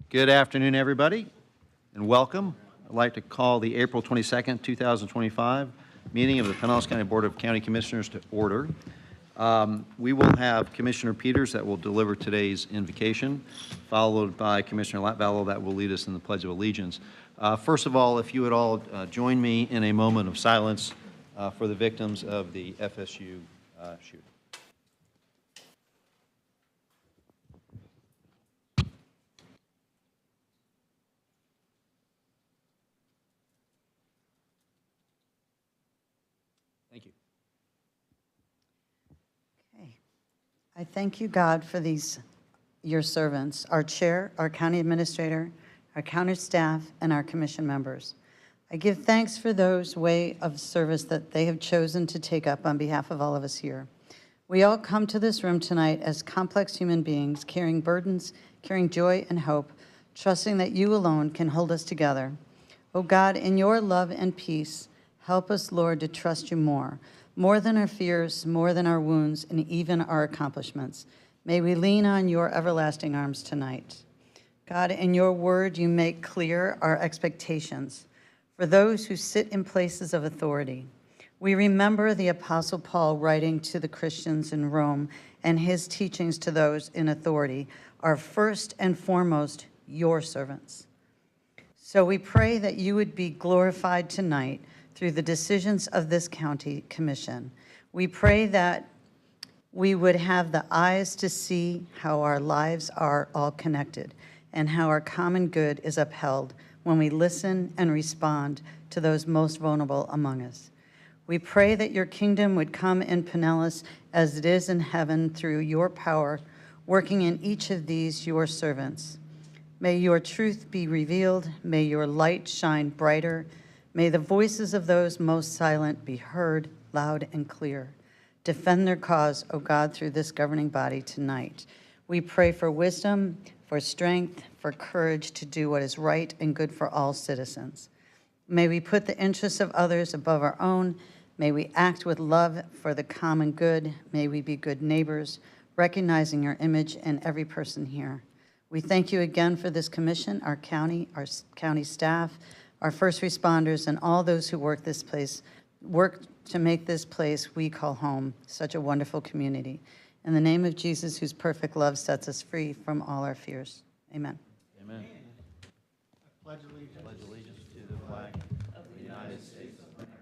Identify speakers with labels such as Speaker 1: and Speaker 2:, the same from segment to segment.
Speaker 1: Good afternoon, everybody, and welcome. I'd like to call the April 22nd, 2025 meeting of the Pinellas County Board of County Commissioners to order. We will have Commissioner Peters that will deliver today's invocation, followed by Commissioner Latvallow that will lead us in the Pledge of Allegiance. First of all, if you would all join me in a moment of silence for the victims of the FSU shooting. Thank you.
Speaker 2: Okay. I thank you, God, for these, your servants, our chair, our county administrator, our county staff, and our commission members. I give thanks for those way of service that they have chosen to take up on behalf of all of us here. We all come to this room tonight as complex human beings, carrying burdens, carrying joy and hope, trusting that you alone can hold us together. Oh God, in your love and peace, help us, Lord, to trust you more than our fears, more than our wounds, and even our accomplishments. May we lean on your everlasting arms tonight. God, in your word, you make clear our expectations for those who sit in places of authority. We remember the Apostle Paul writing to the Christians in Rome, and his teachings to those in authority are first and foremost your servants. So we pray that you would be glorified tonight through the decisions of this county commission. We pray that we would have the eyes to see how our lives are all connected and how our common good is upheld when we listen and respond to those most vulnerable among us. We pray that your kingdom would come in Pinellas as it is in heaven through your power, working in each of these your servants. May your truth be revealed. May your light shine brighter. May the voices of those most silent be heard loud and clear. Defend their cause, O God, through this governing body tonight. We pray for wisdom, for strength, for courage to do what is right and good for all citizens. May we put the interests of others above our own. May we act with love for the common good. May we be good neighbors, recognizing your image in every person here. We thank you again for this commission, our county staff, our first responders, and all those who work to make this place we call home such a wonderful community. In the name of Jesus, whose perfect love sets us free from all our fears. Amen.
Speaker 1: Amen.
Speaker 3: I pledge allegiance
Speaker 1: to the flag of the United States of America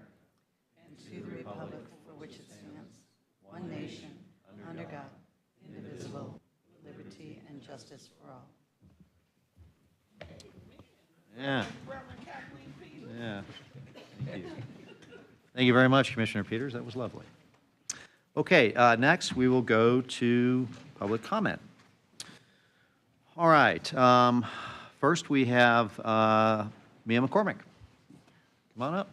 Speaker 2: And to the republic for which it stands, one nation, under God, indivisible, with liberty and justice for all.
Speaker 1: Yeah. Yeah. Thank you. Thank you very much, Commissioner Peters. That was lovely. Okay, next we will go to public comment. All right. First we have Mia McCormick. Come on up.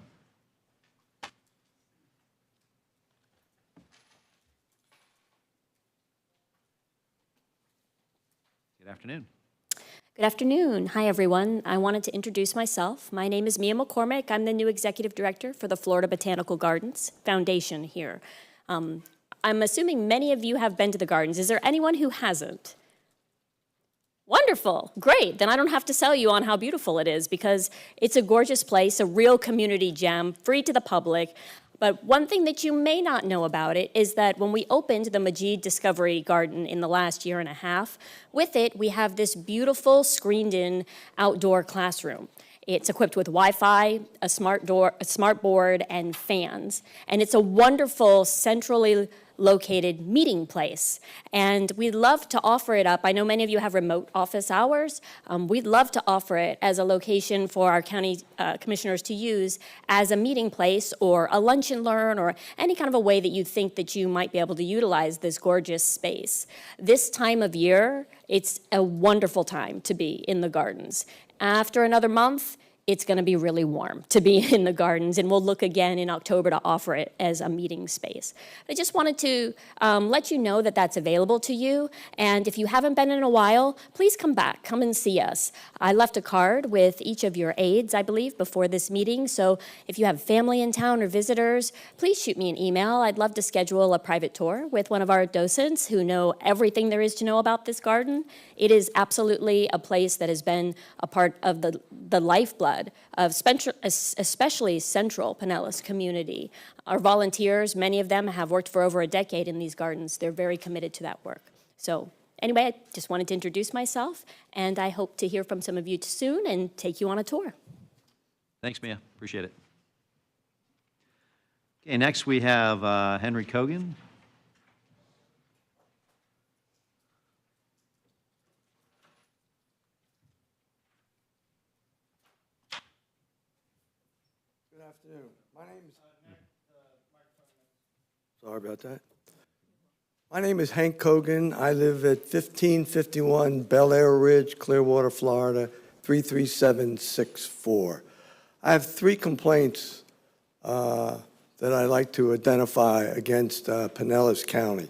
Speaker 1: Good afternoon.
Speaker 4: Good afternoon. Hi, everyone. I wanted to introduce myself. My name is Mia McCormick. I'm the new executive director for the Florida Botanical Gardens Foundation here. I'm assuming many of you have been to the gardens. Is there anyone who hasn't? Wonderful. Great. Then I don't have to sell you on how beautiful it is because it's a gorgeous place, a real community gem, free to the public. But one thing that you may not know about it is that when we opened the Majid Discovery Garden in the last year and a half, with it, we have this beautiful screened-in outdoor classroom. It's equipped with Wi-Fi, a smart board, and fans. And it's a wonderful, centrally located meeting place. And we'd love to offer it up. I know many of you have remote office hours. We'd love to offer it as a location for our county commissioners to use as a meeting place or a lunch and learn or any kind of a way that you think that you might be able to utilize this gorgeous space. This time of year, it's a wonderful time to be in the gardens. After another month, it's going to be really warm to be in the gardens, and we'll look again in October to offer it as a meeting space. I just wanted to let you know that that's available to you, and if you haven't been in a while, please come back, come and see us. I left a card with each of your aides, I believe, before this meeting, so if you have family in town or visitors, please shoot me an email. I'd love to schedule a private tour with one of our docents who know everything there is to know about this garden. It is absolutely a place that has been a part of the lifeblood of especially Central Pinellas community. Our volunteers, many of them have worked for over a decade in these gardens. They're very committed to that work. So anyway, I just wanted to introduce myself, and I hope to hear from some of you soon and take you on a tour.
Speaker 1: Thanks, Mia. Appreciate it. Okay, next we have Henry Kogan.
Speaker 5: Good afternoon. My name is... Sorry about that. My name is Hank Kogan. I live at 1551 Bel Air Ridge, Clearwater, Florida, 33764. I have 3 complaints that I'd like to identify against Pinellas County.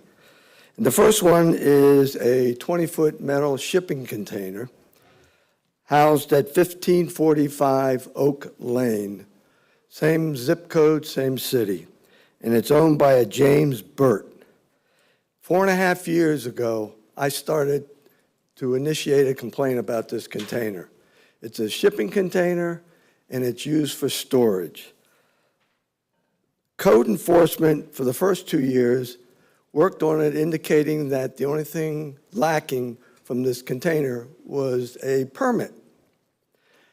Speaker 5: And the first one is a 20-foot metal shipping container housed at 1545 Oak Lane. Same zip code, same city, and it's owned by a James Burt. 4.5 years ago, I started to initiate a complaint about this container. It's a shipping container, and it's used for storage. Code enforcement for the first 2 years worked on it, indicating that the only thing lacking from this container was a permit.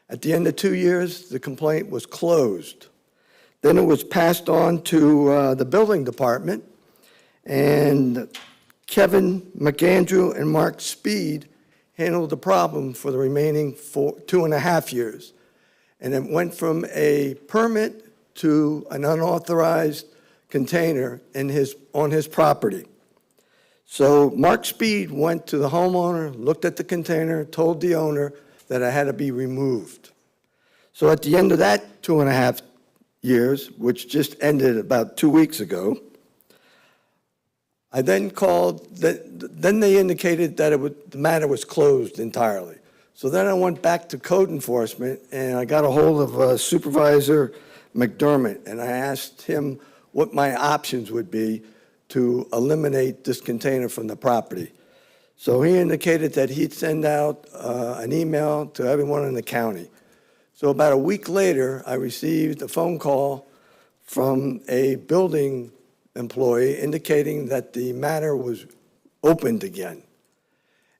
Speaker 5: At the end of 2 years, the complaint was closed. Then it was passed on to the building department, and Kevin McAndrew and Mark Speed handled the problem for the remaining 2.5 years. And it went from a permit to an unauthorized container on his property. So Mark Speed went to the homeowner, looked at the container, told the owner that it had to be removed. So at the end of that 2.5 years, which just ended about 2 weeks ago, I then called, then they indicated that the matter was closed entirely. So then I went back to code enforcement, and I got a hold of Supervisor McDermott, and I asked him what my options would be to eliminate this container from the property. So he indicated that he'd send out an email to everyone in the county. So about a week later, I received a phone call from a building employee indicating that the matter was opened again,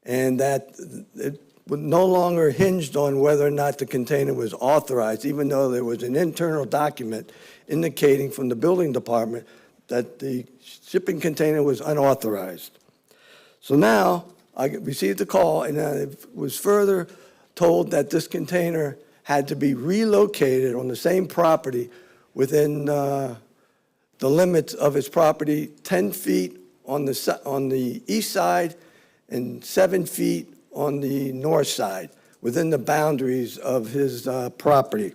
Speaker 5: and that it was no longer hinged on whether or not the container was authorized, even though there was an internal document indicating from the building department that the shipping container was unauthorized. So now I received a call, and I was further told that this container had to be relocated on the same property within the limits of his property, 10 feet on the east side and 7 feet on the north side, within the boundaries of his property.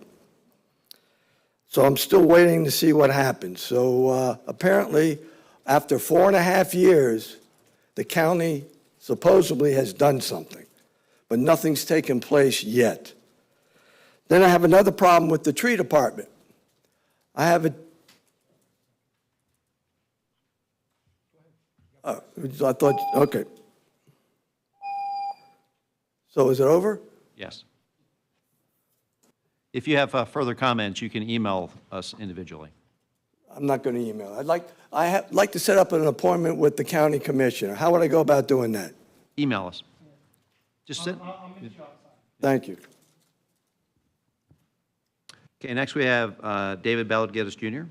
Speaker 5: So I'm still waiting to see what happens. So apparently, after 4.5 years, the county supposedly has done something, but nothing's taken place yet. Then I have another problem with the tree department. I have a I thought, okay. So is it over?
Speaker 1: Yes. If you have further comments, you can email us individually.
Speaker 5: I'm not going to email. I'd like to set up an appointment with the county commissioner. How would I go about doing that?
Speaker 1: Email us. Just send.
Speaker 3: I'll meet you outside.
Speaker 5: Thank you.
Speaker 1: Okay, next we have David Ballard Geddes Jr.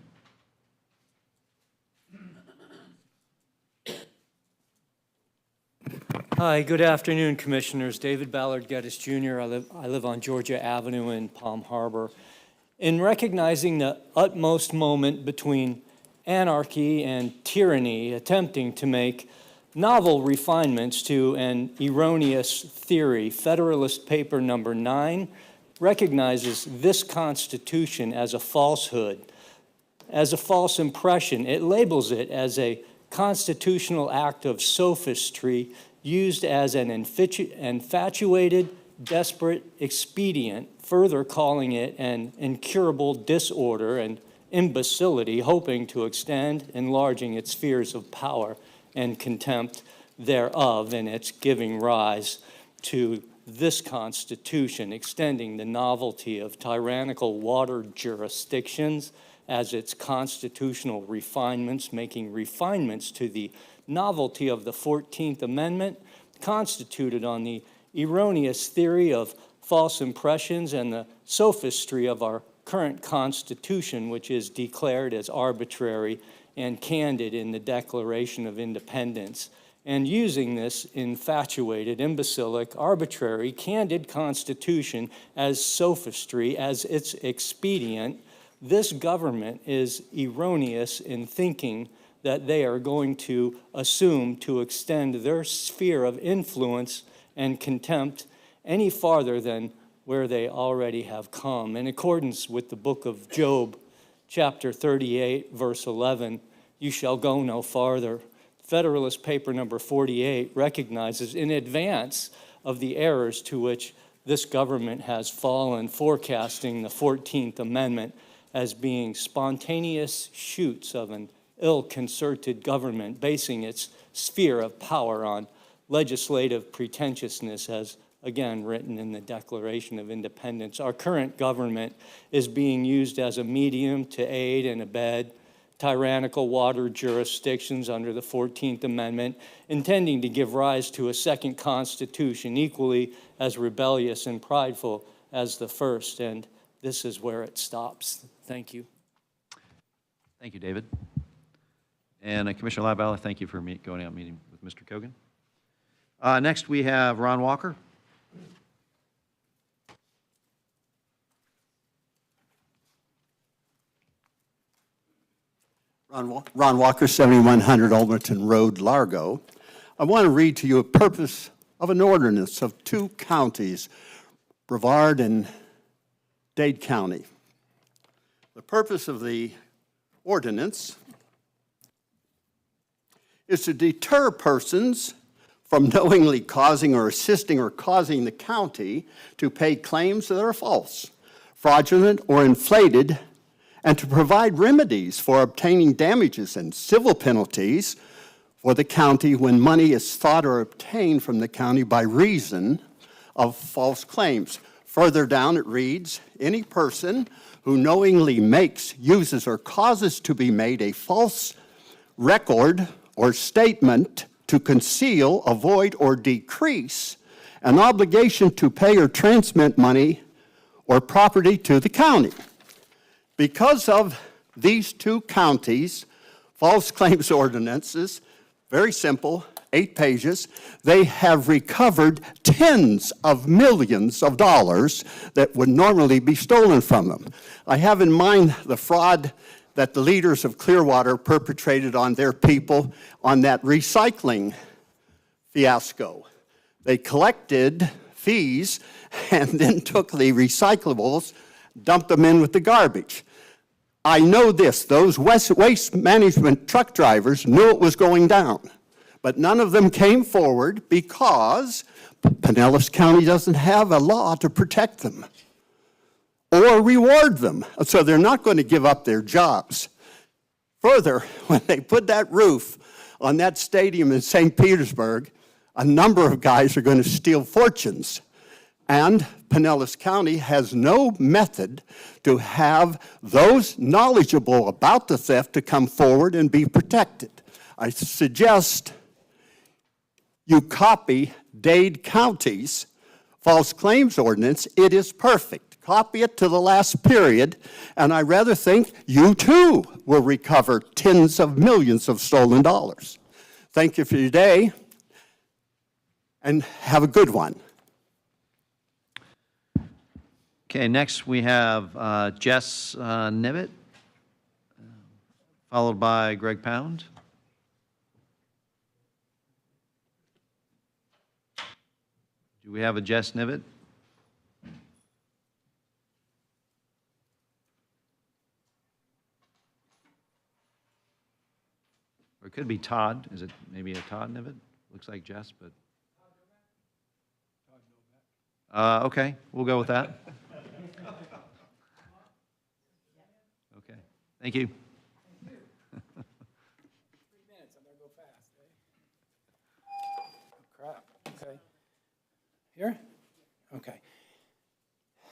Speaker 6: Hi, good afternoon, Commissioners. David Ballard Geddes Jr. I live on Georgia Avenue in Palm Harbor. In recognizing the utmost moment between anarchy and tyranny, attempting to make novel refinements to an erroneous theory, Federalist Paper number 9, recognizes this Constitution as a falsehood, as a false impression. It labels it as a constitutional act of sophistry used as an infatuated, desperate expedient, further calling it an incurable disorder and imbecility, hoping to extend, enlarging its spheres of power and contempt thereof, and its giving rise to this Constitution, extending the novelty of tyrannical water jurisdictions as its constitutional refinements, making refinements to the novelty of the 14th Amendment, constituted on the erroneous theory of false impressions and the sophistry of our current Constitution, which is declared as arbitrary and candid in the Declaration of Independence. And using this infatuated, imbecilic, arbitrary, candid Constitution as sophistry, as its expedient, this government is erroneous in thinking that they are going to assume to extend their sphere of influence and contempt any farther than where they already have come. In accordance with the book of Job, chapter 38, verse 11, you shall go no farther. Federalist paper number 48 recognizes in advance of the errors to which this government has fallen, forecasting the 14th Amendment as being spontaneous shoots of an ill-concerted government, basing its sphere of power on legislative pretentiousness, as again written in the Declaration of Independence. Our current government is being used as a medium to aid and abet tyrannical water jurisdictions under the 14th Amendment, intending to give rise to a second constitution equally as rebellious and prideful as the first. And this is where it stops. Thank you.
Speaker 1: Thank you, David. And Commissioner Latvala, thank you for going out meeting with Mr. Kogan. Next, we have Ron Walker.
Speaker 7: Ron Walker, 7100 Alderton Road, Largo. I want to read to you a purpose of an ordinance of two counties, Brevard and Dade County. The purpose of the ordinance is to deter persons from knowingly causing or assisting or causing the county to pay claims that are false, fraudulent, or inflated, and to provide remedies for obtaining damages and civil penalties for the county when money is sought or obtained from the county by reason of false claims. Further down it reads, any person who knowingly makes, uses, or causes to be made a false record or statement to conceal, avoid, or decrease an obligation to pay or transmit money or property to the county. Because of these two counties' false claims ordinances, very simple, 8 pages, they have recovered tens of millions of dollars that would normally be stolen from them. I have in mind the fraud that the leaders of Clearwater perpetrated on their people on that recycling fiasco. They collected fees and then took the recyclables, dumped them in with the garbage. I know this, those waste management truck drivers knew it was going down, but none of them came forward because Pinellas County doesn't have a law to protect them or reward them, so they're not going to give up their jobs. Further, when they put that roof on that stadium in St. Petersburg, a number of guys are going to steal fortunes. And Pinellas County has no method to have those knowledgeable about the theft to come forward and be protected. I suggest you copy Dade County's false claims ordinance. It is perfect. Copy it to the last period, and I rather think you too will recover tens of millions of stolen dollars. Thank you for your day, and have a good one.
Speaker 1: Okay, next we have Jess Nibbett, followed by Greg Pound. Do we have a Jess Nibbett? could be Todd. Is it maybe a Todd Nivet? Looks like Jess, but. Okay, we'll go with that. Okay, thank you.
Speaker 8: Crap, okay. Here? Okay.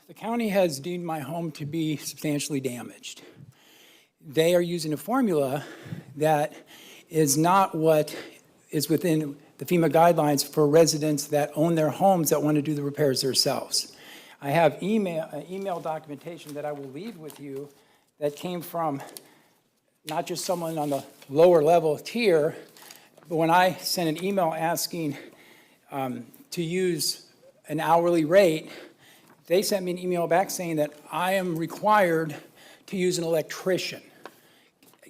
Speaker 8: The county has deemed my home to be substantially damaged. They are using a formula that is not what is within the FEMA guidelines for residents that own their homes that want to do the repairs themselves. I have email documentation that I will leave with you that came from not just someone on the lower level tier, but when I sent an email asking to use an hourly rate, they sent me an email back saying that I am required to use an electrician.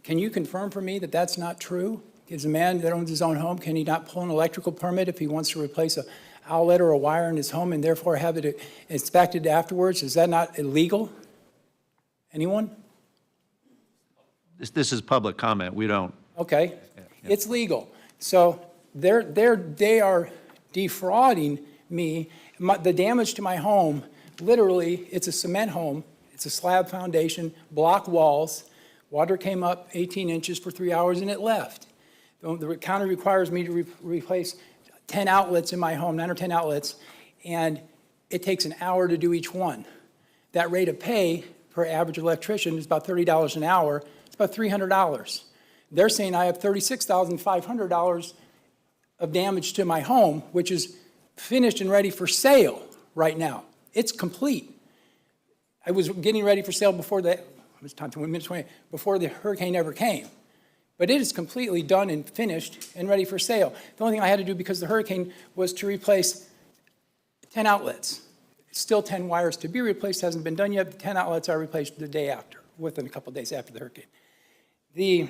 Speaker 8: Can you confirm for me that that's not true? Is a man that owns his own home, can he not pull an electrical permit if he wants to replace an outlet or a wire in his home and therefore have it inspected afterwards? Is that not illegal? Anyone?
Speaker 1: This is public comment. We don't.
Speaker 8: Okay, it's legal. So they are defrauding me. The damage to my home, literally, it's a cement home. It's a slab foundation, block walls. Water came up 18 inches for 3 hours and it left. The county requires me to replace 10 outlets in my home, 9 or 10 outlets, and it takes an hour to do each one. That rate of pay per average electrician is about $30 an hour. It's about $300. They're saying I have $36,500 of damage to my home, which is finished and ready for sale right now. It's complete. I was getting ready for sale before the hurricane ever came. But it is completely done and finished and ready for sale. The only thing I had to do because of the hurricane was to replace 10 outlets. Still 10 wires to be replaced, hasn't been done yet. The 10 outlets are replaced the day after, within a couple days after the hurricane. The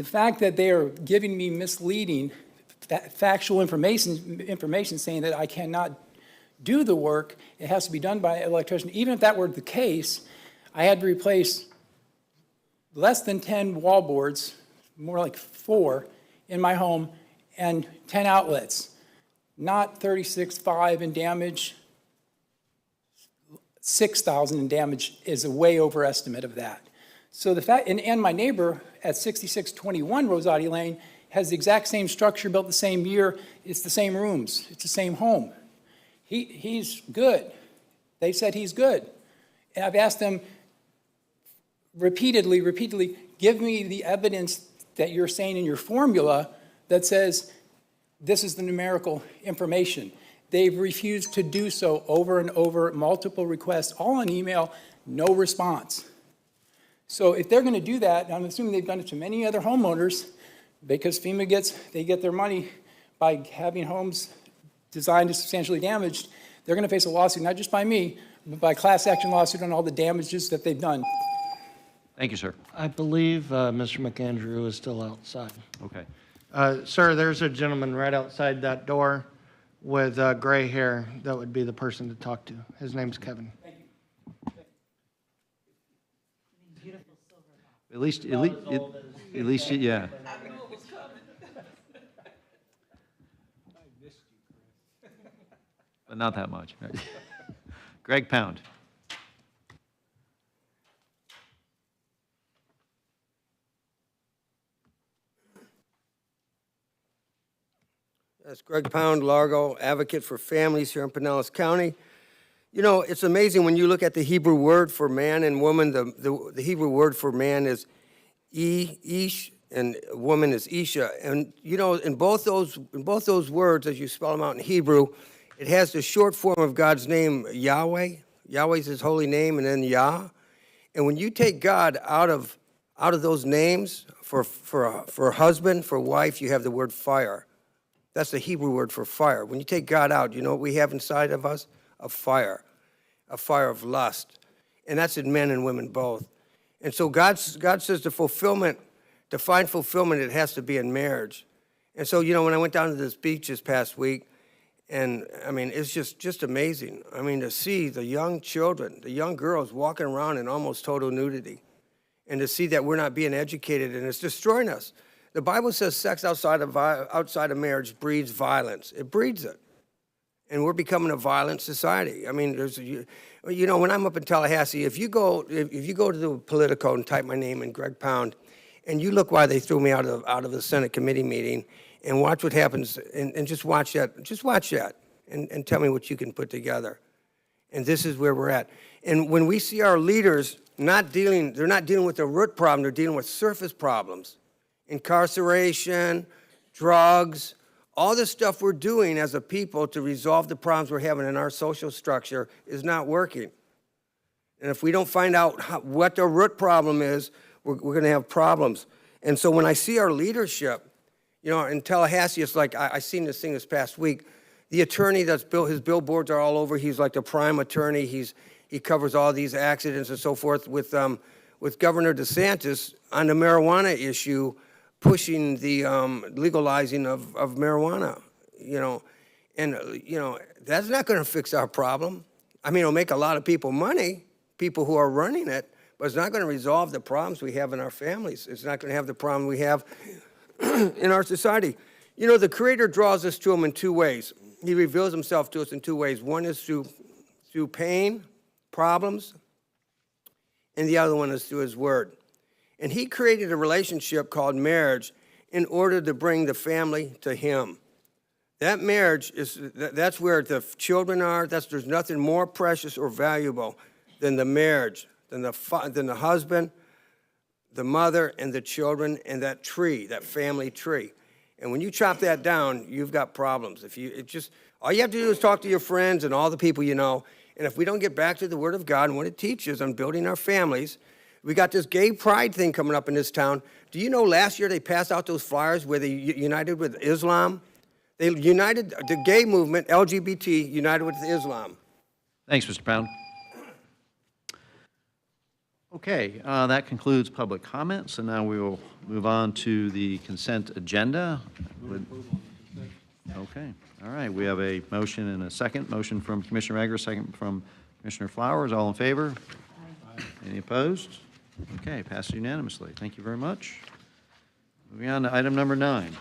Speaker 8: fact that they are giving me misleading factual information saying that I cannot do the work, it has to be done by an electrician. Even if that were the case, I had to replace less than 10 wall boards, more like 4 in my home, and 10 outlets. Not 36.5 in damage. 6,000 in damage is a way overestimate of that. So the fact, and my neighbor at 6621 Rosati Lane has the exact same structure, built the same year. It's the same rooms. It's the same home. He's good. They said he's good. And I've asked them repeatedly, give me the evidence that you're saying in your formula that says this is the numerical information. They've refused to do so over and over, multiple requests, all on email, no response. So if they're going to do that, and I'm assuming they've done it to many other homeowners, because FEMA they get their money by having homes designed as substantially damaged, they're going to face a lawsuit, not just by me, but by class action lawsuit on all the damages that they've done.
Speaker 1: Thank you, sir.
Speaker 3: I believe Mr. McAndrew is still outside.
Speaker 1: Okay.
Speaker 3: Sir, there's a gentleman right outside that door with gray hair that would be the person to talk to. His name's Kevin.
Speaker 1: At least, yeah. But not that much. Right? Greg Pound.
Speaker 9: That's Greg Pound, Largo, advocate for families here in Pinellas County. You know, it's amazing when you look at the Hebrew word for man and woman. The Hebrew word for man is ish, and woman is isha. And you know, in both those words, as you spell them out in Hebrew, it has the short form of God's name, Yahweh. Yahweh's his holy name, and then Yah. And when you take God out of those names for husband, for wife, you have the word fire. That's the Hebrew word for fire. When you take God out, you know what we have inside of us? A fire of lust. And that's in men and women both. And so God says to find fulfillment, it has to be in marriage. And so, you know, when I went down to this beach this past week, and I mean, it's just amazing. I mean, to see the young children, the young girls walking around in almost total nudity, and to see that we're not being educated, and it's destroying us. The Bible says sex outside of marriage breeds violence. It breeds it. And we're becoming a violent society. I mean, when I'm up in Tallahassee, if you go to the Politico and type my name in, Greg Pound, and you look why they threw me out of the Senate committee meeting, and watch what happens, and just watch that, and tell me what you can put together. And this is where we're at. And when we see our leaders they're not dealing with the root problem, they're dealing with surface problems. Incarceration, drugs, all the stuff we're doing as a people to resolve the problems we're having in our social structure is not working. And if we don't find out what the root problem is, we're going to have problems. And so when I see our leadership, in Tallahassee, it's like, I seen this thing this past week. The attorney that's built, his billboards are all over. He's like the prime attorney. He covers all these accidents and so forth with Governor DeSantis on the marijuana issue, pushing the legalizing of marijuana, and that's not going to fix our problem. I mean, it'll make a lot of people money, people who are running it, but it's not going to resolve the problems we have in our families. It's not going to have the problem we have in our society. The Creator draws us to him in two ways. He reveals himself to us in two ways. One is through pain, problems, and the other one is through his word. And he created a relationship called marriage in order to bring the family to him. That marriage that's where the children are. There's nothing more precious or valuable than the marriage, than the husband, the mother, and the children, and that tree, that family tree. And when you chop that down, you've got problems. All you have to do is talk to your friends and all the people you know. And if we don't get back to the Word of God and what it teaches on building our families, we got this gay pride thing coming up in this town. Do you know last year they passed out those flyers where they united with Islam? They united the gay movement, LGBT, united with Islam.
Speaker 1: Thanks, Mr. Pound. Okay, that concludes public comments, and now we will move on to the consent agenda. Okay, all right, we have a motion and a second. Motion from Commissioner Egger, second from Commissioner Flowers. All in favor? Aye. Any opposed? Okay, passes unanimously. Thank you very much. Moving on to item number 9.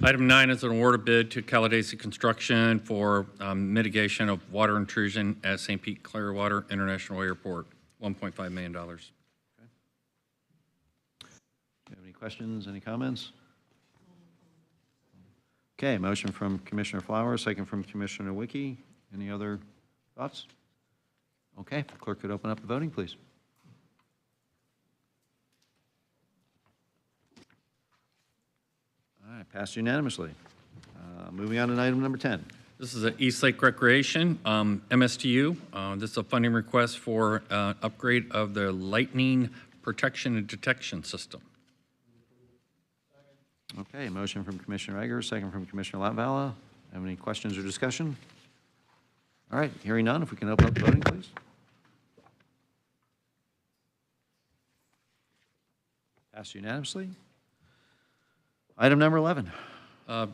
Speaker 10: Item 9 is an award of bid to Caladesi Construction for mitigation of water intrusion at St. Pete Clearwater International Airport, $1.5 million.
Speaker 1: Okay. Do you have any questions, any comments? Okay, motion from Commissioner Flowers, second from Commissioner Wiki. Any other thoughts? Okay, clerk could open up the voting, please. All right, passed unanimously. Moving on to item number 10.
Speaker 10: This is at East Lake Recreation, MSTU. This is a funding request for upgrade of the lightning protection and detection system.
Speaker 1: Okay, motion from Commissioner Egger, second from Commissioner Latvala. Have any questions or discussion? All right, hearing none, if we can open up the voting, please. Passed unanimously. Item number 11.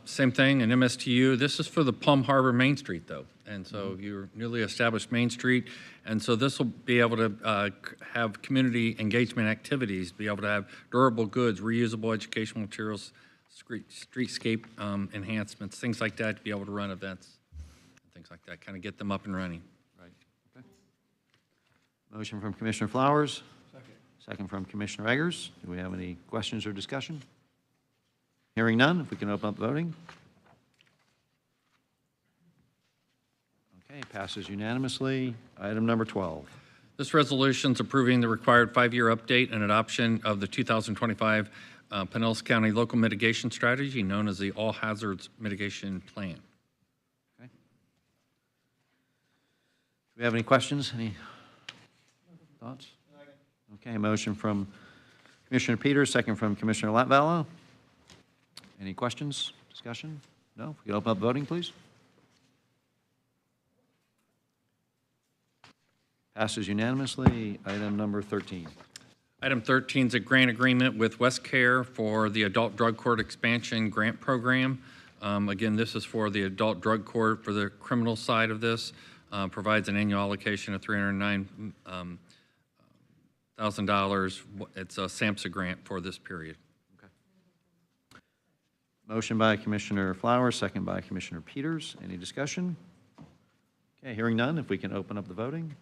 Speaker 10: Same thing, an MSTU. This is for the Palm Harbor Main Street, though. And so your newly established Main Street. And so this will be able to have community engagement activities, be able to have durable goods, reusable educational materials, streetscape enhancements, things like that, to be able to run events, things like that, kind of get them up and running.
Speaker 1: Right. Okay. Motion from Commissioner Flowers. Second from Commissioner Eggers. Do we have any questions or discussion? Hearing none, if we can open up the voting. Okay, passes unanimously. Item number 12.
Speaker 10: This resolution is approving the required 5-year update and adoption of the 2025 Pinellas County Local Mitigation Strategy, known as the All Hazards Mitigation Plan.
Speaker 1: Okay. Do we have any questions? Any thoughts? Okay, motion from Commissioner Peters, second from Commissioner Latvala. Any questions, discussion? No? If we can open up voting, please. Passes unanimously. Item number 13.
Speaker 10: Item 13 is a grant agreement with WestCare for the Adult Drug Court Expansion Grant Program. Again, this is for the Adult Drug Court for the criminal side of this. Provides an annual allocation of $309,000. It's a SAMHSA grant for this period.
Speaker 1: Okay. Motion by Commissioner Flowers, second by Commissioner Peters. Any discussion? Okay, hearing none, if we can open up the voting.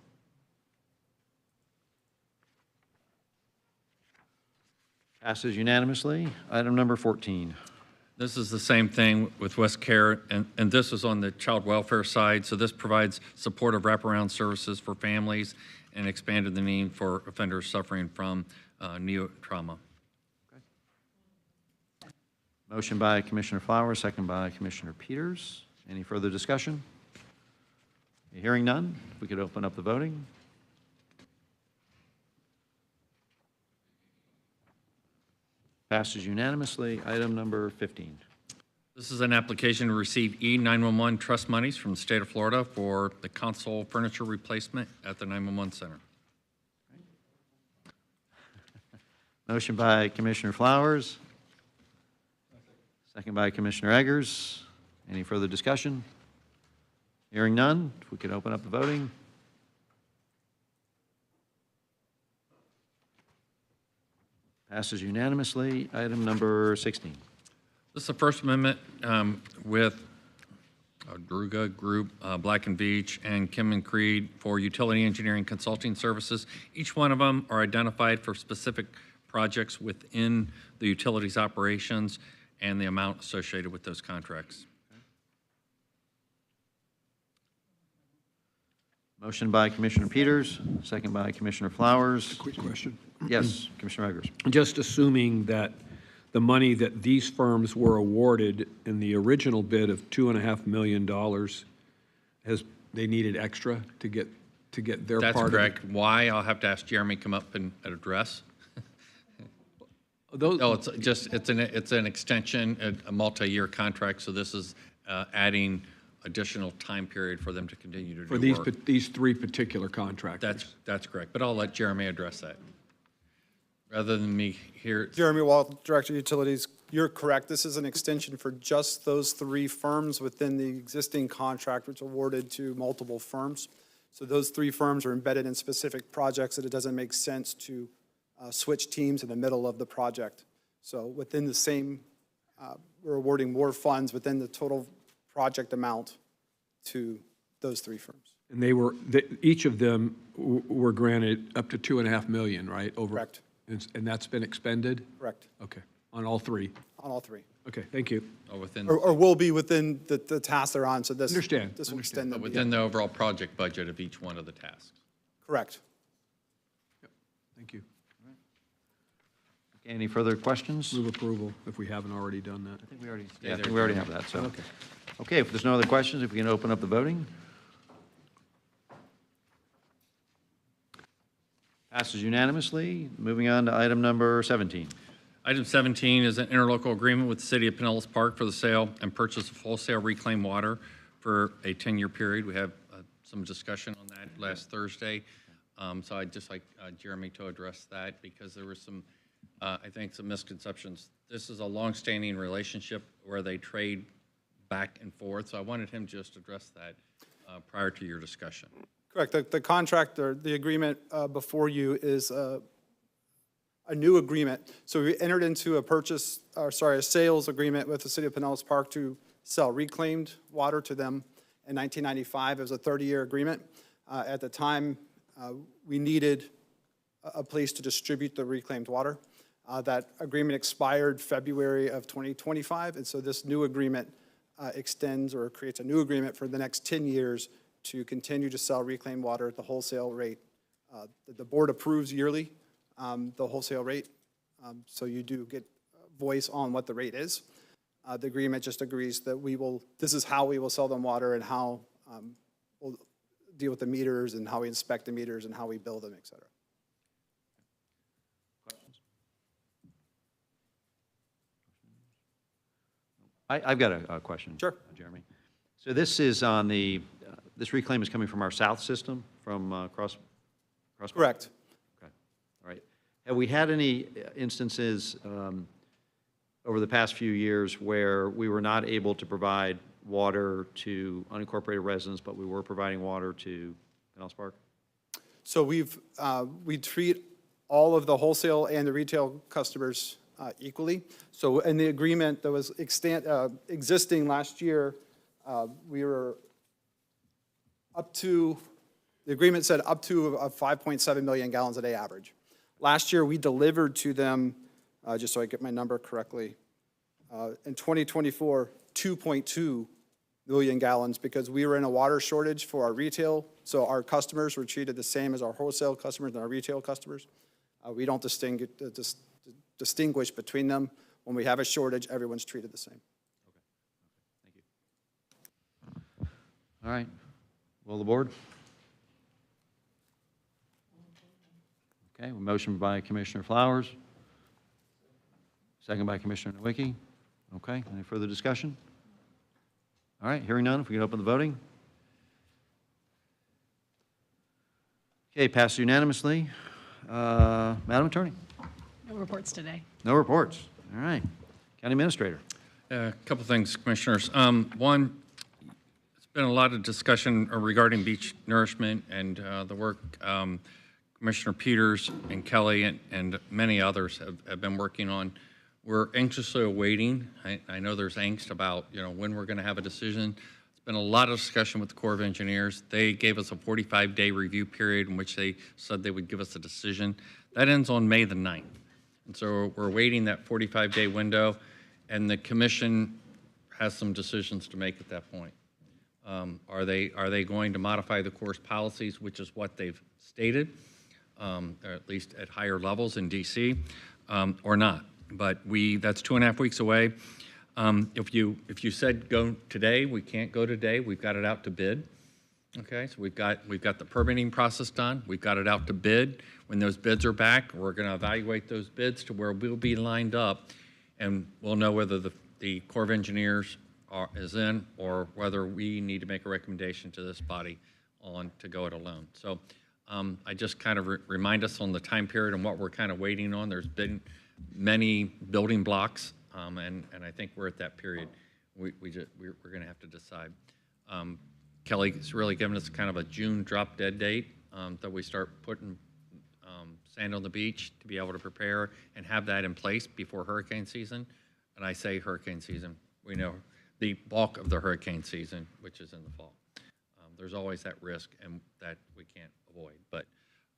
Speaker 1: Passes unanimously. Item number 14.
Speaker 10: This is the same thing with West Care, and this is on the child welfare side. So this provides supportive wraparound services for families and expanded the need for offenders suffering from neo-trauma.
Speaker 1: Motion by Commissioner Flowers, second by Commissioner Peters. Any further discussion? Hearing none, if we could open up the voting. Passes unanimously. Item number 15.
Speaker 10: This is an application to receive E911 trust monies from the state of Florida for the console furniture replacement at the 911 center.
Speaker 1: Motion by Commissioner Flowers, second by Commissioner Eggers. Any further discussion? Hearing none, if we could open up the voting. Passes unanimously. Item number 16.
Speaker 10: This is the First Amendment with Druga Group, Black and Veatch, and Kim and Creed for utility engineering consulting services. Each one of them are identified for specific projects within the utilities operations and the amount associated with those contracts.
Speaker 1: Motion by Commissioner Peters, second by Commissioner Flowers.
Speaker 11: Quick question.
Speaker 1: Yes, Commissioner Eggers.
Speaker 11: Just assuming that the money that these firms were awarded in the original bid of $2.5 million, they needed extra to get their part
Speaker 10: That's
Speaker 11: of it?
Speaker 10: correct. Why? I'll have to ask Jeremy to come up and address.
Speaker 11: Those,
Speaker 10: No, it's an extension, a multi-year contract, so this is adding additional time period for them to continue to do
Speaker 11: for
Speaker 10: work.
Speaker 11: these three particular contractors?
Speaker 10: That's correct, but I'll let Jeremy address that. Rather than me here,
Speaker 12: Jeremy Walt, Director of Utilities. You're correct. This is an extension for just those three firms within the existing contract, which awarded to multiple firms. So those three firms are embedded in specific projects that it doesn't make sense to switch teams in the middle of the project. So within the same, we're awarding more funds within the total project amount to those three firms.
Speaker 11: And each of them were granted up to $2.5 million, right?
Speaker 12: Correct.
Speaker 11: And that's been expended?
Speaker 12: Correct.
Speaker 11: Okay, on all three?
Speaker 12: On all three.
Speaker 11: Okay, thank you.
Speaker 10: within,
Speaker 12: Or will be within the task they're on, so this.
Speaker 11: Understand,
Speaker 12: This will
Speaker 11: understand.
Speaker 12: extend them.
Speaker 10: within the overall project budget of each one of the tasks.
Speaker 12: Correct.
Speaker 11: Thank you.
Speaker 1: Okay, any further questions?
Speaker 11: Move approval if we haven't already done that.
Speaker 1: I think we already have that, so. Okay, if there's no other questions, if we can open up the voting. Passes unanimously. Moving on to item number 17.
Speaker 10: Item 17 is an interlocal agreement with the City of Pinellas Park for the sale and purchase of wholesale reclaimed water for a 10-year period. We have some discussion on that last Thursday. So I'd just like Jeremy to address that because there were some, I think, some misconceptions. This is a longstanding relationship where they trade back and forth. So I wanted him just to address that prior to your discussion.
Speaker 12: Correct. The contract or the agreement before you is a new agreement. So we entered into a sales agreement with the City of Pinellas Park to sell reclaimed water to them in 1995. It was a 30-year agreement. At the time, we needed a place to distribute the reclaimed water. That agreement expired February of 2025, and so this new agreement extends or creates a new agreement for the next 10 years to continue to sell reclaimed water at the wholesale rate. The board approves yearly the wholesale rate, so you do get a voice on what the rate is. The agreement just agrees that this is how we will sell them water and how we'll deal with the meters and how we inspect the meters and how we bill them, et cetera.
Speaker 1: I've got a question.
Speaker 12: Sure.
Speaker 1: Jeremy. So this is on this reclaim is coming from our south system, from Cross?
Speaker 12: Correct.
Speaker 1: Okay, all right. Have we had any instances over the past few years where we were not able to provide water to unincorporated residents, but we were providing water to Pinellas Park?
Speaker 12: So we treat all of the wholesale and the retail customers equally. So in the agreement that was existing last year, we were up to, the agreement said up to 5.7 million gallons a day average. Last year, we delivered to them, just so I get my number correctly, in 2024, 2.2 million gallons, because we were in a water shortage for our retail, so our customers were treated the same as our wholesale customers and our retail customers. We don't distinguish between them. When we have a shortage, everyone's treated the same.
Speaker 1: All right. Will the board? Okay, well, motion by Commissioner Flowers. Second by Commissioner Nowicki. Okay, any further discussion? All right, hearing none, if we can open the voting. Okay, passed unanimously. Madam Attorney?
Speaker 13: No reports today.
Speaker 1: No reports. All right. County Administrator?
Speaker 10: A couple things, Commissioners. One, it's been a lot of discussion regarding beach nourishment and the work Commissioner Peters and Kelly and many others have been working on. We're anxiously awaiting. I know there's angst about, when we're going to have a decision. It's been a lot of discussion with the Corps of Engineers. They gave us a 45-day review period in which they said they would give us a decision. That ends on May the 9th. And so we're waiting that 45-day window, and the commission has some decisions to make at that point. Are they going to modify the Corps' policies, which is what they've stated, or at least at higher levels in DC, or not? But that's 2.5 weeks away. If you said go today, we can't go today. We've got it out to bid. Okay, so we've got the permitting process done. We've got it out to bid. When those bids are back, we're going to evaluate those bids to where we'll be lined up, and we'll know whether the Corps of Engineers is in, or whether we need to make a recommendation to this body to go it alone. So I just kind of remind us on the time period and what we're kind of waiting on. There's been many building blocks, and I think we're at that period. We're going to have to decide. Kelly's really given us kind of a June drop dead date that we start putting sand on the beach to be able to prepare and have that in place before hurricane season. And I say hurricane season, we know the bulk of the hurricane season, which is in the fall. There's always that risk and that we can't avoid, but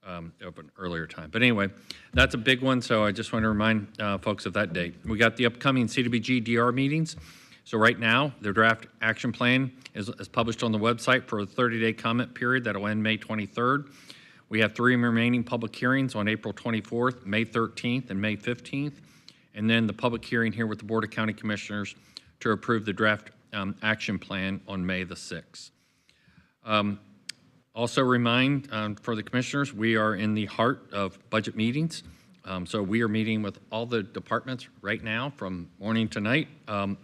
Speaker 10: of an earlier time. But anyway, that's a big one, so I just want to remind folks of that date. We got the upcoming CDBG DR meetings. So right now, the draft action plan is published on the website for a 30-day comment period that will end May 23rd. We have 3 remaining public hearings on April 24th, May 13th, and May 15th, and then the public hearing here with the Board of County Commissioners to approve the draft action plan on May the 6th. Also remind for the commissioners, we are in the heart of budget meetings. So we are meeting with all the departments right now from morning to night,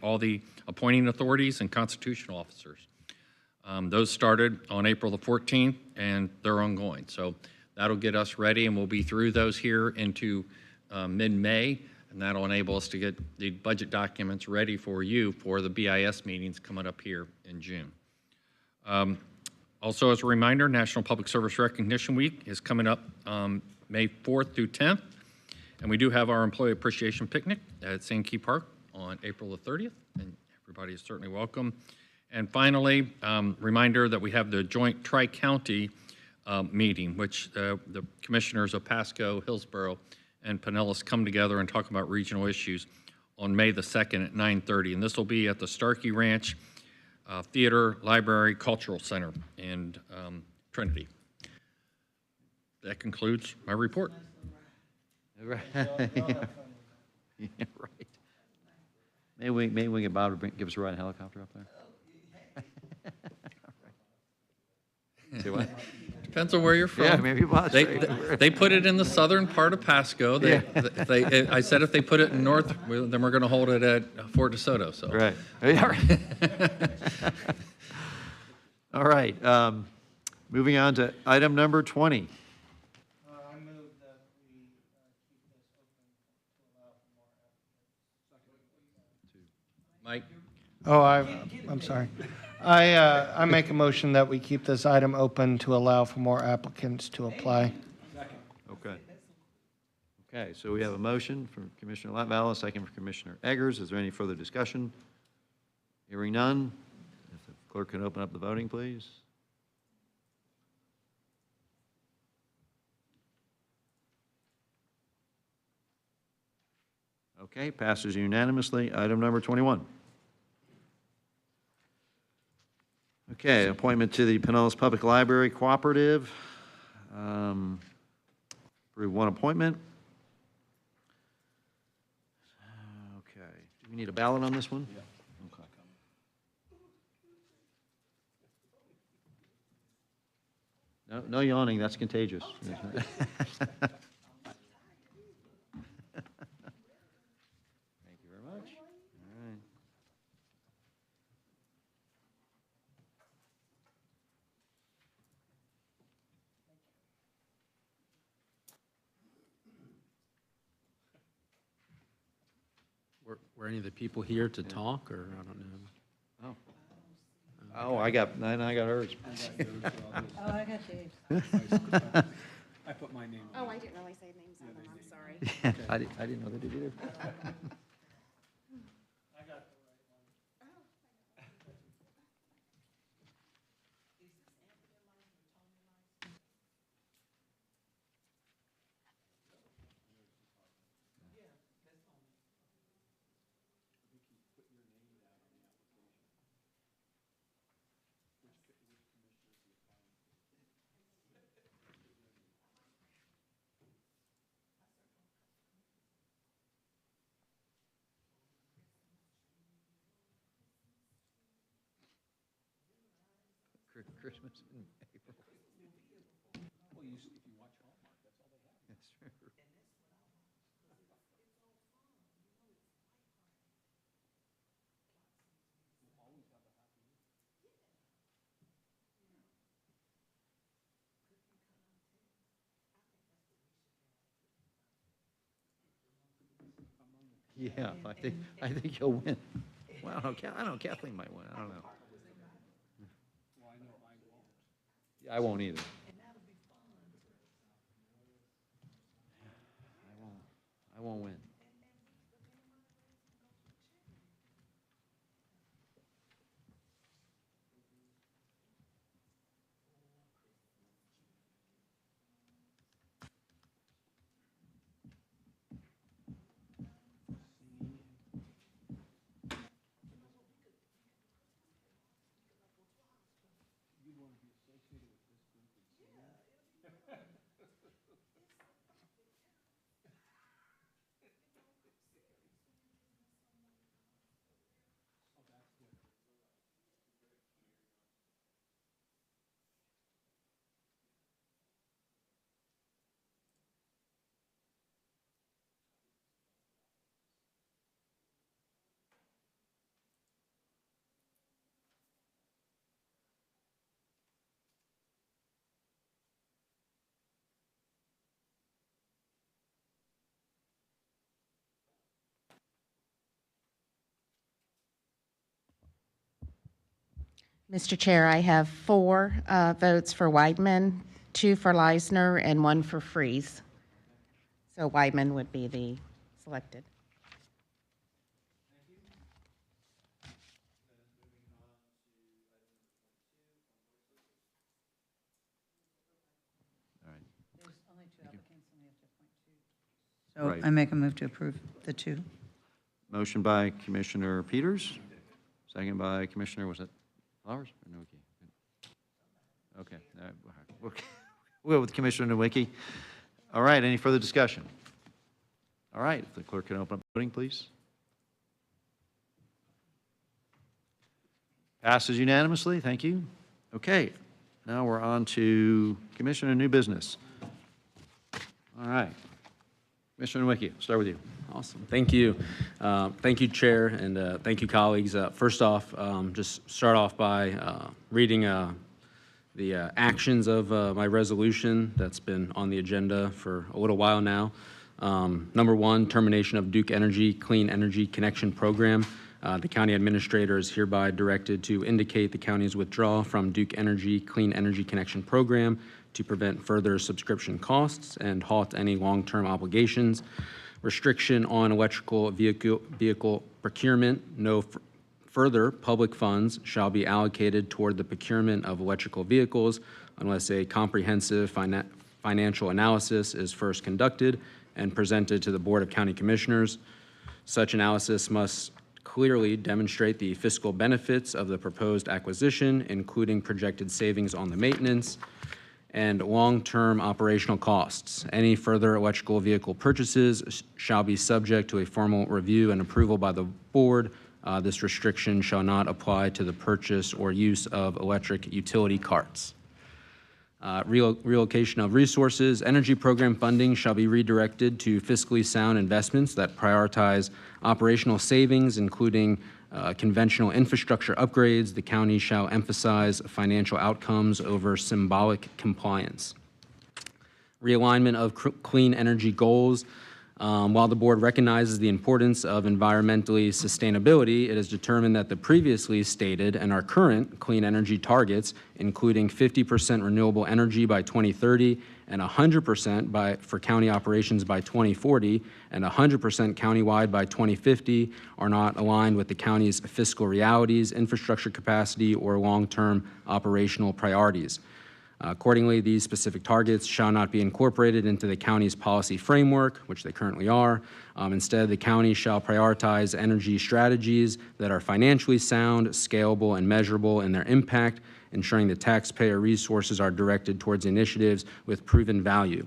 Speaker 10: all the appointing authorities and constitutional officers. Those started on April the 14th, and they're ongoing. So that'll get us ready, and we'll be through those here into mid-May, and that'll enable us to get the budget documents ready for you for the BIS meetings coming up here in June. Also, as a reminder, National Public Service Recognition Week is coming up May 4th through 10th, and we do have our Employee Appreciation Picnic at Sandkey Park on April the 30th, and everybody is certainly welcome. And finally, reminder that we have the joint Tri-County meeting, which the commissioners of Pasco, Hillsborough, and Pinellas come together and talk about regional issues on May the 2nd at 9:30. And this will be at the Starkey Ranch Theater, Library, Cultural Center in Trinity. That concludes my report.
Speaker 1: Right. Yeah, right. Maybe we get Bob to give us a ride in a helicopter up there. See what?
Speaker 10: Depends on where you're from.
Speaker 1: Yeah, maybe Bob's
Speaker 10: they put it in the southern part of Pasco. I said if they put it in north, then we're going to hold it at Fort DeSoto. So.
Speaker 1: Right. Yeah, right. All right. Moving on to item number 20.
Speaker 10: Mike?
Speaker 3: Oh, I'm sorry. I make a motion that we keep this item open to allow for more applicants to apply.
Speaker 1: Okay. Okay, so we have a motion from Commissioner Latvala, a second from Commissioner Eggers. Is there any further discussion? Hearing none. If the clerk can open up the voting, please. Okay, passes unanimously. Item number 21. Okay, appointment to the Pinellas Public Library Cooperative. Approve one appointment. Okay, do we need a ballot on this one? Yeah. Okay. No yawning, that's contagious. Thank you very much. All right.
Speaker 14: Were any of the people here to talk, or I don't know?
Speaker 1: Oh, I got hers.
Speaker 2: Oh, I got Dave's.
Speaker 11: I put my name
Speaker 13: Oh, I didn't really say names on them, I'm sorry.
Speaker 1: I didn't know they did either. Christmas in April.
Speaker 11: Well, if you watch Hallmark, that's all they have.
Speaker 1: That's true. Yeah, I think you'll win. Well, I don't know, Kathleen might win, I don't know.
Speaker 11: Well, I know I won't.
Speaker 1: Yeah, I won't either. I won't win.
Speaker 15: Mr. Chair, I have 4 votes for Weidman, 2 for Leisner, and 1 for Freeze. So Weidman would be the selected.
Speaker 1: All right.
Speaker 2: There's only 2 applicants, and we have to appoint 2.
Speaker 1: Right.
Speaker 2: So I make a move to approve the 2.
Speaker 1: Motion by Commissioner Peters, second by Commissioner, was it Flowers or Nowicki? Okay, we'll go with Commissioner Nowicki. All right, any further discussion? All right, if the clerk can open up voting, please. Passes unanimously, thank you. Okay, now we're on to Commissioner New Business. All right, Commissioner Nowicki, start with you.
Speaker 14: Awesome. Thank you. Thank you, Chair, and thank you, colleagues. First off, just start off by reading the actions of my resolution that's been on the agenda for a little while now. Number 1, termination of Duke Energy Clean Energy Connection Program. The county administrator is hereby directed to indicate the county's withdrawal from Duke Energy Clean Energy Connection Program to prevent further subscription costs and halt any long-term obligations. Restriction on electrical vehicle procurement. No further public funds shall be allocated toward the procurement of electrical vehicles unless a comprehensive financial analysis is first conducted and presented to the Board of County Commissioners. Such analysis must clearly demonstrate the fiscal benefits of the proposed acquisition, including projected savings on the maintenance and long-term operational costs. Any further electrical vehicle purchases shall be subject to a formal review and approval by the board. This restriction shall not apply to the purchase or use of electric utility carts. Relocation of resources. Energy program funding shall be redirected to fiscally sound investments that prioritize operational savings, including conventional infrastructure upgrades. The county shall emphasize financial outcomes over symbolic compliance. Realignment of clean energy goals. While the board recognizes the importance of environmentally sustainability, it is determined that the previously stated and our current clean energy targets, including 50% renewable energy by 2030 and 100% for county operations by 2040 and 100% countywide by 2050, are not aligned with the county's fiscal realities, infrastructure capacity, or long-term operational priorities. Accordingly, these specific targets shall not be incorporated into the county's policy framework, which they currently are. Instead, the county shall prioritize energy strategies that are financially sound, scalable, and measurable in their impact, ensuring that taxpayer resources are directed towards initiatives with proven value.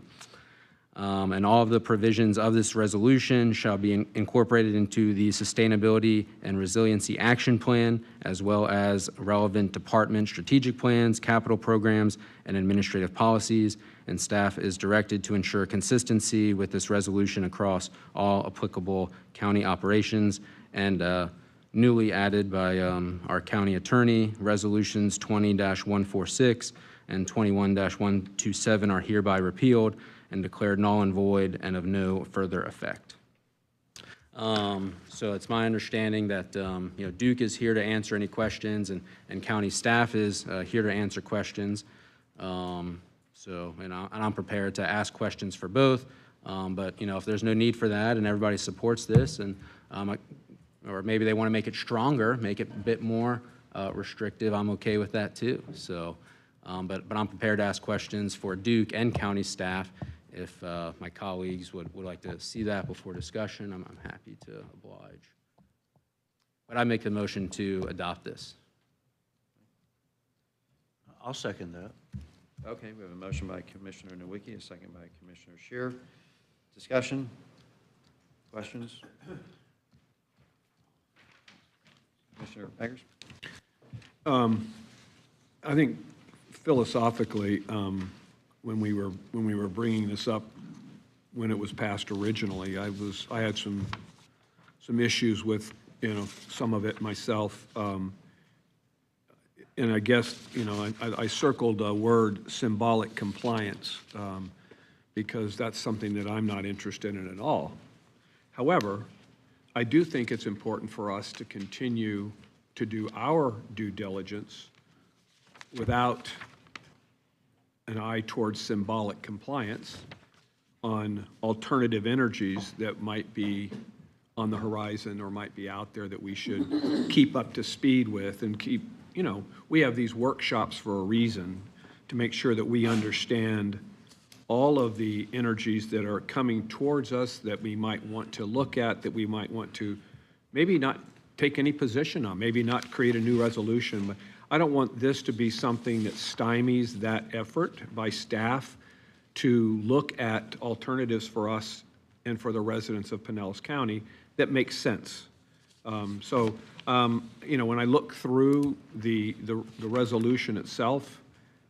Speaker 14: And all of the provisions of this resolution shall be incorporated into the Sustainability and Resiliency Action Plan, as well as relevant department strategic plans, capital programs, and administrative policies. And staff is directed to ensure consistency with this resolution across all applicable county operations. And newly added by our county attorney, resolutions 20-146 and 21-127 are hereby repealed and declared null and void and of no further effect. So it's my understanding that Duke is here to answer any questions, and county staff is here to answer questions. And I'm prepared to ask questions for both. But if there's no need for that and everybody supports this, and or maybe they want to make it stronger, make it a bit more restrictive, I'm okay with that too. So, but I'm prepared to ask questions for Duke and county staff. If my colleagues would like to see that before discussion, I'm happy to oblige. But I make the motion to adopt this.
Speaker 1: I'll second that. Okay, we have a motion by Commissioner Nowicki, a second by Commissioner Scheer. Discussion? Questions? Commissioner Eggers?
Speaker 11: I think philosophically, when we were bringing this up, when it was passed originally, I had some issues with some of it myself, and I guess I circled a word symbolic compliance because that's something that I'm not interested in at all. However, I do think it's important for us to continue to do our due diligence without an eye towards symbolic compliance on alternative energies that might be on the horizon or might be out there that we should keep up to speed with and keep, we have these workshops for a reason to make sure that we understand all of the energies that are coming towards us that we might want to look at, that we might want to maybe not take any position on, maybe not create a new resolution. But I don't want this to be something that stymies that effort by staff to look at alternatives for us and for the residents of Pinellas County that makes sense. When I look through the resolution itself,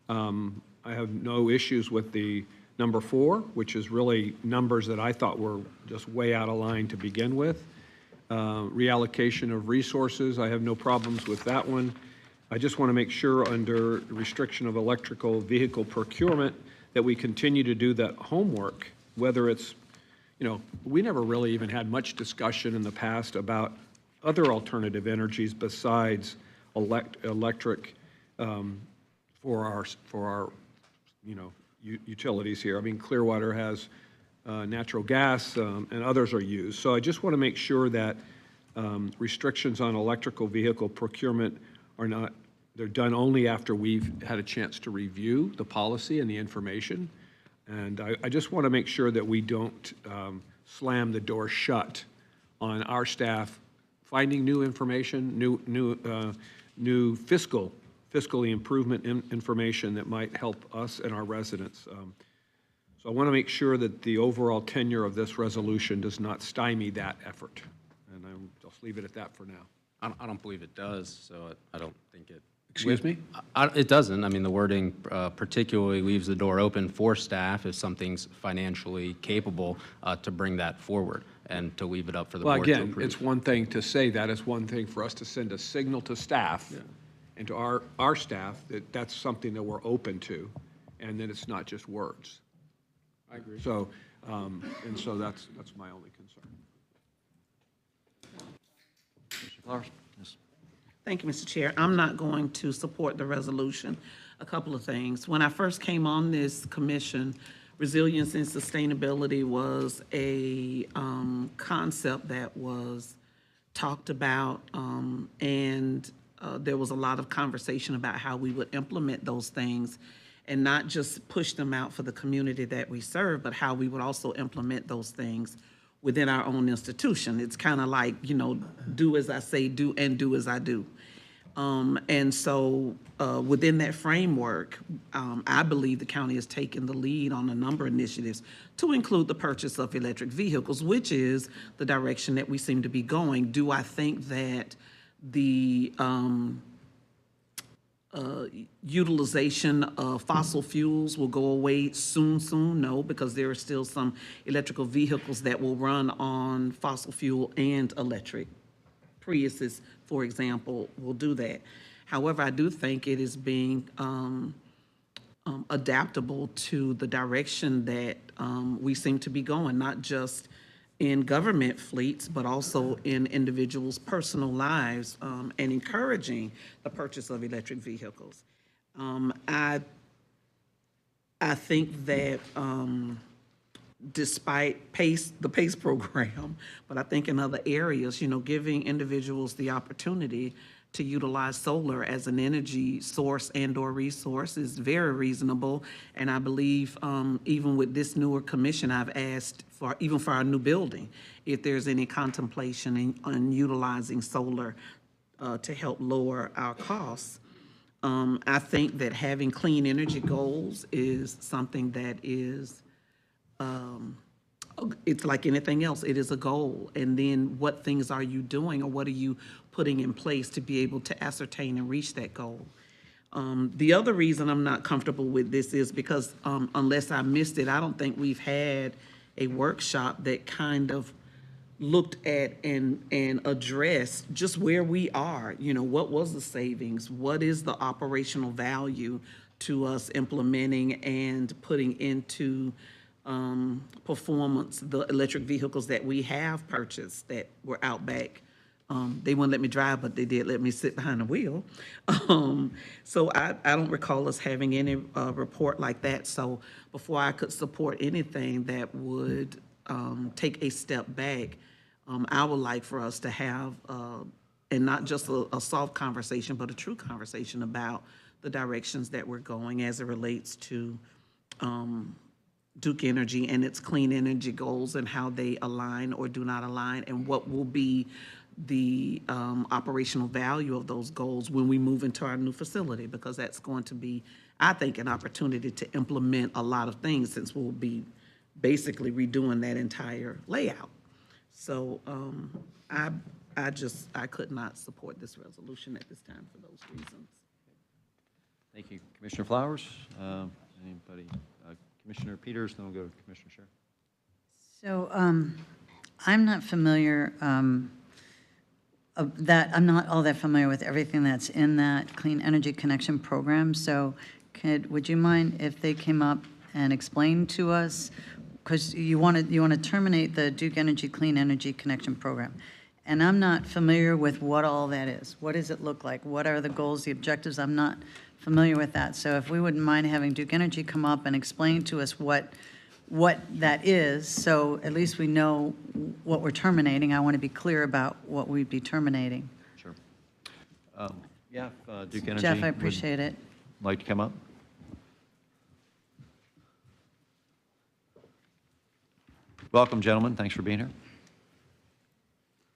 Speaker 11: I have no issues with the number 4, which is really numbers that I thought were just way out of line to begin with. Reallocation of resources, I have no problems with that one. I just want to make sure under restriction of electrical vehicle procurement that we continue to do that homework, whether it's, we never really even had much discussion in the past about other alternative energies besides electric for our utilities here. I mean, Clearwater has natural gas, and others are used. So I just want to make sure that restrictions on electrical vehicle procurement are not, they're done only after we've had a chance to review the policy and the information. And I just want to make sure that we don't slam the door shut on our staff finding new information, new fiscally improvement information that might help us and our residents. So I want to make sure that the overall tenure of this resolution does not stymie that effort. And I'll just leave it at that for now.
Speaker 14: I don't believe it does, so I don't think it.
Speaker 11: Excuse me?
Speaker 14: It doesn't. I mean, the wording particularly leaves the door open for staff if something's financially capable to bring that forward and to leave it up for the
Speaker 11: Well,
Speaker 14: board to
Speaker 11: again,
Speaker 14: approve.
Speaker 11: it's one thing to say that, it's one thing for us to send a signal to staff and to our staff that that's something that we're open to, and that it's not just words. I agree. So, and so that's my only concern.
Speaker 1: Mr. Flowers? Yes.
Speaker 16: Thank you, Mr. Chair. I'm not going to support the resolution. A couple of things. When I first came on this commission, resilience and sustainability was a concept that was talked about, and there was a lot of conversation about how we would implement those things and not just push them out for the community that we serve, but how we would also implement those things within our own institution. It's kind of like, do as I say, do, and do as I do. And so within that framework, I believe the county has taken the lead on a number of initiatives to include the purchase of electric vehicles, which is the direction that we seem to be going. Do I think that the utilization of fossil fuels will go away soon? No, because there are still some electrical vehicles that will run on fossil fuel and electric. Priuses, for example, will do that. However, I do think it is being adaptable to the direction that we seem to be going, not just in government fleets, but also in individuals' personal lives, and encouraging the purchase of electric vehicles. I think that despite the PACE program, but I think in other areas, giving individuals the opportunity to utilize solar as an energy source and/or resource is very reasonable. And I believe even with this newer commission, I've asked even for our new building, if there's any contemplation on utilizing solar to help lower our costs. I think that having clean energy goals is something that is, it's like anything else, it is a goal. And then what things are you doing, or what are you putting in place to be able to ascertain and reach that goal? The other reason I'm not comfortable with this is because unless I missed it, I don't think we've had a workshop that kind of looked at and addressed just where we are. What was the savings? What is the operational value to us implementing and putting into performance the electric vehicles that we have purchased that were out back. They wouldn't let me drive, but they did let me sit behind the wheel. So I don't recall us having any report like that. So before I could support anything that would take a step back, I would like for us to have, and not just a soft conversation, but a true conversation about the directions that we're going as it relates to Duke Energy and its clean energy goals and how they align or do not align, and what will be the operational value of those goals when we move into our new facility, because that's going to be, I think, an opportunity to implement a lot of things, since we'll be basically redoing that entire layout. So I could not support this resolution at this time for those reasons.
Speaker 1: Thank you, Commissioner Flowers. Anybody? Commissioner Peters, then we'll go to Commissioner Scher.
Speaker 2: So I'm not familiar I'm not all that familiar with everything that's in that Clean Energy Connection program. So would you mind if they came up and explained to us, because you want to terminate the Duke Energy Clean Energy Connection program, And I'm not familiar with what all that is. What does it look like? What are the goals, the objectives? I'm not familiar with that. So if we wouldn't mind having Duke Energy come up and explain to us what that is, so at least we know what we're terminating. I want to be clear about what we'd be terminating.
Speaker 1: Sure. Yeah, Duke Energy.
Speaker 2: Jeff, I
Speaker 1: would
Speaker 2: appreciate it.
Speaker 1: like to come up? Welcome, gentlemen. Thanks for being here.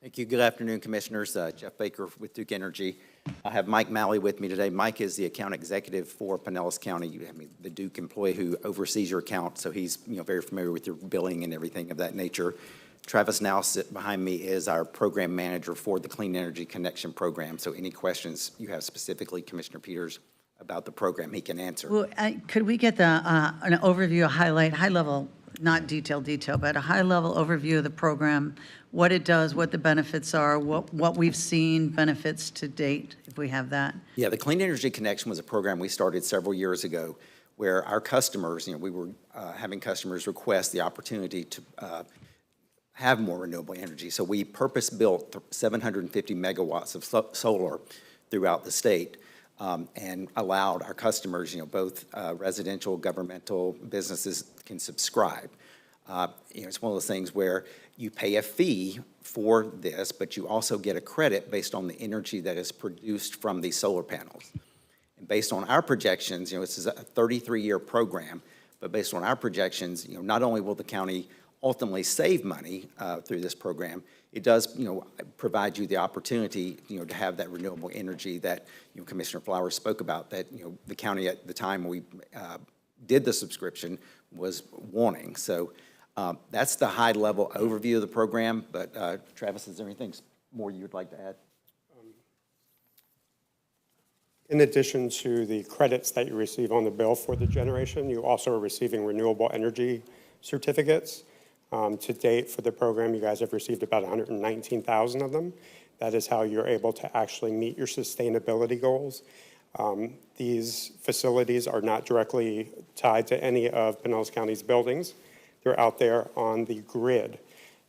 Speaker 17: Thank you. Good afternoon, Commissioners. Jeff Baker with Duke Energy. I have Mike Malley with me today. Mike is the account executive for Pinellas County, the Duke employee who oversees your account, so he's very familiar with your billing and everything of that nature. Travis Now, sit behind me, is our program manager for the Clean Energy Connection program. So any questions you have specifically, Commissioner Peters, about the program, he can answer.
Speaker 2: Well, could we get an overview, a high level, not detail, but a high-level overview of the program, what it does, what the benefits are, what we've seen benefits to date, if we have that?
Speaker 17: Yeah, the Clean Energy Connection was a program we started several years ago where our customers, we were having customers request the opportunity to have more renewable energy. So we purpose-built 750 megawatts of solar throughout the state. And allowed our customers, both residential, governmental, businesses can subscribe. It's one of those things where you pay a fee for this, but you also get a credit based on the energy that is produced from these solar panels. And based on our projections, this is a 33-year program, but based on our projections, not only will the county ultimately save money through this program, it does, provide you the opportunity, to have that renewable energy that, Commissioner Flowers spoke about, that, the county at the time we did the subscription was wanting. So that's the high-level overview of the program. But Travis, is there anything more you would like to add?
Speaker 18: In addition to the credits that you receive on the bill for the generation, you also are receiving renewable energy certificates. To date for the program, you guys have received about 119,000 of them. That is how you're able to actually meet your sustainability goals. These facilities are not directly tied to any of Pinellas County's buildings. They're out there on the grid.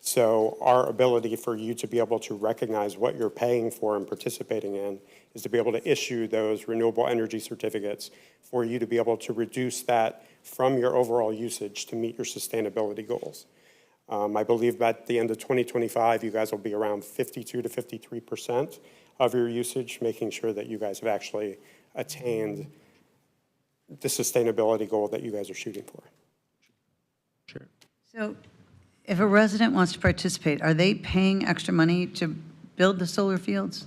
Speaker 18: So our ability for you to be able to recognize what you're paying for and participating in is to be able to issue those renewable energy certificates for you to be able to reduce that from your overall usage to meet your sustainability goals. I believe by the end of 2025, you guys will be around 52 to 53% of your usage, making sure that you guys have actually attained the sustainability goal that you guys are shooting for.
Speaker 14: Sure.
Speaker 2: So if a resident wants to participate, are they paying extra money to build the solar fields?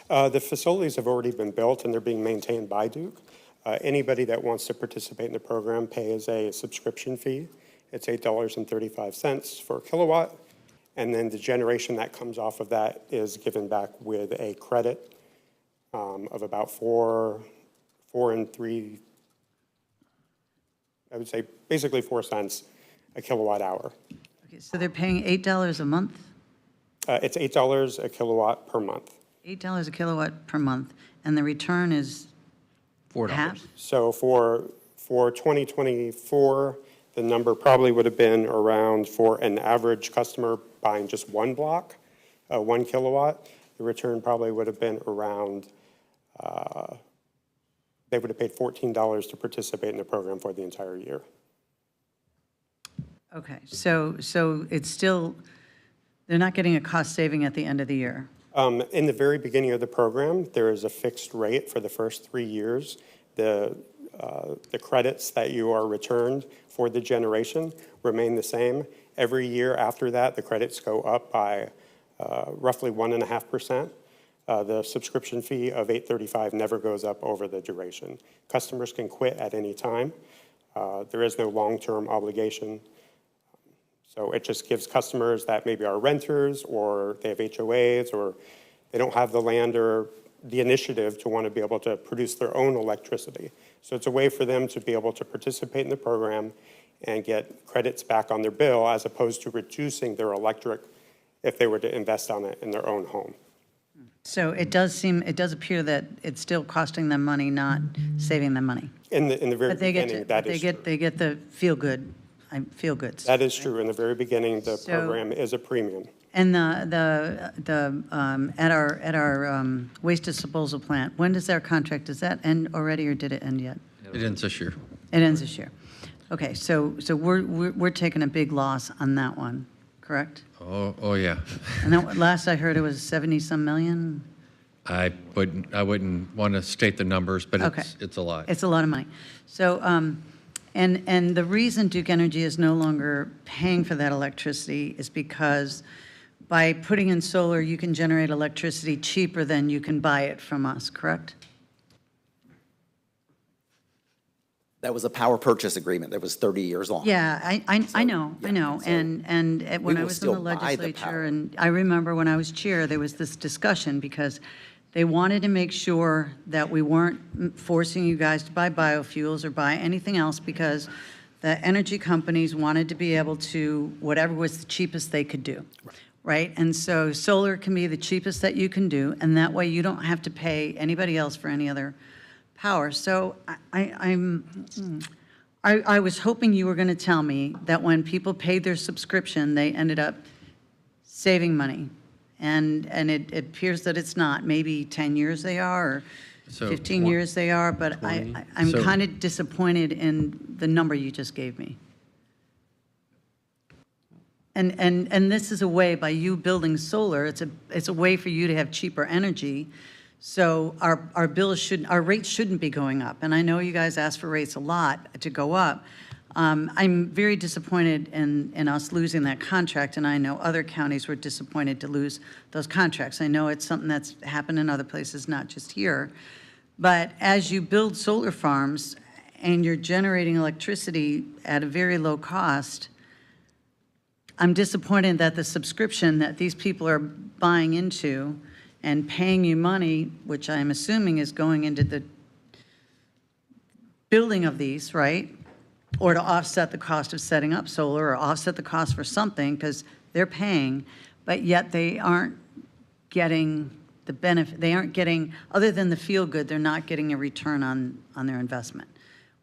Speaker 18: The facilities have already been built and they're being maintained by Duke. Anybody that wants to participate in the program pays a subscription fee. It's $8.35 for a kilowatt, and then the generation that comes off of that is given back with a credit of about 4 and 3, I would say basically 4 cents a kilowatt hour.
Speaker 2: Okay, so they're paying $8 a month?
Speaker 18: It's $8 a kilowatt per month.
Speaker 2: $8 a kilowatt per month, and the return is
Speaker 14: $4.
Speaker 2: half?
Speaker 18: So for 2024, the number probably would have been around, for an average customer buying just one block, 1 kilowatt, the return probably would have been around, they would have paid $14 to participate in the program for the entire year.
Speaker 2: Okay, so it's still, they're not getting a cost saving at the end of the year?
Speaker 18: In the very beginning of the program, there is a fixed rate for the first 3 years. The credits that you are returned for the generation remain the same. Every year after that, the credits go up by roughly 1.5%. The subscription fee of $8.35 never goes up over the duration. Customers can quit at any time. There is no long-term obligation. So it just gives customers that maybe are renters or they have HOAs or they don't have the land or the initiative to want to be able to produce their own electricity. So it's a way for them to be able to participate in the program and get credits back on their bill as opposed to reducing their electric if they were to invest on it in their own home.
Speaker 2: So it does appear that it's still costing them money, not saving them money.
Speaker 18: In the very
Speaker 2: But they get
Speaker 18: beginning,
Speaker 2: to,
Speaker 18: that
Speaker 2: but
Speaker 18: is
Speaker 2: they
Speaker 18: true.
Speaker 2: get the feel goods.
Speaker 18: That is true. In the very beginning, the
Speaker 2: So-
Speaker 18: program is a premium.
Speaker 2: And at our waste disposal plant, when does our contract, does that end already, or did it end yet?
Speaker 10: It ends this year.
Speaker 2: It ends this year. Okay, so we're taking a big loss on that one, correct?
Speaker 10: Oh, yeah.
Speaker 2: And that, last I heard, it was 70-some million?
Speaker 10: I wouldn't want to state the numbers, but
Speaker 2: Okay.
Speaker 10: it's a lot.
Speaker 2: It's a lot of money. So, and the reason Duke Energy is no longer paying for that electricity is because by putting in solar, you can generate electricity cheaper than you can buy it from us, correct?
Speaker 17: That was a power purchase agreement that was 30 years long.
Speaker 2: Yeah, I know. And when I
Speaker 17: will
Speaker 2: was in the
Speaker 17: still buy the power.
Speaker 2: legislature, and I remember when I was chair, there was this discussion because they wanted to make sure that we weren't forcing you guys to buy biofuels or buy anything else because the energy companies wanted to be able to, whatever was the cheapest they could do. Right? And so solar can be the cheapest that you can do, and that way you don't have to pay anybody else for any other power. So I was hoping you were going to tell me that when people paid their subscription, they ended up saving money. And it appears that it's not. Maybe 10 years they are, or
Speaker 10: So
Speaker 2: 15
Speaker 10: one-
Speaker 2: years they are, but I'm
Speaker 10: So-
Speaker 2: kind of disappointed in the number you just gave me. And this is a way, by you building solar, it's a way for you to have cheaper energy. So our bills shouldn't, our rates shouldn't be going up. And I know you guys ask for rates a lot to go up. I'm very disappointed in us losing that contract, and I know other counties were disappointed to lose those contracts. I know it's something that's happened in other places, not just here. But as you build solar farms and you're generating electricity at a very low cost, I'm disappointed that the subscription that these people are buying into and paying you money, which I'm assuming is going into the building of these, right? Or to offset the cost of setting up solar or offset the cost for something, because they're paying, but yet they aren't getting the benefit, they aren't getting, other than the feel good, they're not getting a return on their investment.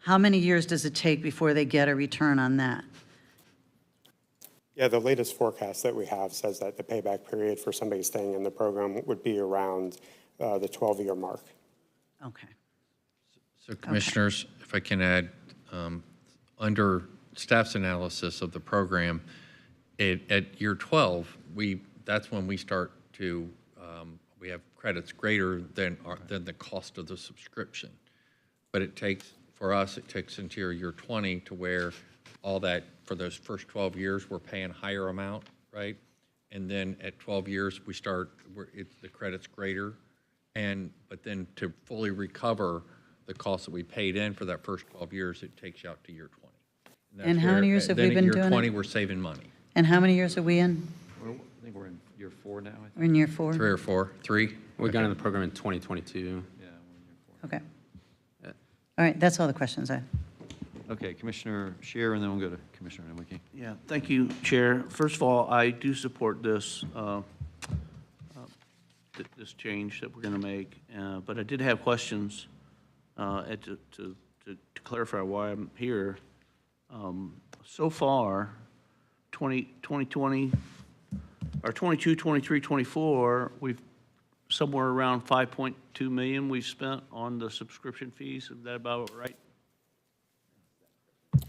Speaker 2: How many years does it take before they get a return on that?
Speaker 18: Yeah, the latest forecast that we have says that the payback period for somebody staying in the program would be around the 12-year mark.
Speaker 2: Okay.
Speaker 10: So Commissioners, if I can add, under staff's analysis of the program, at year 12, that's when we start to, we have credits greater than the cost of the subscription. But it takes, for us, it takes into year 20 to where all that, for those first 12 years, we're paying higher amount, right? And then at 12 years, we start, the credit's greater. But then to fully recover the cost that we paid in for that first 12 years, it takes you out to year 20. that's
Speaker 2: And how
Speaker 10: where-
Speaker 2: many years have we been
Speaker 10: Then at
Speaker 2: doing
Speaker 10: year
Speaker 2: it?
Speaker 10: 20, we're saving money.
Speaker 2: And how many years are we in?
Speaker 19: I think we're in year 4 now.
Speaker 2: We're in year 4?
Speaker 10: 3 or 4? 3?
Speaker 14: We got in the program in 2022.
Speaker 2: Okay. All right, that's all the questions I have.
Speaker 1: Okay, Commissioner Scheer, and then we'll go to Commissioner Nowicki.
Speaker 20: Yeah, thank you, Chair. First of all, I do support this, this change that we're going to make, but I did have questions to clarify why I'm here. So far, 2020, or 22, 23, 24, we've somewhere around 5.2 million we've spent on the subscription fees. Is that about right?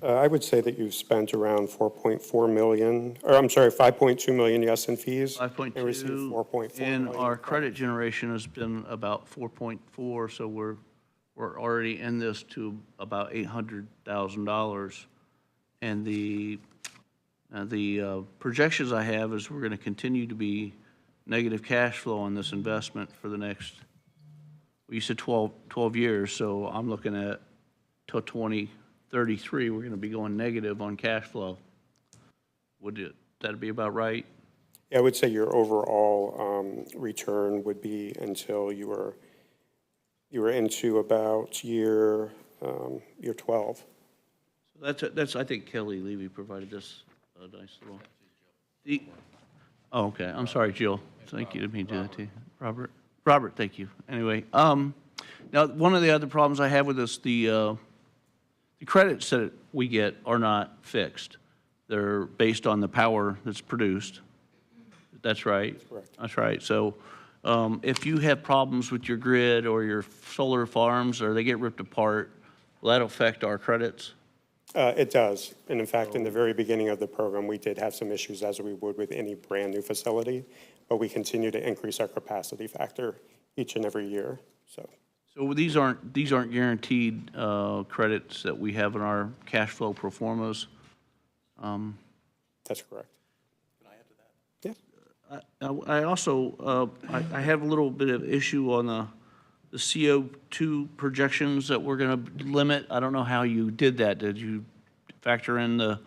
Speaker 18: I would say that you've spent around 4.4 million, or I'm sorry, 5.2 million, yes, in fees.
Speaker 20: 5.2.
Speaker 18: And received 4.4
Speaker 20: And
Speaker 18: million.
Speaker 20: our credit generation has been about 4.4, so we're already in this to about $800,000. And the projections I have is we're going to continue to be negative cash flow on this investment for the next, well, you said 12 years, so I'm looking at till 2033, we're going to be going negative on cash flow. Would that be about right?
Speaker 18: Yeah, I would say your overall return would be until you were into about year 12.
Speaker 20: That's, I think Kelly Levy provided this nice little. Oh, okay, I'm sorry, Jill. Thank you, didn't mean to do that to you. Robert, thank you. Anyway, now, one of the other problems I have with this, the credits that we get are not fixed. They're based on the power that's produced. That's right.
Speaker 18: Correct.
Speaker 20: That's right. So if you have problems with your grid or your solar farms, or they get ripped apart, will that affect our credits?
Speaker 18: It does. And in fact, in the very beginning of the program, we did have some issues, as we would with any brand-new facility, but we continue to increase our capacity factor each and every year, so.
Speaker 20: So these aren't guaranteed credits that we have in our cash flow pro formas?
Speaker 18: That's correct.
Speaker 20: I also, I have a little bit of issue on the CO2 projections that we're going to limit. I don't know how you did that. Did you factor in the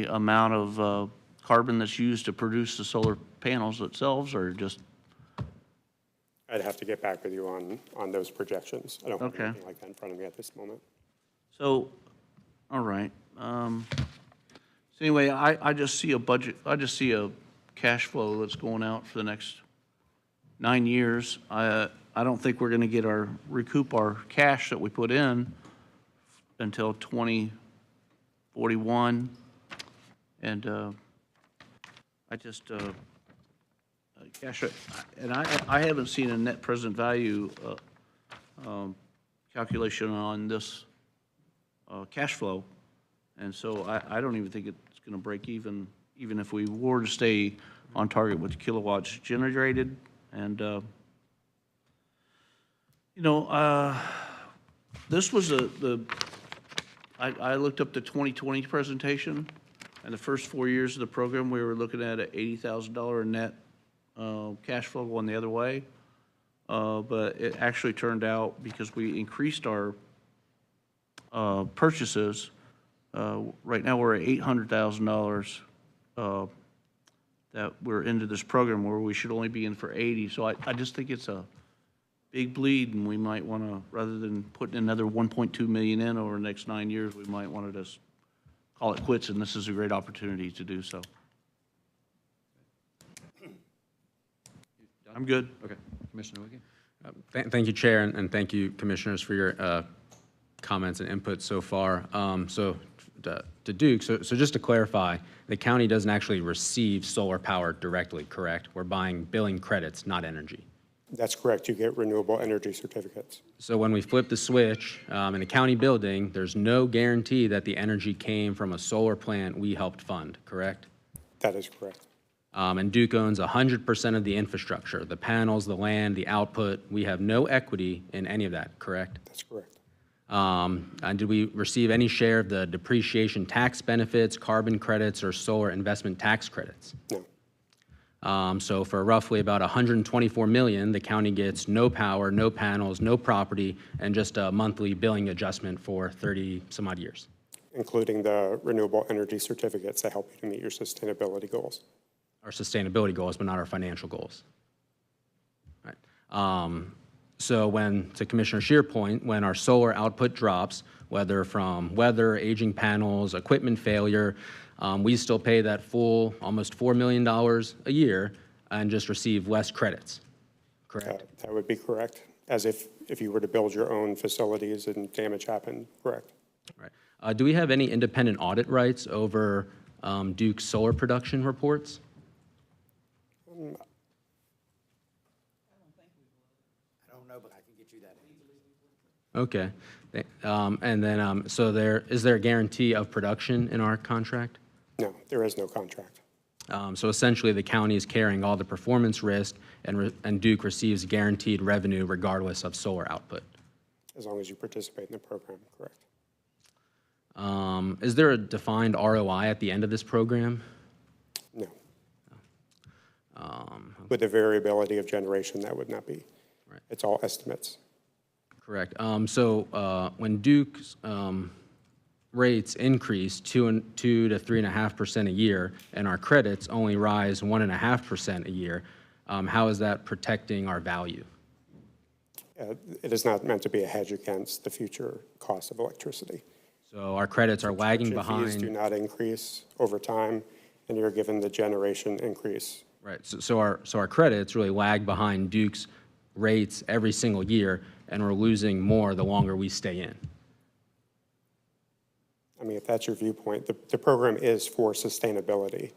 Speaker 20: amount of carbon that's used to produce the solar panels themselves, or just?
Speaker 18: I'd have to get back with you on those projections. I don't have
Speaker 20: Okay.
Speaker 18: anything like that in front of me at this moment.
Speaker 20: So, all right. So anyway, I just see a budget, I just see a cash flow that's going out for the next 9 years. I don't think we're going to recoup our cash that we put in until 2041. And I just, cash, and I haven't seen a net present value calculation on this cash flow. And so I don't even think it's going to break even if we were to stay on target with kilowatts generated. And, this was I looked up the 2020 presentation, and the first 4 years of the program, we were looking at an $80,000 net cash flow going the other way. But it actually turned out, because we increased our purchases, right now we're at $800,000 that we're into this program, where we should only be in for 80. So I just think it's a big bleed, and we might want to, rather than putting another 1.2 million in over the next 9 years, we might want to just call it quits, and this is a great opportunity to do so. I'm good.
Speaker 10: Okay. Commissioner Wiggy?
Speaker 14: Thank you, Chair, and thank you, Commissioners, for your comments and input so far. So to Duke, so just to clarify, the county doesn't actually receive solar power directly, correct? We're buying billing credits, not energy.
Speaker 18: That's correct. You get renewable energy certificates.
Speaker 14: So when we flip the switch in a county building, there's no guarantee that the energy came from a solar plant we helped fund, correct?
Speaker 18: That is correct.
Speaker 14: And Duke owns 100% of the infrastructure, the panels, the land, the output. We have no equity in any of that, correct?
Speaker 18: That's correct.
Speaker 14: And did we receive any share of the depreciation tax benefits, carbon credits, or solar investment tax credits?
Speaker 18: No.
Speaker 14: So for roughly about $124 million, the county gets no power, no panels, no property, and just a monthly billing adjustment for 30 some odd years.
Speaker 18: Including the renewable energy certificates that help you to meet your sustainability goals.
Speaker 14: Our sustainability goals, but not our financial goals. Right. So to Commissioner Scheer's point, when our solar output drops, whether from weather, aging panels, equipment failure, we still pay that full almost $4 million a year and just receive less credits, correct?
Speaker 18: That would be correct, as if you were to build your own facilities and damage happened, correct.
Speaker 14: Right. Do we have any independent audit rights over Duke's solar production reports? Okay. And then, so is there a guarantee of production in our contract?
Speaker 18: No, there is no contract.
Speaker 14: So essentially, the county is carrying all the performance risk, and Duke receives guaranteed revenue regardless of solar output.
Speaker 18: As long as you participate in the program, correct.
Speaker 14: Is there a defined ROI at the end of this program?
Speaker 18: No. With the variability of generation, that would not be.
Speaker 14: Right.
Speaker 18: It's all estimates.
Speaker 14: Correct. So when Duke's rates increase 2 to 3.5% a year, and our credits only rise 1.5% a year, how is that protecting our value?
Speaker 18: It is not meant to be a hedge against the future cost of electricity.
Speaker 14: So our credits are lagging
Speaker 18: Subscription fees
Speaker 14: behind.
Speaker 18: do not increase over time, and you're given the generation increase.
Speaker 14: Right. So our credits really lag behind Duke's rates every single year, and we're losing more the longer we stay in.
Speaker 18: I mean, if that's your viewpoint, the program is for sustainability.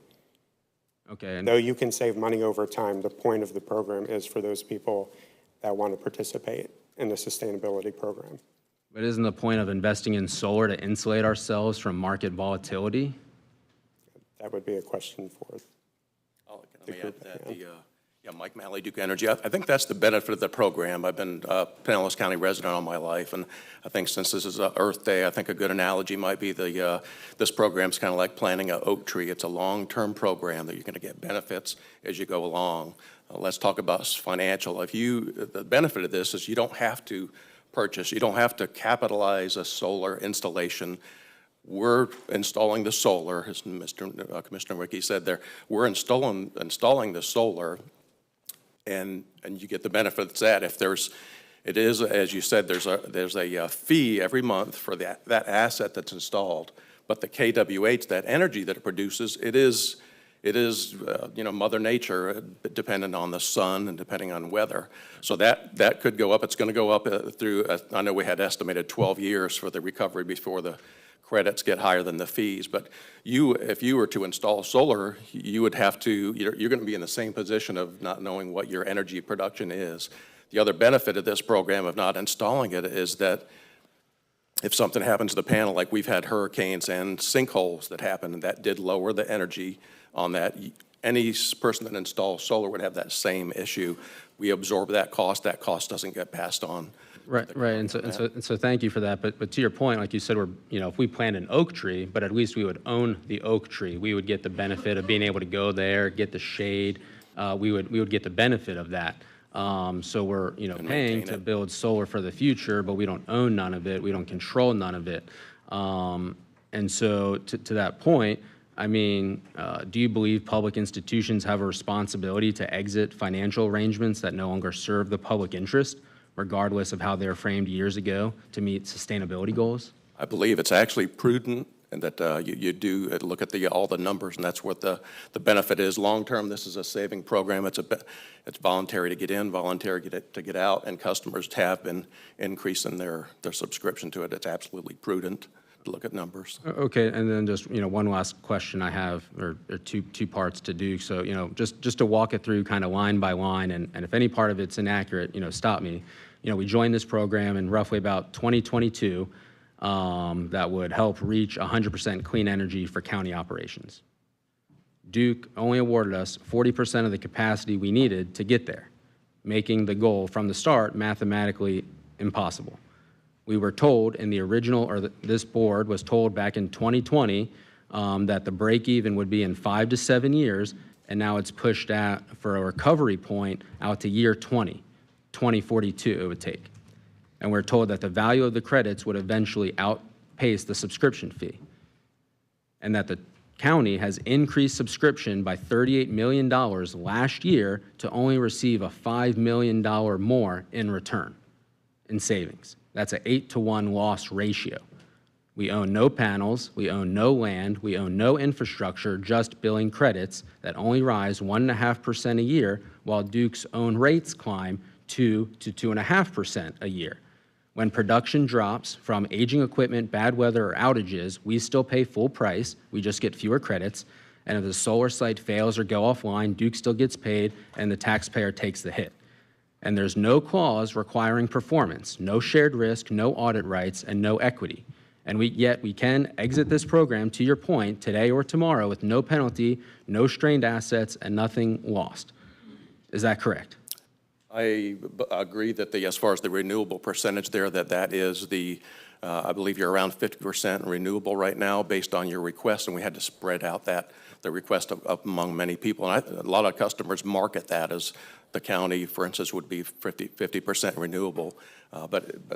Speaker 14: Okay,
Speaker 18: Though you can save money over time, the point of the program is for those people that want to participate in the sustainability program.
Speaker 14: but isn't the point of investing in solar to insulate ourselves from market volatility?
Speaker 18: That would be a question for
Speaker 21: Let me add to that. Mike Malley, Duke Energy. I think that's the benefit of the program. I've been a Pinellas County resident all my life, and I think since this is Earth Day, I think a good analogy might be this program's kind of like planting an oak tree. It's a long-term program that you're going to get benefits as you go along. Let's talk about financial. The benefit of this is you don't have to purchase, you don't have to capitalize a solar installation. We're installing the solar, as Commissioner Rickey said there. We're installing the solar, and you get the benefits that it is, as you said, there's a fee every month for that asset that's installed. But the KWH, that energy that it produces, it is Mother Nature, dependent on the sun and depending on weather. So that could go up. It's going to go up through. I know we had estimated 12 years for the recovery before the credits get higher than the fees. But if you were to install solar, you would have to, you're going to be in the same position of not knowing what your energy production is. The other benefit of this program of not installing it is that if something happens to the panel, like we've had hurricanes and sinkholes that happen, and that did lower the energy on that, any person that installs solar would have that same issue. We absorb that cost doesn't get passed on.
Speaker 14: Right, and so thank you for that. But to your point, like you said, if we plant an oak tree, but at least we would own the oak tree, we would get the benefit of being able to go there, get the shade. We would get the benefit of that. So we're paying to build solar for the future, but we don't own none of it. We don't control none of it. And so to that point, I mean, do you believe public institutions have a responsibility to exit financial arrangements that no longer serve the public interest, regardless of how they were framed years ago to meet sustainability goals?
Speaker 21: I believe it's actually prudent, and that you do look at all the numbers, and that's what the benefit is. Long-term, this is a saving program. It's voluntary to get in, voluntary to get out, and customers have been increasing their subscription to it. It's absolutely prudent to look at numbers.
Speaker 14: Okay, and then just, one last question I have, or two parts to do. So, just to walk it through kind of line by line, and if any part of it's inaccurate, stop me. We joined this program in roughly about 2022 that would help reach 100% clean energy for county operations. Duke only awarded us 40% of the capacity we needed to get there, making the goal from the start mathematically impossible. We were told in the original, or this board was told back in 2020 that the break even would be in 5 to 7 years, and now it's pushed out for a recovery point out to year 2042 it would take. And we're told that the value of the credits would eventually outpace the subscription fee, and that the county has increased subscription by $38 million last year to only receive a $5 million more in return in savings. That's an 8-to-1 loss ratio. We own no panels, we own no land, we own no infrastructure, just billing credits that only rise 1.5% a year, while Duke's own rates climb 2 to 2.5% a year. When production drops from aging equipment, bad weather, or outages, we still pay full price, we just get fewer credits, and if the solar site fails or go offline, Duke still gets paid and the taxpayer takes the hit. And there's no clause requiring performance, no shared risk, no audit rights, and no equity. And yet we can exit this program, to your point, today or tomorrow with no penalty, no strained assets, and nothing lost. Is that correct?
Speaker 21: I agree that as far as the renewable percentage there, that is I believe you're around 50% renewable right now based on your request, and we had to spread out the request among many people. And a lot of customers market that as the county, for instance, would be 50% renewable. But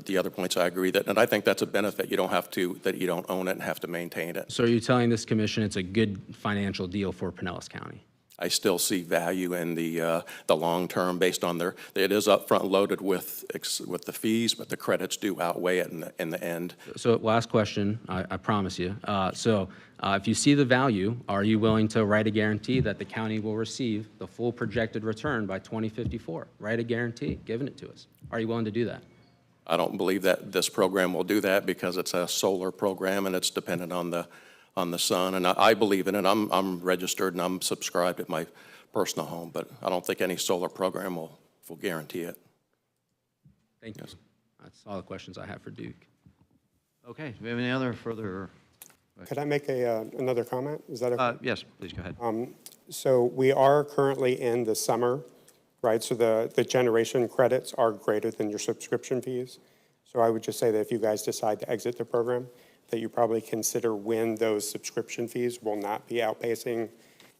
Speaker 21: the other points I agree that, and I think that's a benefit. You don't have to, that you don't own it and have to maintain it.
Speaker 14: So are you telling this commission it's a good financial deal for Pinellas County?
Speaker 21: I still see value in the long term based on it is upfront loaded with the fees, but the credits do outweigh it in the end.
Speaker 14: So last question, I promise you. If you see the value, are you willing to write a guarantee that the county will receive the full projected return by 2054? Write a guarantee, giving it to us. Are you willing to do that?
Speaker 21: I don't believe that this program will do that because it's a solar program and it's dependent on on the sun, and I believe in it. I'm registered and I'm subscribed at my personal home, but I don't think any solar program will guarantee it.
Speaker 14: Thank you. That's all the questions I have for Duke.
Speaker 1: Okay, do we have any other further?
Speaker 18: Could I make another comment? Is that okay?
Speaker 1: Yes, please go ahead.
Speaker 18: So we are currently in the summer, right? So the generation credits are greater than your subscription fees. So I would just say that if you guys decide to exit the program, that you probably consider when those subscription fees will not be outpacing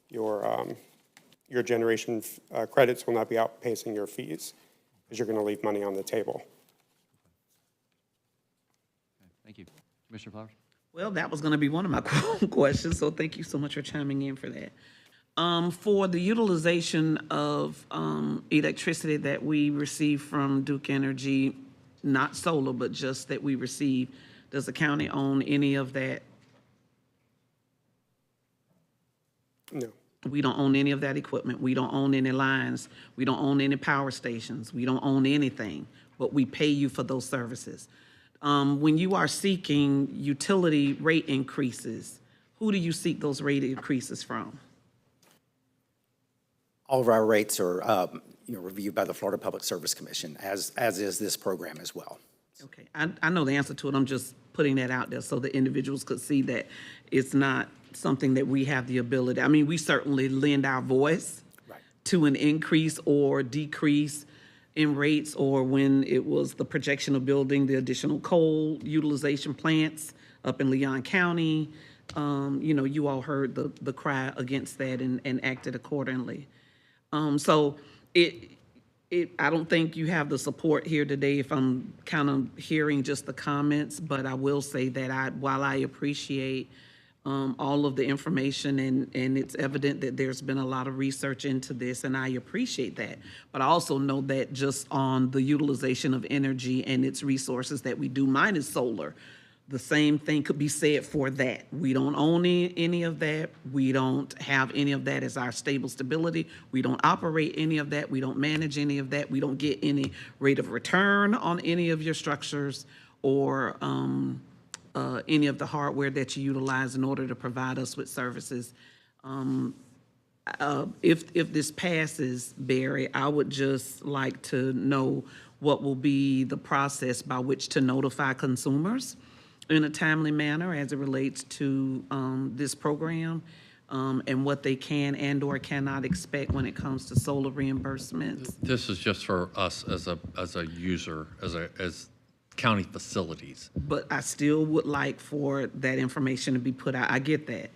Speaker 18: your generation credits will not be outpacing your fees, because you're going to leave money on the table.
Speaker 1: Thank you. Commissioner Flowers?
Speaker 16: Well, that was going to be one of my questions, so thank you so much for chiming in for that. For the utilization of electricity that we receive from Duke Energy, not solar, but just that we receive, does the county own any of that?
Speaker 18: No.
Speaker 16: We don't own any of that equipment. We don't own any lines. We don't own any power stations. We don't own anything, but we pay you for those services. When you are seeking utility rate increases, who do you seek those rate increases from?
Speaker 17: All of our rates are, reviewed by the Florida Public Service Commission, as is this program as well.
Speaker 16: Okay, I know the answer to it. I'm just putting that out there so the individuals could see that it's not something that we have the ability. I mean, we certainly lend our voice to an increase or decrease in rates, or when it was the projection of building the additional coal utilization plants up in Leon County. You all heard the cry against that and acted accordingly. So I don't think you have the support here today if I'm kind of hearing just the comments, but I will say that while I appreciate all of the information and it's evident that there's been a lot of research into this, and I appreciate that. But I also know that just on the utilization of energy and its resources that we do, mine is solar. The same thing could be said for that. We don't own any of that. We don't have any of that as our stable stability. We don't operate any of that. We don't manage any of that. We don't get any rate of return on any of your structures or any of the hardware that you utilize in order to provide us with services. If this passes, Barry, I would just like to know what will be the process by which to notify consumers in a timely manner as it relates to this program, and what they can and or cannot expect when it comes to solar reimbursements.
Speaker 10: This is just for us as a user, as county facilities.
Speaker 16: But I still would like for that information to be put out. I get that,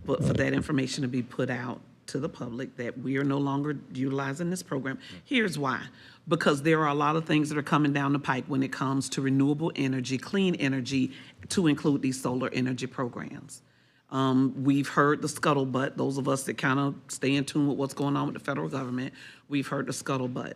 Speaker 16: but for that information to be put out to the public that we are no longer utilizing this program. Here's why. Because there are a lot of things that are coming down the pike when it comes to renewable energy, clean energy, to include these solar energy programs. We've heard the scuttlebutt, those of us that kind of stay in tune with what's going on with the federal government, we've heard the scuttlebutt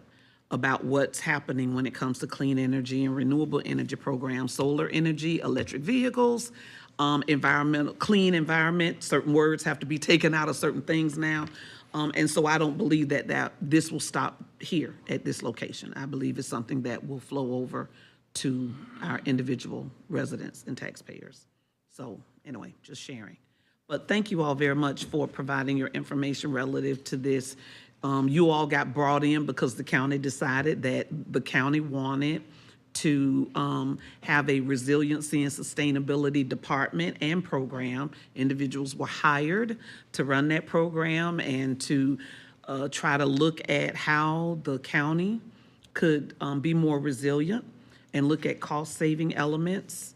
Speaker 16: about what's happening when it comes to clean energy and renewable energy programs, solar energy, electric vehicles, clean environment. Certain words have to be taken out of certain things now. And so I don't believe that this will stop here at this location. I believe it's something that will flow over to our individual residents and taxpayers. So anyway, just sharing. But thank you all very much for providing your information relative to this. You all got brought in because the county decided that the county wanted to have a resiliency and sustainability department and program. Individuals were hired to run that program and to try to look at how the county could be more resilient and look at cost-saving elements.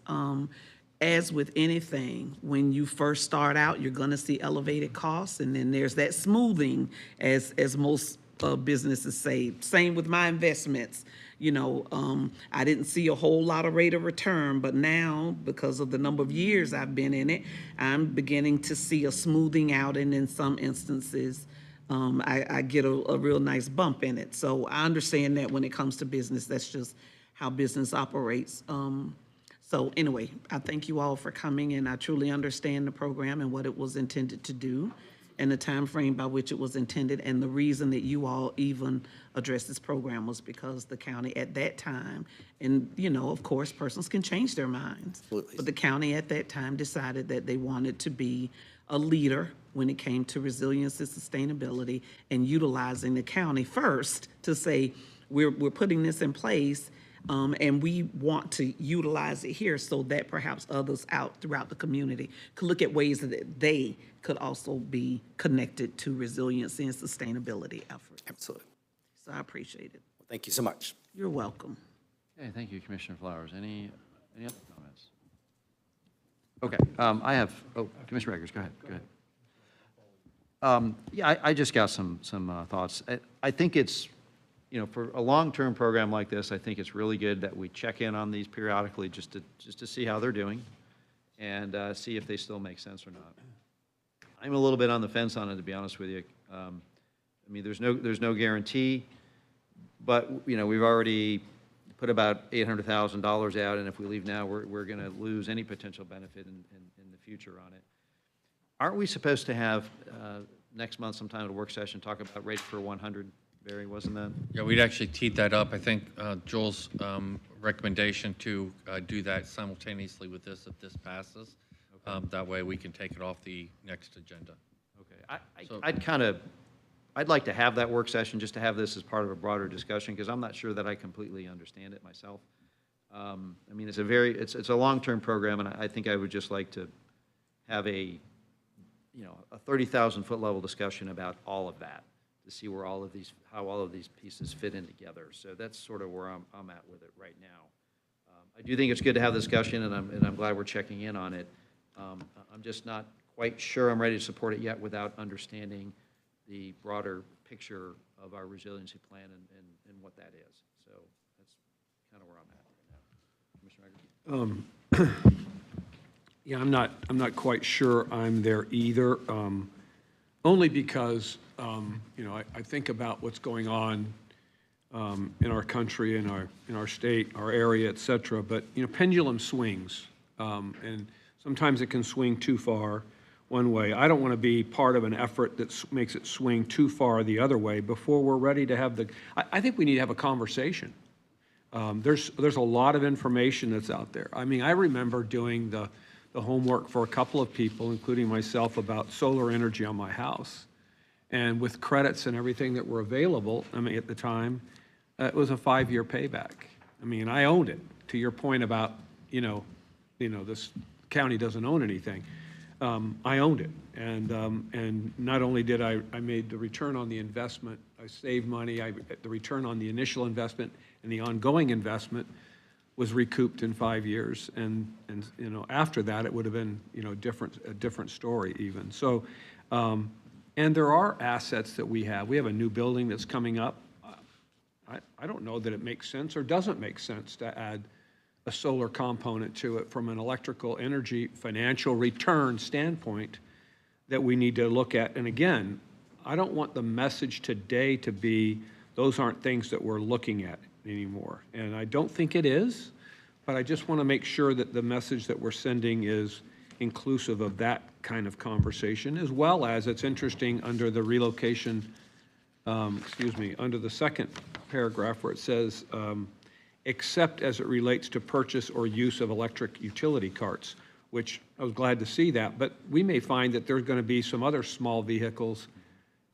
Speaker 16: As with anything, when you first start out, you're going to see elevated costs, and then there's that smoothing, as most businesses say. Same with my investments. I didn't see a whole lot of rate of return, but now, because of the number of years I've been in it, I'm beginning to see a smoothing out, and in some instances, I get a real nice bump in it. So I understand that when it comes to business, that's just how business operates. So anyway, I thank you all for coming, and I truly understand the program and what it was intended to do. and the time frame by which it was intended. And the reason that you all even addressed this program was because the county at that time, and, you know, of course, persons can change their minds.
Speaker 17: Absolutely.
Speaker 16: But the county at that time decided that they wanted to be a leader when it came to resilience and sustainability, and utilizing the county first to say, we're putting this in place, and we want to utilize it here so that perhaps others out throughout the community could look at ways that they could also be connected to resiliency and sustainability efforts.
Speaker 17: Absolutely.
Speaker 16: So I appreciate it.
Speaker 17: Well, thank you so much.
Speaker 16: You're welcome.
Speaker 1: Okay, thank you, Commissioner Flowers. Any other comments? Okay, I have, Commissioner Eggers, go ahead. Yeah, I just got some thoughts. I think it's, you know, for a long-term program like this, I think it's really good that we check in on these periodically just to see how they're doing and see if they still make sense or not. I'm a little bit on the fence on it, to be honest with you. I mean, there's no guarantee, but, you know, we've already put about $800,000 out, and if we leave now, we're going to lose any potential benefit in the future on it. Aren't we supposed to have next month sometime at a work session talk about Ready for 100? Barry, wasn't that?
Speaker 10: Yeah, we'd actually teed that up. I think Joel's recommendation to do that simultaneously with this, if this passes. Okay. That way we can take it off the next agenda.
Speaker 1: Okay. I'd like to have that work session, just to have this as part of a broader discussion, because I'm not sure that I completely understand it myself. I mean, it's a long-term program, and I think I would just like to have a 30,000-foot level discussion about all of that, to see where how all of these pieces fit in together. So that's sort of where I'm at with it right now. I do think it's good to have the discussion, and I'm glad we're checking in on it. I'm just not quite sure I'm ready to support it yet without understanding the broader picture of our resiliency plan and what that is. So that's kind of where I'm at right now. Commissioner Eggers?
Speaker 11: Yeah, I'm not quite sure I'm there either, only because, you know, I think about what's going on in our country, in our state, our area, et cetera, but, you know, pendulum swings, and sometimes it can swing too far one way. I don't want to be part of an effort that makes it swing too far the other way before we're ready to have I think we need to have a conversation. There's a lot of information that's out there. I mean, I remember doing the homework for a couple of people, including myself, about solar energy on my house. And with credits and everything that were available, I mean, at the time, it was a 5-year payback. I mean, I owned it. To your point about, you know, this county doesn't own anything. I owned it, and not only did I made the return on the investment, I saved money. The return on the initial investment and the ongoing investment was recouped in 5 years, and you know, after that it would have been, you know, a different story even. So, and there are assets that we have. We have a new building that's coming up. I don't know that it makes sense or doesn't make sense to add a solar component to it from an electrical energy financial return standpoint that we need to look at. And again, I don't want the message today to be those aren't things that we're looking at anymore. And I don't think it is, but I just want to make sure that the message that we're sending is inclusive of that kind of conversation, as well as it's interesting under the relocation, under the second paragraph where it says, except as it relates to purchase or use of electric utility carts, which I was glad to see that. But we may find that there's going to be some other small vehicles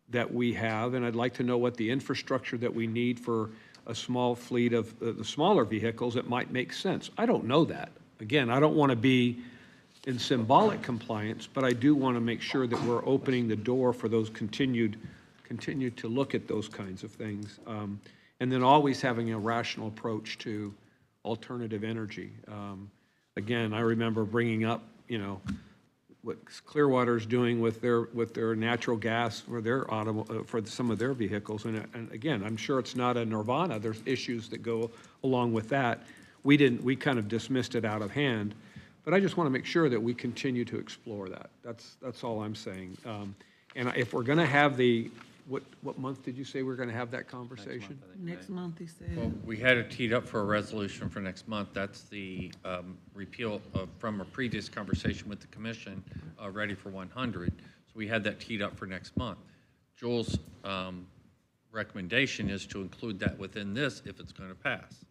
Speaker 11: that we have, and I'd like to know what the infrastructure that we need for a small fleet of the smaller vehicles that might make sense. I don't know that. Again, I don't want to be in symbolic compliance, but I do want to make sure that we're opening the door for those continue to look at those kinds of things. And then always having a rational approach to alternative energy. Again, I remember bringing up, you know, what Clearwater's doing with their natural gas for their for some of their vehicles, and again, I'm sure it's not a nirvana. There's issues that go along with that. We kind of dismissed it out of hand, but I just want to make sure that we continue to explore that. That's all I'm saying. And if we're going to have what month did you say we're going to have that conversation?
Speaker 16: Next month, he said.
Speaker 10: Well, we had it teed up for a resolution for next month. That's the repeal from a previous conversation with the commission, Ready for 100. So we had that teed up for next month. Joel's recommendation is to include that within this if it's going to pass.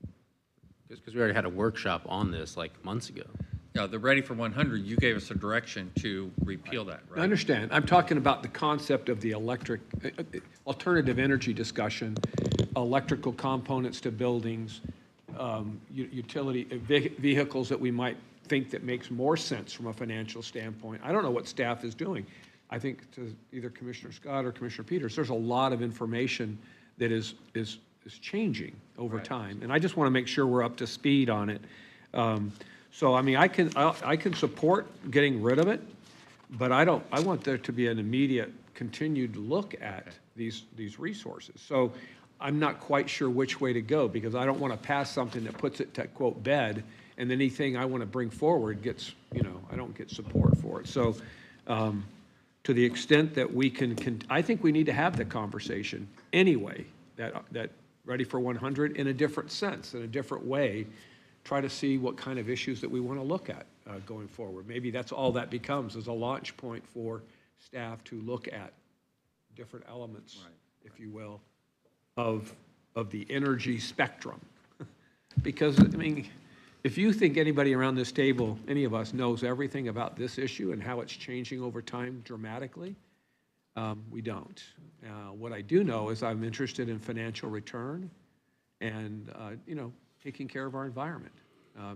Speaker 14: Because we already had a workshop on this like months ago.
Speaker 10: Yeah, the Ready for 100, you gave us a direction to repeal that,
Speaker 11: I
Speaker 10: right?
Speaker 11: understand. I'm talking about the concept of the alternative energy discussion, electrical components to buildings, utility vehicles that we might think that makes more sense from a financial standpoint. I don't know what staff is doing. I think to either Commissioner Scott or Commissioner Peters, there's a lot of information that is changing over time, and I just want to make sure we're up to speed on it. So I mean, I can support getting rid of it, but I want there to be an immediate continued look at these resources. So I'm not quite sure which way to go, because I don't want to pass something that puts it to quote bed, and then anything I want to bring forward gets, I don't get support for it. So to the extent that we can, I think we need to have the conversation anyway, that Ready for 100 in a different sense, in a different way, try to see what kind of issues that we want to look at going forward. Maybe that's all that becomes, is a launch point for staff to look at different elements, if you will, of the energy spectrum. Because, I mean, if you think anybody around this table, any of us, knows everything about this issue and how it's changing over time dramatically, we don't. What I do know is I'm interested in financial return and, taking care of our environment.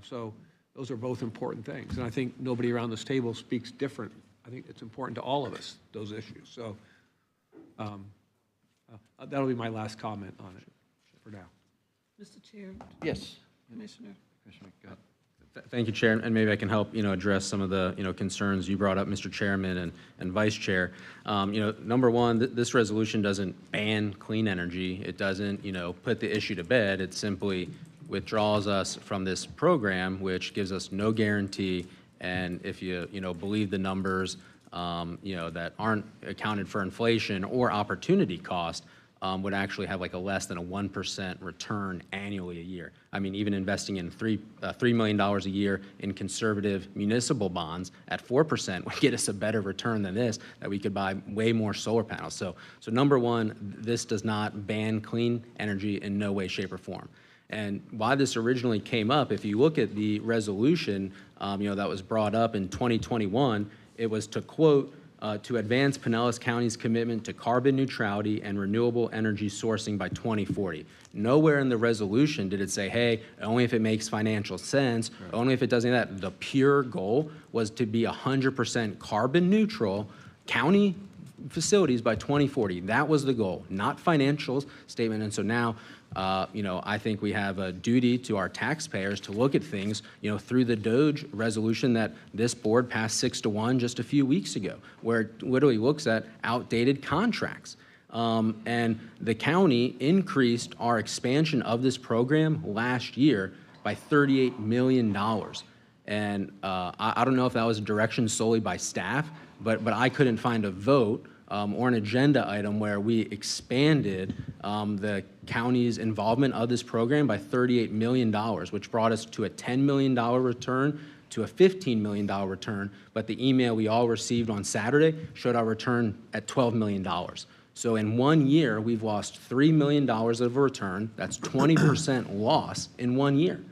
Speaker 11: So those are both important things. And I think nobody around this table speaks different. I think it's important to all of us, those issues. So that'll be my last comment on it for now.
Speaker 16: Mr. Chair?
Speaker 20: Yes.
Speaker 16: Commissioner?
Speaker 10: Go ahead.
Speaker 14: Thank you, Chair, and maybe I can help, address some of the, concerns you brought up, Mr. Chairman and Vice Chair. Number one, this resolution doesn't ban clean energy. It doesn't, put the issue to bed. It simply withdraws us from this program, which gives us no guarantee. And if you, believe the numbers, that aren't accounted for inflation or opportunity cost, would actually have like a less than a 1% return annually a year. I mean, even investing in $3 million a year in conservative municipal bonds at 4% would get us a better return than this, that we could buy way more solar panels. So number one, this does not ban clean energy in no way, shape, or form. And why this originally came up, if you look at the resolution, that was brought up in 2021, it was to quote, to advance Pinellas County's commitment to carbon neutrality and renewable energy sourcing by 2040. Nowhere in the resolution did it say, hey, only if it makes financial sense, only if it does any of that. The pure goal was to be 100% carbon neutral county facilities by 2040. That was the goal, not financial statement. And so now, I think we have a duty to our taxpayers to look at things, through the DOGE resolution that this board passed 6-1 just a few weeks ago, where it literally looks at outdated contracts. And the county increased our expansion of this program last year by $38 million. And I don't know if that was a direction solely by staff, but I couldn't find a vote or an agenda item where we expanded the county's involvement of this program by $38 million, which brought us to a $10 million return to a $15 million return. But the email we all received on Saturday showed our return at $12 million. So in 1 year, we've lost $3 million of a return. That's 20% loss in 1 year.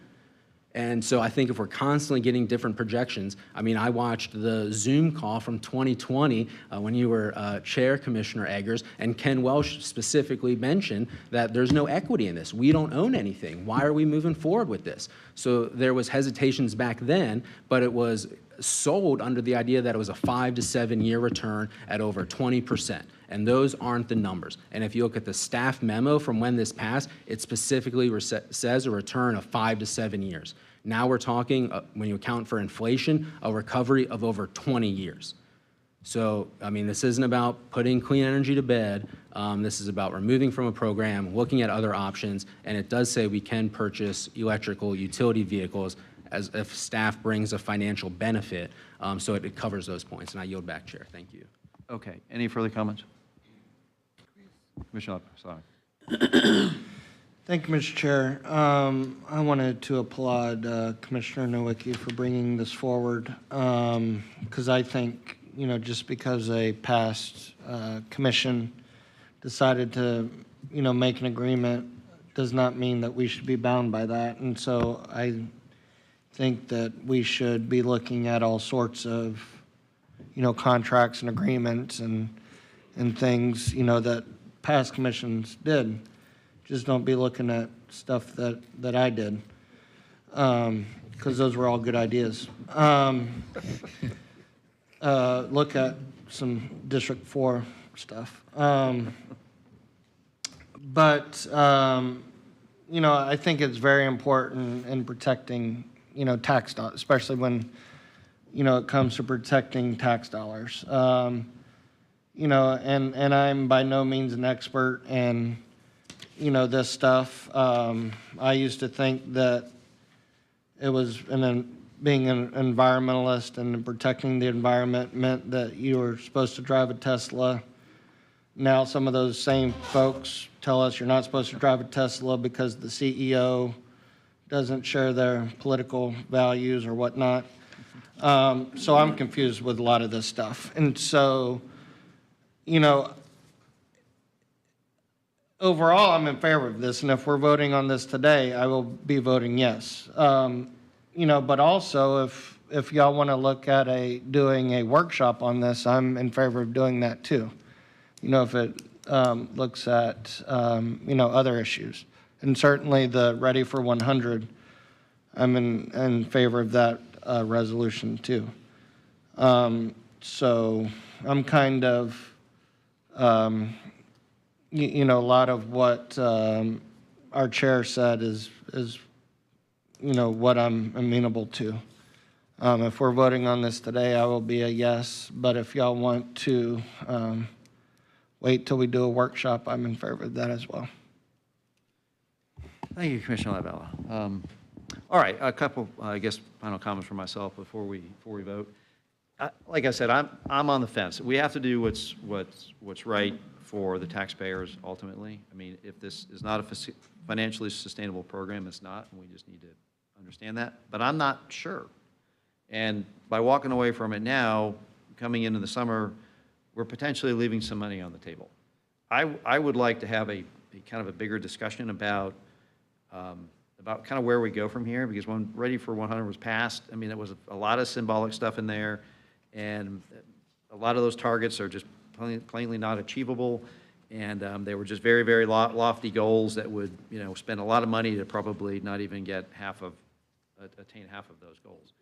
Speaker 14: And so I think if we're constantly getting different projections, I mean, I watched the Zoom call from 2020 when you were Chair, Commissioner Eggers, and Ken Welsh specifically mentioned that there's no equity in this. We don't own anything. Why are we moving forward with this? So there was hesitations back then, but it was sold under the idea that it was a 5 to 7 year return at over 20%. And those aren't the numbers. And if you look at the staff memo from when this passed, it specifically says a return of 5 to 7 years. Now we're talking, when you account for inflation, a recovery of over 20 years. So, I mean, this isn't about putting clean energy to bed. This is about removing from a program, looking at other options, and it does say we can purchase electrical utility vehicles as if staff brings a financial benefit, so it covers those points. And I yield back, Chair. Thank you.
Speaker 1: Okay, any further comments? Commissioner Sorry.
Speaker 3: Thank you, Mr. Chair. I wanted to applaud Commissioner Nowicki for bringing this forward, because I think just because a past commission decided to, make an agreement does not mean that we should be bound by that. And so I think that we should be looking at all sorts of, contracts and agreements and things, that past commissions did. Just don't be looking at stuff that I did, because those were all good ideas. Look at some District 4 stuff. But I think it's very important in protecting, tax dollars, especially when, it comes to protecting tax dollars. And I'm by no means an expert in, this stuff. I used to think that it was being an environmentalist and protecting the environment meant that you were supposed to drive a Tesla. Now some of those same folks tell us you're not supposed to drive a Tesla because the CEO doesn't share their political values or whatnot. So I'm confused with a lot of this stuff. And so, overall, I'm in favor of this. And if we're voting on this today, I will be voting yes. But also if y'all want to look at doing a workshop on this, I'm in favor of doing that too. If it looks at, other issues. And certainly the Ready for 100, I'm in favor of that resolution too. So I'm kind of, a lot of what our chair said is what I'm amenable to. If we're voting on this today, I will be a yes, but if y'all want to wait till we do a workshop, I'm in favor of that as well.
Speaker 1: Thank you, Commissioner Lavella. All right, a couple, final comments from myself before we vote. Like I said, I'm on the fence. We have to do what's right for the taxpayers ultimately. I mean, if this is not a financially sustainable program, it's not, and we just need to understand that. But I'm not sure. And by walking away from it now, coming into the summer, we're potentially leaving some money on the table. I would like to have a kind of a bigger discussion about kind of where we go from here, because when Ready for 100 was passed, I mean, it was a lot of symbolic stuff in there, and a lot of those targets are just plainly not achievable, and they were just very, very lofty goals that would, spend a lot of money to probably not even get attain half of those goals.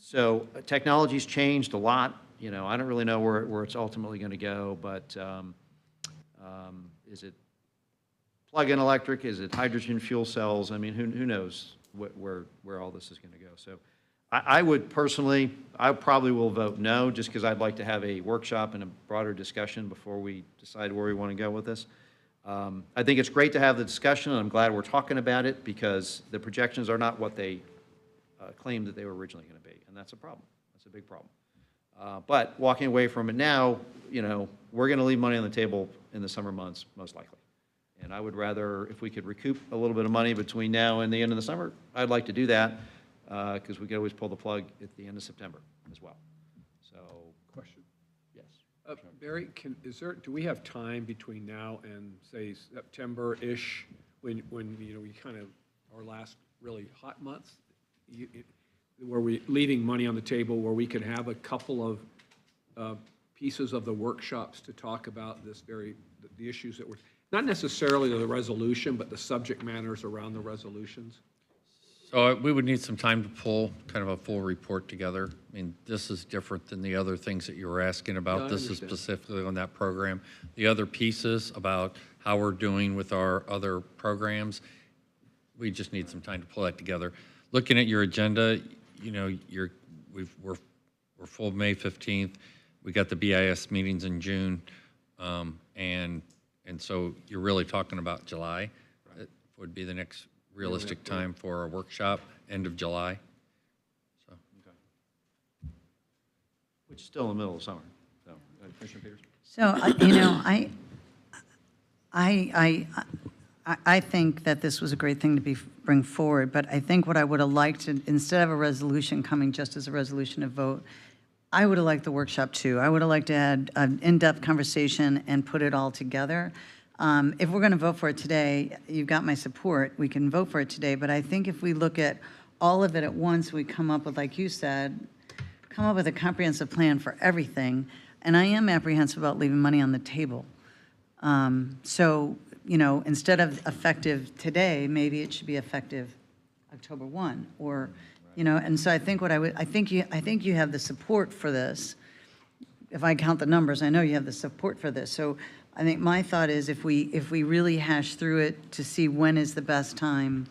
Speaker 1: So technology's changed a lot. I don't really know where it's ultimately going to go, but is it plug-in electric? Is it hydrogen fuel cells? I mean, who knows where all this is going to go. So I would personally, I probably will vote no, just because I'd like to have a workshop and a broader discussion before we decide where we want to go with this. I think it's great to have the discussion, and I'm glad we're talking about it, because the projections are not what they claimed that they were originally going to be, and that's a problem. That's a big problem. But walking away from it now, we're going to leave money on the table in the summer months, most likely. And I would rather, if we could recoup a little bit of money between now and the end of the summer, I'd like to do that, because we could always pull the plug at the end of September as well. So.
Speaker 11: Question.
Speaker 1: Yes.
Speaker 11: Barry, do we have time between now and, say, September-ish, when we kind of, our last really hot months, where we're leaving money on the table, where we could have a couple of pieces of the workshops to talk about the issues that were, not necessarily the resolution, but the subject matters around the resolutions?
Speaker 10: So we would need some time to pull kind of a full report together. I mean, this is different than the other things that you were asking about.
Speaker 11: Yeah, I
Speaker 10: This is
Speaker 11: understand.
Speaker 10: specifically on that program. The other pieces about how we're doing with our other programs, we just need some time to pull that together. Looking at your agenda, we're full May 15th. We got the BIS meetings in June, and so you're really talking about July. It would be the next realistic time for a workshop, end of July. So.
Speaker 1: Okay. Which is still in the middle of summer. So, Commissioner Peters?
Speaker 2: So, I think that this was a great thing to bring forward, but I think what I would have liked, instead of a resolution coming just as a resolution of vote, I would have liked the workshop too. I would have liked to add an in-depth conversation and put it all together. If we're going to vote for it today, you've got my support. We can vote for it today, but I think if we look at all of it at once, we come up with, like you said, come up with a comprehensive plan for everything. And I am apprehensive about leaving money on the table. So, you know, instead of effective today, maybe it should be effective October 1, or, you know, and so I think I think you have the support for this. If I count the numbers, I know you have the support for this. So I think my thought is if we really hash through it to see when is the best time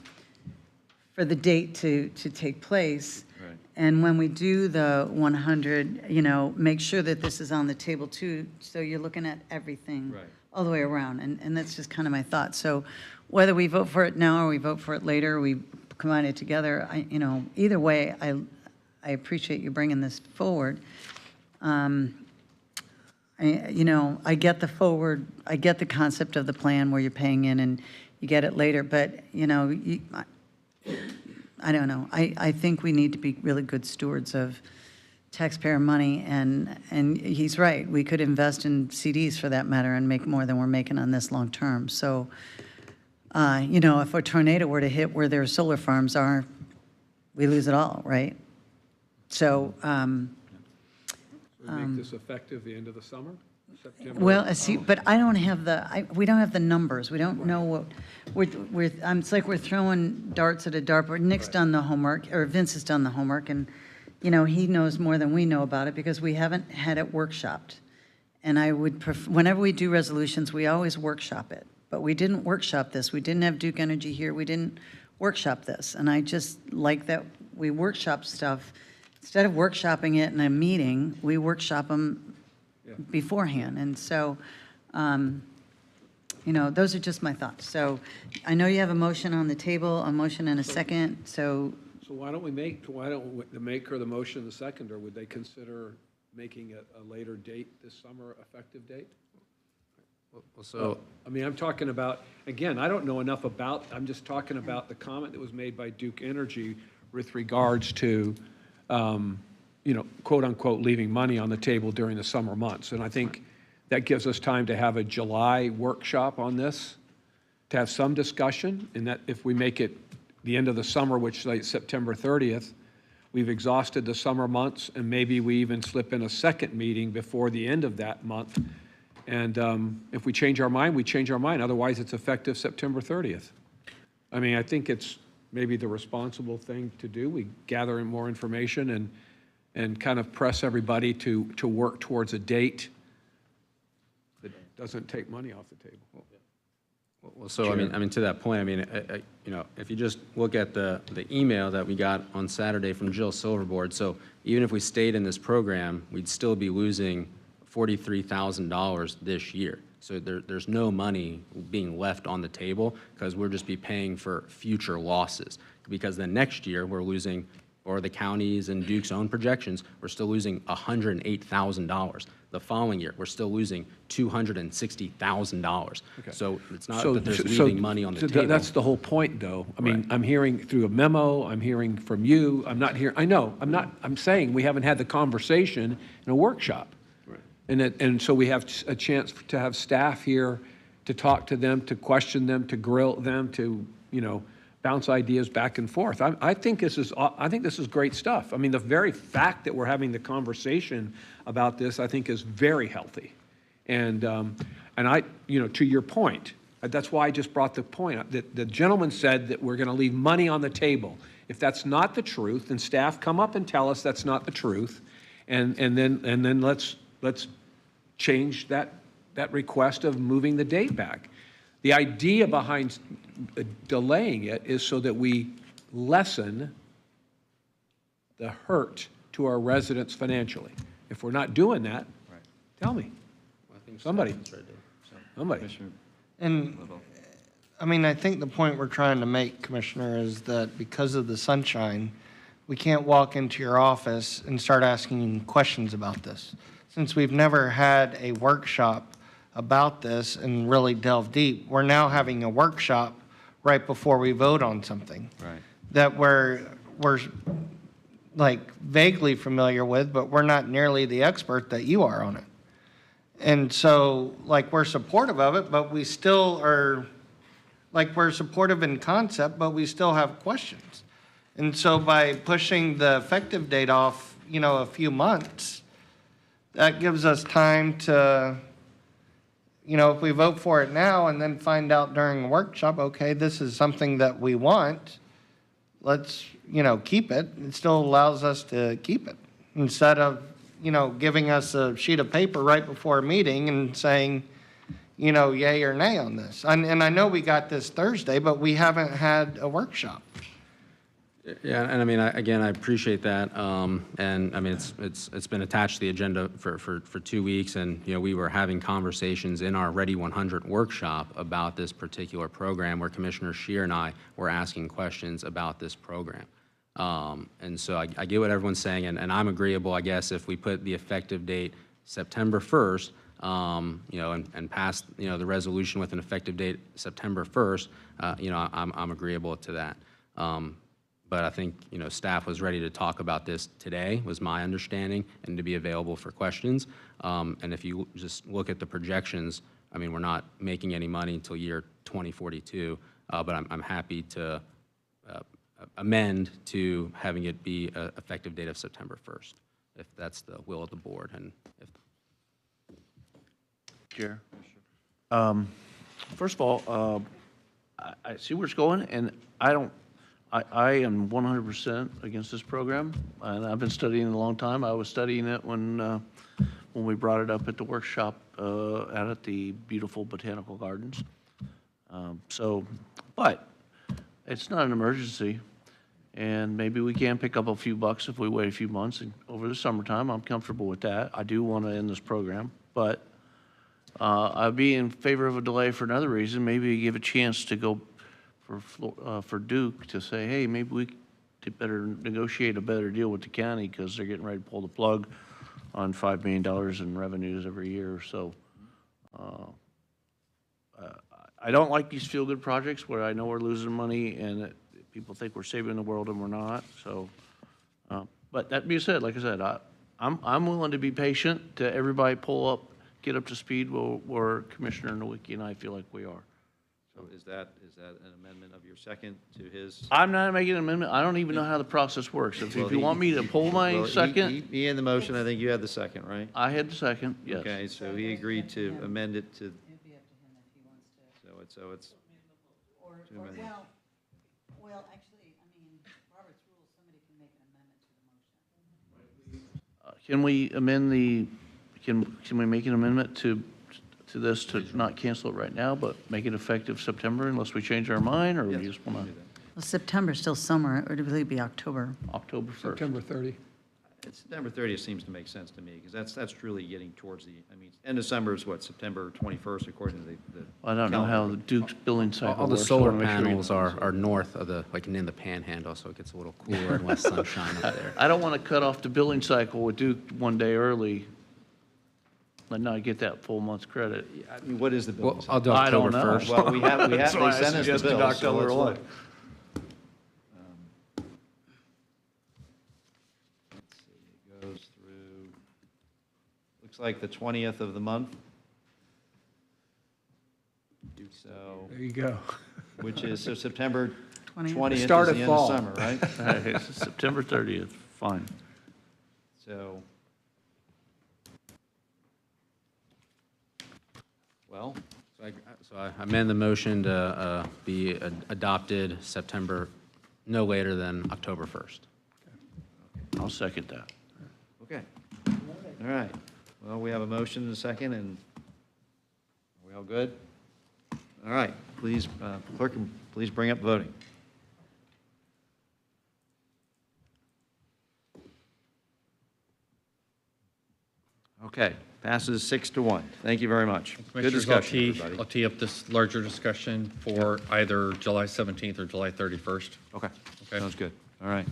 Speaker 2: for the date to take place.
Speaker 19: Right.
Speaker 2: And when we do the 100, you know, make sure that this is on the table too, so you're looking at everything
Speaker 19: Right.
Speaker 2: all the way around. And that's just kind of my thought. So whether we vote for it now or we vote for it later, we combine it together, you know, either way, I appreciate you bringing this forward. You know, I get the concept of the plan where you're paying in and you get it later, but, you know, I don't know. I think we need to be really good stewards of taxpayer money, and he's right. We could invest in CDs for that matter and make more than we're making on this long term. So, you know, if a tornado were to hit where their solar farms are, we lose it all, right? So,
Speaker 11: We make this effective the end of the summer, September?
Speaker 2: well, see, but I don't have we don't have the numbers. We don't know what, it's like we're throwing darts at a dartboard. Nick's done the homework, or Vince has done the homework, and, you know, he knows more than we know about it because we haven't had it workshopped. And I would whenever we do resolutions, we always workshop it. But we didn't workshop this. We didn't have Duke Energy here. We didn't workshop this. And I just like that we workshop stuff. Instead of workshopping it in a meeting, we workshop them beforehand. And so, you know, those are just my thoughts. So I know you have a motion on the table, a motion and a second, so.
Speaker 11: So why don't the maker of the motion and the seconder, would they consider making it a later date this summer, effective date?
Speaker 14: So,
Speaker 11: I mean, I'm talking about, again, I don't know enough about, I'm just talking about the comment that was made by Duke Energy with regards to, you know, quote unquote, leaving money on the table during the summer months. And I think that gives us time to have a July workshop on this, to have some discussion, and that if we make it the end of the summer, which is like September 30th, we've exhausted the summer months, and maybe we even slip in a second meeting before the end of that month. And if we change our mind, we change our mind. Otherwise, it's effective September 30th. I mean, I think it's maybe the responsible thing to do. We gather in more information and kind of press everybody to work towards a date that doesn't take money off the table.
Speaker 14: well, so, I mean, to that point, I mean, you know, if you just look at the email that we got on Saturday from Jill Silverboard, so even if we stayed in this program, we'd still be losing $43,000 this year. So there's no money being left on the table because we'll just be paying for future losses. Because then next year, we're losing, or the counties and Duke's own projections, we're still losing $108,000. The following year, we're still losing $260,000.
Speaker 11: Okay.
Speaker 14: So it's not that there's leaving money on the table.
Speaker 11: That's the whole point, though. I mean, I'm hearing through a memo, I'm hearing from you, I'm not hearing, I know, I'm saying we haven't had the conversation in a workshop. And so we have a chance to have staff here to talk to them, to question them, to grill them, to, you know, bounce ideas back and forth. I think this is great stuff. I mean, the very fact that we're having the conversation about this, I think, is very healthy. And I, you know, to your point, that's why I just brought the point up, that the gentleman said that we're going to leave money on the table. If that's not the truth, then staff come up and tell us that's not the truth, and then let's change that request of moving the date back. The idea behind delaying it is so that we lessen the hurt to our residents financially. If we're not doing that, tell me. Somebody.
Speaker 3: And, I mean, I think the point we're trying to make, Commissioner, is that because of the sunshine, we can't walk into your office and start asking questions about this. Since we've never had a workshop about this and really delve deep, we're now having a workshop right before we vote on something.
Speaker 19: Right.
Speaker 3: That we're like vaguely familiar with, but we're not nearly the expert that you are on it. And so, like, we're supportive of it, but we still are, like, we're supportive in concept, but we still have questions. And so by pushing the effective date off, a few months, that gives us time to, if we vote for it now and then find out during a workshop, okay, this is something that we want, let's, keep it. It still allows us to keep it instead of, giving us a sheet of paper right before a meeting and saying, yay or nay on this. And I know we got this Thursday, but we haven't had a workshop.
Speaker 14: Yeah, and I mean, again, I appreciate that. And I mean, it's been attached to the agenda for 2 weeks, and, we were having conversations in our Ready 100 workshop about this particular program where Commissioner Scheer and I were asking questions about this program. And so I get what everyone's saying, and I'm agreeable, I guess, if we put the effective date September 1st, and pass, the resolution with an effective date September 1st, I'm agreeable to that. But I think, staff was ready to talk about this today, was my understanding, and to be available for questions. And if you just look at the projections, I mean, we're not making any money until year 2042, but I'm happy to amend to having it be an effective date of September 1st, if that's the will of the board. And if
Speaker 20: Chair. First of all, I see where it's going, and I am 100% against this program, and I've been studying it a long time. I was studying it when we brought it up at the workshop out at the beautiful Botanical Gardens. But it's not an emergency, and maybe we can pick up a few bucks if we wait a few months and over the summertime. I'm comfortable with that. I do want to end this program, but I'd be in favor of a delay for another reason. Maybe give a chance to go for Duke to say, hey, maybe we could better negotiate a better deal with the county because they're getting ready to pull the plug on $5 million in revenues every year. So I don't like these feel-good projects where I know we're losing money and people think we're saving the world and we're not. So, but that being said, like I said, I'm willing to be patient to everybody get up to speed where Commissioner Nowicki and I feel like we are.
Speaker 1: So is that an amendment of your second to his?
Speaker 20: I'm not making an amendment. I don't even know how the process works. If you want me to pull my second.
Speaker 1: He had the motion, I think you had the second, right?
Speaker 20: I had the second, yes.
Speaker 1: Okay, so he agreed to amend it to. So it's. to amend it.
Speaker 2: Well, actually, Robert's rules, somebody can make an amendment to the motion.
Speaker 20: Can we amend can we make an amendment to this to not cancel it right now, but make it effective September unless we change our mind, or we just want to?
Speaker 2: Well, September's still summer, it would really be October.
Speaker 20: October 1st.
Speaker 11: September 30.
Speaker 1: September 30th seems to make sense to me, because that's truly getting towards end of summer is what, September 21st, according to the
Speaker 20: I don't know how the Duke's billing cycle works.
Speaker 14: all the
Speaker 20: so I
Speaker 14: solar
Speaker 20: wanna make sure we-
Speaker 14: panels are north of in the panhandle, so it gets a little cooler and less sunshine up there.
Speaker 20: I don't want to cut off the billing cycle with Duke one day early and not get that full month's credit.
Speaker 1: I mean, what is the bill?
Speaker 14: I'll do
Speaker 20: I don't
Speaker 14: October
Speaker 20: know.
Speaker 14: 1st.
Speaker 1: Well, we have,
Speaker 20: That's why
Speaker 1: they
Speaker 20: I
Speaker 1: sent us the
Speaker 20: suggested
Speaker 1: bill, so
Speaker 20: October
Speaker 1: let's
Speaker 20: 1.
Speaker 1: look. Let's see, it goes through, looks like the 20th of the month. So,
Speaker 11: There you go.
Speaker 1: which is, so September
Speaker 2: 20th.
Speaker 1: 20th is the
Speaker 11: Start of
Speaker 1: end of
Speaker 11: fall.
Speaker 1: summer, right?
Speaker 20: It's September 30th, fine.
Speaker 1: So, well,
Speaker 14: So I amend the motion to be adopted September, no later than October 1st.
Speaker 20: I'll second that.
Speaker 1: okay. All right. Well, we have a motion and a second, and are we all good? All right. Please, clerk, please bring up voting. Okay, passes 6-1. Thank you very much. Good
Speaker 10: Commissioners,
Speaker 1: discussion, everybody.
Speaker 10: I'll tee up this larger discussion for either July 17th or July 31st.
Speaker 1: Okay,
Speaker 10: Okay.
Speaker 1: sounds good. All right.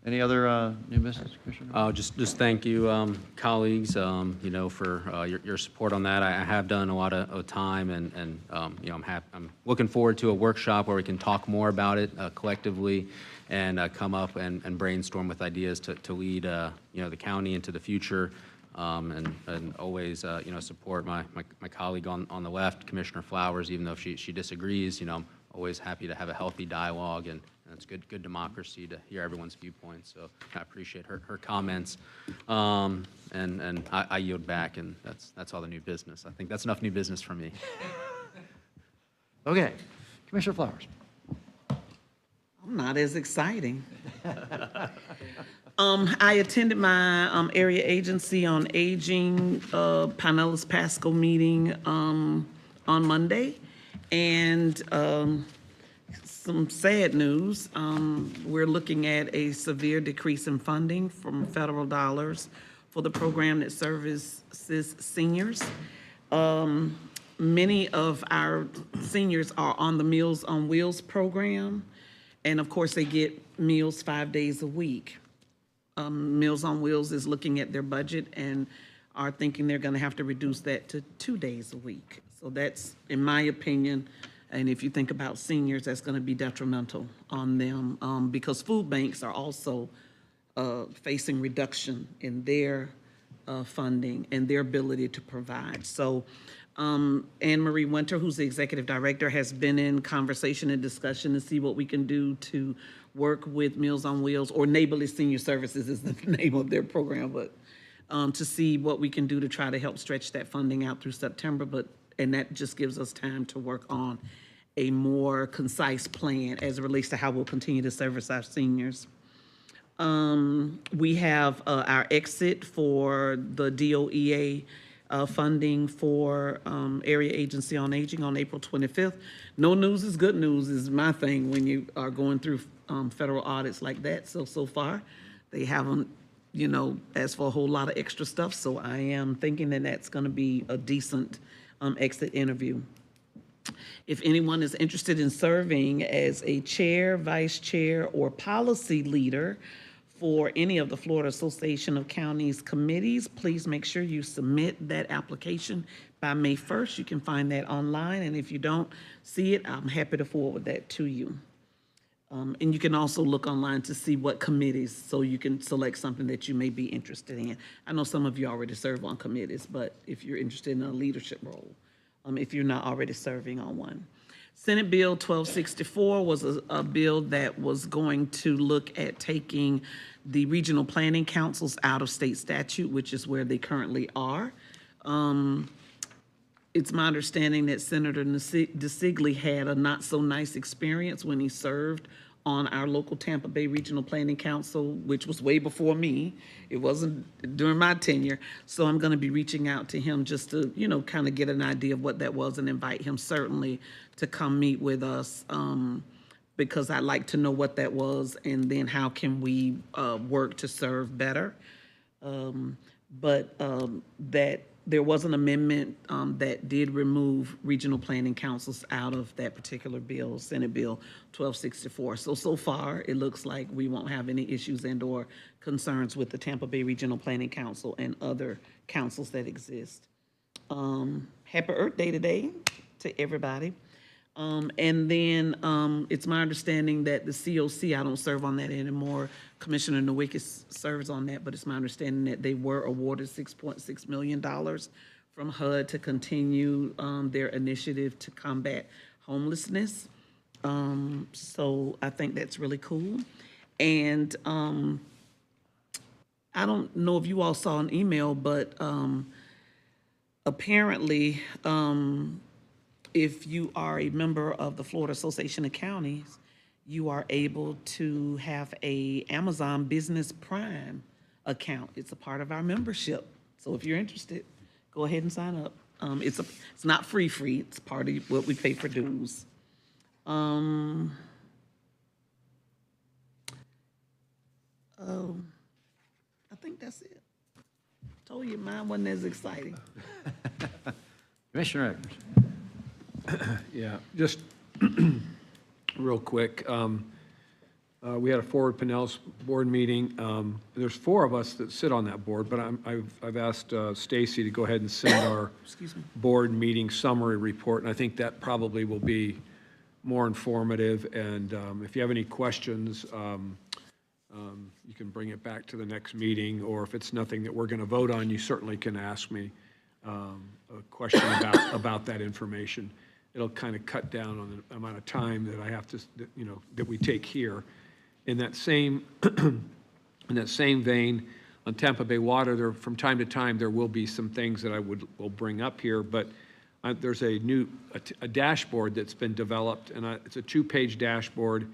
Speaker 1: Any other new business, Commissioner?
Speaker 14: Just thank you, colleagues, for your support on that. I have done a lot of time, and I'm looking forward to a workshop where we can talk more about it collectively and come up and brainstorm with ideas to lead, the county into the future. And always, support my colleague on the left, Commissioner Flowers, even though she disagrees. I'm always happy to have a healthy dialogue, and it's good democracy to hear everyone's viewpoints. So I appreciate her comments, and I yield back, and that's all the new business. I think that's enough new business for me.
Speaker 1: Okay, Commissioner Flowers.
Speaker 16: I'm not as exciting. I attended my area agency on aging, Pinellas Pasco meeting on Monday, and some sad news. We're looking at a severe decrease in funding from federal dollars for the program that services seniors. Many of our seniors are on the Meals on Wheels program, and of course, they get meals 5 days a week. Meals on Wheels is looking at their budget and are thinking they're going to have to reduce that to 2 days a week. So that's, in my opinion, and if you think about seniors, that's going to be detrimental on them, because food banks are also facing reduction in their funding and their ability to provide. So Anne Marie Winter, who's the executive director, has been in conversation and discussion to see what we can do to work with Meals on Wheels, or Neighborly Senior Services is the name of their program, but to see what we can do to try to help stretch that funding out through September. And that just gives us time to work on a more concise plan as it relates to how we'll continue to service our seniors. We have our exit for the DOEA funding for Area Agency on Aging on April 25th. No news is good news is my thing when you are going through federal audits like that. So far, they haven't, asked for a whole lot of extra stuff. So I am thinking that that's going to be a decent exit interview. If anyone is interested in serving as a chair, vice chair, or policy leader for any of the Florida Association of Counties committees, please make sure you submit that application by May 1st. You can find that online, and if you don't see it, I'm happy to forward that to you. And you can also look online to see what committees, so you can select something that you may be interested in. I know some of you already serve on committees, but if you're interested in a leadership role, if you're not already serving on one. Senate Bill 1264 was a bill that was going to look at taking the regional planning councils out of state statute, which is where they currently are. It's my understanding that Senator DeSigley had a not so nice experience when he served on our local Tampa Bay Regional Planning Council, which was way before me. It wasn't during my tenure. So I'm going to be reaching out to him just to, kind of get an idea of what that was and invite him certainly to come meet with us, because I'd like to know what that was and then how can we work to serve better. That there was an amendment that did remove regional planning councils out of that particular bill, Senate Bill 1264. So far, it looks like we won't have any issues and/or concerns with the Tampa Bay Regional Planning Council and other councils that exist. Happy Earth Day today to everybody. And then it's my understanding that the COC, I don't serve on that anymore. Commissioner Nowicki serves on that, but it's my understanding that they were awarded $6.6 million from HUD to continue their initiative to combat homelessness. So I think that's really cool. And I don't know if you all saw an email, but apparently, if you are a member of the Florida Association of Counties, you are able to have a Amazon Business Prime account. It's a part of our membership. So if you're interested, go ahead and sign up. It's not free. It's part of what we pay for dues. I think that's it. Told you mine wasn't as exciting.
Speaker 1: Commissioner Eckers.
Speaker 11: Yeah, just real quick. We had a Forward Pinellas board meeting. There's 4 of us that sit on that board, but I've asked Stacy to go ahead and send our board meeting summary report, and I think that probably will be more informative, and if you have any questions, you can bring it back to the next meeting, or if it's nothing that we're going to vote on, you certainly can ask me a question about that information. It'll kind of cut down on the amount of time that I have to, that we take here. In that same vein, on Tampa Bay Water, there, from time to time, there will be some things that I will bring up here, but there's a new dashboard that's been developed, and it's a 2-page dashboard,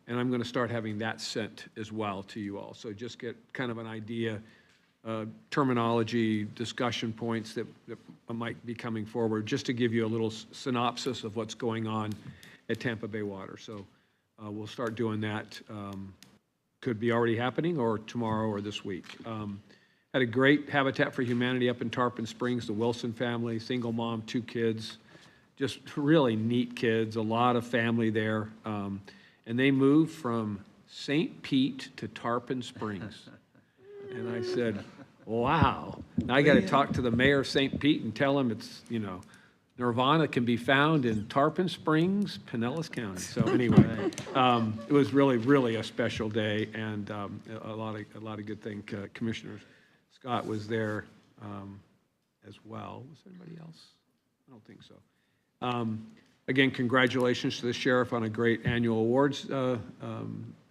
Speaker 11: and I'm going to start having that sent as well to you all. So just get kind of an idea, terminology, discussion points that might be coming forward, just to give you a little synopsis of what's going on at Tampa Bay Water. So we'll start doing that. Could be already happening, or tomorrow, or this week. Had a great Habitat for Humanity up in Tarpon Springs, the Wilson family, single mom, 2 kids, just really neat kids, a lot of family there. And they moved from St. Pete to Tarpon Springs. And I said, wow. Now I got to talk to the mayor of St. Pete and tell him it's, Nirvana can be found in Tarpon Springs, Pinellas County. So anyway, it was really, really a special day, and a lot of good things. Commissioner Scott was there as well. Was anybody else? I don't think so. Again, congratulations to the sheriff on a great annual awards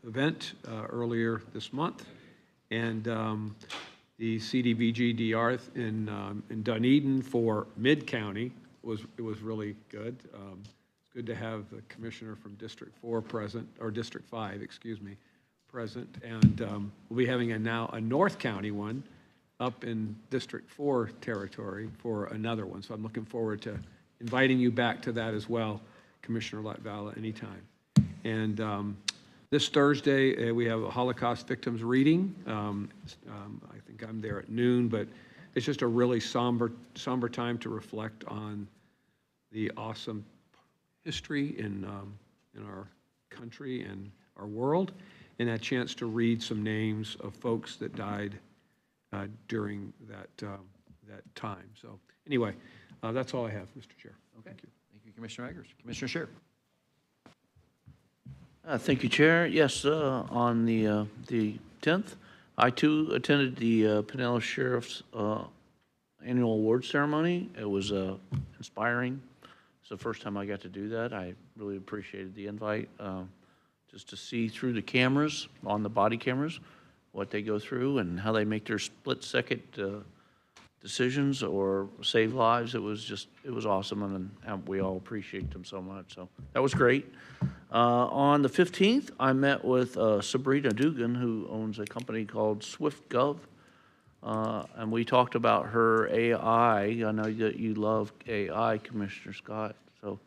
Speaker 11: event earlier this month, and the CDBG-DR in Dunedin for Mid-County was really good. It's good to have the commissioner from District 4 present, or District 5, excuse me, present, and we'll be having now a North County one up in District 4 territory for another one. So I'm looking forward to inviting you back to that as well, Commissioner Latvala, anytime. And this Thursday, we have a Holocaust victims reading. I think I'm there at noon, but it's just a really somber time to reflect on the awesome history in our country and our world, and a chance to read some names of folks that died during that time. So anyway, that's all I have, Mr. Chair.
Speaker 1: Okay. Thank you, Commissioner Eggers. Commissioner Scheer.
Speaker 20: Thank you, Chair. Yes, on the 10th, I too attended the Pinellas Sheriff's annual award ceremony. It was inspiring. It's the first time I got to do that. I really appreciated the invite, just to see through the cameras, on the body cameras, what they go through and how they make their split-second decisions or save lives. It was awesome, and we all appreciate them so much. So that was great. On the 15th, I met with Sabrina Dugan, who owns a company called SwiftGov, and we talked about her AI. I know that you love AI, Commissioner Scott. So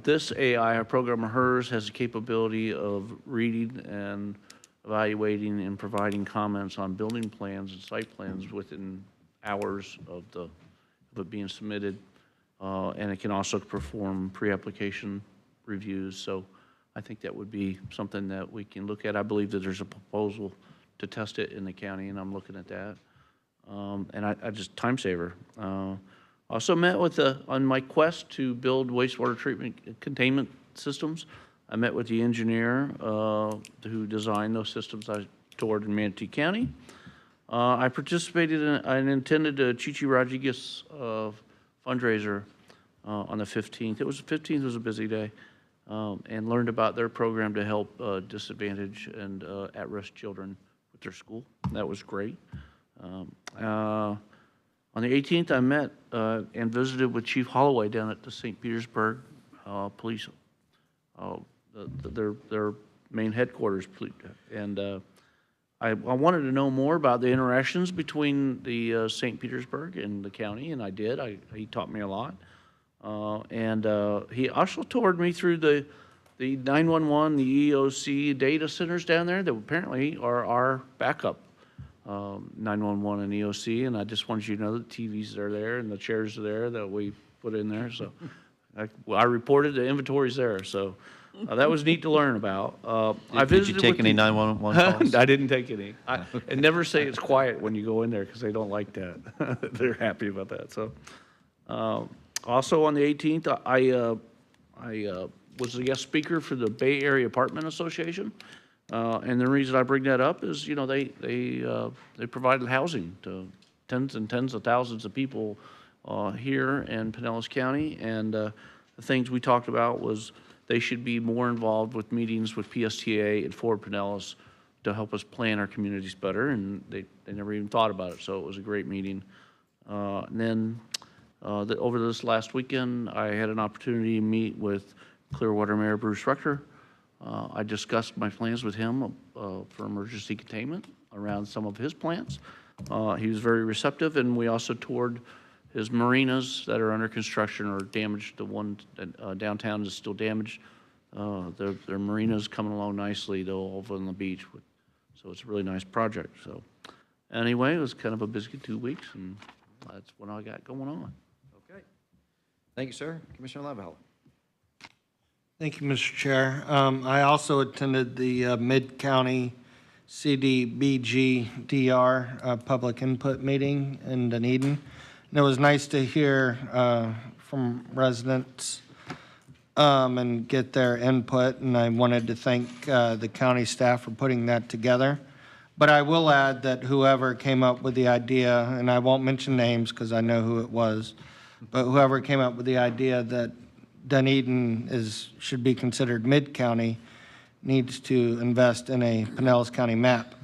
Speaker 20: this AI, a program of hers, has the capability of reading and evaluating and providing comments on building plans and site plans within hours of it being submitted, and it can also perform pre-application reviews. So I think that would be something that we can look at. I believe that there's a proposal to test it in the county, and I'm looking at that. And I just, time saver. Also met with on my quest to build wastewater treatment containment systems. I met with the engineer who designed those systems I toured in Manatee County. I participated in and attended a Chichi Rodriguez fundraiser on the 15th. The 15th was a busy day, and learned about their program to help disadvantaged and at-risk children with their school. That was great. On the 18th, I met and visited with Chief Holloway down at the St. Petersburg Police, their main headquarters, and I wanted to know more about the interactions between the St. Petersburg and the county, and I did. He taught me a lot. And he also toured me through the 911, the EOC data centers down there that apparently are our backup 911 and EOC. And I just wanted you to know the TVs are there and the chairs are there that we put in there. So I reported the inventory's there. So that was neat to learn about.
Speaker 1: Did you take any 911 calls?
Speaker 20: I didn't take any. And never say it's quiet when you go in there because they don't like that. They're happy about that. So also on the 18th, I was a guest speaker for the Bay Area Apartment Association. And the reason I bring that up is, you know, they provided housing to tens and tens of thousands of people here in Pinellas County. And the things we talked about was they should be more involved with meetings with PSTA and Ford Pinellas to help us plan our communities better. And they never even thought about it. So it was a great meeting. And then over this last weekend, I had an opportunity to meet with Clearwater Mayor Bruce Rector. I discussed my plans with him for emergency containment around some of his plans. He was very receptive, and we also toured his marinas that are under construction or damaged. The one downtown is still damaged. Their marina's coming along nicely, though, over on the beach. So it's a really nice project. So anyway, it was kind of a busy 2 weeks, and that's what I got going on.
Speaker 1: Okay. Thank you, sir. Commissioner Lavalley.
Speaker 3: Thank you, Mr. Chair. I also attended the Mid-County CDBG-DR public input meeting in Dunedin. And it was nice to hear from residents and get their input, and I wanted to thank the county staff for putting that together. But I will add that whoever came up with the idea, and I won't mention names because I know who it was, but whoever came up with the idea that Dunedin should be considered mid-county needs to invest in a Pinellas County map.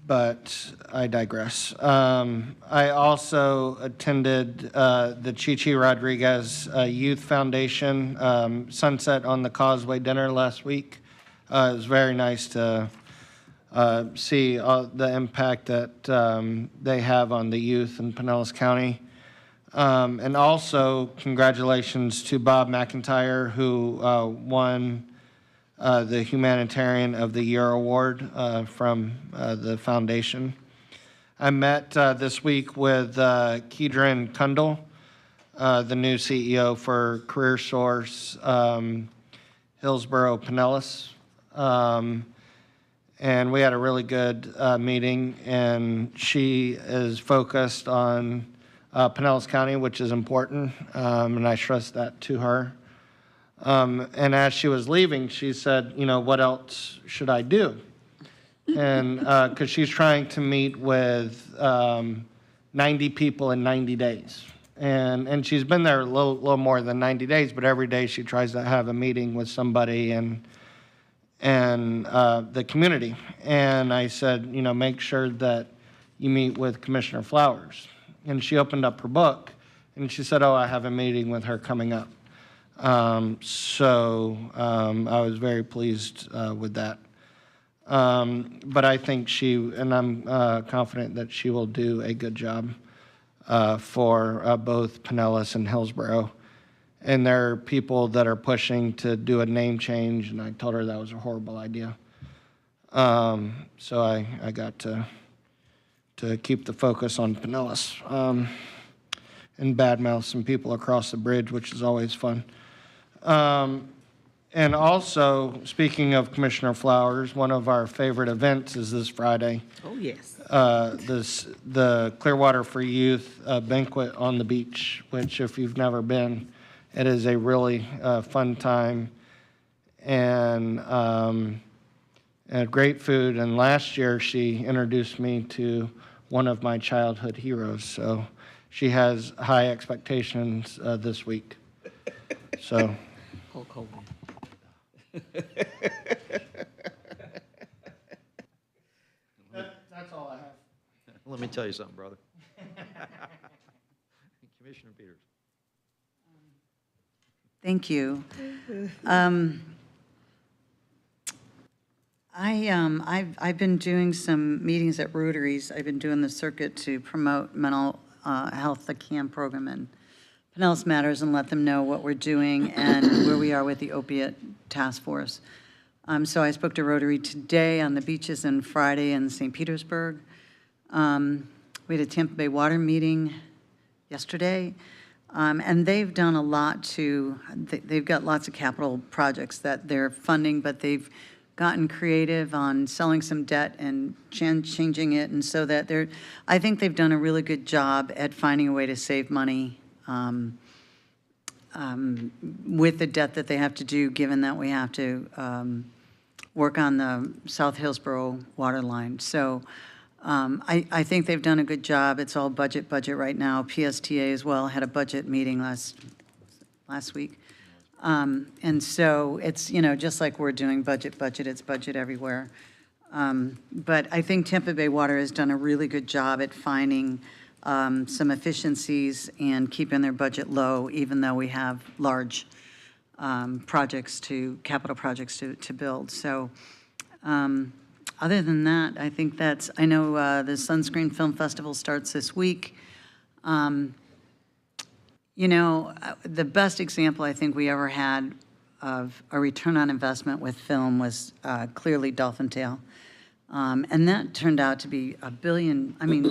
Speaker 3: But I digress. I also attended the Chichi Rodriguez Youth Foundation Sunset on the Causeway dinner last week. It was very nice to see the impact that they have on the youth in Pinellas County. And also, congratulations to Bob McIntyre, who won the Humanitarian of the Year award from the foundation. I met this week with Kedron Kundal, the new CEO for CareerSource Hillsborough Pinellas. And we had a really good meeting, and she is focused on Pinellas County, which is important, and I stressed that to her. And as she was leaving, she said, you know, what else should I do? And because she's trying to meet with 90 people in 90 days. And she's been there a little more than 90 days, but every day she tries to have a meeting with somebody and the community. And I said, you know, make sure that you meet with Commissioner Flowers. And she opened up her book, and she said, oh, I have a meeting with her coming up. So I was very pleased with that. But I think and I'm confident that she will do a good job for both Pinellas and Hillsborough. And there are people that are pushing to do a name change, and I told her that was a horrible idea. So I got to keep the focus on Pinellas and badmouth some people across the bridge, which is always fun. And also, speaking of Commissioner Flowers, one of our favorite events is this Friday.
Speaker 16: Oh, yes.
Speaker 3: The Clearwater for Youth banquet on the beach, which if you've never been, it is a really fun time and great food. And last year, she introduced me to one of my childhood heroes. So she has high expectations this week. So.
Speaker 16: Hulk Hogan.
Speaker 3: That's all I have.
Speaker 1: Let me tell you something, brother. Commissioner Peters.
Speaker 2: Thank you. I've been doing some meetings at Rotaries. I've been doing the circuit to promote mental health, the CAM program, and Pinellas Matters, and let them know what we're doing and where we are with the opiate task force. So I spoke to Rotary today on the beaches and Friday in St. Petersburg. We had a Tampa Bay Water meeting yesterday. And they've done a lot they've got lots of capital projects that they're funding, but they've gotten creative on selling some debt and changing it. And so that I think they've done a really good job at finding a way to save money with the debt that they have to do, given that we have to work on the South Hillsborough water line. So I think they've done a good job. It's all budget right now. PSTA as well had a budget meeting last week. And so it's, just like we're doing budget, it's budget everywhere. But I think Tampa Bay Water has done a really good job at finding some efficiencies and keeping their budget low, even though we have large capital projects to build. So other than that, I think I know the Sunscreen Film Festival starts this week. The best example I think we ever had of a return on investment with film was clearly Dolphin Tale. And that turned out to be $1 billion. I mean,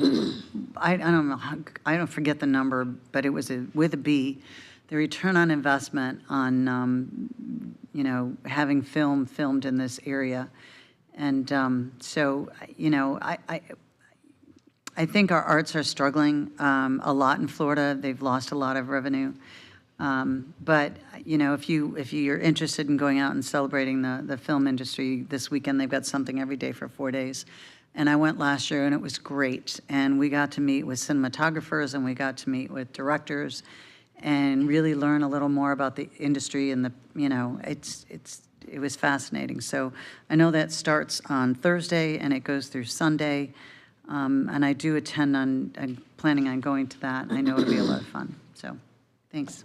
Speaker 2: I don't know, I don't forget the number, but it was with a B. The return on investment on, having film filmed in this area. And so, I think our arts are struggling a lot in Florida. They've lost a lot of revenue. But, if you're interested in going out and celebrating the film industry this weekend, they've got something every day for 4 days. And I went last year, and it was great. And we got to meet with cinematographers, and we got to meet with directors and really learn a little more about the industry. And it was fascinating. So I know that starts on Thursday, and it goes through Sunday. And I do I'm planning on going to that. I know it'll be a lot of fun. So, thanks.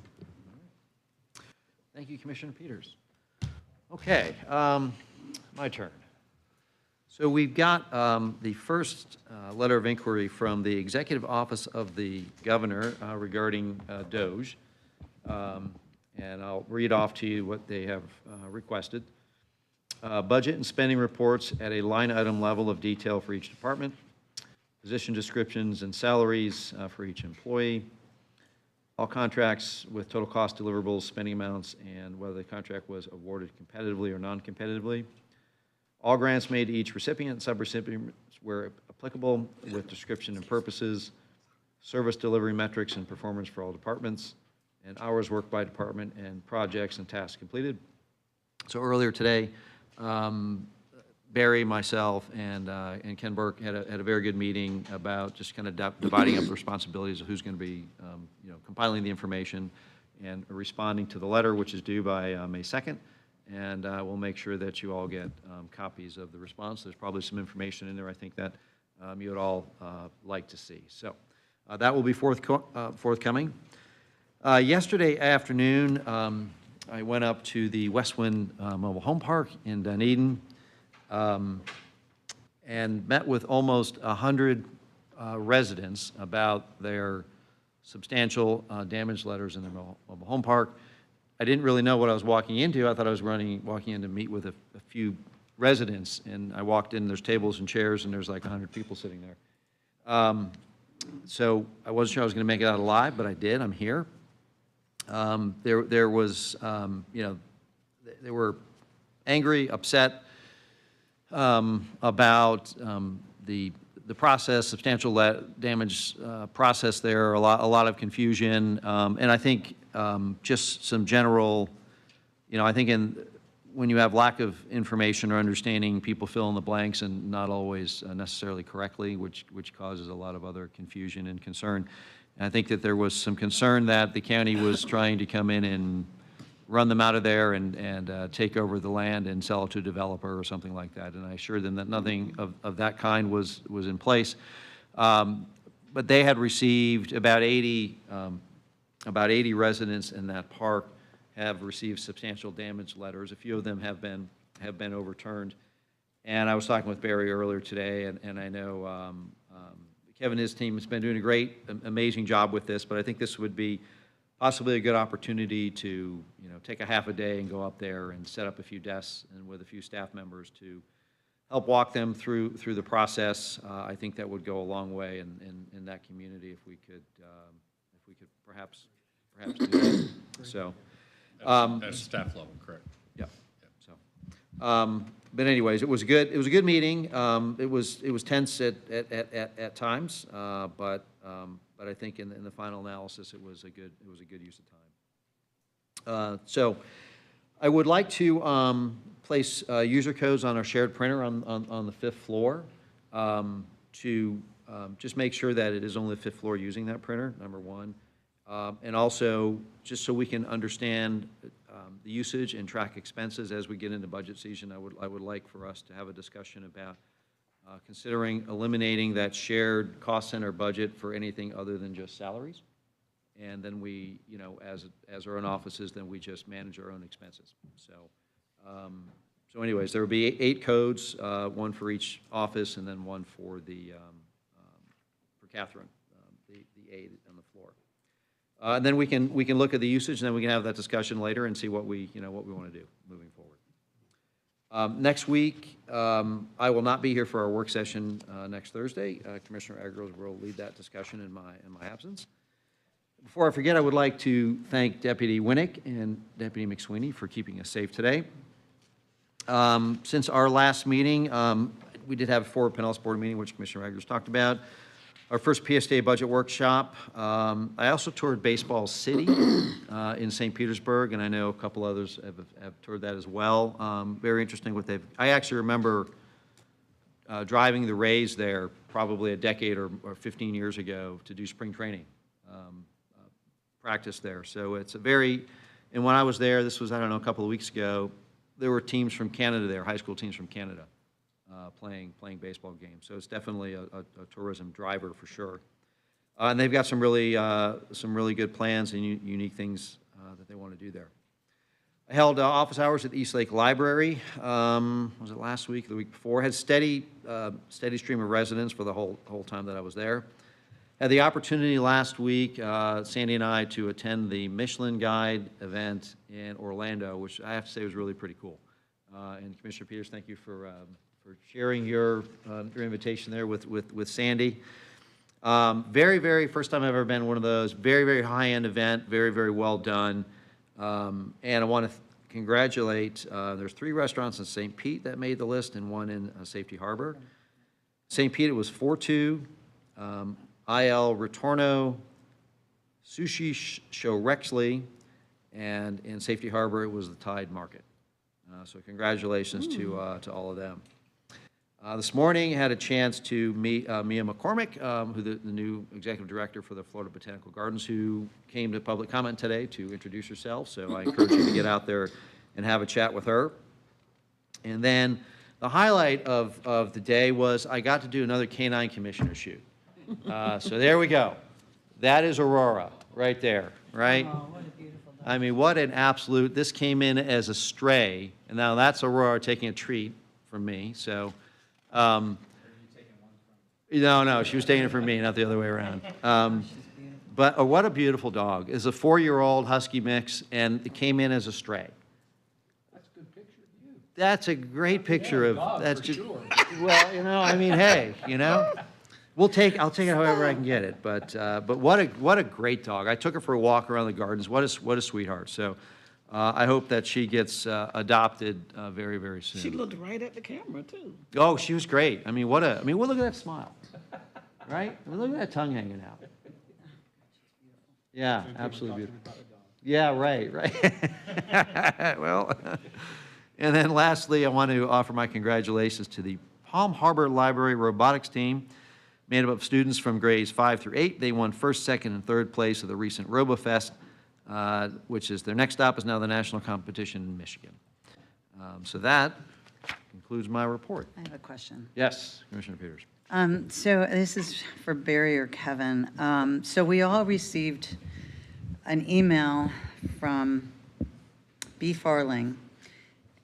Speaker 1: Thank you, Commissioner Peters. Okay, my turn. So we've got the first letter of inquiry from the Executive Office of the Governor regarding DOGE. And I'll read off to you what they have requested. Budget and spending reports at a line item level of detail for each department. Position descriptions and salaries for each employee. All contracts with total cost deliverables, spending amounts, and whether the contract was awarded competitively or non-competitively. All grants made to each recipient and subrecipients where applicable with description and purposes. Service delivery metrics and performance for all departments. And hours worked by department and projects and tasks completed. So earlier today, Barry, myself, and Ken Burke had a very good meeting about just kind of dividing up the responsibilities of who's going to be, compiling the information and responding to the letter, which is due by May 2nd. And we'll make sure that you all get copies of the response. There's probably some information in there I think that you would all like to see. So that will be forthcoming. Yesterday afternoon, I went up to the Westwind Mobile Home Park in Dunedin. And met with almost 100 residents about their substantial damage letters in their mobile home park. I didn't really know what I was walking into. I thought I was walking in to meet with a few residents, and I walked in, there's tables and chairs, and there's like 100 people sitting there. So I wasn't sure I was going to make it out alive, but I did. I'm here. There was, they were angry, upset, about the process, substantial damage process there, a lot of confusion, and I think just some general, I think when you have lack of information or understanding, people fill in the blanks and not always necessarily correctly, which causes a lot of other confusion and concern. And I think that there was some concern that the county was trying to come in and run them out of there and take over the land and sell it to a developer or something like that. And I assured them that nothing of that kind was in place. But they had received about 80 residents in that park have received substantial damage letters. A few of them have been overturned. And I was talking with Barry earlier today, and I know Kevin and his team has been doing a great, amazing job with this, but I think this would be possibly a good opportunity to, take a half a day and go up there and set up a few desks and with a few staff members to help walk them through the process. I think that would go a long way in that community if we could perhaps do that. So,
Speaker 10: at staff level, correct?
Speaker 1: Yeah. So, but anyways, it was good. It was a good meeting. It was tense at times, but I think in the final analysis, it was a good use of time. So I would like to place user codes on our shared printer on the 5th floor to just make sure that it is only the 5th floor using that printer, number one. And also, just so we can understand the usage and track expenses as we get into budget season, I would like for us to have a discussion about considering eliminating that shared cost center budget for anything other than just salaries. And then we, as our own offices, then we just manage our own expenses. So anyways, there will be 8 codes, one for each office, and then one for for Catherine, the aide on the floor. And then we can look at the usage, and then we can have that discussion later and see what we want to do moving forward. Next week, I will not be here for our work session next Thursday. Commissioner Eggers will lead that discussion in my absence. Before I forget, I would like to thank Deputy Winnick and Deputy McSweeney for keeping us safe today. Since our last meeting, we did have a Forward Pinellas Board meeting, which Commissioner Eggers talked about. Our first PSTA budget workshop. I also toured Baseball City in St. Petersburg, and I know a couple others have toured that as well. Very interesting what they've. I actually remember driving the Rays there probably a decade or 15 years ago to do spring training practice there. So it's a very, and when I was there, this was, I don't know, a couple of weeks ago, there were teams from Canada there, high school teams from Canada. Playing baseball games. So it's definitely a tourism driver for sure. And they've got some really good plans and unique things that they want to do there. I held office hours at the East Lake Library. Was it last week or the week before? Had steady stream of residents for the whole time that I was there. Had the opportunity last week, Sandy and I, to attend the Michelin Guide event in Orlando, which I have to say was really pretty cool. And Commissioner Peters, thank you for sharing your invitation there with Sandy. Very first time I've ever been to one of those. Very high-end event. Very well done. And I want to congratulate. There's 3 restaurants in St. Pete that made the list, and one in Safety Harbor. St. Pete, it was Fortu, IL Retorno, Sushi Show Rexley, and in Safety Harbor it was the Tide Market. So congratulations to all of them. This morning, I had a chance to meet Mia McCormick, who the new executive director for the Florida Botanical Gardens, who came to public comment today to introduce herself. So I encourage you to get out there and have a chat with her. And then the highlight of the day was I got to do another Canine Commissioner shoot. So there we go. That is Aurora right there, right? Oh, what a beautiful dog. I mean, what an absolute, this came in as a stray, and now that's Aurora taking a treat from me. So, no, she was taking it from me, not the other way around. But what a beautiful dog. It's a 4-year-old husky mix, and it came in as a stray.
Speaker 3: That's a good picture of you.
Speaker 1: That's a great picture of,
Speaker 3: dog,
Speaker 1: that's
Speaker 3: for
Speaker 1: just,
Speaker 3: sure.
Speaker 1: well, I mean, hey, I'll take it however I can get it, but what a great dog. I took her for a walk around the gardens. What a sweetheart. So I hope that she gets adopted very soon.
Speaker 16: She looked right at the camera, too.
Speaker 1: Oh, she was great. I mean, look at that smile, right? I mean, look at that tongue hanging out. Yeah, absolutely beautiful. Yeah, right. Well, and then lastly, I want to offer my congratulations to the Palm Harbor Library robotics team, made up of students from grades 5 through 8. They won first, second, and third place of the recent RoboFest, which is their next stop is now the national competition in Michigan. So that concludes my report.
Speaker 2: I have a question.
Speaker 1: Yes, Commissioner Peters.
Speaker 2: So this is for Barry or Kevin. So we all received an email from B. Farling,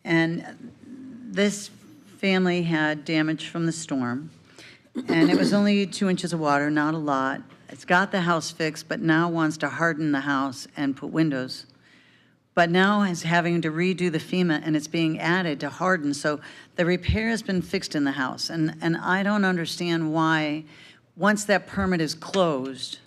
Speaker 2: and this family had damage from the storm, and it was only 2 inches of water, not a lot. It's got the house fixed, but now wants to harden the house and put windows. But now is having to redo the FEMA, and it's being added to harden. So the repair has been fixed in the house. And I don't understand why, once that permit is closed,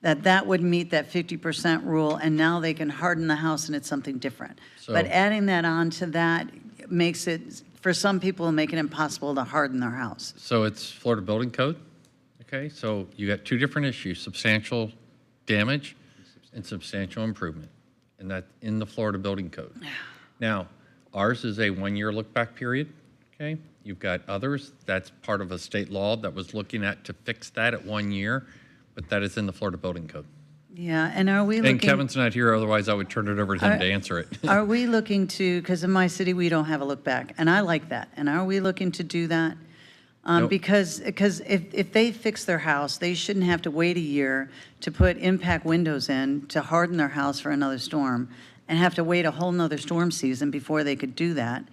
Speaker 2: that would meet that 50% rule, and now they can harden the house and it's something different. But adding that on to that makes it, for some people, make it impossible to harden their house.
Speaker 10: So it's Florida Building Code, okay? So you got 2 different issues, substantial damage and substantial improvement. and that's in the Florida Building Code. Now, ours is a one-year look-back period, okay? You've got others, that's part of a state law that was looking at to fix that at 1 year, but that is in the Florida Building Code.
Speaker 2: Yeah, and are we looking?
Speaker 10: And Kevin's not here, otherwise I would turn it over to him to answer it.
Speaker 2: Are we looking to, because in my city, we don't have a look back, and I like that. And are we looking to do that?
Speaker 10: Nope.
Speaker 2: Because if they fix their house, they shouldn't have to wait a year to put impact windows in to harden their house for another storm and have to wait a whole nother storm season before they could do that.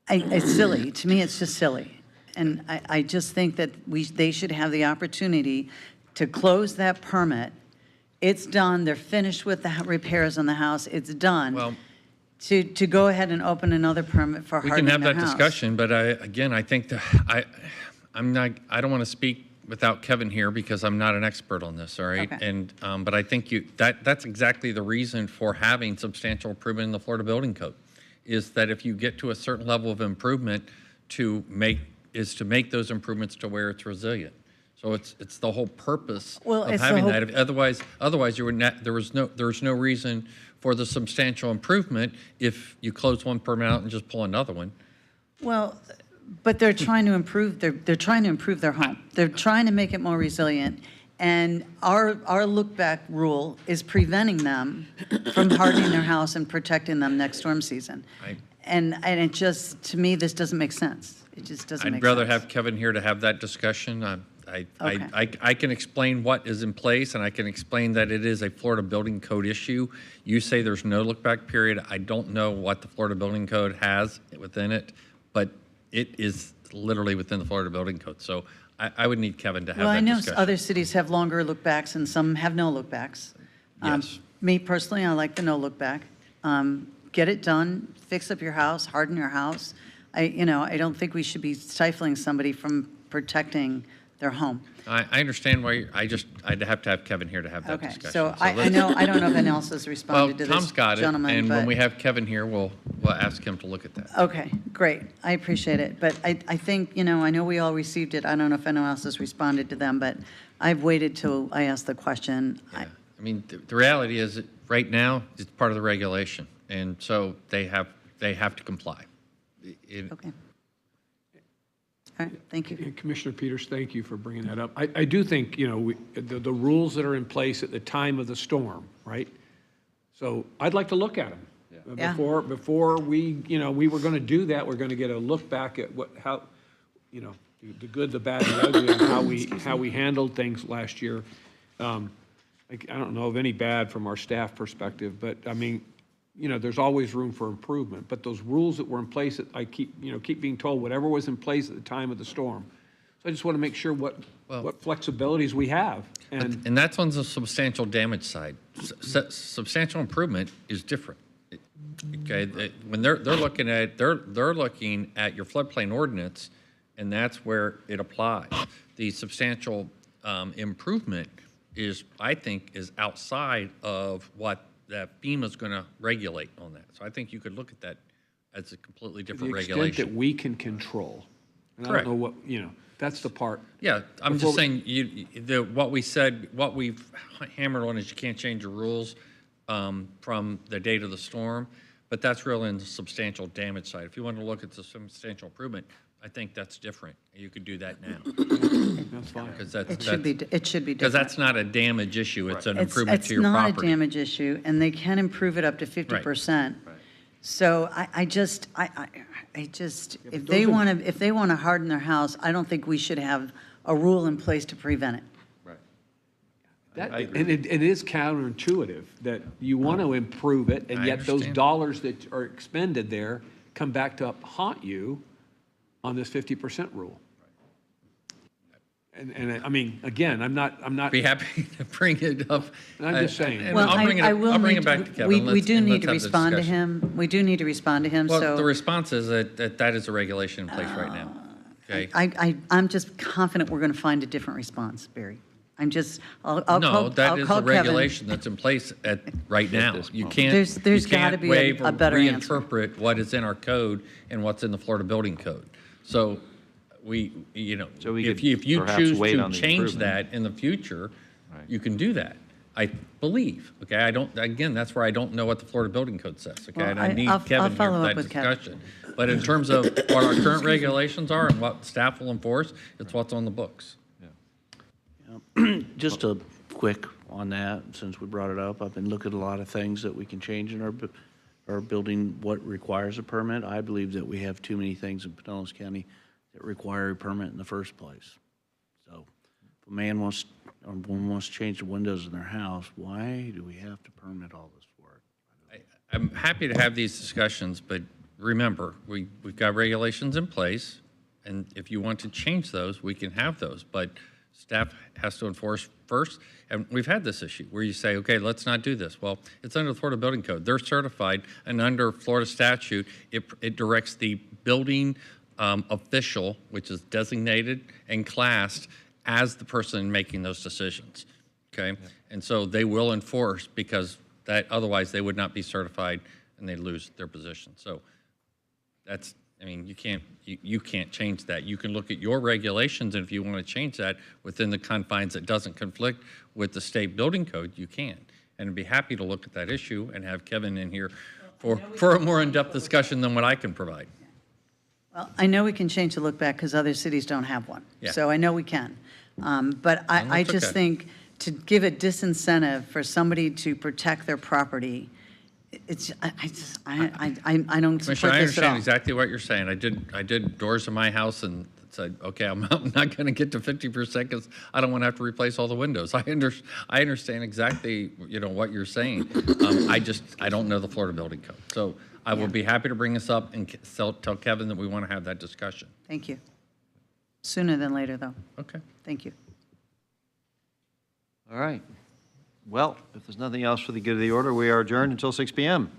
Speaker 2: It's silly. To me, it's just silly. And I just think that they should have the opportunity to close that permit. It's done, they're finished with the repairs on the house, it's done.
Speaker 10: Well,
Speaker 2: To go ahead and open another permit for
Speaker 10: we can
Speaker 2: hardening
Speaker 10: have
Speaker 2: their
Speaker 10: that
Speaker 2: house.
Speaker 10: discussion, but I think that I don't want to speak without Kevin here because I'm not an expert on this, all right?
Speaker 2: Okay.
Speaker 10: And, but I think that's exactly the reason for having substantial improvement in the Florida Building Code, is that if you get to a certain level of improvement to make those improvements to where it's resilient. So it's the whole purpose
Speaker 2: Well,
Speaker 10: of
Speaker 2: it's the
Speaker 10: having
Speaker 2: whole-
Speaker 10: that. Otherwise you would not, there was no reason for the substantial improvement if you close one permit out and just pull another one.
Speaker 2: Well, but they're trying to improve, they're trying to improve their home. They're trying to make it more resilient. And our look-back rule is preventing them from hardening their house and protecting them next storm season. And it just, to me, this doesn't make sense. It just doesn't make sense.
Speaker 10: I'd rather have Kevin here to have that discussion. I can explain what is in place, and I can explain that it is a Florida Building Code issue. You say there's no look-back period. I don't know what the Florida Building Code has within it, but it is literally within the Florida Building Code. So I would need Kevin to have
Speaker 2: Well, I
Speaker 10: that
Speaker 2: know
Speaker 10: discussion.
Speaker 2: other cities have longer look-backs and some have no look-backs.
Speaker 10: Yes.
Speaker 2: Me personally, I like the no look-back. Get it done, fix up your house, harden your house. I don't think we should be stifling somebody from protecting their home.
Speaker 10: I understand why, I'd have to have Kevin here to have that
Speaker 2: Okay,
Speaker 10: discussion.
Speaker 2: so I
Speaker 10: let's-
Speaker 2: know, I don't know if anyone else has responded to
Speaker 10: Well,
Speaker 2: this
Speaker 10: Tom's got it,
Speaker 2: gentleman,
Speaker 10: and when
Speaker 2: but-
Speaker 10: we have Kevin here, we'll ask him to look at that.
Speaker 2: Okay, great. I appreciate it. But I think, I know we all received it. I don't know if anyone else has responded to them, but I've waited till I asked the question.
Speaker 10: I mean, the reality is, that right now, it's part of the regulation, and so they have to comply.
Speaker 2: Okay. All right, thank you.
Speaker 11: And Commissioner Peters, thank you for bringing that up. I do think, the rules that are in place at the time of the storm, right? So I'd like to look at them.
Speaker 2: Yeah.
Speaker 11: Before we were going to do that, we're going to get a look back at how, the good, the bad, and the ugly, and how we handled things last year. I don't know of any bad from our staff perspective, but I mean, there's always room for improvement. But those rules that were in place, that I keep being told, whatever was in place at the time of the storm. So I just want to make sure what flexibilities we have.
Speaker 10: And that's on the substantial damage side. Substantial improvement is different. Okay, when they're looking at your floodplain ordinance, and that's where it applies. The substantial improvement I think is outside of what that FEMA's going to regulate on that. So I think you could look at that as a completely different
Speaker 11: To the extent
Speaker 10: regulation.
Speaker 11: that we can control. And
Speaker 10: Correct.
Speaker 11: I don't know what, that's the part.
Speaker 10: Yeah, I'm
Speaker 11: Before
Speaker 10: just saying, what we've hammered on is you can't change your rules from the date of the storm, but that's really in the substantial damage side. If you want to look at the substantial improvement, I think that's different. You could do that now.
Speaker 11: That's fine.
Speaker 2: It should be different.
Speaker 10: Because that's not a damage issue, it's an improvement to your
Speaker 2: It's not a
Speaker 10: property.
Speaker 2: damage issue, and they can improve it up to 50%. So I just, if they want to harden their house, I don't think we should have a rule in place to prevent it.
Speaker 11: And it is counterintuitive that you want to improve it, and
Speaker 10: I
Speaker 11: yet those
Speaker 10: understand.
Speaker 11: dollars that are expended there come back to haunt you on this 50% rule. And I mean, again, I'm not.
Speaker 10: Be happy to bring it up.
Speaker 11: I'm just saying.
Speaker 10: And
Speaker 2: Well,
Speaker 10: I'll bring it,
Speaker 2: I will
Speaker 10: I'll bring
Speaker 2: need
Speaker 10: it back to
Speaker 2: to-
Speaker 10: Kevin.
Speaker 2: we do
Speaker 10: and
Speaker 2: need to
Speaker 10: let's have the
Speaker 2: respond to
Speaker 10: discussion.
Speaker 2: him. We do need to respond to him,
Speaker 10: Well,
Speaker 2: so.
Speaker 10: the response is that is a regulation in place right now. Okay?
Speaker 2: I'm just confident we're going to find a different response, Barry. I'll call
Speaker 10: No, that is the
Speaker 2: Kevin.
Speaker 10: regulation that's in place right now. You can't,
Speaker 2: There's
Speaker 10: you
Speaker 2: gotta
Speaker 10: can't
Speaker 2: be
Speaker 10: waive
Speaker 2: a
Speaker 10: or
Speaker 2: better answer.
Speaker 10: reinterpret what is in our code and what's in the Florida Building Code. So
Speaker 19: So we
Speaker 10: if
Speaker 19: could
Speaker 10: you
Speaker 19: perhaps
Speaker 10: choose
Speaker 19: wait
Speaker 10: to
Speaker 19: on the
Speaker 10: change
Speaker 19: improvement.
Speaker 10: that in the future, you can do that. I believe, okay? I don't, again, that's where I don't know what the Florida Building Code says, okay?
Speaker 2: Well,
Speaker 10: And I need
Speaker 2: I'll
Speaker 10: Kevin here
Speaker 2: follow
Speaker 10: for
Speaker 2: up
Speaker 10: that
Speaker 2: with Kevin.
Speaker 10: discussion. But in terms of what our current regulations are and what staff will enforce, it's what's on the books.
Speaker 20: Just a quick on that, since we brought it up, I've been looking at a lot of things that we can change in our building, what requires a permit. I believe that we have too many things in Pinellas County that require a permit in the first place. So if a man wants, or a woman wants to change the windows in their house, why do we have to permit all this work?
Speaker 10: I'm happy to have these discussions, but remember, we've got regulations in place, and if you want to change those, we can have those, but staff has to enforce first. And we've had this issue where you say, okay, let's not do this. Well, it's under the Florida Building Code. They're certified, and under Florida statute, it directs the building official, which is designated and classed as the person making those decisions, okay? And so they will enforce, because that, otherwise they would not be certified and they'd lose their position. So that's, I mean, you can't change that. You can look at your regulations, and if you want to change that within the confines that doesn't conflict with the state building code, you can. And I'd be happy to look at that issue and have Kevin in here for a more in-depth discussion than what I can provide.
Speaker 2: Well, I know we can change the look back because other cities don't have one.
Speaker 10: Yeah.
Speaker 2: So I know we can. But I
Speaker 10: that's
Speaker 2: just
Speaker 10: okay.
Speaker 2: think to give a disincentive for somebody to protect their property, it's, I don't
Speaker 10: Commissioner,
Speaker 2: support
Speaker 10: I
Speaker 2: this at
Speaker 10: understand
Speaker 2: all.
Speaker 10: exactly what you're saying. I did doors in my house and said, okay, I'm not going to get to 50% because I don't want to have to replace all the windows. I understand exactly, what you're saying. I don't know the Florida Building Code. So I will be happy to bring this up and tell Kevin that we want to have that discussion.
Speaker 2: Thank you. Sooner than later, though.
Speaker 10: Okay.
Speaker 2: Thank you.
Speaker 1: All right. Well, if there's nothing else for the good of the order, we are adjourned until 6 p.m.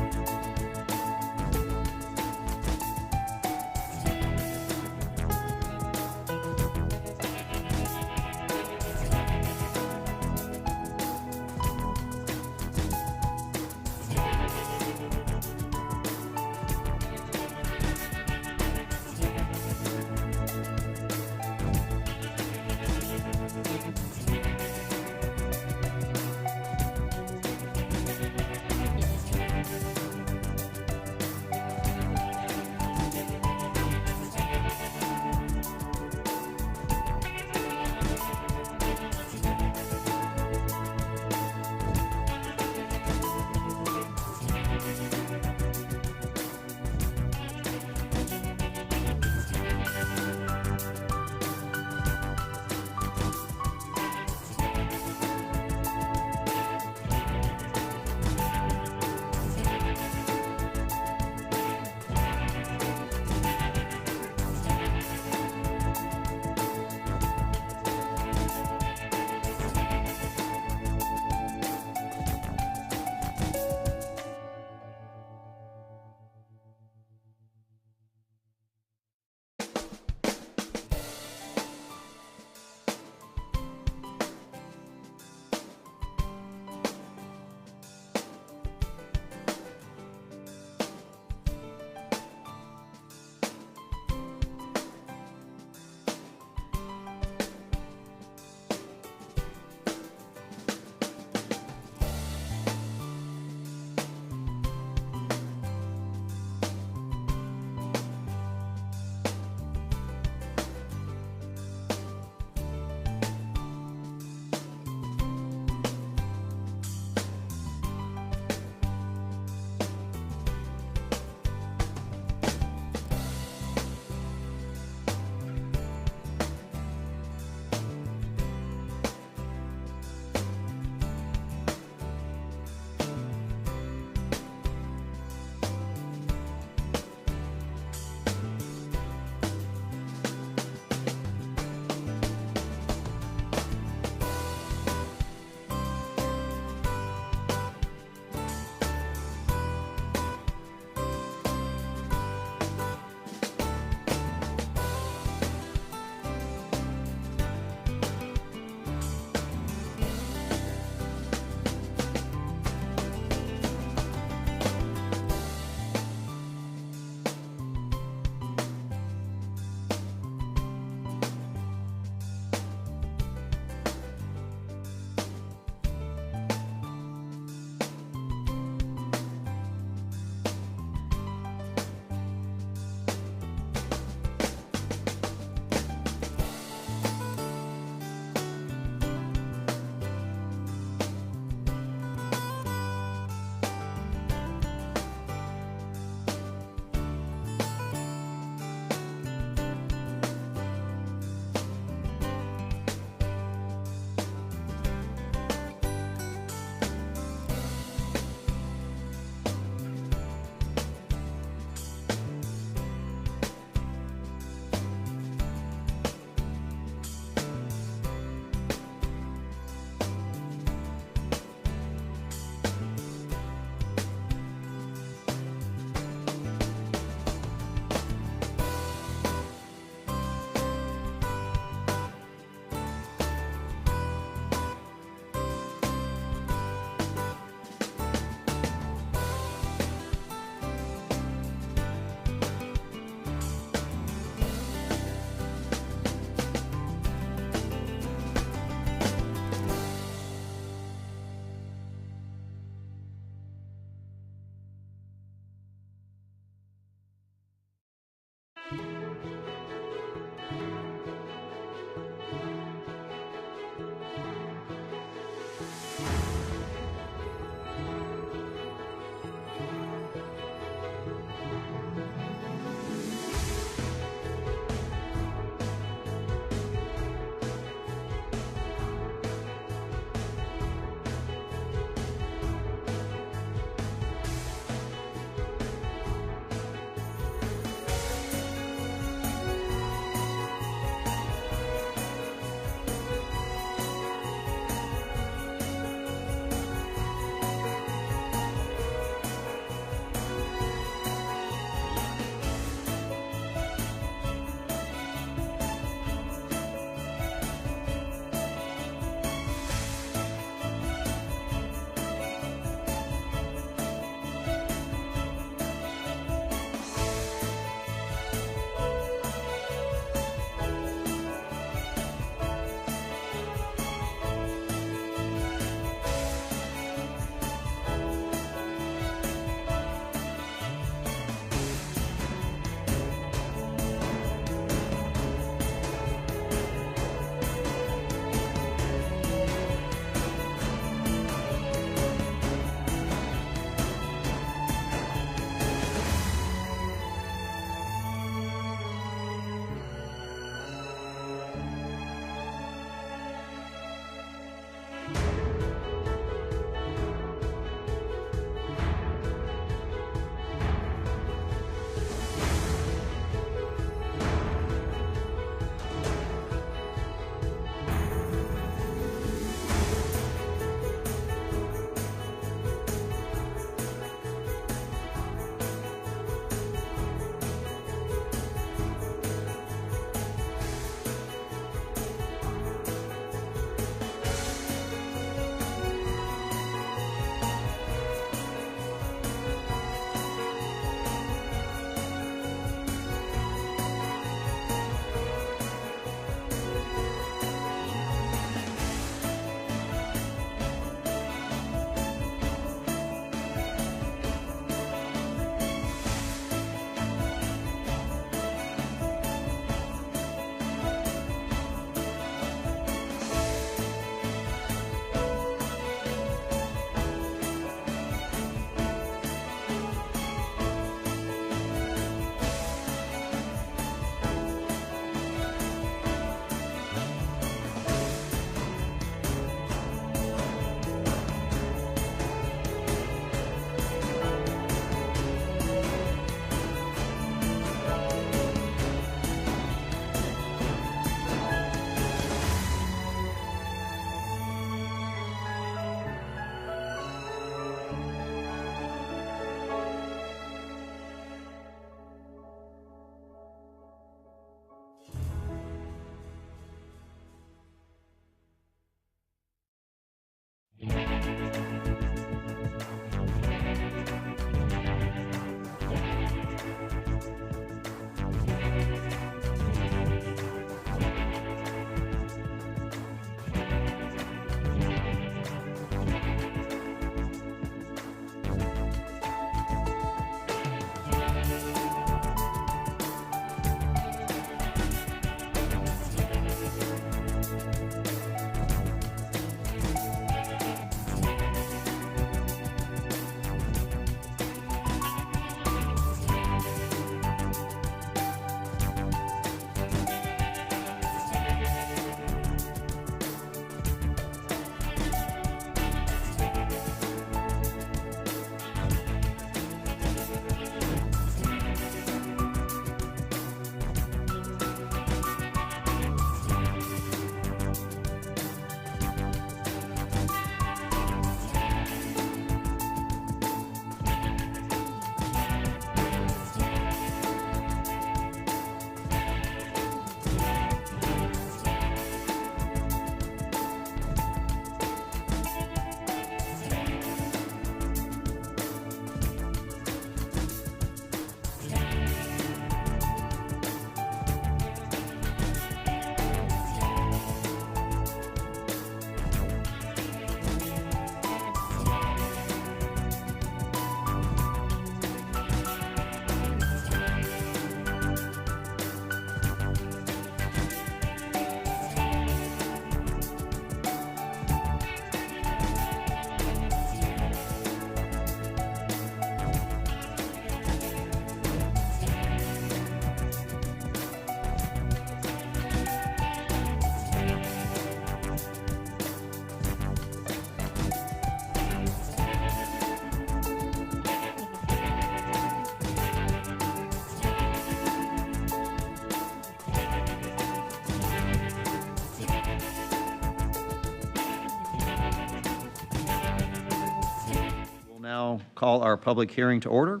Speaker 1: now call our public hearing to order.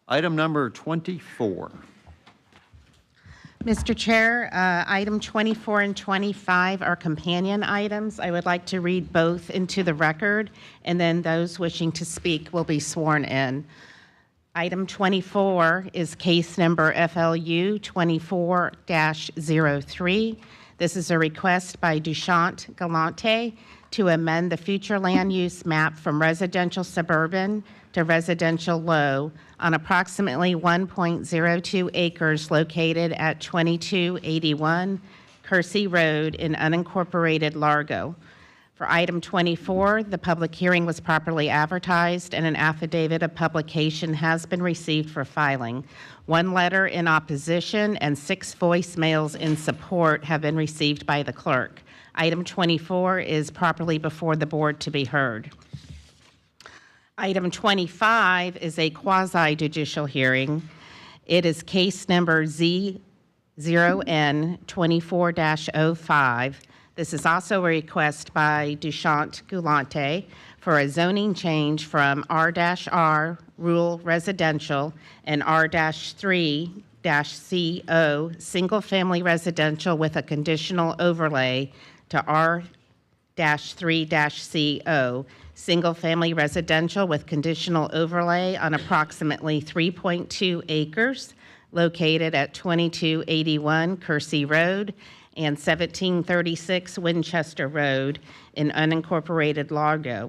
Speaker 1: Item number 24.
Speaker 15: Mr. Chair, item 24 and 25 are companion items. I would like to read both into the record, and then those wishing to speak will be sworn in. Item 24 is case number FLU 24-03. This is a request by Duchant Galante to amend the future land use map from residential suburban to residential low on approximately 1.02 acres located at 2281 Kersey Road in unincorporated Largo. For item 24, the public hearing was properly advertised and an affidavit of publication has been received for filing. 1 letter in opposition and 6 voicemails in support have been received by the clerk. Item 24 is properly before the board to be heard. Item 25 is a quasi-judicial hearing. It is case number Z0N24-05. This is also a request by Duchant Galante for a zoning change from R-R rural residential and R-3-CO single-family residential with a conditional overlay to R-3-CO single-family residential with conditional overlay on approximately 3.2 acres located at 2281 Kersey Road and 1736 Winchester Road in unincorporated Largo.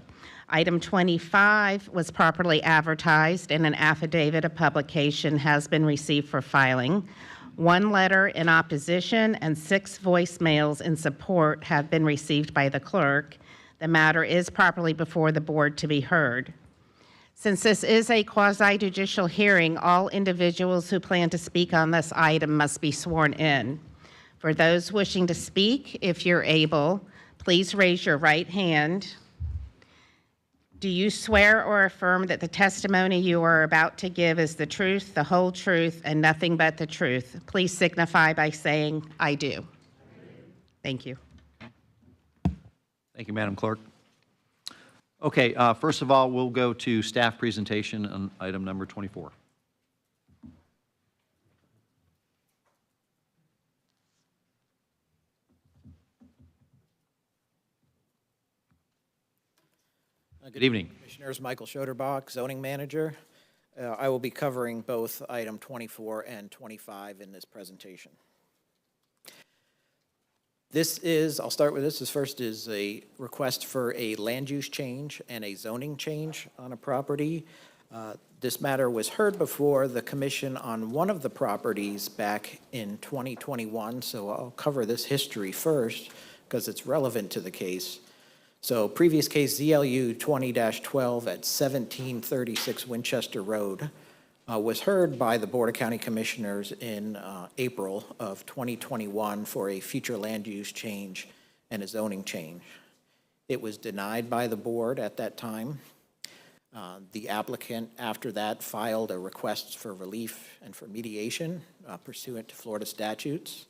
Speaker 15: Item 25 was properly advertised and an affidavit of publication has been received for filing. 1 letter in opposition and 6 voicemails in support have been received by the clerk. The matter is properly before the board to be heard. Since this is a quasi-judicial hearing, all individuals who plan to speak on this item must be sworn in. For those wishing to speak, if you're able, please raise your right hand. Do you swear or affirm that the testimony you are about to give is the truth, the whole truth, and nothing but the truth? Please signify by saying, I do. Thank you.
Speaker 1: Thank you, Madam Clerk. Okay, first of all, we'll go to staff presentation on item number 24. Good evening.
Speaker 4: Commissioners, Michael Schoderbach, Zoning Manager. I will be covering both item 24 and 25 in this presentation. I'll start with this. This first is a request for a land use change and a zoning change on a property. This matter was heard before the commission on one of the properties back in 2021, so I'll cover this history first because it's relevant to the case. So previous case ZLU 20-12 at 1736 Winchester Road was heard by the Board of County Commissioners in April of 2021 for a future land use change and a zoning change. It was denied by the board at that time. The applicant after that filed a request for relief and for mediation pursuant to Florida statutes.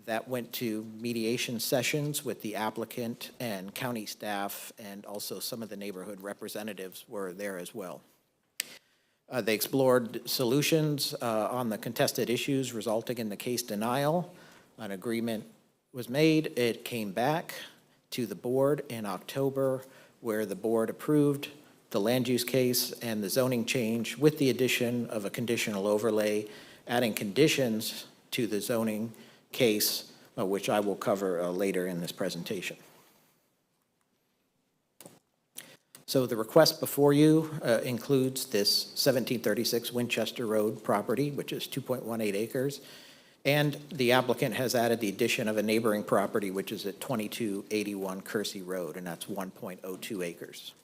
Speaker 4: That went to mediation sessions with the applicant and county staff, and also some of the neighborhood representatives were there as well. They explored solutions on the contested issues resulting in the case denial. An agreement was made. It came back to the board in October, where the board approved the land use case and the zoning change with the addition of a conditional overlay, adding conditions to the zoning case, which I will cover later in this presentation. So the request before you includes this 1736 Winchester Road property, which is 2.18 acres, and the applicant has added the addition of a neighboring property, which is at 2281 Kersey Road, and that's 1.02 acres.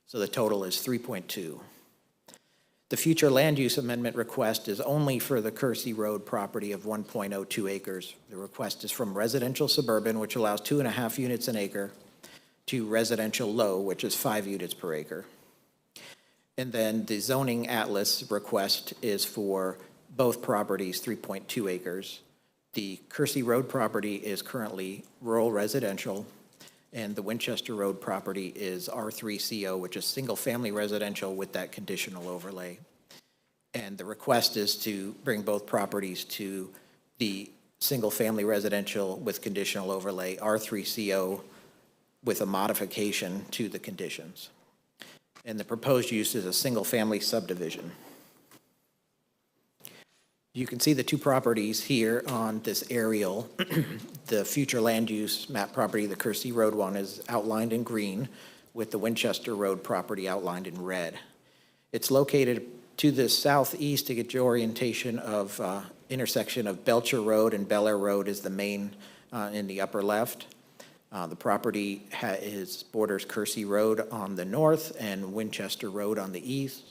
Speaker 4: So the total is 3.2. The future land use amendment request is only for the Kersey Road property of 1.02 acres. The request is from residential suburban, which allows 2.5 units an acre, to residential low, which is 5 units per acre. And then the zoning atlas request is for both properties, 3.2 acres. The Kersey Road property is currently rural residential, And the Winchester Road property is R3CO, which is single-family residential with that conditional overlay. And the request is to bring both properties to the single-family residential with conditional overlay, R3CO, with a modification to the conditions. And the proposed use is a single-family subdivision. You can see the two properties here on this aerial. The future land use map property, the Kersey Road one, is outlined in green, with the Winchester Road property outlined in red. It's located to the southeast to get your orientation of intersection of Belcher Road and Bel Air Road is the main in the upper left. The property borders Kersey Road on the north and Winchester Road on the east.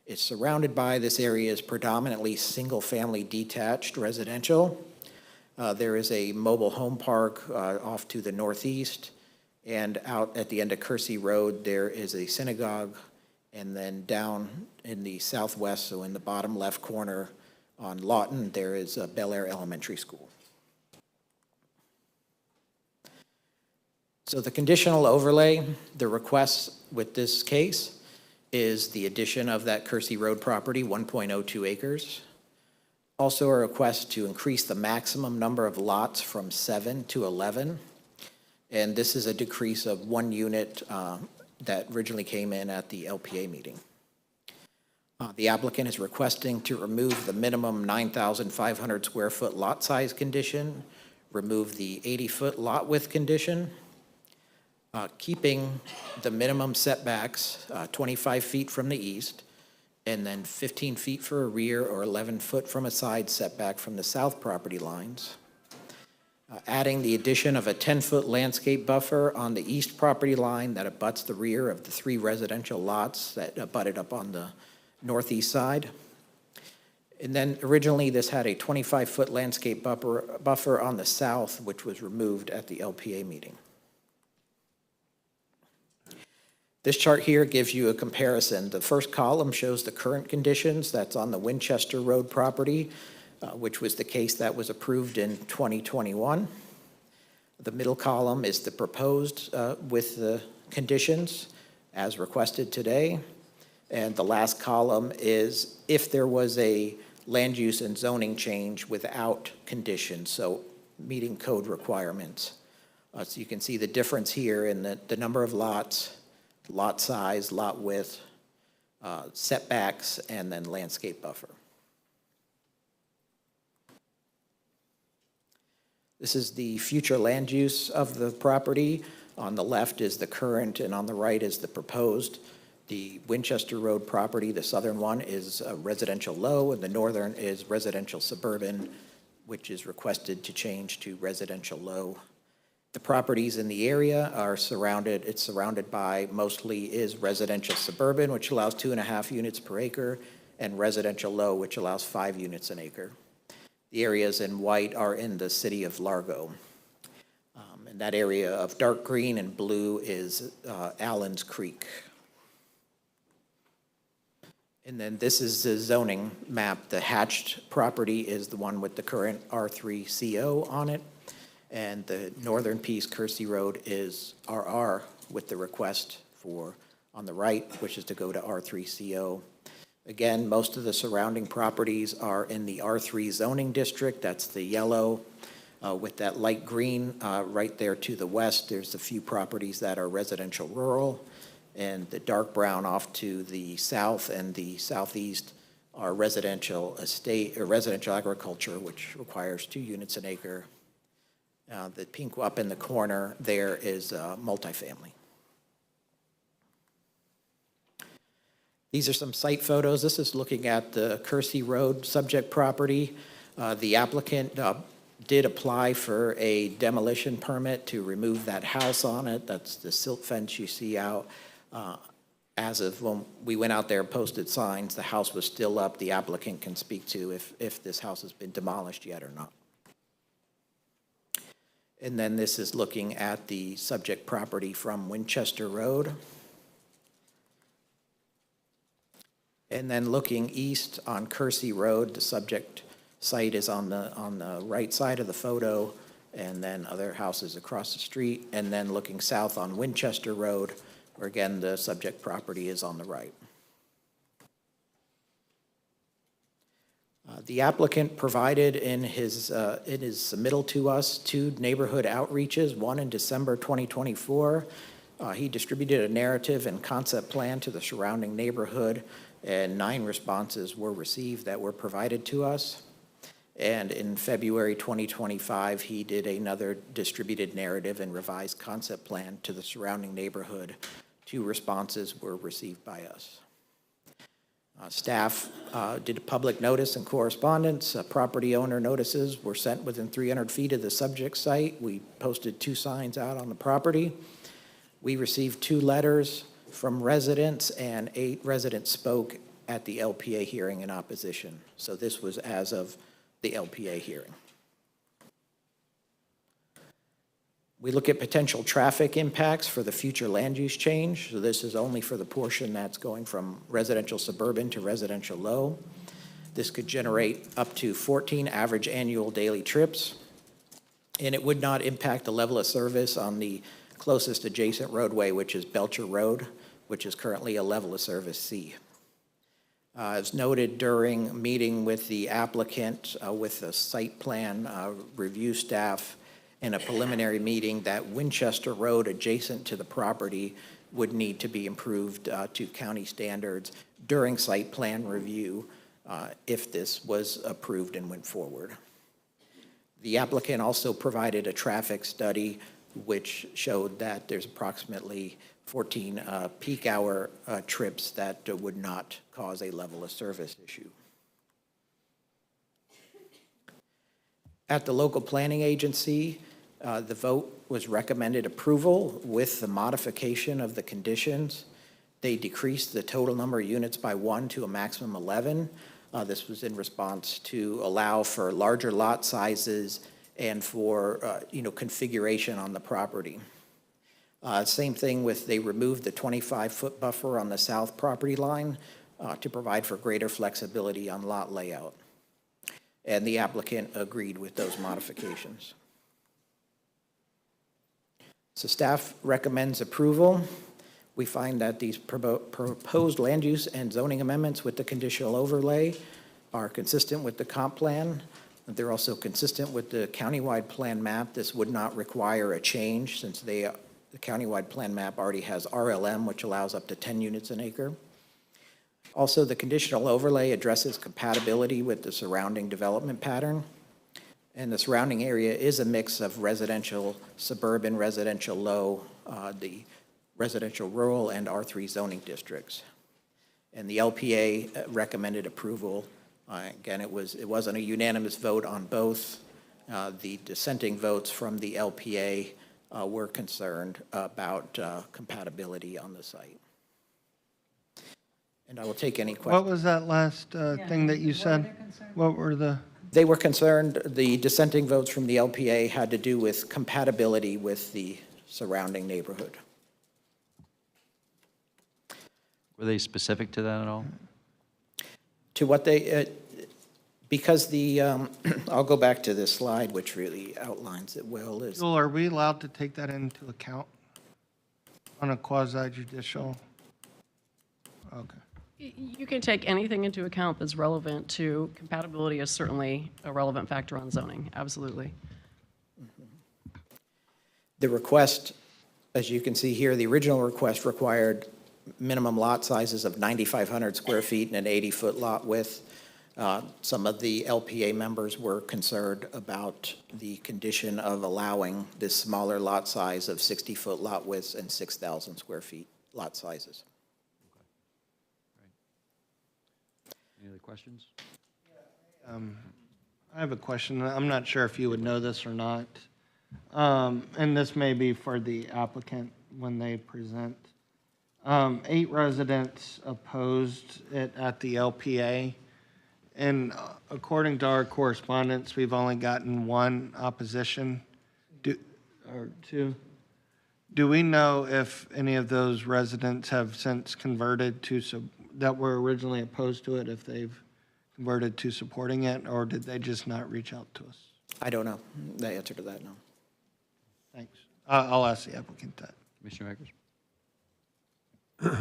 Speaker 4: It's surrounded by, this area is predominantly single-family detached residential. There is a mobile home park off to the northeast, and out at the end of Kersey Road, there is a synagogue, and then down in the southwest, so in the bottom left corner on Lawton, there is a Bel Air Elementary School. So the conditional overlay, the request with this case is the addition of that Kersey Road property, 1.02 acres. Also a request to increase the maximum number of lots from 7 to 11. And this is a decrease of 1 unit that originally came in at the LPA meeting. The applicant is requesting to remove the minimum 9,500 square foot lot size condition, remove the 80-foot lot width condition, keeping the minimum setbacks 25 feet from the east, and then 15 feet for a rear or 11 foot from a side setback from the south property lines. Adding the addition of a 10-foot landscape buffer on the east property line that abuts the rear of the 3 residential lots that abutted up on the northeast side. And then originally this had a 25-foot landscape buffer on the south, which was removed at the LPA meeting. This chart here gives you a comparison. The first column shows the current conditions. That's on the Winchester Road property, which was the case that was approved in 2021. The middle column is the proposed with the conditions as requested today. And the last column is if there was a land use and zoning change without conditions, so meeting code requirements. So you can see the difference here in the number of lots, lot size, lot width, setbacks, and then landscape buffer. This is the future land use of the property. On the left is the current, and on the right is the proposed. The Winchester Road property, the southern one, is residential low, and the northern is residential suburban, which is requested to change to residential low. The properties in the area are it's surrounded by mostly is residential suburban, which allows 2.5 units per acre, and residential low, which allows 5 units an acre. The areas in white are in the city of Largo. And that area of dark green and blue is Allen's Creek. And then this is the zoning map. The hatched property is the one with the current R3CO on it. And the northern piece, Kersey Road, is RR with the request for, on the right, which is to go to R3CO. Again, most of the surrounding properties are in the R3 zoning district. That's the yellow with that light green right there to the west. There's a few properties that are residential rural, and the dark brown off to the south and the southeast are residential estate or residential agriculture, which requires 2 units an acre. The pink up in the corner there is multifamily. These are some site photos. This is looking at the Kersey Road subject property. The applicant did apply for a demolition permit to remove that house on it. That's the silt fence you see out. As of when we went out there and posted signs, the house was still up. The applicant can speak to if this house has been demolished yet or not. And then this is looking at the subject property from Winchester Road. And then looking east on Kersey Road, the subject site is on the right side of the photo. and then other houses across the street, and then looking south on Winchester Road, where again, the subject property is on the right. The applicant provided in his submittal to us 2 neighborhood outreaches, one in December 2024. He distributed a narrative and concept plan to the surrounding neighborhood, and 9 responses were received that were provided to us. And in February 2025, he did another distributed narrative and revised concept plan to the surrounding neighborhood. 2 responses were received by us. Staff did a public notice and correspondence. Property owner notices were sent within 300 feet of the subject site. We posted 2 signs out on the property. We received 2 letters from residents, and 8 residents spoke at the LPA hearing in opposition. So this was as of the LPA hearing. We look at potential traffic impacts for the future land use change. So this is only for the portion that's going from residential suburban to residential low. This could generate up to 14 average annual daily trips, and it would not impact the level of service on the closest adjacent roadway, which is Belcher Road, which is currently a level of service C. As noted during meeting with the applicant, with the site plan review staff, in a preliminary meeting, that Winchester Road adjacent to the property would need to be improved to county standards during site plan review if this was approved and went forward. The applicant also provided a traffic study which showed that there's approximately 14 peak hour trips that would not cause a level of service issue. At the local planning agency, the vote was recommended approval with the modification of the conditions. They decreased the total number of units by 1 to a maximum 11. This was in response to allow for larger lot sizes and for configuration on the property. Same thing with, they removed the 25-foot buffer on the south property line to provide for greater flexibility on lot layout. And the applicant agreed with those modifications. So staff recommends approval. We find that these proposed land use and zoning amendments with the conditional overlay are consistent with the comp plan. They're also consistent with the countywide plan map. This would not require a change since the countywide plan map already has RLM, which allows up to 10 units an acre. Also, the conditional overlay addresses compatibility with the surrounding development pattern. And the surrounding area is a mix of residential, suburban, residential low, the residential rural, and R3 zoning districts. And the LPA recommended approval. Again, it wasn't a unanimous vote on both. The dissenting votes from the LPA were concerned about compatibility on the site. And I will take any questions.
Speaker 3: What was that last thing that you said? What were the?
Speaker 4: They were concerned, the dissenting votes from the LPA had to do with compatibility with the surrounding neighborhood.
Speaker 19: Were they specific to that at all?
Speaker 4: To what they, because the, I'll go back to this slide, which really outlines it well, is.
Speaker 3: Joel, are we allowed to take that into account on a quasi-judicial? Okay.
Speaker 5: You can take anything into account that's relevant to compatibility is certainly a relevant factor on zoning, absolutely.
Speaker 4: The request, as you can see here, the original request required minimum lot sizes of 9,500 square feet and an 80-foot lot width. Some of the LPA members were concerned about the condition of allowing this smaller lot size of 60-foot lot widths and 6,000 square feet lot sizes.
Speaker 19: Any other questions?
Speaker 3: I have a question. I'm not sure if you would know this or not. And this may be for the applicant when they present. 8 residents opposed it at the LPA. And according to our correspondence, we've only gotten 1 opposition, or 2. Do we know if any of those residents have since converted to, that were originally opposed to it, if they've converted to supporting it, or did they just not reach out to us?
Speaker 4: I don't know the answer to that, no.
Speaker 3: Thanks. I'll ask the applicant that.
Speaker 19: Commissioner Eggers?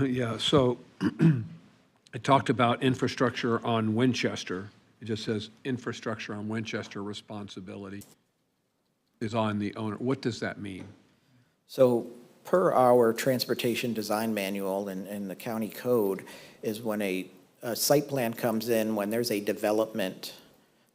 Speaker 11: Yeah, so it talked about infrastructure on Winchester. It just says infrastructure on Winchester responsibility is on the owner. What does that mean?
Speaker 4: So per our transportation design manual and the county code is when a site plan comes in, when there's a development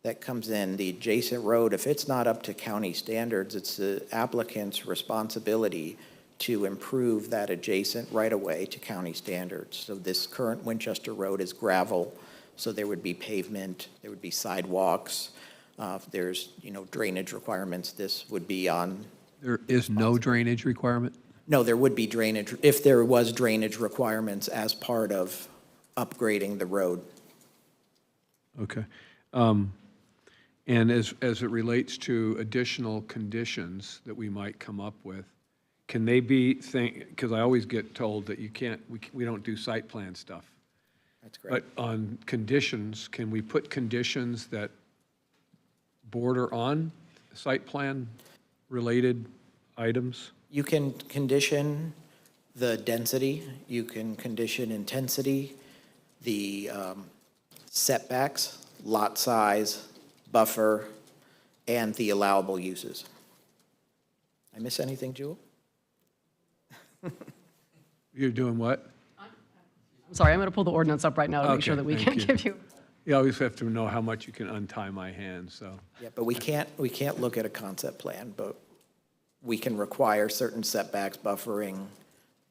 Speaker 4: that comes in, the adjacent road, if it's not up to county standards, it's the applicant's responsibility to improve that adjacent right-of-way to county standards. So this current Winchester Road is gravel, so there would be pavement, there would be sidewalks. If there's, drainage requirements, this would be on.
Speaker 11: There is no drainage requirement?
Speaker 4: No, there would be drainage, if there was drainage requirements as part of upgrading the road.
Speaker 11: Okay. And as it relates to additional conditions that we might come up with, can they be, because I always get told that you can't, we don't do site plan stuff.
Speaker 4: That's correct.
Speaker 11: But on conditions, can we put conditions that border on site plan related items?
Speaker 4: You can condition the density, you can condition intensity, the setbacks, lot size, buffer, and the allowable uses. I miss anything, Jewel?
Speaker 11: You're doing what?
Speaker 5: I'm sorry, I'm going to pull the ordinance up right now to make sure
Speaker 11: Okay,
Speaker 5: that we
Speaker 11: thank
Speaker 5: can give you.
Speaker 11: You always have to know how much you can untie my hands, so.
Speaker 4: Yeah, but we can't look at a concept plan, but we can require certain setbacks, buffering,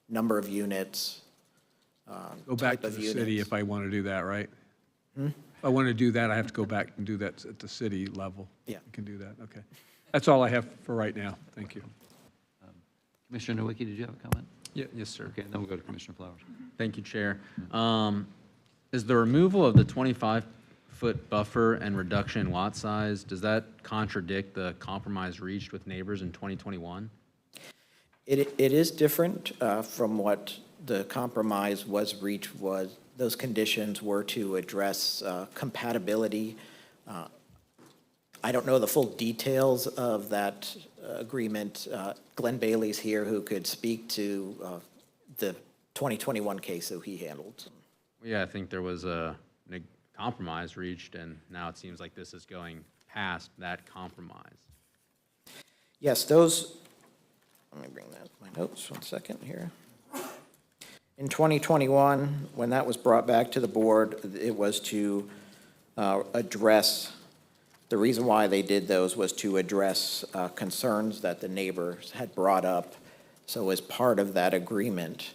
Speaker 4: number of units,
Speaker 11: Go back
Speaker 4: type
Speaker 11: to
Speaker 4: of
Speaker 11: the city
Speaker 4: units.
Speaker 11: if I want to do that, right?
Speaker 4: Hmm?
Speaker 11: If I want to do that, I have to go back and do that at the city level.
Speaker 4: Yeah.
Speaker 11: You can do that, okay. That's all I have for right now. Thank you.
Speaker 19: Commissioner Nowicki, did you have a comment?
Speaker 14: Yes, sir.
Speaker 19: Okay, then we'll go to Commissioner Flowers.
Speaker 14: Thank you, Chair. Is the removal of the 25-foot buffer and reduction in lot size, does that contradict the compromise reached with neighbors in 2021?
Speaker 4: It is different from what the compromise was reached was. Those conditions were to address compatibility. I don't know the full details of that agreement. Glenn Bailey's here who could speak to the 2021 case that he handled.
Speaker 14: Yeah, I think there was a compromise reached, and now it seems like this is going past that compromise.
Speaker 4: Yes, those, let me bring that, my notes, 1 second here. In 2021, when that was brought back to the board, it was to address, the reason why they did those was to address concerns that the neighbors had brought up. So as part of that agreement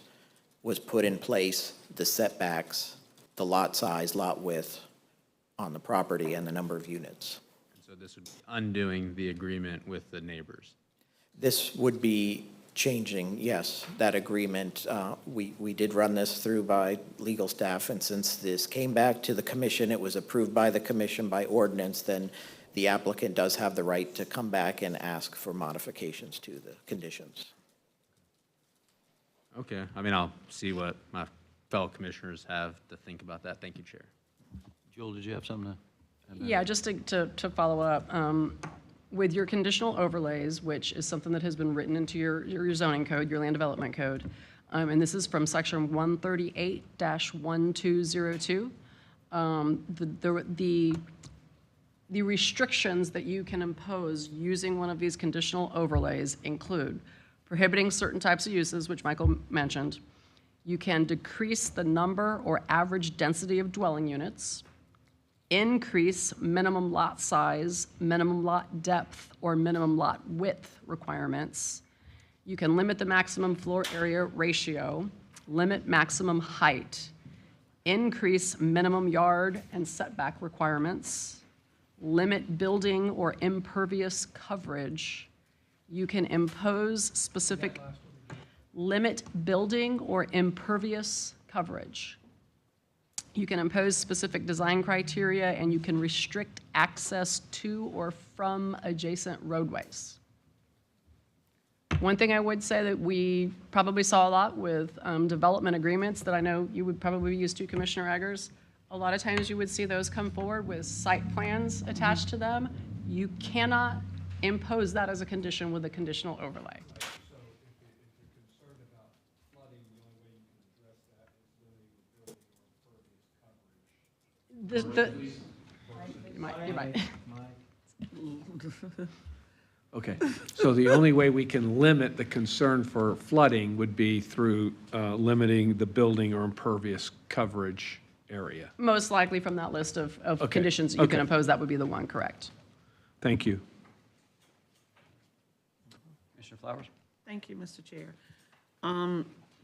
Speaker 4: was put in place the setbacks, the lot size, lot width on the property, and the number of units.
Speaker 14: So this would be undoing the agreement with the neighbors.
Speaker 4: This would be changing, yes, that agreement. We did run this through by legal staff, and since this came back to the commission, it was approved by the commission by ordinance, then the applicant does have the right to come back and ask for modifications to the conditions.
Speaker 14: Okay, I mean, I'll see what my fellow commissioners have to think about that. Thank you, Chair.
Speaker 19: Joel, did you have something to?
Speaker 5: Yeah, just to follow up, with your conditional overlays, which is something that has been written into your zoning code, your land development code, and this is from section 138-1202, the restrictions that you can impose using one of these conditional overlays include prohibiting certain types of uses, which Michael mentioned. You can decrease the number or average density of dwelling units, increase minimum lot size, minimum lot depth, or minimum lot width requirements. You can limit the maximum floor area ratio, limit maximum height, increase minimum yard and setback requirements, limit building or impervious coverage. You can impose specific, limit building or impervious coverage. You can impose specific design criteria, and you can restrict access to or from adjacent roadways. One thing I would say that we probably saw a lot with development agreements that I know you would probably be used to, Commissioner Eggers, a lot of times you would see those come forward with site plans attached to them, You cannot impose that as a condition with a conditional overlay. You might.
Speaker 11: Okay, so the only way we can limit the concern for flooding would be through limiting the building or impervious coverage area.
Speaker 5: Most likely from that list of
Speaker 11: Okay,
Speaker 5: conditions that you can
Speaker 11: okay.
Speaker 5: impose, that would be the one, correct?
Speaker 11: Thank you.
Speaker 19: Commissioner Flowers?
Speaker 16: Thank you, Mr. Chair.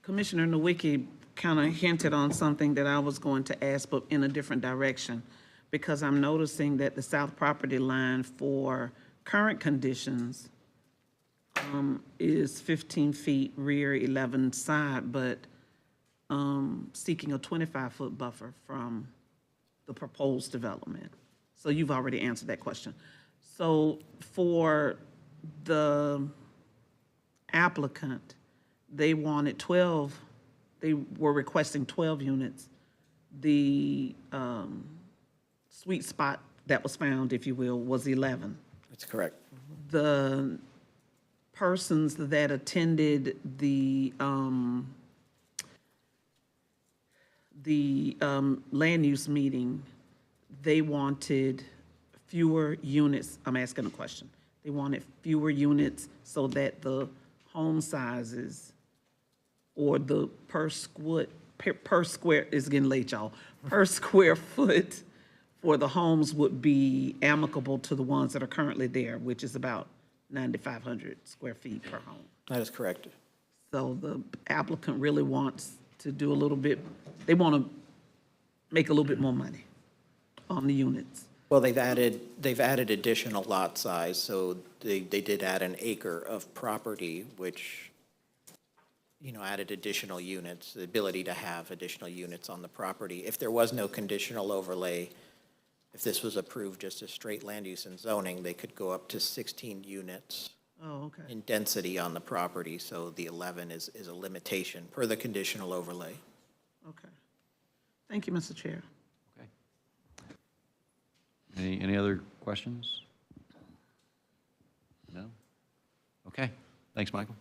Speaker 16: Commissioner Nowicki kind of hinted on something that I was going to ask, but in a different direction, because I'm noticing that the south property line for current conditions is 15 feet rear, 11 side, but seeking a 25-foot buffer from the proposed development. So you've already answered that question. So for the applicant, they wanted 12, they were requesting 12 units. The sweet spot that was found, if you will, was 11.
Speaker 4: That's correct.
Speaker 16: The persons that attended the land use meeting, they wanted fewer units. I'm asking a question. They wanted fewer units so that the home sizes or the per square, it's getting late, y'all, per square foot for the homes would be amicable to the ones that are currently there, which is about 9,500 square feet per home.
Speaker 4: That is correct.
Speaker 16: So the applicant really wants to do a little bit, they want to make a little bit more money on the units.
Speaker 4: Well, they've added additional lot size, so they did add an acre of property, which, added additional units, the ability to have additional units on the property. If there was no conditional overlay, if this was approved just as straight land use and zoning, they could go up to 16 units
Speaker 16: Oh, okay.
Speaker 4: in density on the property, so the 11 is a limitation per the conditional overlay.
Speaker 16: Okay. Thank you, Mr. Chair.
Speaker 19: Any other questions? No? Okay, thanks, Michael.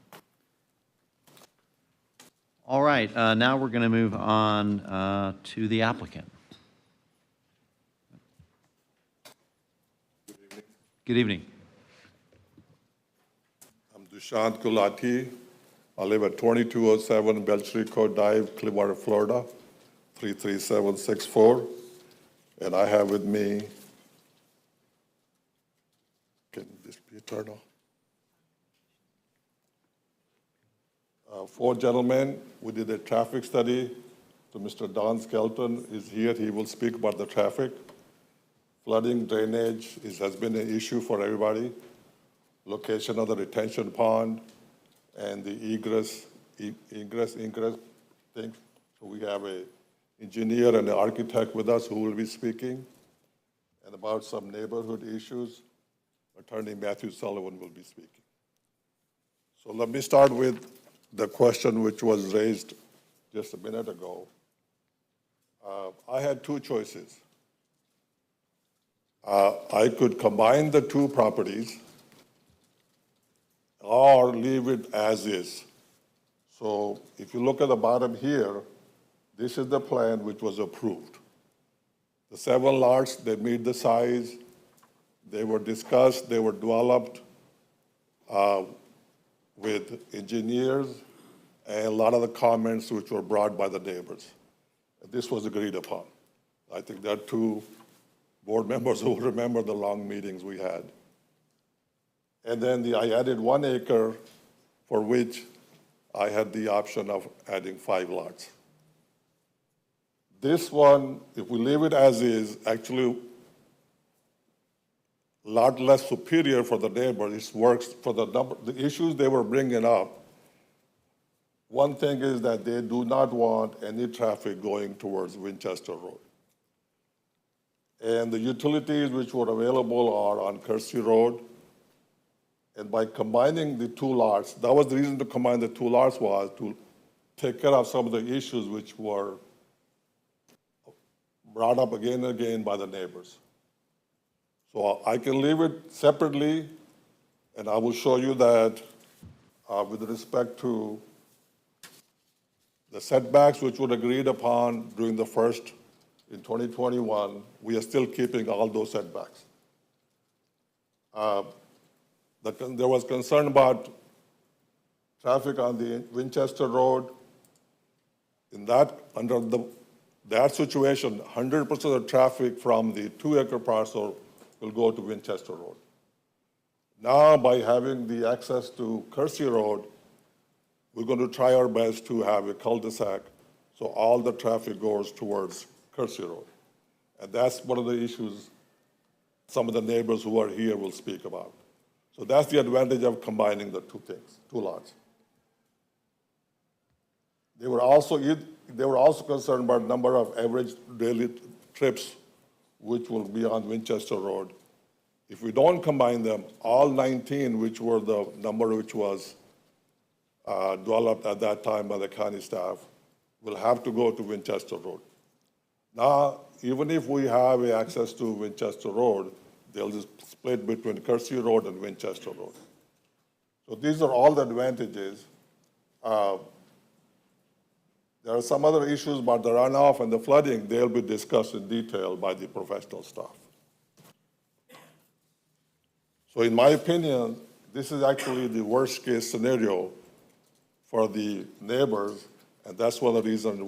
Speaker 1: All right, now we're going to move on to the applicant. Good evening.
Speaker 6: I'm Dushyant Gulati. I live at 2207 Belchrico Drive, Clearwater, Florida, 33764. And I have with me, can this be turned on? 4 gentlemen. We did a traffic study. So Mr. Don Skelton is here. He will speak about the traffic. Flooding, drainage has been an issue for everybody. Location of the retention pond and the egress thing. So we have an engineer and an architect with us who will be speaking. And about some neighborhood issues, Attorney Matthew Sullivan will be speaking. So let me start with the question which was raised just a minute ago. I had 2 choices. I could combine the 2 properties or leave it as is. So if you look at the bottom here, this is the plan which was approved. The 7 lots, they meet the size, they were discussed, they were developed with engineers and a lot of the comments which were brought by the neighbors. This was agreed upon. I think there are 2 board members who remember the long meetings we had. And then I added 1 acre for which I had the option of adding 5 lots. This one, if we leave it as is, actually a lot less superior for the neighbor. It works for the issues they were bringing up. One thing is that they do not want any traffic going towards Winchester Road. And the utilities which were available are on Kersey Road. And by combining the 2 lots, that was the reason to combine the 2 lots, was to take care of some of the issues which were brought up again and again by the neighbors. So I can leave it separately, and I will show you that with respect to the setbacks which were agreed upon during the first, in 2021, we are still keeping all those setbacks. There was concern about traffic on the Winchester Road. In that, under that situation, 100% of the traffic from the 2-acre parcel will go to Winchester Road. Now, by having the access to Kersey Road, we're going to try our best to have a cul-de-sac, so all the traffic goes towards Kersey Road. And that's one of the issues some of the neighbors who are here will speak about. So that's the advantage of combining the two things, two lots. They were also concerned about number of average daily trips which will be on Winchester Road. If we don't combine them, all 19, which were the number which was developed at that time by the county staff, will have to go to Winchester Road. Now, even if we have access to Winchester Road, they'll just split between Kersey Road and Winchester Road. So these are all the advantages. There are some other issues about the runoff and the flooding. They'll be discussed in detail by the professional staff. So in my opinion, this is actually the worst case scenario for the neighbors, and that's one of the reasons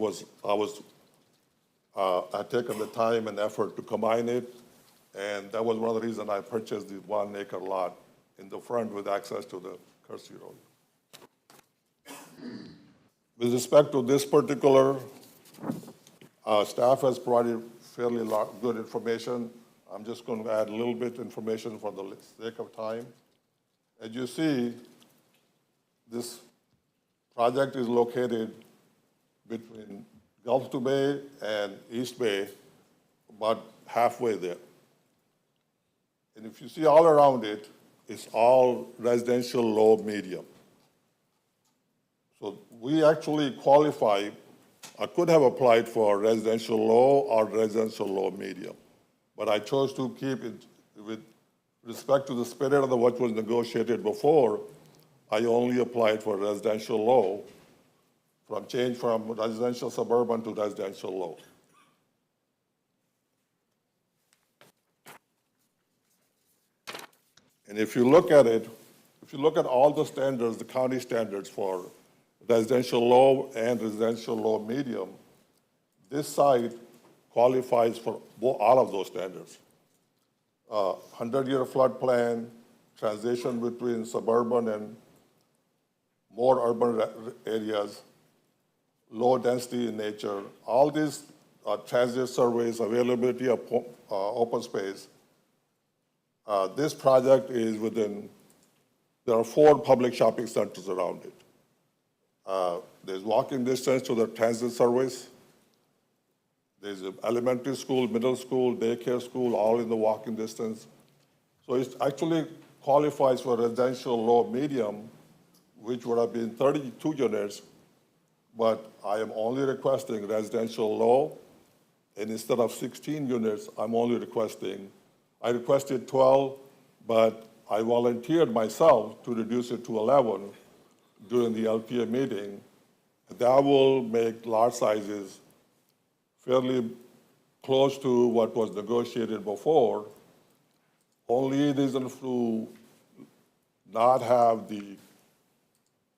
Speaker 6: I taken the time and effort to combine it, and that was one of the reasons I purchased the 1-acre lot in the front with access to the Kersey Road. With respect to this particular, staff has provided fairly good information. I'm just going to add a little bit information for the sake of time. As you see, this project is located between Gulf to Bay and East Bay, about halfway there. And if you see all around it, it's all residential low medium. So we actually qualify, I could have applied for residential low or residential low medium, but I chose to keep it with respect to the spirit of what was negotiated before. I only applied for residential low, change from residential suburban to residential low. And if you look at it, if you look at all the standards, the county standards for residential low and residential low medium, this site qualifies for all of those standards. 100-year flood plan, transition between suburban and more urban areas, low density in nature, all these transit surveys, availability of open space. This project is within, there are 4 public shopping centers around it. There's walking distance to the transit service. There's an elementary school, middle school, daycare school, all in the walking distance. So it actually qualifies for residential low medium, which would have been 32 units, but I am only requesting residential low, and instead of 16 units, I'm only requesting, I requested 12, but I volunteered myself to reduce it to 11 during the LPA meeting. That will make lot sizes fairly close to what was negotiated before. Only reason to not have the,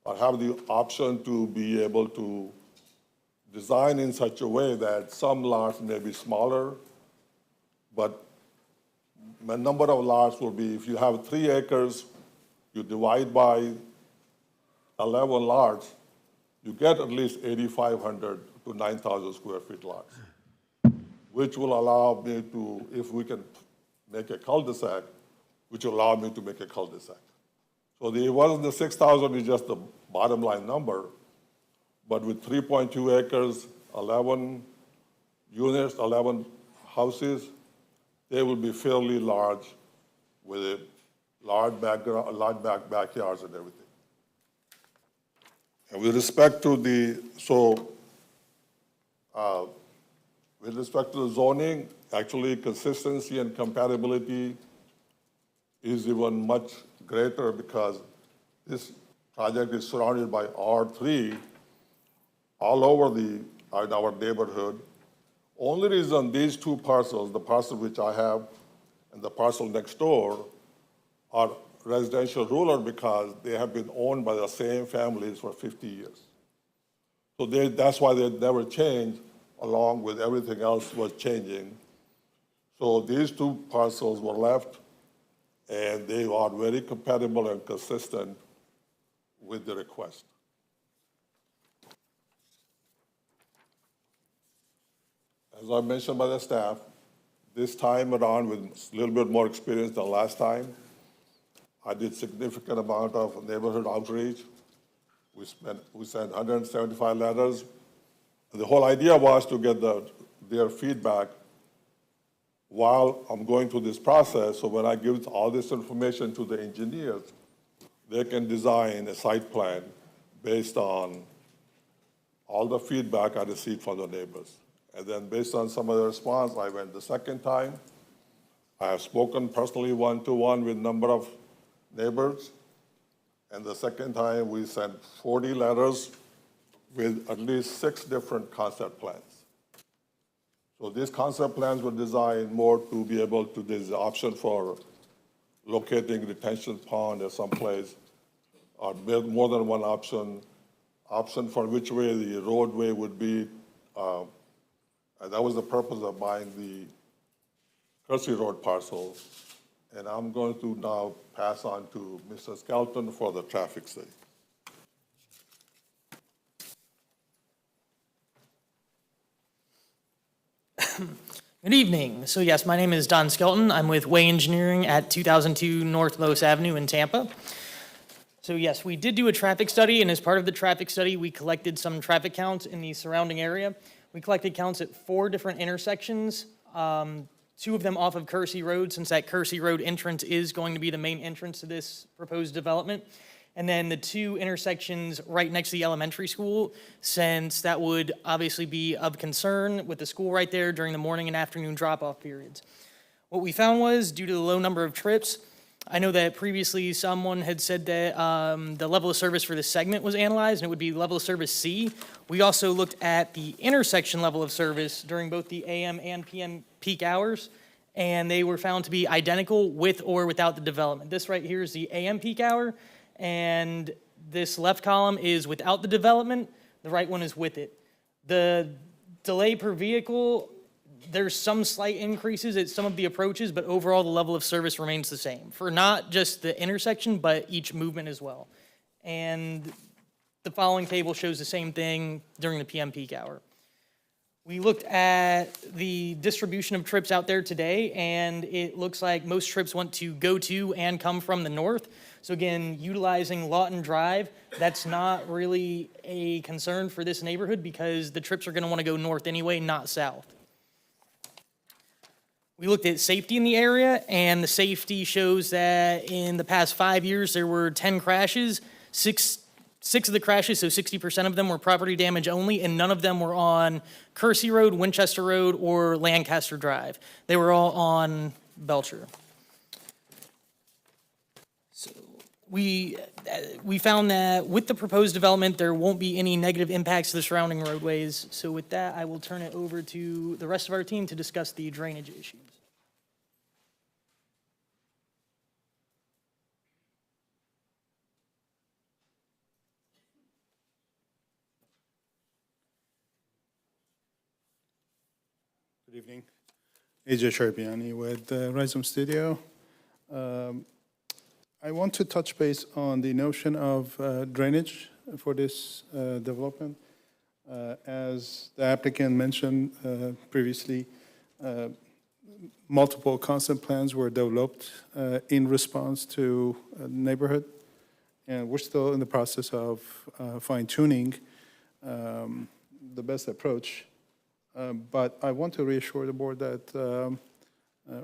Speaker 6: or have the option to be able to design in such a way that some lots may be smaller, but the number of lots will be, if you have 3 acres, you divide by 11 lots, you get at least 8,500 to 9,000 square feet lots, which will allow me to, if we can make a cul-de-sac, which will allow me to make a cul-de-sac. So it wasn't the 6,000 is just the bottom line number, but with 3.2 acres, 11 units, 11 houses, they will be fairly large with a large backyards and everything. And with respect to the, with respect to the zoning, actually consistency and compatibility is even much greater because this project is surrounded by R3 all over in our neighborhood. Only reason these two parcels, the parcel which I have and the parcel next door, are residential rural because they have been owned by the same families for 50 years. So that's why they never changed, along with everything else was changing. So these two parcels were left, and they are very compatible and consistent with the request. As I mentioned by the staff, this time around with a little bit more experience than last time, I did significant amount of neighborhood outreach. We sent 175 letters. And the whole idea was to get their feedback while I'm going through this process, so when I give all this information to the engineers, they can design a site plan based on all the feedback I received from the neighbors. And then based on some of the response, I went the second time. I have spoken personally one-to-one with a number of neighbors. And the second time, we sent 40 letters with at least 6 different concept plans. So these concept plans were designed more to be able to, there's an option for locating retention pond at some place, or build more than one option for which way the roadway would be. And that was the purpose of buying the Kersey Road parcel. And I'm going to now pass on to Mr. Skelton for the traffic study.
Speaker 7: Good evening. So yes, my name is Don Skelton. I'm with Way Engineering at 2002 North Los Avenue in Tampa. So yes, we did do a traffic study, and as part of the traffic study, we collected some traffic counts in the surrounding area. We collected counts at 4 different intersections, 2 of them off of Kersey Road, since that Kersey Road entrance is going to be the main entrance to this proposed development. And then the 2 intersections right next to the elementary school, since that would obviously be of concern with the school right there during the morning and afternoon drop-off periods. What we found was, due to the low number of trips, I know that previously someone had said that the level of service for this segment was analyzed, and it would be level of service C. We also looked at the intersection level of service during both the AM and PM peak hours, and they were found to be identical with or without the development. This right here is the AM peak hour, and this left column is without the development, the right one is with it. The delay per vehicle, there's some slight increases at some of the approaches, but overall the level of service remains the same for not just the intersection, but each movement as well. And the following table shows the same thing during the PM peak hour. We looked at the distribution of trips out there today, and it looks like most trips want to go to and come from the north. So again, utilizing Lawton Drive, that's not really a concern for this neighborhood because the trips are going to want to go north anyway, not south. We looked at safety in the area, and the safety shows that in the past 5 years, there were 10 crashes. Six of the crashes, so 60% of them, were property damage only, and none of them were on Kersey Road, Winchester Road, or Lancaster Drive. They were all on Belcher. So we found that with the proposed development, there won't be any negative impacts to the surrounding roadways. So with that, I will turn it over to the rest of our team to discuss the drainage issues.
Speaker 22: Good evening. AJ Sharpiani with Rhizome Studio. I want to touch base on the notion of drainage for this development. As the applicant mentioned previously, multiple concept plans were developed in response to neighborhood, and we're still in the process of fine-tuning the best approach. But I want to reassure the board that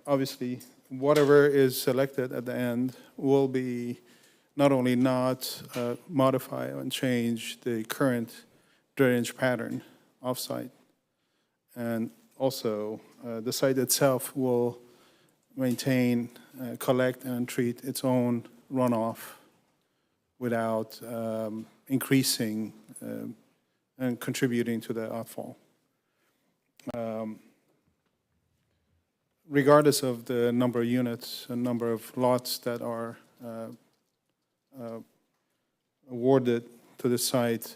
Speaker 22: obviously whatever is selected at the end will be not only not modify and change the current drainage pattern off-site, and also the site itself will maintain, collect, and treat its own runoff without increasing and contributing to the outfall. Regardless of the number of units and number of lots that are awarded to the site,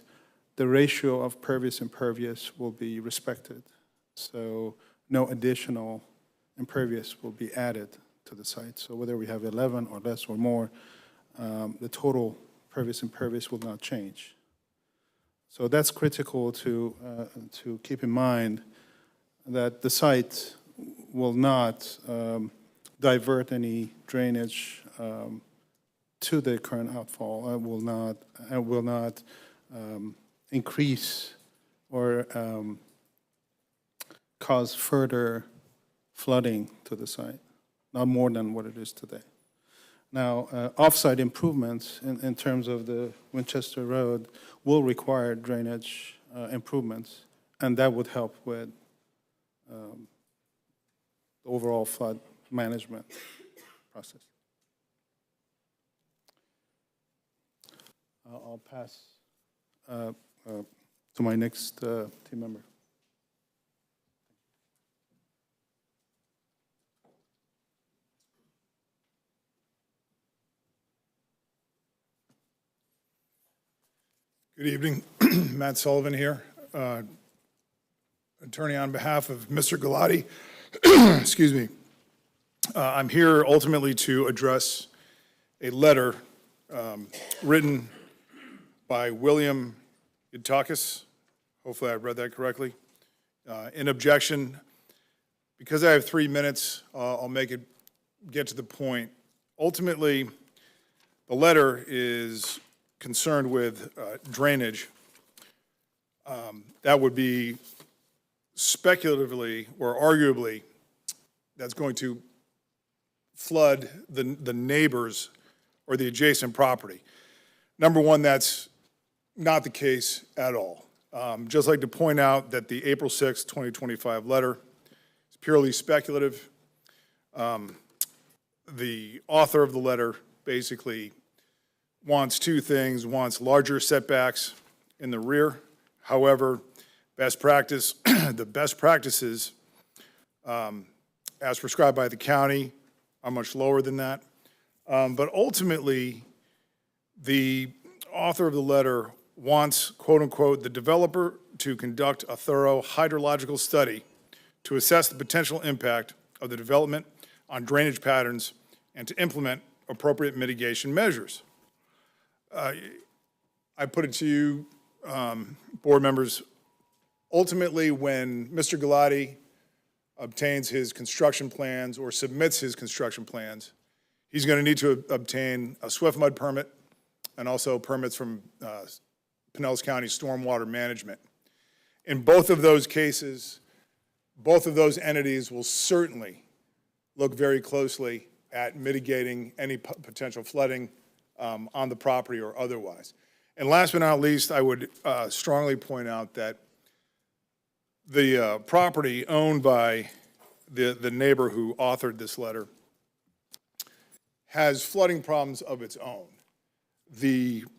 Speaker 22: the ratio of pervious impervious will be respected. So no additional impervious will be added to the site. So whether we have 11 or less or more, the total pervious impervious will not change. So that's critical to keep in mind, that the site will not divert any drainage to the current outfall. It will not increase or cause further flooding to the site, not more than what it is today. Now, off-site improvements in terms of the Winchester Road will require drainage improvements, and that would help with the overall flood management process. I'll pass to my next team member.
Speaker 8: Good evening. Matt Sullivan here, attorney on behalf of Mr. Galati. Excuse me. I'm here ultimately to address a letter written by William Yudakis. Hopefully I read that correctly. In objection, because I have 3 minutes, I'll get to the point. Ultimately, the letter is concerned with drainage. That would be speculatively or arguably that's going to flood the neighbors or the adjacent property. Number one, that's not the case at all. Just like to point out that the April 6, 2025 letter is purely speculative. The author of the letter basically wants two things, wants larger setbacks in the rear. However, best practice, the best practices as prescribed by the county are much lower than that. But ultimately, the author of the letter wants, quote unquote, the developer to conduct a thorough hydrological study to assess the potential impact of the development on drainage patterns and to implement appropriate mitigation measures. I put it to you, board members, ultimately when Mr. Galati obtains his construction plans or submits his construction plans, he's going to need to obtain a swift mud permit and also permits from Pinellas County Stormwater Management. In both of those cases, both of those entities will certainly look very closely at mitigating any potential flooding on the property or otherwise. And last but not least, I would strongly point out that the property owned by the neighbor who authored this letter has flooding problems of its own.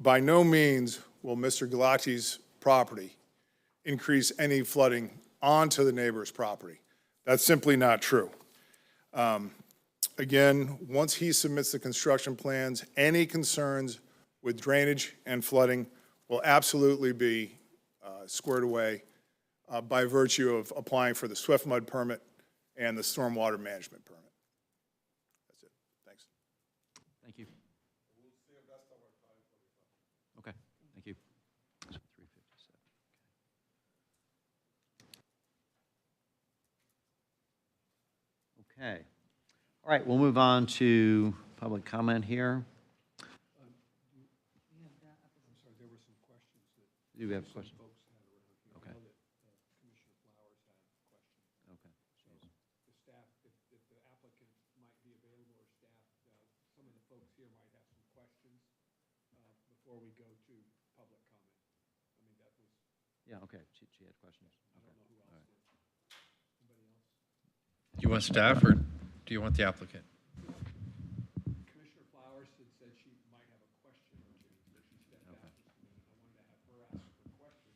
Speaker 8: By no means will Mr. Galati's property increase any flooding onto the neighbor's property. That's simply not true. Again, once he submits the construction plans, any concerns with drainage and flooding will absolutely be squared away by virtue of applying for the swift mud permit and the stormwater management permit. That's it. Thanks.
Speaker 19: Thank you. Okay, thank you. 3:57. Okay. All right, we'll move on to public comment here. Do you have questions? Okay. Okay.
Speaker 11: The staff, if the applicant might be available or staff, some of the folks here might have some questions before we go to public comment. I mean, that was.
Speaker 19: Yeah, okay, she had questions.
Speaker 11: I don't know who else did. Anybody else?
Speaker 10: You want staff or? do you want the applicant?
Speaker 11: Commissioner Flowers had said she might have a question or two, but she stepped out just a minute. I wanted to have her ask her question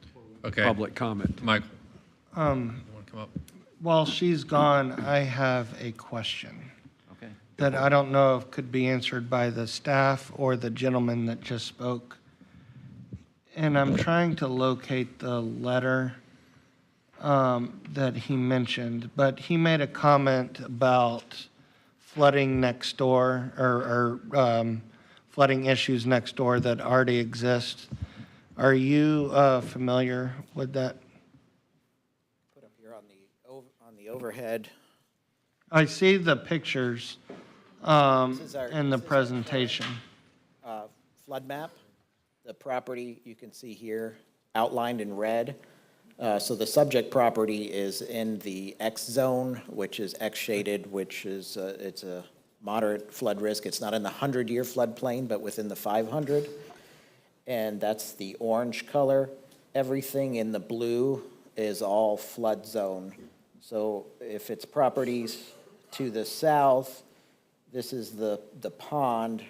Speaker 11: before.
Speaker 10: Okay.
Speaker 11: Public comment.
Speaker 10: Michael, you
Speaker 3: Um,
Speaker 10: want to come up?
Speaker 3: While she's gone, I have a question
Speaker 1: Okay.
Speaker 3: that I don't know if could be answered by the staff or the gentleman that just spoke. And I'm trying to locate the letter that he mentioned, but he made a comment about flooding next door or flooding issues next door that already exist. Are you familiar with that?
Speaker 4: Put up here on the overhead.
Speaker 3: I see the pictures
Speaker 4: This is our-
Speaker 3: in the
Speaker 4: this is our
Speaker 3: presentation.
Speaker 4: Flood map. The property you can see here outlined in red. So the subject property is in the X zone, which is X shaded, which is, it's a moderate flood risk. It's not in the 100-year floodplain, but within the 500. And that's the orange color. Everything in the blue is all flood zone. So if it's properties to the south, this is the pond.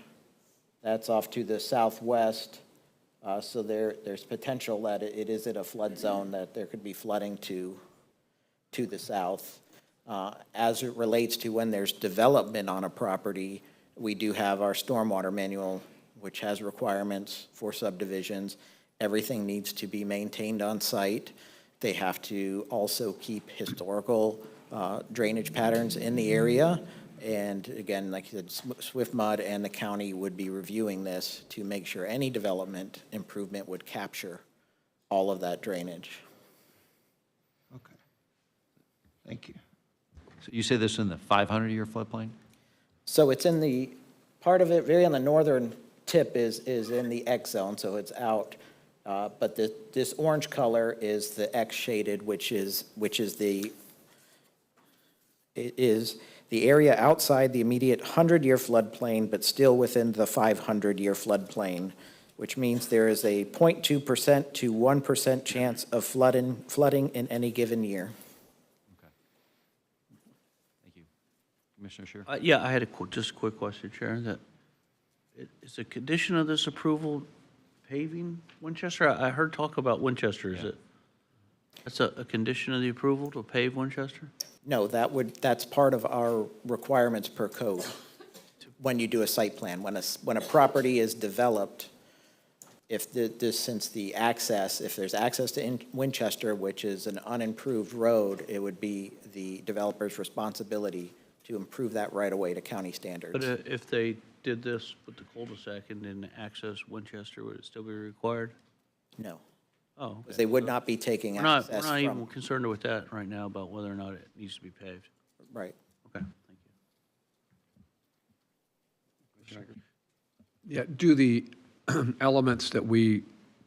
Speaker 4: That's off to the southwest. So there's potential that it is in a flood zone, that there could be flooding to the south. As it relates to when there's development on a property, we do have our stormwater manual, which has requirements for subdivisions. Everything needs to be maintained on site. They have to also keep historical drainage patterns in the area. And again, like you said, Swift Mud and the county would be reviewing this to make sure any development improvement would capture all of that drainage.
Speaker 3: Okay. Thank you.
Speaker 1: So you say this in the 500-year floodplain?
Speaker 4: So it's in the, part of it, very on the northern tip is in the X zone, so it's out. But this orange color is the X shaded, which is the area outside the immediate 100-year floodplain, but still within the 500-year floodplain, which means there is a 0.2% to 1% chance of flooding in any given year.
Speaker 1: Thank you. Commissioner Scheer?
Speaker 20: Yeah, I had just a quick question, Chair. That is a condition of this approval paving Winchester? I heard talk about Winchester. Is it? That's a condition of the approval to pave Winchester?
Speaker 4: No, that's part of our requirements per code when you do a site plan. When a property is developed, if since the access, if there's access to Winchester, which is an unimproved road, it would be the developer's responsibility to improve that right away to county standards.
Speaker 20: But if they did this with the cul-de-sac and didn't access Winchester, would it still be required?
Speaker 4: No.
Speaker 20: Oh.
Speaker 4: Because they would not be taking
Speaker 20: We're not
Speaker 4: access
Speaker 20: even
Speaker 4: from,
Speaker 20: concerned with that right now, about whether or not it needs to be paved.
Speaker 4: right.
Speaker 20: Okay, thank you.
Speaker 11: Yeah, do the elements that we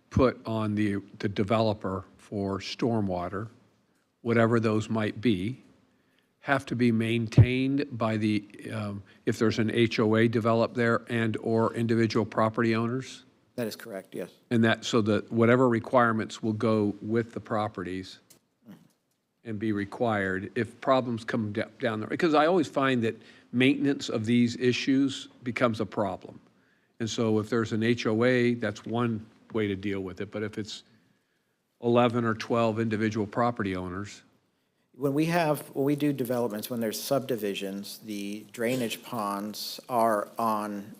Speaker 11: put on the developer for stormwater, whatever those might be, have to be maintained by the, if there's an HOA developed there and/or individual property owners?
Speaker 4: That is correct, yes.
Speaker 11: And that, so that whatever requirements will go with the properties and be required if problems come down there. Because I always find that maintenance of these issues becomes a problem. And so if there's an HOA, that's one way to deal with it. But if it's 11 or 12 individual property owners,
Speaker 4: When we do developments, when there's subdivisions, the drainage ponds are on,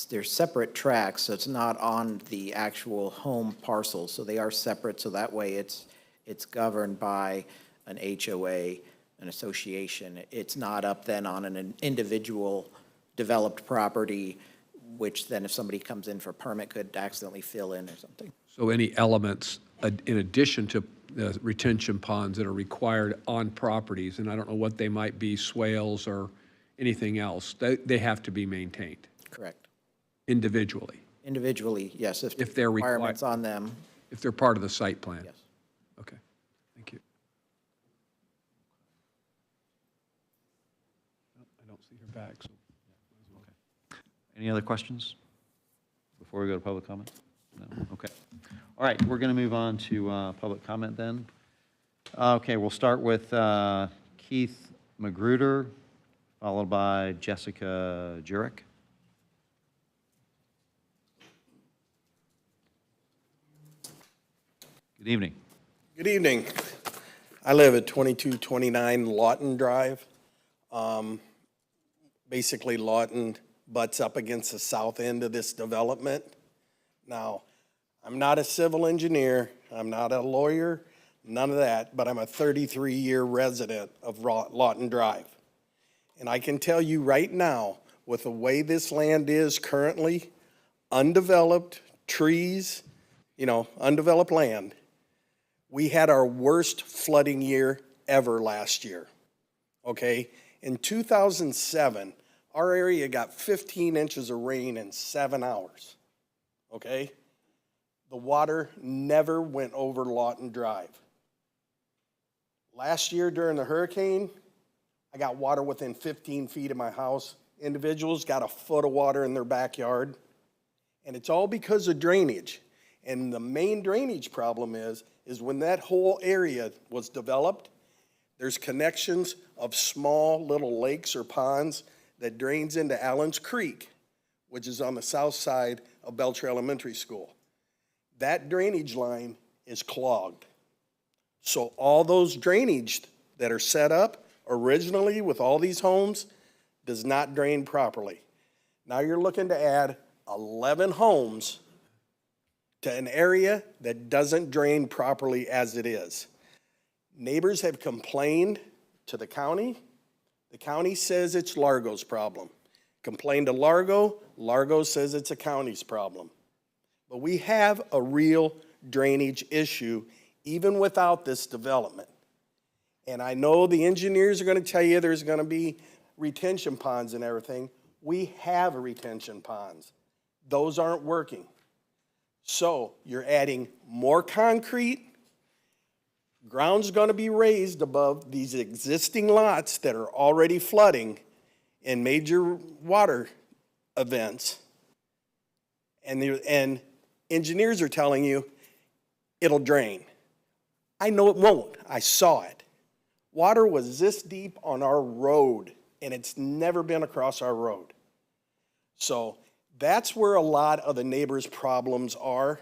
Speaker 4: they're separate tracks, so it's not on the actual home parcel. So they are separate, so that way it's governed by an HOA, an association. It's not up then on an individual developed property, which then if somebody comes in for a permit could accidentally fill in or something.
Speaker 11: so any elements in addition to the retention ponds that are required on properties, and I don't know what they might be, swales or anything else, they have to be maintained
Speaker 4: Correct.
Speaker 11: individually,
Speaker 4: Individually, yes,
Speaker 11: if they're
Speaker 4: requirements on them.
Speaker 11: if they're part of the site plan.
Speaker 4: Yes.
Speaker 11: Okay, thank you. I don't see her back, so.
Speaker 1: Any other questions before we go to public comment? No? Okay. All right, we're going to move on to public comment then. Okay, we'll start with Keith Magruder, followed by Jessica Jurek. Good evening.
Speaker 9: Good evening. I live at 2229 Lawton Drive. Basically, Lawton butts up against the south end of this development. Now, I'm not a civil engineer, I'm not a lawyer, none of that, but I'm a 33-year resident of Lawton Drive. And I can tell you right now, with the way this land is currently, undeveloped, trees, undeveloped land, we had our worst flooding year ever last year, okay? In 2007, our area got 15 inches of rain in 7 hours, okay? The water never went over Lawton Drive. Last year during the hurricane, I got water within 15 feet of my house. Individuals got a foot of water in their backyard, and it's all because of drainage. And the main drainage problem is when that whole area was developed, there's connections of small little lakes or ponds that drains into Allen's Creek, which is on the south side of Belcher Elementary School. That drainage line is clogged. So all those drainage that are set up originally with all these homes does not drain properly. Now you're looking to add 11 homes to an area that doesn't drain properly as it is. Neighbors have complained to the county. The county says it's Largo's problem. Complained to Largo, Largo says it's a county's problem. But we have a real drainage issue even without this development. And I know the engineers are going to tell you there's going to be retention ponds and everything. We have retention ponds. Those aren't working. So you're adding more concrete. Ground's going to be raised above these existing lots that are already flooding in major water events. And engineers are telling you it'll drain. I know it won't. I saw it. Water was this deep on our road, and it's never been across our road. So that's where a lot of the neighbors' problems are.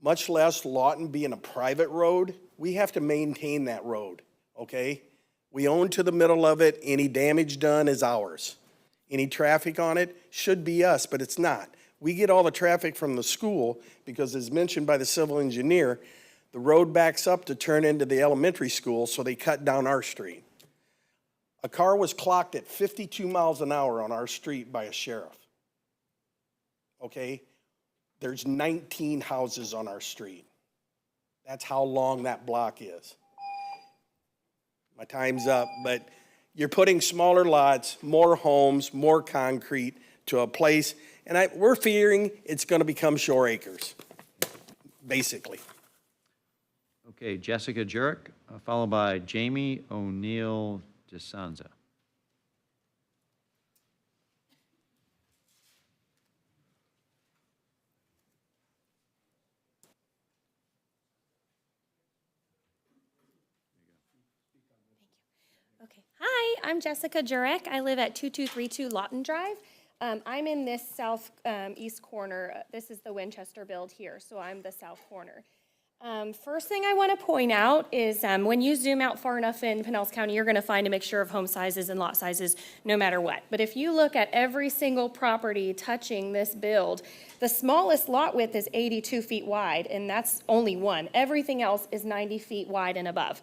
Speaker 9: Much less Lawton being a private road, we have to maintain that road, okay? We own to the middle of it. Any damage done is ours. Any traffic on it should be us, but it's not. We get all the traffic from the school because, as mentioned by the civil engineer, the road backs up to turn into the elementary school, so they cut down our street. A car was clocked at 52 miles an hour on our street by a sheriff. Okay? There's 19 houses on our street. That's how long that block is. My time's up, but you're putting smaller lots, more homes, more concrete to a place, and we're fearing it's going to become Shore Acres, basically.
Speaker 1: Okay, Jessica Jurek, followed by Jamie O'Neill DeSanza.
Speaker 12: Okay. Hi, I'm Jessica Jurek. I live at 2232 Lawton Drive. I'm in this south east corner. This is the Winchester build here, so I'm the south corner. First thing I want to point out is when you zoom out far enough in Pinellas County, you're going to find a mixture of home sizes and lot sizes no matter what. But if you look at every single property touching this build, the smallest lot width is 82 feet wide, and that's only one. Everything else is 90 feet wide and above.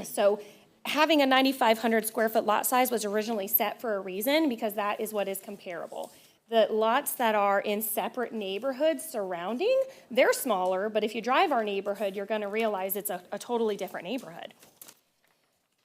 Speaker 12: So having a 9,500 square foot lot size was originally set for a reason, because that is what is comparable. The lots that are in separate neighborhoods surrounding, they're smaller, but if you drive our neighborhood, you're going to realize it's a totally different neighborhood.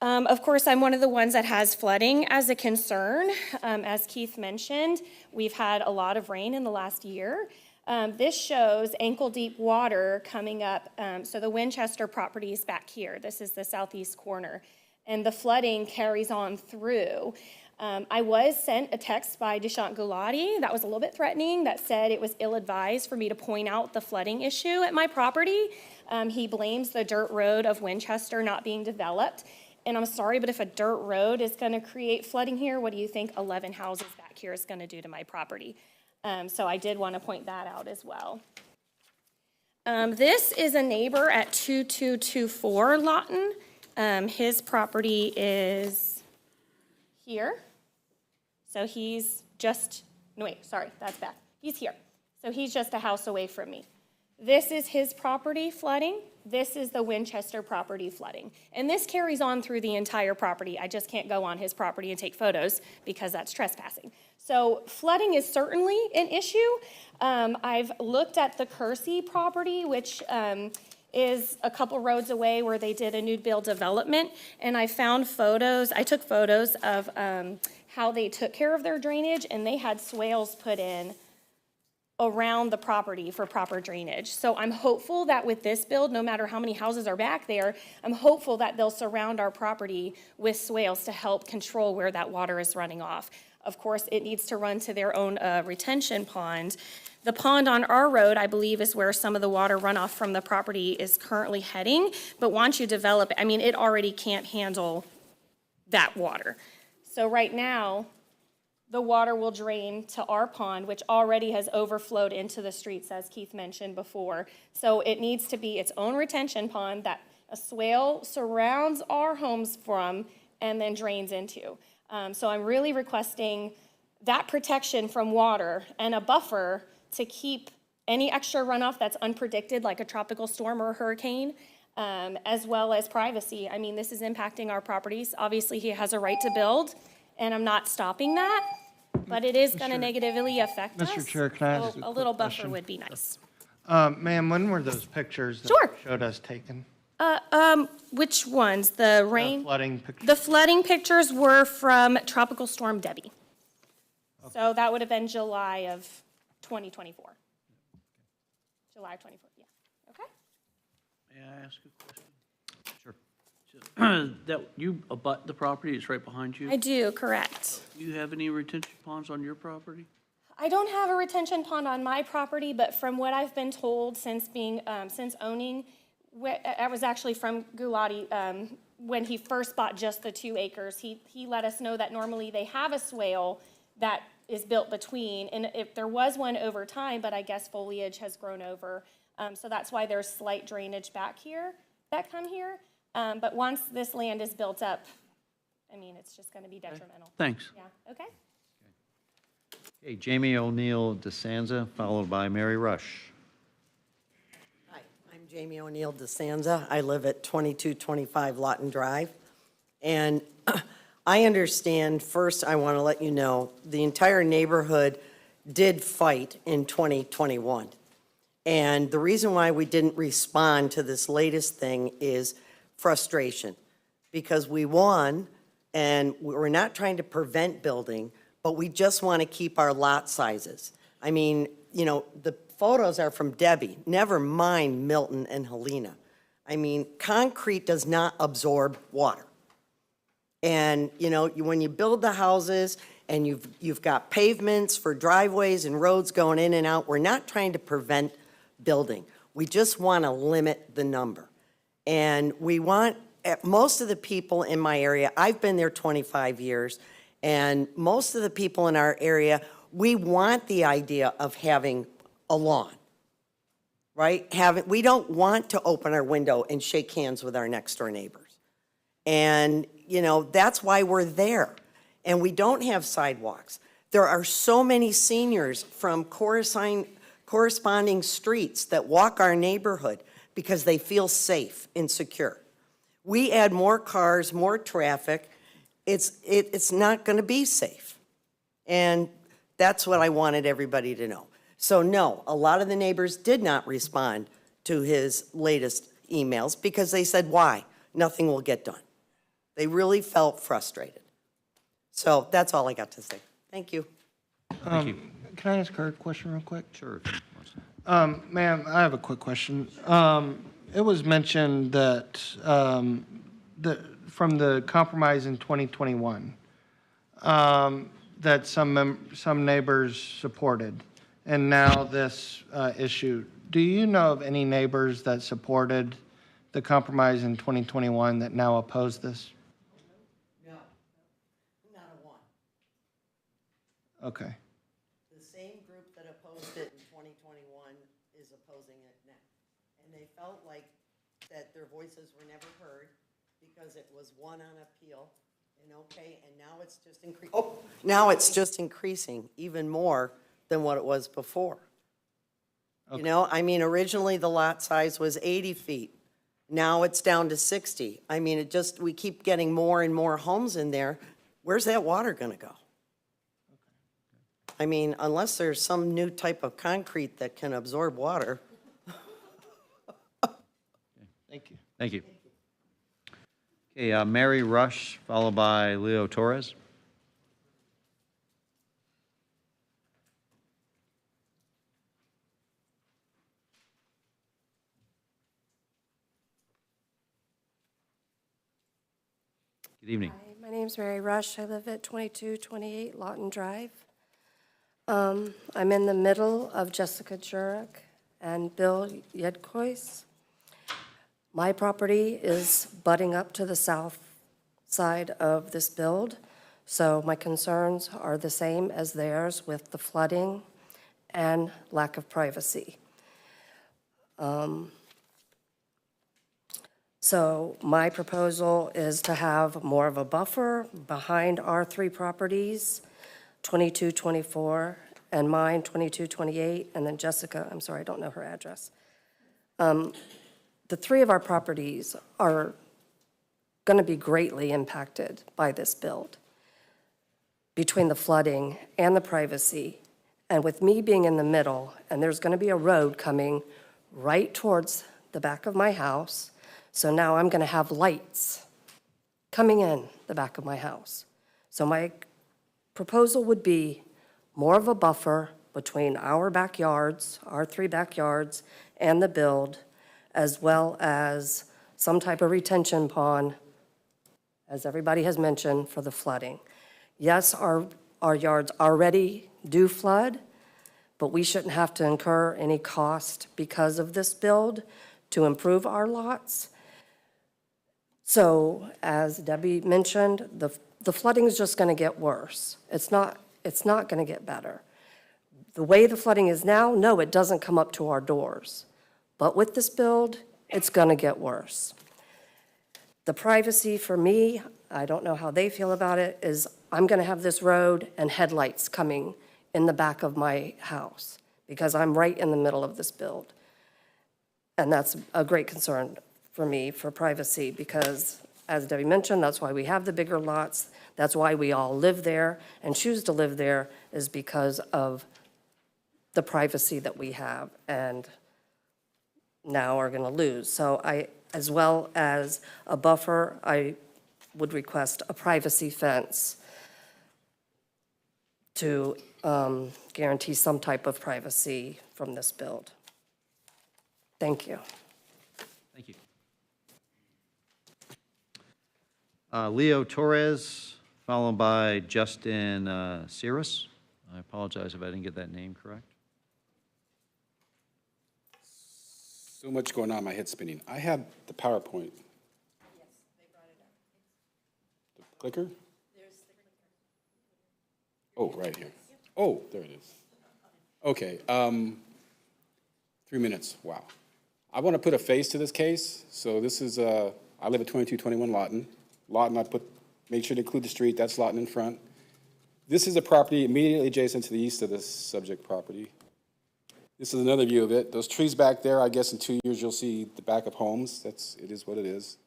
Speaker 12: Of course, I'm one of the ones that has flooding as a concern. As Keith mentioned, we've had a lot of rain in the last year. This shows ankle-deep water coming up. So the Winchester property is back here. This is the southeast corner. And the flooding carries on through. I was sent a text by Dushyant Gulati that was a little bit threatening, that said it was ill-advised for me to point out the flooding issue at my property. He blames the dirt road of Winchester not being developed. And I'm sorry, but if a dirt road is going to create flooding here, what do you think 11 houses back here is going to do to my property? So I did want to point that out as well. This is a neighbor at 2224 Lawton. His property is here. So he's just, no wait, sorry, that's bad. He's here. So he's just a house away from me. This is his property flooding. This is the Winchester property flooding. And this carries on through the entire property. I just can't go on his property and take photos because that's trespassing. So flooding is certainly an issue. I've looked at the Kersey property, which is a couple roads away where they did a new build development. And I found photos, I took photos of how they took care of their drainage, and they had swales put in around the property for proper drainage. So I'm hopeful that with this build, no matter how many houses are back there, I'm hopeful that they'll surround our property with swales to help control where that water is running off. Of course, it needs to run to their own retention pond. The pond on our road, I believe, is where some of the water runoff from the property is currently heading. But once you develop, I mean, it already can't handle that water. So right now, the water will drain to our pond, which already has overflowed into the streets, as Keith mentioned before. So it needs to be its own retention pond that a swale surrounds our homes from and then drains into. So I'm really requesting that protection from water and a buffer to keep any extra runoff that's unpredicted, like a tropical storm or a hurricane, as well as privacy. I mean, this is impacting our properties. Obviously, he has a right to build, and I'm not stopping that, but it is going to negatively affect us.
Speaker 3: Mr. Chair, can I ask
Speaker 12: So a little buffer would be nice.
Speaker 3: Ma'am, when were those pictures that
Speaker 12: Sure.
Speaker 3: showed us taken?
Speaker 12: Which ones? The rain?
Speaker 3: Flooding pictures?
Speaker 12: The flooding pictures were from Tropical Storm Debbie. So that would have been July of 2024. July of 24, yeah. Okay?
Speaker 20: May I ask a question? Sure. That, you abut the property, it's right behind you?
Speaker 12: I do, correct.
Speaker 20: Do you have any retention ponds on your property?
Speaker 12: I don't have a retention pond on my property, but from what I've been told since owning, I was actually from Gulati, when he first bought just the 2 acres, he let us know that normally they have a swale that is built between, and if there was one over time, but I guess foliage has grown over. So that's why there's slight drainage back here that come here. But once this land is built up, I mean, it's just going to be detrimental.
Speaker 20: Thanks.
Speaker 12: Yeah, okay?
Speaker 1: Okay, Jamie O'Neill DeSanza, followed by Mary Rush.
Speaker 13: Hi, I'm Jamie O'Neill DeSanza. I live at 2225 Lawton Drive. And I understand, first, I want to let you know, the entire neighborhood did fight in 2021. And the reason why we didn't respond to this latest thing is frustration. Because we won, and we're not trying to prevent building, but we just want to keep our lot sizes. I mean, you know, the photos are from Debbie, never mind Milton and Helena. I mean, concrete does not absorb water. And, you know, when you build the houses and you've got pavements for driveways and roads going in and out, we're not trying to prevent building. We just want to limit the number. And we want, most of the people in my area, I've been there 25 years, and most of the people in our area, we want the idea of having a lawn, right? We don't want to open our window and shake hands with our next door neighbors. And, you know, that's why we're there. And we don't have sidewalks. There are so many seniors from corresponding streets that walk our neighborhood because they feel safe and secure. We add more cars, more traffic, it's not going to be safe. And that's what I wanted everybody to know. So no, a lot of the neighbors did not respond to his latest emails because they said, why? Nothing will get done. They really felt frustrated. So that's all I got to say. Thank you.
Speaker 3: Can I ask her a question real quick?
Speaker 1: Sure.
Speaker 3: Ma'am, I have a quick question. It was mentioned that from the compromise in 2021, that some neighbors supported, and now this issue. Do you know of any neighbors that supported the compromise in 2021 that now oppose this?
Speaker 13: No, not a one.
Speaker 3: Okay.
Speaker 13: The same group that opposed it in 2021 is opposing it now. And they felt like that their voices were never heard because it was one on appeal. And okay, and now it's just increasing. Oh, now it's just increasing even more than what it was before. You know, I mean, originally the lot size was 80 feet. Now it's down to 60. I mean, we keep getting more and more homes in there. Where's that water gonna go? I mean, unless there's some new type of concrete that can absorb water.
Speaker 3: Thank you.
Speaker 1: Thank you. Okay, Mary Rush, followed by Leo Torres. Good evening.
Speaker 18: Hi, my name's Mary Rush. I live at 2228 Lawton Drive. I'm in the middle of Jessica Jurek and Bill Yedkois. My property is butting up to the south side of this build, so my concerns are the same as theirs with the flooding and lack of privacy. So my proposal is to have more of a buffer behind our three properties, 2224, and mine, 2228, and then Jessica, I'm sorry, I don't know her address. The three of our properties are going to be greatly impacted by this build between the flooding and the privacy. And with me being in the middle, and there's going to be a road coming right towards the back of my house, so now I'm going to have lights coming in the back of my house. So my proposal would be more of a buffer between our backyards, our three backyards, and the build, as well as some type of retention pond, as everybody has mentioned, for the flooding. Yes, our yards already do flood, but we shouldn't have to incur any cost because of this build to improve our lots. So, as Debbie mentioned, the flooding is just going to get worse. It's not going to get better. The way the flooding is now, no, it doesn't come up to our doors. But with this build, it's going to get worse. The privacy for me, I don't know how they feel about it, is I'm going to have this road and headlights coming in the back of my house because I'm right in the middle of this build. And that's a great concern for me for privacy because, as Debbie mentioned, that's why we have the bigger lots. That's why we all live there and choose to live there, is because of the privacy that we have and now are going to lose. So as well as a buffer, I would request a privacy fence to guarantee some type of privacy from this build. Thank you.
Speaker 1: Thank you. Leo Torres, followed by Justin Cirrus. I apologize if I didn't get that name correct.
Speaker 21: So much going on, my head's spinning. I have the PowerPoint.
Speaker 18: Yes, they brought it up.
Speaker 21: The clicker?
Speaker 18: There's the clicker.
Speaker 21: Oh, right here. Oh, there it is. Okay, 3 minutes, wow. I want to put a face to this case. So this is, I live at 2221 Lawton. Lawton, made sure to include the street, that's Lawton in front. This is a property immediately adjacent to the east of this subject property. This is another view of it. Those trees back there, I guess in 2 years you'll see the back of homes. It is what it is.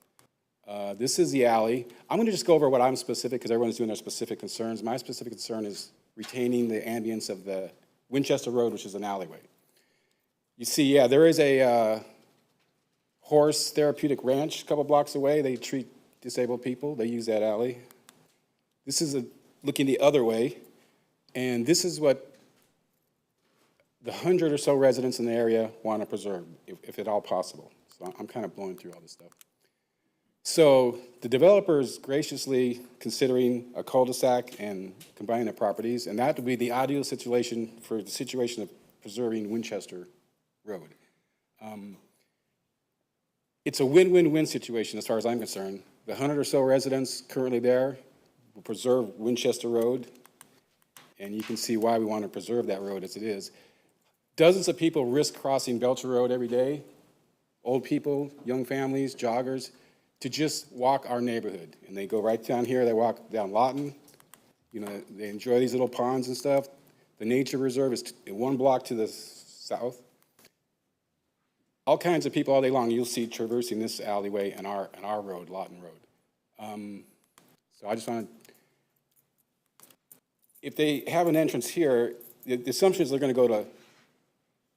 Speaker 21: This is the alley. I'm going to just go over what I'm specific because everyone's doing their specific concerns. My specific concern is retaining the ambience of the Winchester Road, which is an alleyway. You see, yeah, there is a horse therapeutic ranch a couple blocks away. They treat disabled people. They use that alley. This is looking the other way, and this is what the 100 or so residents in the area want to preserve, if at all possible. So I'm kind of blowing through all this stuff. So the developer is graciously considering a cul-de-sac and combining the properties, and that would be the ideal situation for the situation of preserving Winchester Road. It's a win-win-win situation as far as I'm concerned. The 100 or so residents currently there will preserve Winchester Road, and you can see why we want to preserve that road as it is. Dozens of people risk crossing Belcher Road every day, old people, young families, joggers, to just walk our neighborhood. And they go right down here, they walk down Lawton, you know, they enjoy these little ponds and stuff. The nature reserve is 1 block to the south. All kinds of people all day long you'll see traversing this alleyway and our road, Lawton Road. So I just want to, if they have an entrance here, the assumption is they're going to go to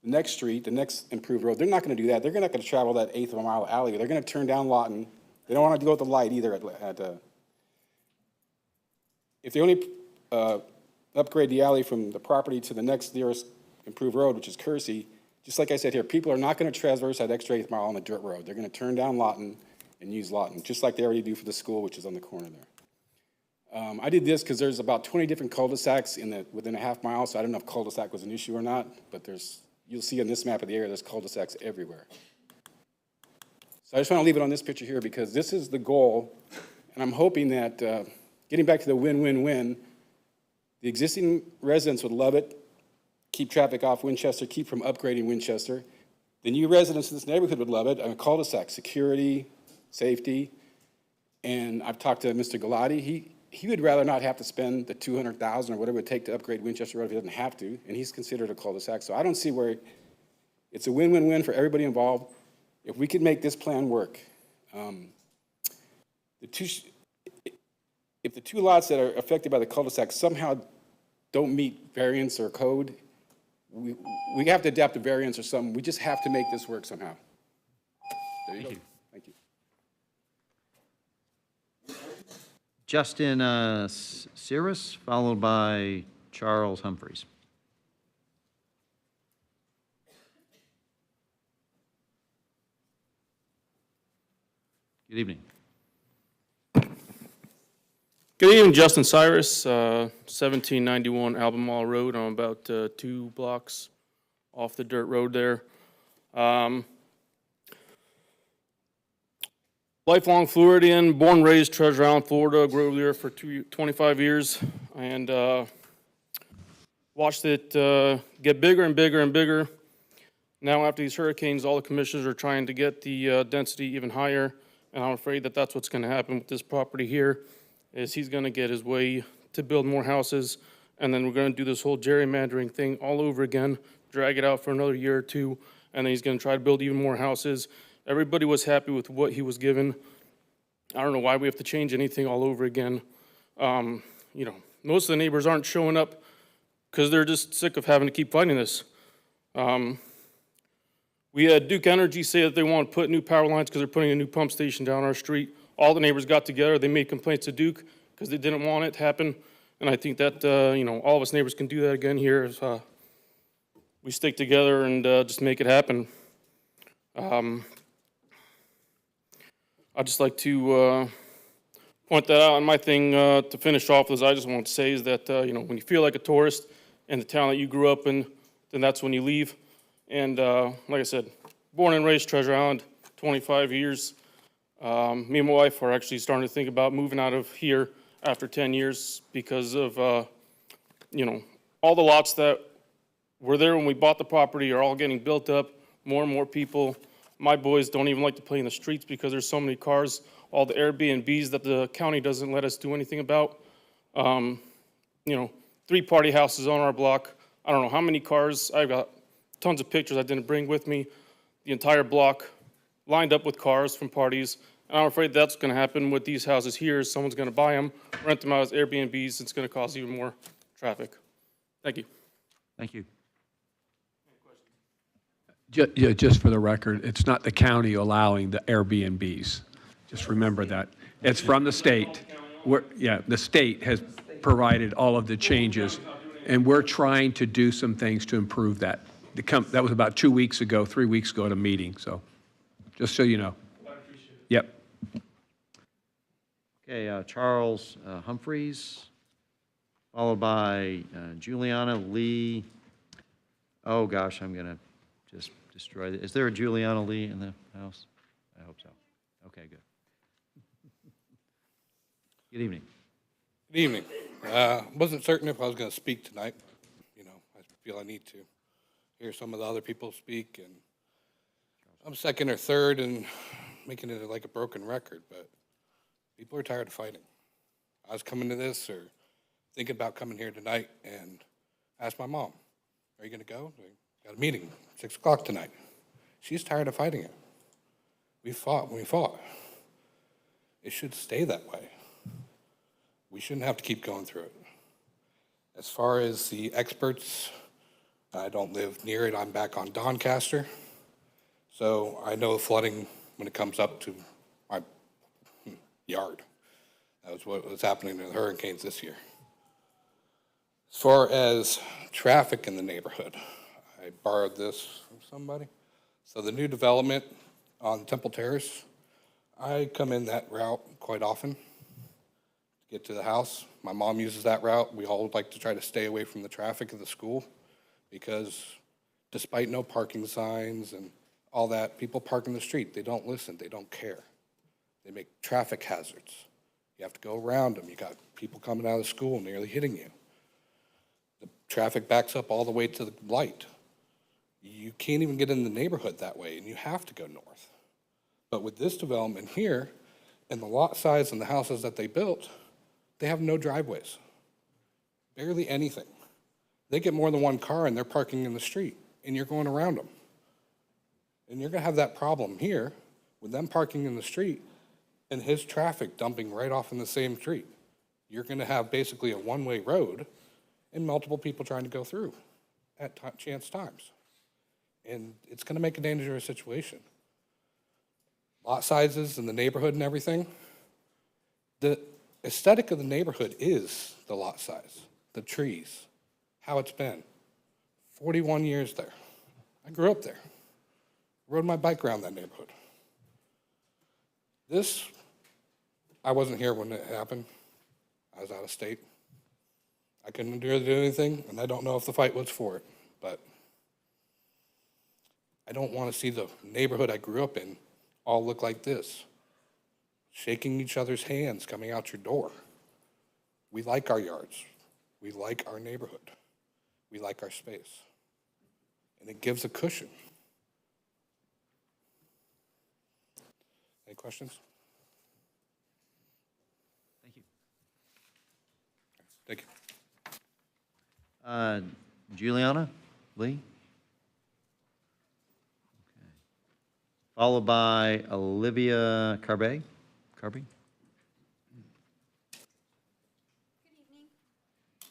Speaker 21: the next street, the next improved road. They're not going to do that. They're not going to travel that 1/8 of a mile alleyway. They're going to turn down Lawton. They don't want to go with the light either if they only upgrade the alley from the property to the next nearest improved road, which is Kersey, just like I said here, people are not going to traverse that extra 1/8 mile on the dirt road. They're going to turn down Lawton and use Lawton, just like they already do for the school, which is on the corner there. I did this because there's about 20 different cul-de-sacs within a 1/2 mile, so I don't know if cul-de-sac was an issue or not, but you'll see on this map of the area, there's cul-de-sacs everywhere. So I just want to leave it on this picture here because this is the goal, and I'm hoping that, getting back to the win-win-win, the existing residents would love it, keep traffic off Winchester, keep from upgrading Winchester. The new residents in this neighborhood would love it, a cul-de-sac, security, safety, and I've talked to Mr. Galati. He would rather not have to spend the $200,000 or whatever it would take to upgrade Winchester Road if he doesn't have to, and he's considered a cul-de-sac. So I don't see where it's a win-win-win for everybody involved. If we could make this plan work, if the 2 lots that are affected by the cul-de-sac somehow don't meet variance or code, we have to adapt to variance or something. We just have to make this work somehow. There you go. Thank you.
Speaker 1: Justin Cirrus, followed by Charles Humphreys. Good evening.
Speaker 2: Good evening, Justin Cyrus, 1791 Albemarle Road. I'm about 2 blocks off the dirt road there. Lifelong Floridian, born and raised Treasure Island, Florida. Grew up there for 25 years and watched it get bigger and bigger and bigger. Now after these hurricanes, all the commissioners are trying to get the density even higher, and I'm afraid that that's what's going to happen with this property here. Is he's going to get his way to build more houses, and then we're going to do this whole gerrymandering thing all over again, drag it out for another year or 2, and then he's going to try to build even more houses. Everybody was happy with what he was given. I don't know why we have to change anything all over again. You know, most of the neighbors aren't showing up because they're just sick of having to keep fighting this. We had Duke Energy say that they want to put new power lines because they're putting a new pump station down our street. All the neighbors got together, they made complaints to Duke because they didn't want it to happen. And I think that, you know, all of us neighbors can do that again here if we stick together and just make it happen. I'd just like to point that out. And my thing to finish off is I just want to say is that, you know, when you feel like a tourist in the town that you grew up in, then that's when you leave. And like I said, born and raised Treasure Island, 25 years. Me and my wife are actually starting to think about moving out of here after 10 years because of, you know, all the lots that were there when we bought the property are all getting built up, more and more people. My boys don't even like to play in the streets because there's so many cars, all the Airbnbs that the county doesn't let us do anything about. You know, 3 party houses on our block. I don't know how many cars. I've got tons of pictures I didn't bring with me. The entire block lined up with cars from parties. And I'm afraid that's going to happen with these houses here. Someone's going to buy them, rent them out as Airbnbs. It's going to cause even more traffic. Thank you.
Speaker 1: Thank you.
Speaker 11: Just for the record, it's not the county allowing the Airbnbs. Just remember that. It's from the state. The state has provided all of the changes, and we're trying to do some things to improve that. That was about 2 weeks ago, 3 weeks ago at a meeting, so just so you know. Yep.
Speaker 1: Okay, Charles Humphreys, followed by Juliana Lee. Oh, gosh, I'm going to just destroy it. Is there a Juliana Lee in the house? I hope so. Okay, good. Good evening.
Speaker 15: Good evening. Wasn't certain if I was going to speak tonight. You know, I feel I need to hear some of the other people speak, and I'm second or third and making it like a broken record, but people are tired of fighting. I was coming to this or thinking about coming here tonight and asked my mom, are you going to go? We got a meeting, 6 o'clock tonight. She's tired of fighting it. We fought when we fought. It should stay that way. We shouldn't have to keep going through it. As far as the experts, I don't live near it. I'm back on Doncaster. So I know flooding when it comes up to my yard. That was what was happening in the hurricanes this year. As far as traffic in the neighborhood, I borrowed this from somebody. So the new development on Temple Terrace, I come in that route quite often to get to the house. My mom uses that route. We all like to try to stay away from the traffic of the school because despite no parking signs and all that, people park in the street. They don't listen. They don't care. They make traffic hazards. You have to go around them. You got people coming out of school nearly hitting you. The traffic backs up all the way to the light. You can't even get in the neighborhood that way, and you have to go north. But with this development here, and the lot size and the houses that they built, they have no driveways. Barely anything. They get more than one car, and they're parking in the street, and you're going around them. And you're going to have that problem here with them parking in the street and his traffic dumping right off in the same street. You're going to have basically a one-way road and multiple people trying to go through at chance times. And it's going to make a dangerous situation. Lot sizes in the neighborhood and everything, the aesthetic of the neighborhood is the lot size, the trees, how it's been. 41 years there. I grew up there. Rode my bike around that neighborhood. This, I wasn't here when it happened. I was out of state. I couldn't do anything, and I don't know if the fight was for it, but I don't want to see the neighborhood I grew up in all look like this. Shaking each other's hands coming out your door. We like our yards. We like our neighborhood. We like our space. And it gives a cushion. Any questions?
Speaker 1: Thank you.
Speaker 15: Thank you.
Speaker 1: Juliana Lee? Okay. Followed by Olivia Carbe. Carby?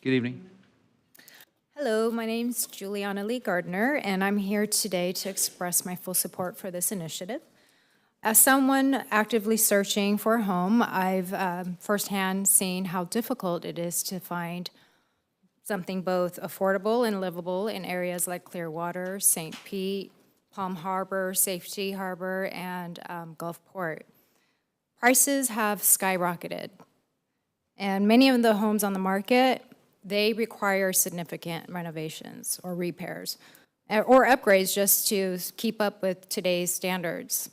Speaker 1: Good evening.
Speaker 17: Hello, my name's Juliana Lee Gardner, and I'm here today to express my full support for this initiative. As someone actively searching for a home, I've firsthand seen how difficult it is to find something both affordable and livable in areas like Clearwater, St. Pete, Palm Harbor, Safety Harbor, and Gulfport. Prices have skyrocketed, and many of the homes on the market, they require significant renovations or repairs or upgrades just to keep up with today's standards.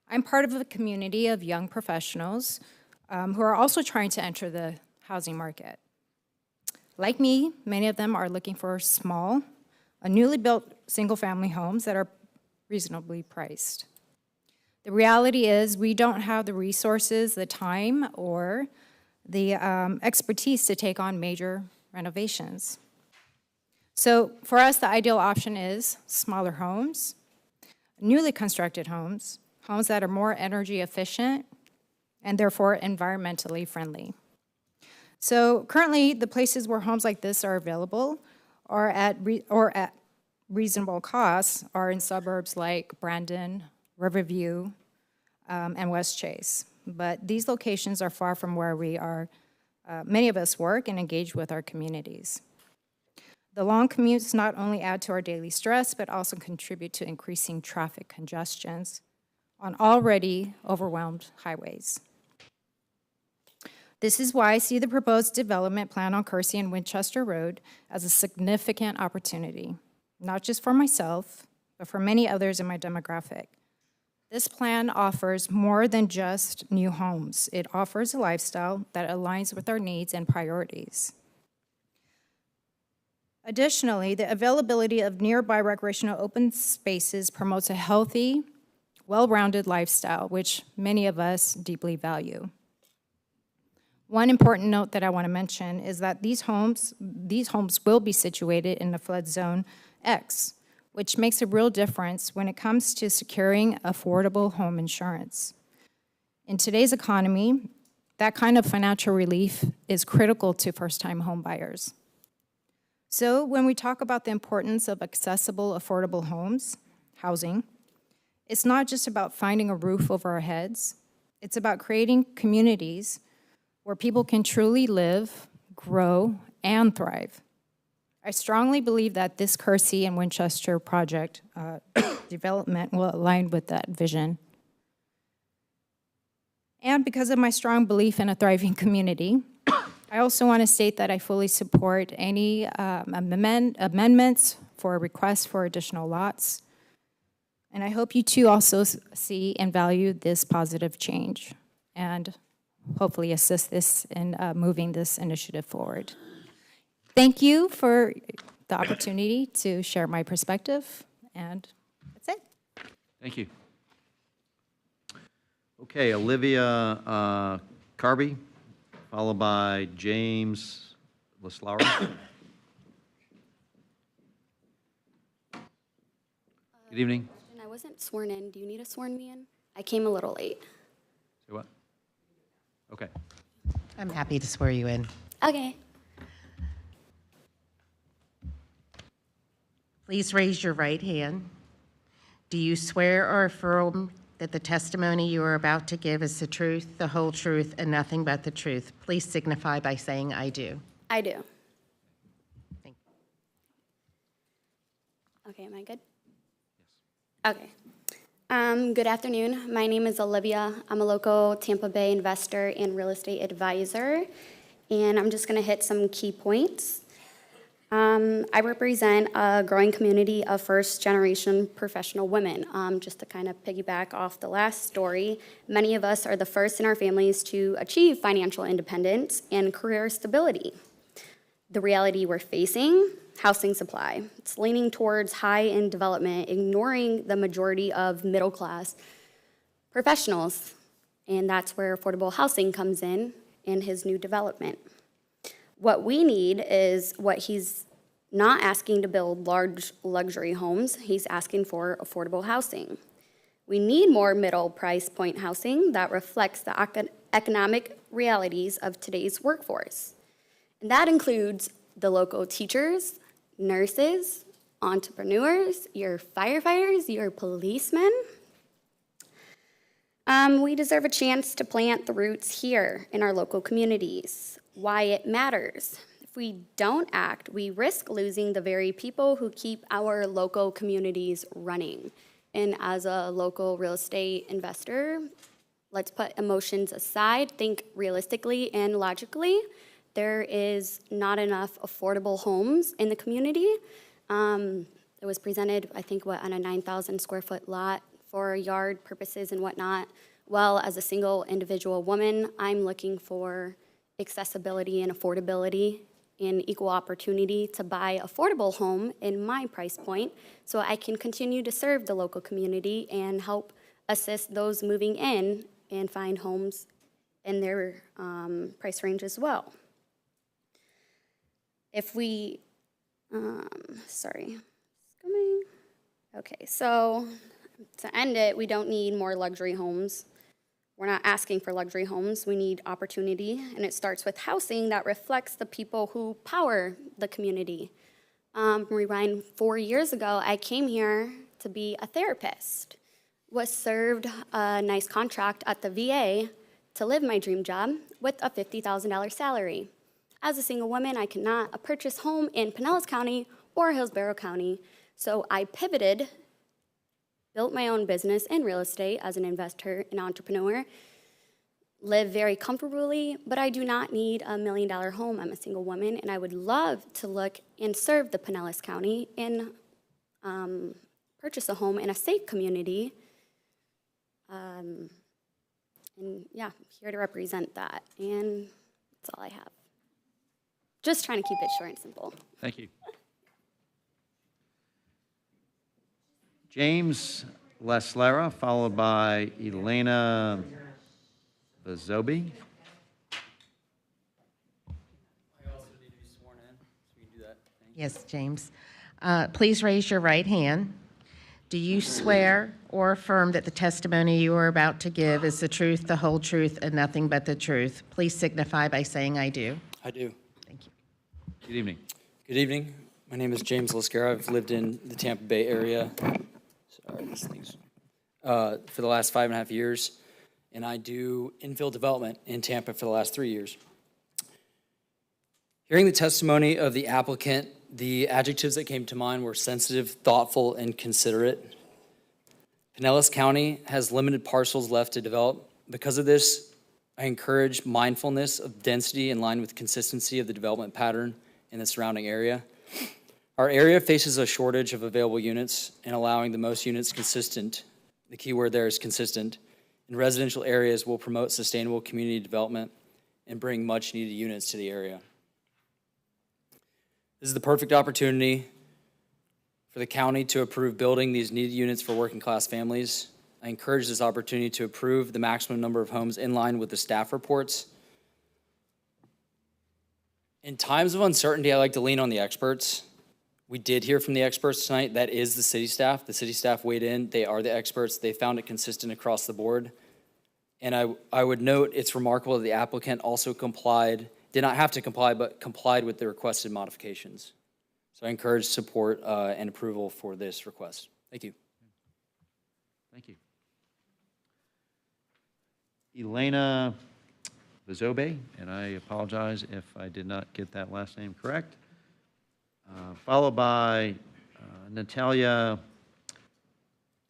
Speaker 17: I'm part of a community of young professionals who are also trying to enter the housing market. Like me, many of them are looking for small, newly built single-family homes that are reasonably priced. The reality is we don't have the resources, the time, or the expertise to take on major renovations. So for us, the ideal option is smaller homes, newly constructed homes, homes that are more energy efficient and therefore environmentally friendly. So currently, the places where homes like this are available are at reasonable costs are in suburbs like Brandon, Riverview, and West Chase. But these locations are far from where we are, many of us work and engage with our communities. The long commutes not only add to our daily stress, but also contribute to increasing traffic congestions on already overwhelmed highways. This is why I see the proposed development plan on Kersey and Winchester Road as a significant opportunity, not just for myself, but for many others in my demographic. This plan offers more than just new homes. It offers a lifestyle that aligns with our needs and priorities. Additionally, the availability of nearby recreational open spaces promotes a healthy, well-rounded lifestyle, which many of us deeply value. One important note that I want to mention is that these homes will be situated in the flood zone X, which makes a real difference when it comes to securing affordable home insurance. In today's economy, that kind of financial relief is critical to first-time home buyers. So when we talk about the importance of accessible, affordable housing, it's not just about finding a roof over our heads. It's about creating communities where people can truly live, grow, and thrive. I strongly believe that this Kersey and Winchester project development will align with that vision. And because of my strong belief in a thriving community, I also want to state that I fully support any amendments for requests for additional lots. And I hope you too also see and value this positive change and hopefully assist this in moving this initiative forward. Thank you for the opportunity to share my perspective, and that's it.
Speaker 1: Thank you. Okay, Olivia Carby, followed by James Leslauer. Good evening.
Speaker 5: I wasn't sworn in. Do you need to sworn me in? I came a little late.
Speaker 1: Say what? Okay.
Speaker 14: I'm happy to swear you in.
Speaker 5: Okay.
Speaker 14: Please raise your right hand. Do you swear or affirm that the testimony you are about to give is the truth, the whole truth, and nothing but the truth? Please signify by saying, I do.
Speaker 5: I do.
Speaker 14: Thank you.
Speaker 5: Okay, am I good? Yes. Okay. Good afternoon. My name is Olivia. I'm a local Tampa Bay investor and real estate advisor, and I'm just going to hit some key points. I represent a growing community of first-generation professional women. Just to kind of piggyback off the last story, many of us are the first in our families to achieve financial independence and career stability. The reality we're facing, housing supply. It's leaning towards high-end development, ignoring the majority of middle-class professionals, and that's where affordable housing comes in his new development. What we need is what he's not asking to build large luxury homes, he's asking for affordable housing. We need more middle price point housing that reflects the economic realities of today's workforce. And that includes the local teachers, nurses, entrepreneurs, your firefighters, your policemen. We deserve a chance to plant the roots here in our local communities. Why it matters. If we don't act, we risk losing the very people who keep our local communities running. And as a local real estate investor, let's put emotions aside, think realistically and logically. There is not enough affordable homes in the community. It was presented, I think, on a 9,000 square foot lot for yard purposes and whatnot. Well, as a single individual woman, I'm looking for accessibility and affordability and equal opportunity to buy affordable home in my price point so I can continue to serve the local community and help assist those moving in and find homes in their price range as well. If we, Okay, so to end it, we don't need more luxury homes. We're not asking for luxury homes, we need opportunity, and it starts with housing that reflects the people who power the community. Rewind 4 years ago, I came here to be a therapist, was served a nice contract at the VA to live my dream job with a $50,000 salary. As a single woman, I cannot purchase home in Pinellas County or Hillsborough County, so I pivoted, built my own business in real estate as an investor and entrepreneur, live very comfortably, but I do not need a $1 million home. I'm a single woman, and I would love to look and serve the Pinellas County and purchase a home in a safe community. And yeah, I'm here to represent that, and that's all I have. Just trying to keep it short and simple.
Speaker 1: Thank you. James Leslera, followed by Elena Bazobi.
Speaker 14: Yes, James. Please raise your right hand. Do you swear or affirm that the testimony you are about to give is the truth, the whole truth, and nothing but the truth? Please signify by saying I do.
Speaker 6: I do.
Speaker 14: Thank you.
Speaker 1: Good evening.
Speaker 6: Good evening. My name is James Lisker. I've lived in the Tampa Bay area for the last 5.5 years, and I do infill development in Tampa for the last 3 years. Hearing the testimony of the applicant, the adjectives that came to mind were sensitive, thoughtful, and considerate. Pinellas County has limited parcels left to develop. Because of this, I encourage mindfulness of density in line with consistency of the development pattern in the surrounding area. Our area faces a shortage of available units, and allowing the most units consistent, the key word there is consistent, in residential areas will promote sustainable community development and bring much needed units to the area. This is the perfect opportunity for the county to approve building these needed units for working class families. I encourage this opportunity to approve the maximum number of homes in line with the staff reports. In times of uncertainty, I like to lean on the experts. We did hear from the experts tonight. That is the city staff. The city staff weighed in. They are the experts. They found it consistent across the board. And I would note it's remarkable that the applicant also did not have to comply, but complied with the requested modifications. So I encourage support and approval for this request. Thank you.
Speaker 1: Thank you. Elena Bazobe, and I apologize if I did not get that last name correct. Followed by Natalia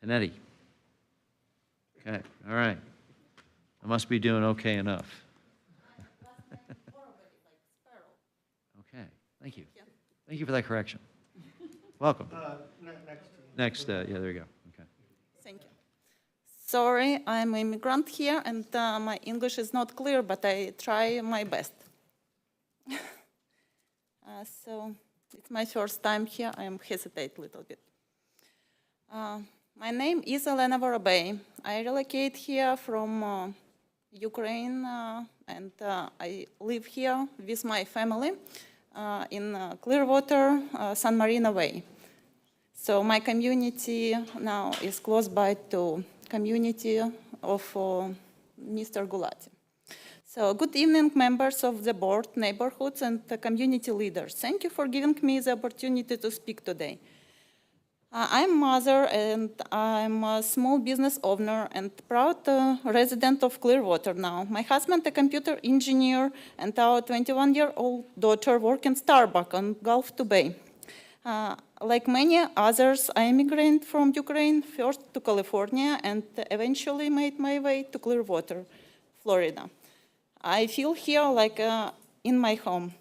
Speaker 1: Panetti. Okay, all right. I must be doing okay enough. Okay, thank you. Thank you for that correction. Welcome. Next, yeah, there you go. Okay.
Speaker 16: Thank you. Sorry, I'm an immigrant here, and my English is not clear, but I try my best. So it's my first time here. I am hesitate a little bit. My name is Elena Vorobey. I relocate here from Ukraine, and I live here with my family in Clearwater, San Marino Way. So my community now is close by to community of Mr. Gulati. So good evening, members of the board, neighborhoods, and the community leaders. Thank you for giving me the opportunity to speak today. I'm a mother, and I'm a small business owner and proud resident of Clearwater now. My husband, a computer engineer, and our 21-year-old daughter work in Starbucks on Gulf to Bay. Like many others, I immigrated from Ukraine, first to California, and eventually made my way to Clearwater, Florida. I feel here like in my home.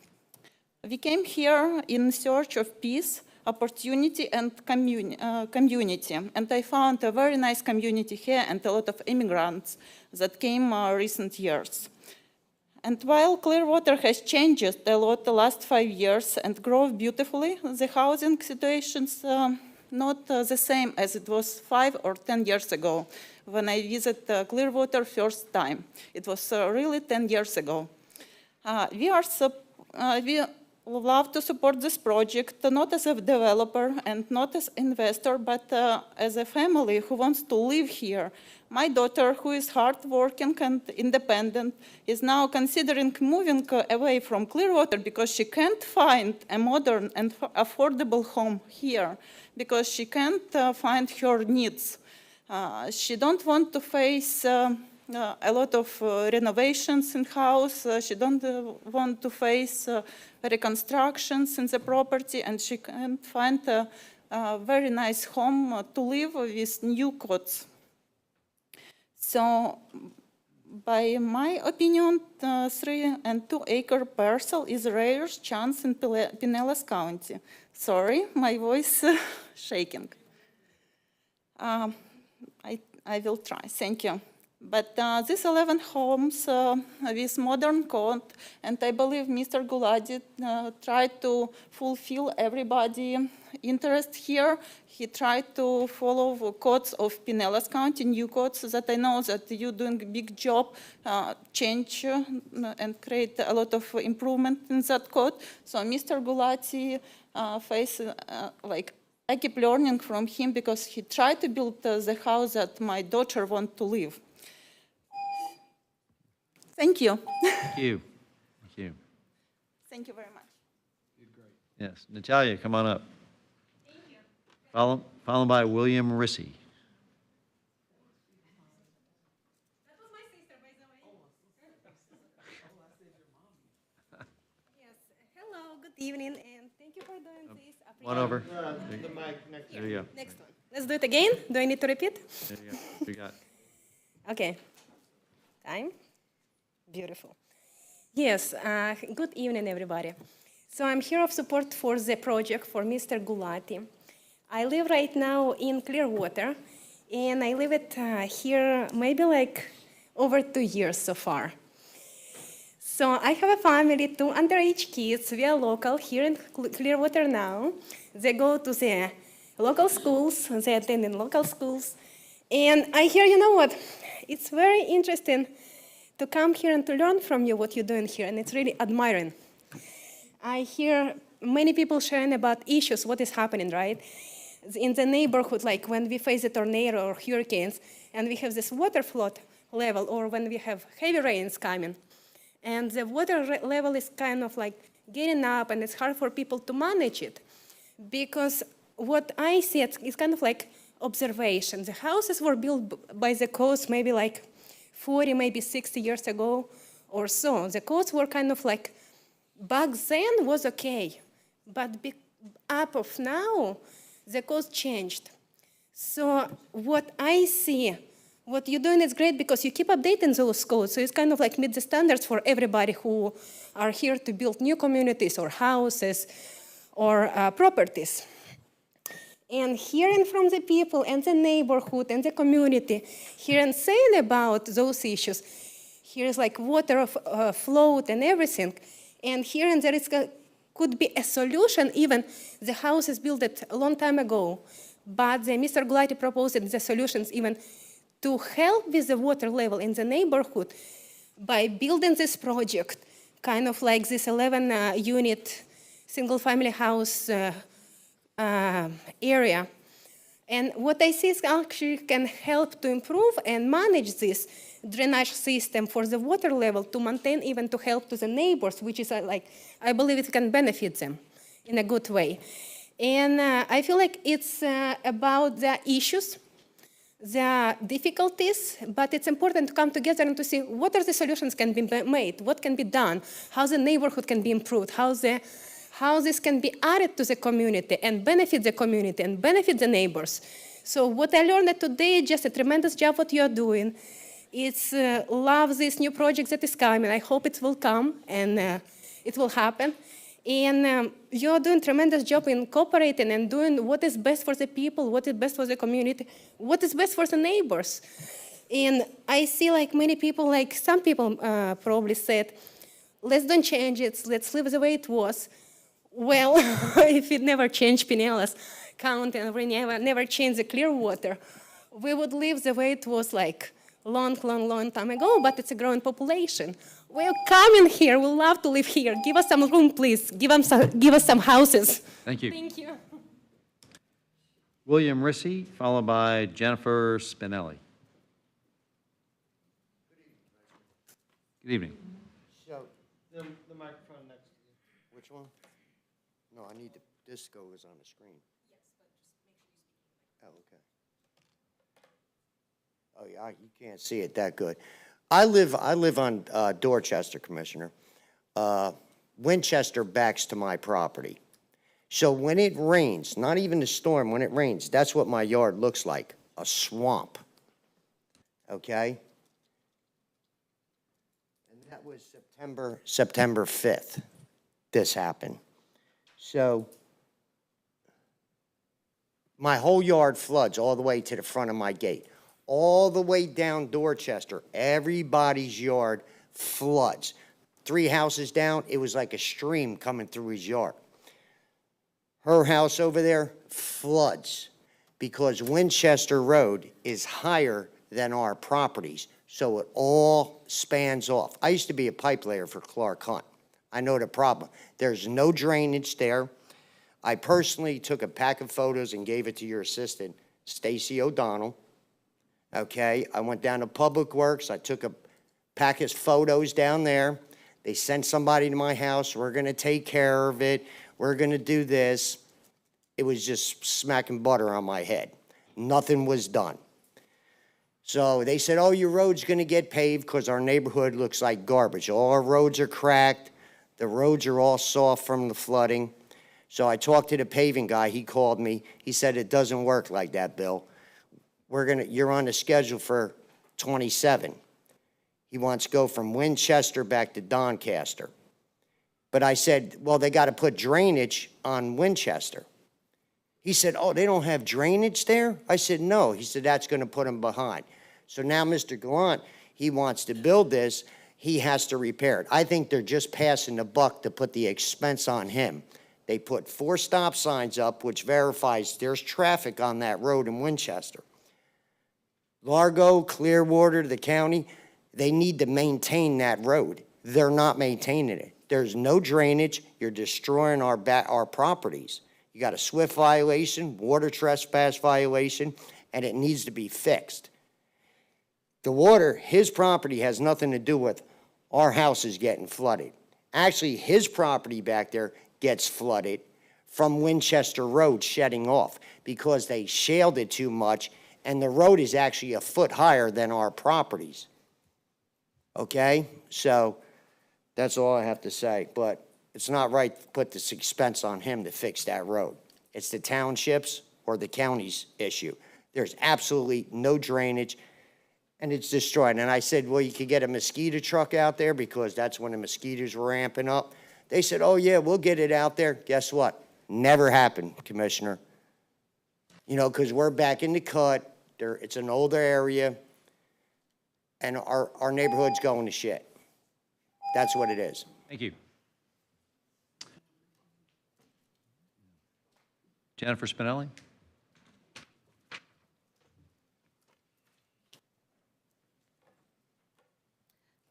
Speaker 16: We came here in search of peace, opportunity, and community. And I found a very nice community here and a lot of immigrants that came recent years. And while Clearwater has changed a lot the last 5 years and grown beautifully, the housing situation's not the same as it was 5 or 10 years ago when I visited Clearwater first time. It was really 10 years ago. We love to support this project, not as a developer and not as investor, but as a family who wants to live here. My daughter, who is hardworking and independent, is now considering moving away from Clearwater because she can't find a modern and affordable home here, because she can't find her needs. She don't want to face a lot of renovations in house. She don't want to face reconstructions in the property, and she can't find a very nice home to live with new cots. So by my opinion, 3 and 2 acre parcel is a rare chance in Pinellas County. Sorry, my voice shaking. I will try, thank you. But these 11 homes with modern code, and I believe Mr. Gulati tried to fulfill everybody's interest here. He tried to follow the codes of Pinellas County, new codes, so that I know that you're doing a big job, change and create a lot of improvement in that code. So Mr. Gulati I keep learning from him because he tried to build the house that my daughter wants to live. Thank you.
Speaker 1: Thank you. Thank you.
Speaker 16: Thank you very much.
Speaker 1: Yes, Natalia, come on up. Thank you. Followed by William Rissy.
Speaker 7: Yes, hello, good evening, and thank you for doing this.
Speaker 1: One over.
Speaker 3: The mic next
Speaker 1: There you go.
Speaker 7: Next one. Let's do it again. Do I need to repeat?
Speaker 1: There you go. We got.
Speaker 7: Okay. Time. Beautiful. Yes, good evening, everybody. So I'm here of support for the project for Mr. Gulati. I live right now in Clearwater, and I live here maybe like over 2 years so far. So I have a family, 2 underage kids. We are local here in Clearwater now. They go to the local schools, they attend in local schools. And I hear, you know what, it's very interesting to come here and to learn from you what you're doing here, and it's really admiring. I hear many people sharing about issues, what is happening, right? In the neighborhood, like when we face a tornado or hurricanes, and we have this water flood level, or when we have heavy rains coming, and the water level is kind of like getting up, and it's hard for people to manage it. Because what I see, it's kind of like observation. The houses were built by the coast maybe like 40, maybe 60 years ago or so. The codes were kind of like, back then was okay, but up of now, the codes changed. So what I see, what you're doing is great because you keep updating those codes, so it's kind of like meet the standards for everybody who are here to build new communities or houses or properties. And hearing from the people and the neighborhood and the community, hearing saying about those issues, here's like water float and everything, and hearing there could be a solution, even the house is built a long time ago, but Mr. Gulati proposed the solutions even to help with the water level in the neighborhood by building this project, kind of like this 11-unit single-family house area. And what I see is actually can help to improve and manage this drainage system for the water level to maintain, even to help to the neighbors, which is like, I believe it can benefit them in a good way. And I feel like it's about the issues, the difficulties, but it's important to come together and to see what are the solutions can be made, what can be done, how the neighborhood can be improved, how this can be added to the community and benefit the community and benefit the neighbors. So what I learned today, just a tremendous job what you're doing. It's love this new project that is coming. I hope it will come and it will happen. And you're doing a tremendous job in cooperating and doing what is best for the people, what is best for the community, what is best for the neighbors. And I see like many people, like some people probably said, let's don't change it, let's leave it the way it was. Well, if it never changed Pinellas County and we never changed the Clearwater, we would live the way it was like long time ago, but it's a growing population. We're coming here, we love to live here. Give us some room, please. Give us some houses.
Speaker 1: Thank you.
Speaker 7: Thank you.
Speaker 1: William Rissy, followed by Jennifer Spinelli. Good evening.
Speaker 3: So, the microphone next to you.
Speaker 22: Which one? No, I need this goes on the screen. Oh, okay. Oh, yeah, you can't see it that good. I live on Dorchester, Commissioner. Winchester backs to my property. So when it rains, not even the storm, when it rains, that's what my yard looks like, a swamp. Okay? That was September 5th, this happened. So my whole yard floods all the way to the front of my gate. All the way down Dorchester, everybody's yard floods. 3 houses down, it was like a stream coming through his yard. Her house over there floods because Winchester Road is higher than our properties, so it all spans off. I used to be a pipe layer for Clark Hunt. I know the problem. There's no drainage there. I personally took a pack of photos and gave it to your assistant, Stacy O'Donnell. Okay, I went down to Public Works. I took a pack of photos down there. They sent somebody to my house. We're going to take care of it. We're going to do this. It was just smacking butter on my head. Nothing was done. So they said, oh, your road's going to get paved because our neighborhood looks like garbage. All our roads are cracked. The roads are all soft from the flooding. So I talked to the paving guy. He called me. He said, it doesn't work like that, Bill. You're on the schedule for 27. He wants to go from Winchester back to Doncaster. But I said, well, they got to put drainage on Winchester. He said, oh, they don't have drainage there? I said, no. He said, that's going to put them behind. So now Mr. Gallant, he wants to build this. He has to repair it. I think they're just passing the buck to put the expense on him. They put 4 stop signs up, which verifies there's traffic on that road in Winchester. Largo, Clearwater, the county, they need to maintain that road. They're not maintaining it. There's no drainage. You're destroying our properties. You got a SWIFT violation, water trespass violation, and it needs to be fixed. The water, his property has nothing to do with our houses getting flooded. Actually, his property back there gets flooded from Winchester Road shedding off because they shaled it too much, and the road is actually a foot higher than our properties. Okay? So that's all I have to say. But it's not right to put this expense on him to fix that road. It's the township's or the county's issue. There's absolutely no drainage, and it's destroyed. And I said, well, you could get a mosquito truck out there because that's when the mosquitoes were ramping up. They said, oh, yeah, we'll get it out there. Guess what? Never happened, Commissioner. You know, because we're back in the cut. It's an older area, and our neighborhood's going to shit. That's what it is.
Speaker 1: Thank you. Jennifer Spinelli?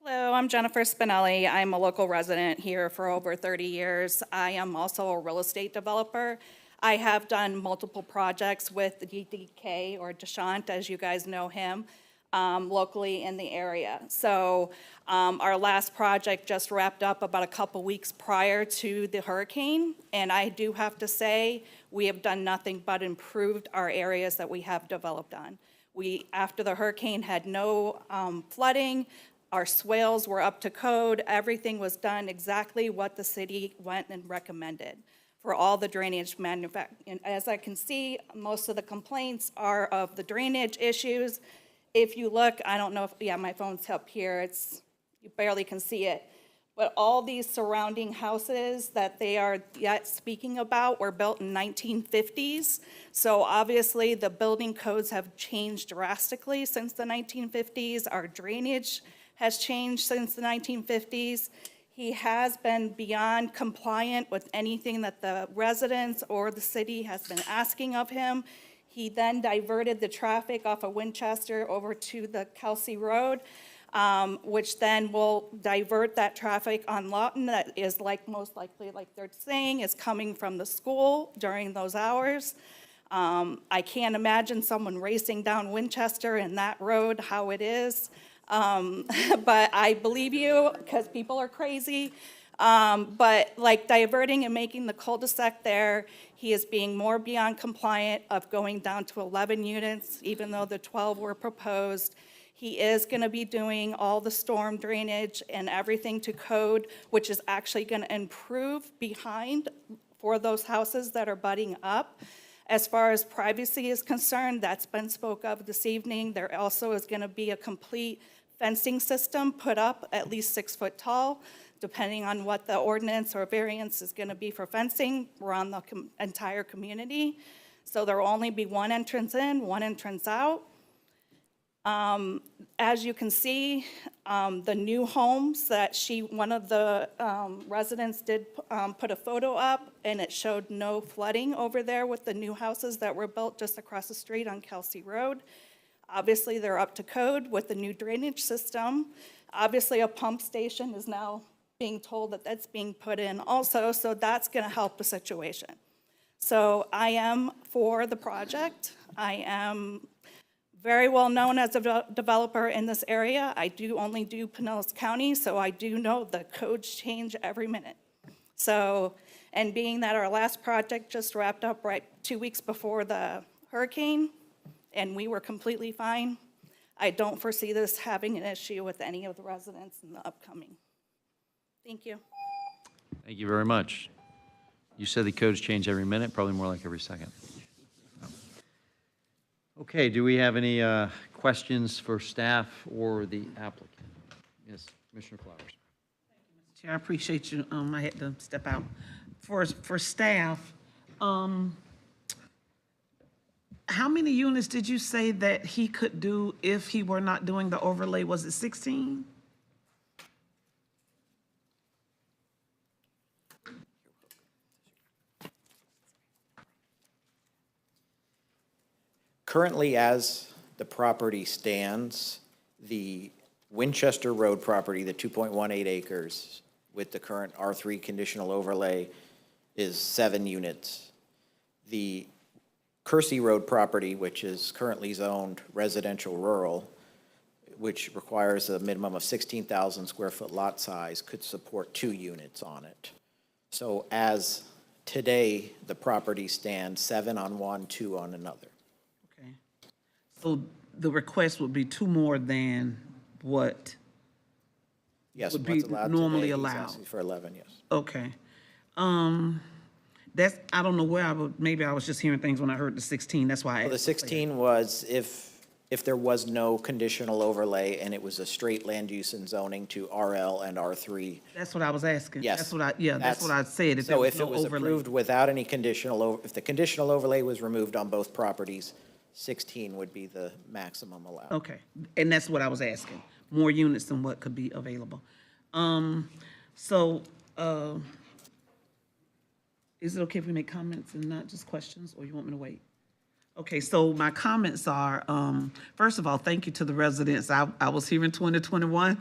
Speaker 8: Hello, I'm Jennifer Spinelli. I'm a local resident here for over 30 years. I am also a real estate developer. I have done multiple projects with the DDK, or Deshant, as you guys know him, locally in the area. So our last project just wrapped up about a couple weeks prior to the hurricane, and I do have to say, we have done nothing but improved our areas that we have developed on. We, after the hurricane, had no flooding. Our swales were up to code. Everything was done exactly what the city went and recommended for all the drainage and as I can see, most of the complaints are of the drainage issues. If you look, I don't know if, yeah, my phone's up here, you barely can see it. But all these surrounding houses that they are yet speaking about were built in 1950s. So obviously the building codes have changed drastically since the 1950s. Our drainage has changed since the 1950s. He has been beyond compliant with anything that the residents or the city has been asking of him. He then diverted the traffic off of Winchester over to the Kelsey Road, which then will divert that traffic on Lawton that is most likely, like they're saying, is coming from the school during those hours. I can't imagine someone racing down Winchester in that road, how it is. But I believe you because people are crazy. But like diverting and making the cul-de-sac there, he is being more beyond compliant of going down to 11 units, even though the 12 were proposed. He is going to be doing all the storm drainage and everything to code, which is actually going to improve behind for those houses that are butting up. As far as privacy is concerned, that's been spoke of this evening. There also is going to be a complete fencing system put up at least 6 foot tall, depending on what the ordinance or variance is going to be for fencing around the entire community. So there will only be one entrance in, one entrance out. As you can see, the new homes that one of the residents did put a photo up, and it showed no flooding over there with the new houses that were built just across the street on Kelsey Road. Obviously, they're up to code with the new drainage system. Obviously, a pump station is now being told that that's being put in also, so that's going to help the situation. So I am for the project. I am very well known as a developer in this area. I do only do Pinellas County, so I do know the codes change every minute. So, and being that our last project just wrapped up right 2 weeks before the hurricane, and we were completely fine, I don't foresee this having an issue with any of the residents in the upcoming. Thank you.
Speaker 1: Thank you very much. You said the codes change every minute, probably more like every second. Okay, do we have any questions for staff or the applicant? Yes, Commissioner Flowers.
Speaker 10: Chair, I appreciate you. I had to step out. For staff, how many units did you say that he could do if he were not doing the overlay? Was it 16?
Speaker 4: Currently, as the property stands, the Winchester Road property, the 2.18 acres with the current R3 conditional overlay is 7 units. The Kersey Road property, which is currently zoned residential rural, which requires a minimum of 16,000 square foot lot size, could support 2 units on it. So as today, the property stands 7 on one, 2 on another.
Speaker 10: So the request would be 2 more than what
Speaker 4: Yes,
Speaker 10: would
Speaker 4: what's
Speaker 10: be
Speaker 4: allowed
Speaker 10: normally
Speaker 4: today, he's
Speaker 10: allowed?
Speaker 4: asking for 11, yes.
Speaker 10: Okay. That's, I don't know where I would, maybe I was just hearing things when I heard the 16, that's why I
Speaker 4: Well, the
Speaker 10: asked.
Speaker 4: 16 was if there was no conditional overlay and it was a straight land use and zoning to RL and R3.
Speaker 10: That's what I was asking.
Speaker 4: Yes.
Speaker 10: That's what I said. If there
Speaker 4: So
Speaker 10: was
Speaker 4: if
Speaker 10: no
Speaker 4: it was
Speaker 10: overlay.
Speaker 4: approved without any conditional, if the conditional overlay was removed on both properties, 16 would be the maximum allowed.
Speaker 10: Okay, and that's what I was asking, more units than what could be available. Is it okay if we make comments and not just questions, or you want me to wait? Okay, so my comments are, first of all, thank you to the residents. I was here in 2021.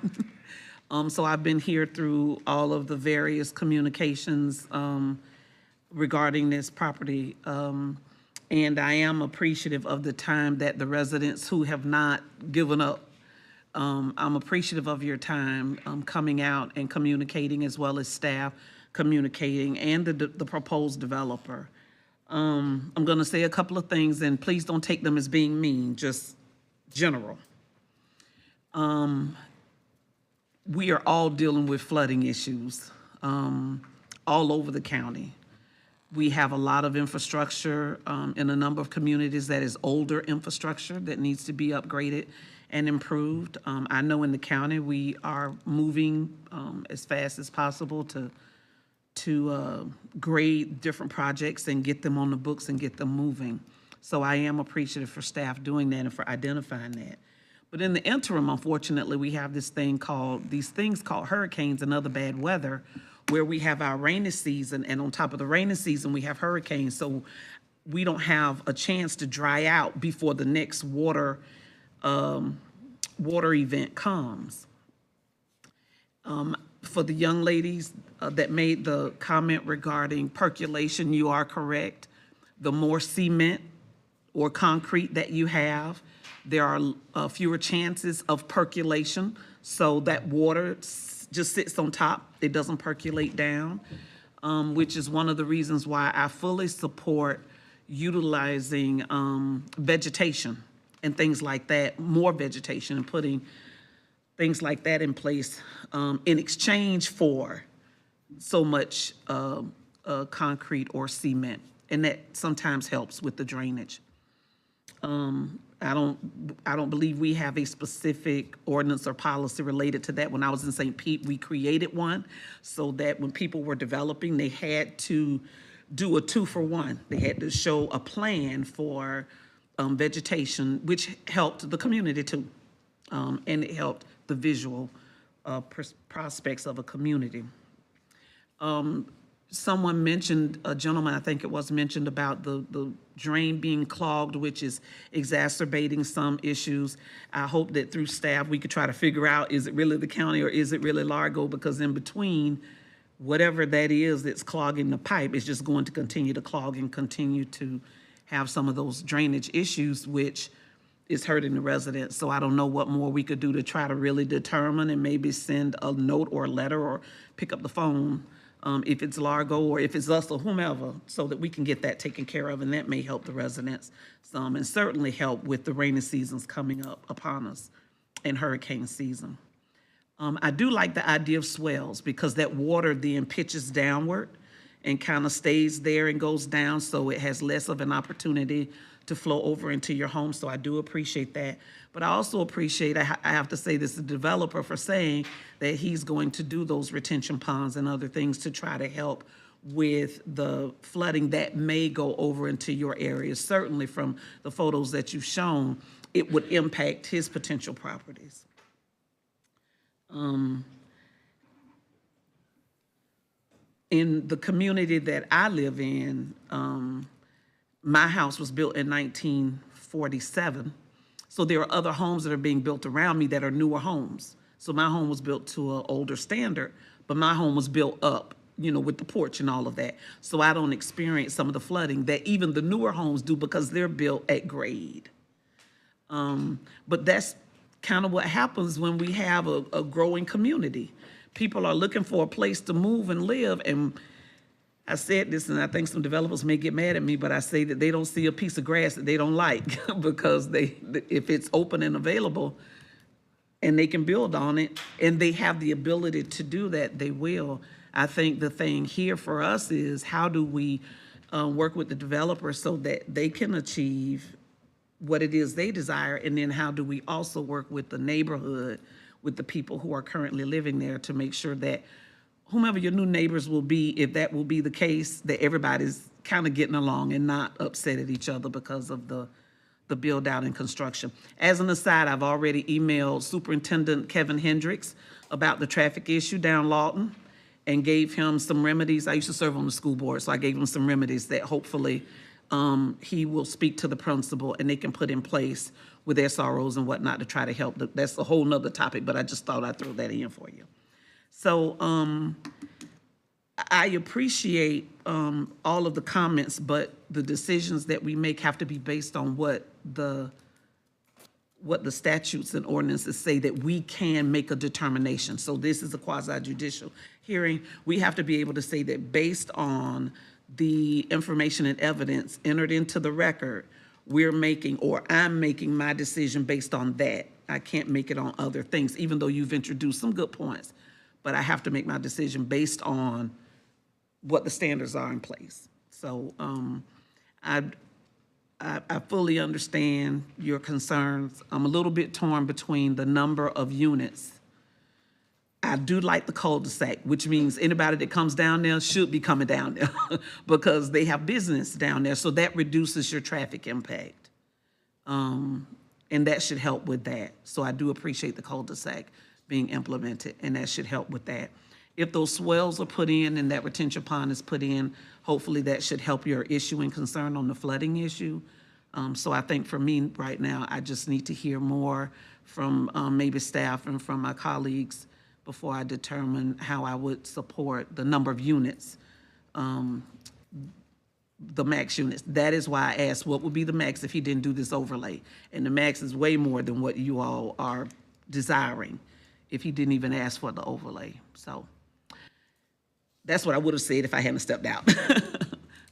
Speaker 10: So I've been here through all of the various communications regarding this property. And I am appreciative of the time that the residents who have not given up, I'm appreciative of your time coming out and communicating, as well as staff communicating and the proposed developer. I'm going to say a couple of things, and please don't take them as being mean, just general. We are all dealing with flooding issues all over the county. We have a lot of infrastructure in a number of communities that is older infrastructure that needs to be upgraded and improved. I know in the county, we are moving as fast as possible to grade different projects and get them on the books and get them moving. So I am appreciative for staff doing that and for identifying that. But in the interim, unfortunately, we have these things called hurricanes and other bad weather, where we have our rainy season, and on top of the rainy season, we have hurricanes. So we don't have a chance to dry out before the next water event comes. For the young ladies that made the comment regarding percolation, you are correct. The more cement or concrete that you have, there are fewer chances of percolation, so that water just sits on top. It doesn't percolate down, which is one of the reasons why I fully support utilizing vegetation and things like that, more vegetation, and putting things like that in place in exchange for so much concrete or cement. And that sometimes helps with the drainage. I don't believe we have a specific ordinance or policy related to that. When I was in St. Pete, we created one so that when people were developing, they had to do a 2-for-1. They had to show a plan for vegetation, which helped the community too. And it helped the visual prospects of a community. Someone mentioned, a gentleman, I think it was mentioned about the drain being clogged, which is exacerbating some issues. I hope that through staff, we could try to figure out, is it really the county or is it really Largo? Because in between, whatever that is that's clogging the pipe is just going to continue to clog and continue to have some of those drainage issues, which is hurting the residents. So I don't know what more we could do to try to really determine and maybe send a note or a letter or pick up the phone if it's Largo or if it's us or whomever, so that we can get that taken care of, and that may help the residents some, and certainly help with the rainy seasons coming up upon us and hurricane season. I do like the idea of swells because that water then pitches downward and kind of stays there and goes down, so it has less of an opportunity to flow over into your home. So I do appreciate that. But I also appreciate, I have to say this, the developer for saying that he's going to do those retention ponds and other things to try to help with the flooding that may go over into your area. Certainly from the photos that you've shown, it would impact his potential properties. In the community that I live in, my house was built in 1947. So there are other homes that are being built around me that are newer homes. So my home was built to an older standard, but my home was built up, with the porch and all of that. So I don't experience some of the flooding that even the newer homes do because they're built at grade. But that's kind of what happens when we have a growing community. People are looking for a place to move and live, and I said this, and I think some developers may get mad at me, but I say that they don't see a piece of grass that they don't like because if it's open and available and they can build on it and they have the ability to do that, they will. I think the thing here for us is how do we work with the developers so that they can achieve what it is they desire, and then how do we also work with the neighborhood, with the people who are currently living there to make sure that whomever your new neighbors will be, if that will be the case, that everybody's kind of getting along and not upset at each other because of the build out and construction. As an aside, I've already emailed Superintendent Kevin Hendricks about the traffic issue down Lawton and gave him some remedies. I used to serve on the school board, so I gave him some remedies that hopefully he will speak to the principal and they can put in place with SROs and whatnot to try to help. That's a whole nother topic, but I just thought I'd throw that in for you. So I appreciate all of the comments, but the decisions that we make have to be based on what the statutes and ordinances say that we can make a determination. So this is a quasi-judicial hearing. We have to be able to say that based on the information and evidence entered into the record, we're making, or I'm making my decision based on that. I can't make it on other things, even though you've introduced some good points. But I have to make my decision based on what the standards are in place. So I fully understand your concerns. I'm a little bit torn between the number of units. I do like the cul-de-sac, which means anybody that comes down there should be coming down there because they have business down there. So that reduces your traffic impact. And that should help with that. So I do appreciate the cul-de-sac being implemented, and that should help with that. If those swells are put in and that retention pond is put in, hopefully that should help your issue and concern on the flooding issue. So I think for me right now, I just need to hear more from maybe staff and from my colleagues before I determine how I would support the number of units, the max units. That is why I asked what would be the max if he didn't do this overlay. And the max is way more than what you all are desiring if he didn't even ask for the overlay. So that's what I would have said if I hadn't stepped out.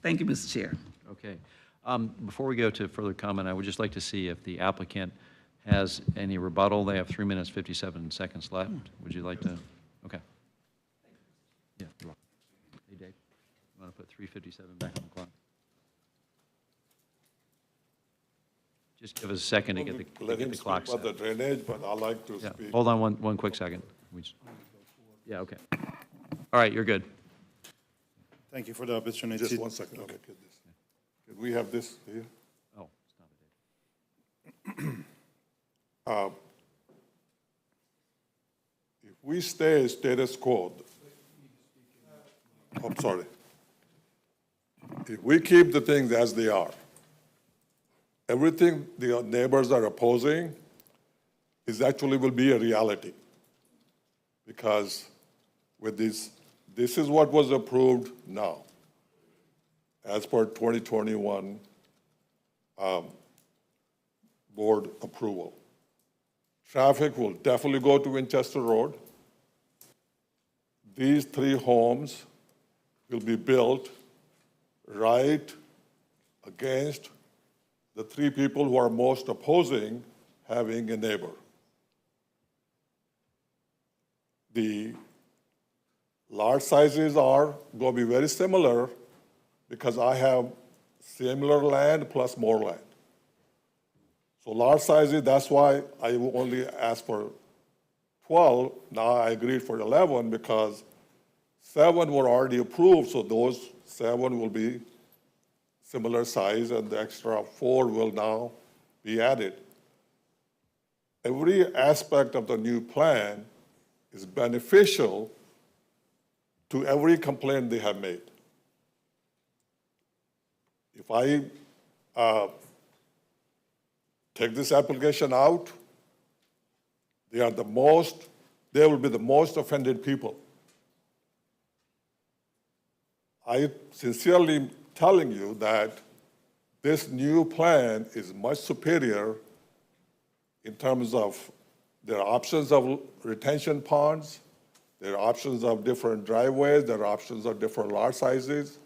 Speaker 10: Thank you, Mr. Chair.
Speaker 1: Okay. Before we go to further comment, I would just like to see if the applicant has any rebuttal. They have 3 minutes, 57 seconds left. Would you like to? Okay. Yeah, you're welcome. Hey, Dave, you want to put 3:57 back on the clock? Just give us a second to get the clock set.
Speaker 9: About the drainage, but I like to
Speaker 1: Yeah,
Speaker 9: speak.
Speaker 1: hold on one quick second. Yeah, okay. All right, you're good.
Speaker 9: Thank you for the opportunity. Just one second. Okay. Can we have this here?
Speaker 1: Oh, stop
Speaker 9: Uh, If we stay status quo, I'm sorry. If we keep the things as they are, everything the neighbors are opposing is actually will be a reality. Because with this is what was approved now, as per 2021 board approval. Traffic will definitely go to Winchester Road. These 3 homes will be built right against the 3 people who are most opposing having a neighbor. The lot sizes are going to be very similar because I have similar land plus more land. So lot sizes, that's why I only asked for 12. Now I agreed for 11 because 7 were already approved, so those 7 will be similar size and the extra 4 will now be added. Every aspect of the new plan is beneficial to every complaint they have made. If I take this application out, they will be the most offended people. I sincerely telling you that this new plan is much superior in terms of their options of retention ponds, their options of different driveways, their options of different lot sizes.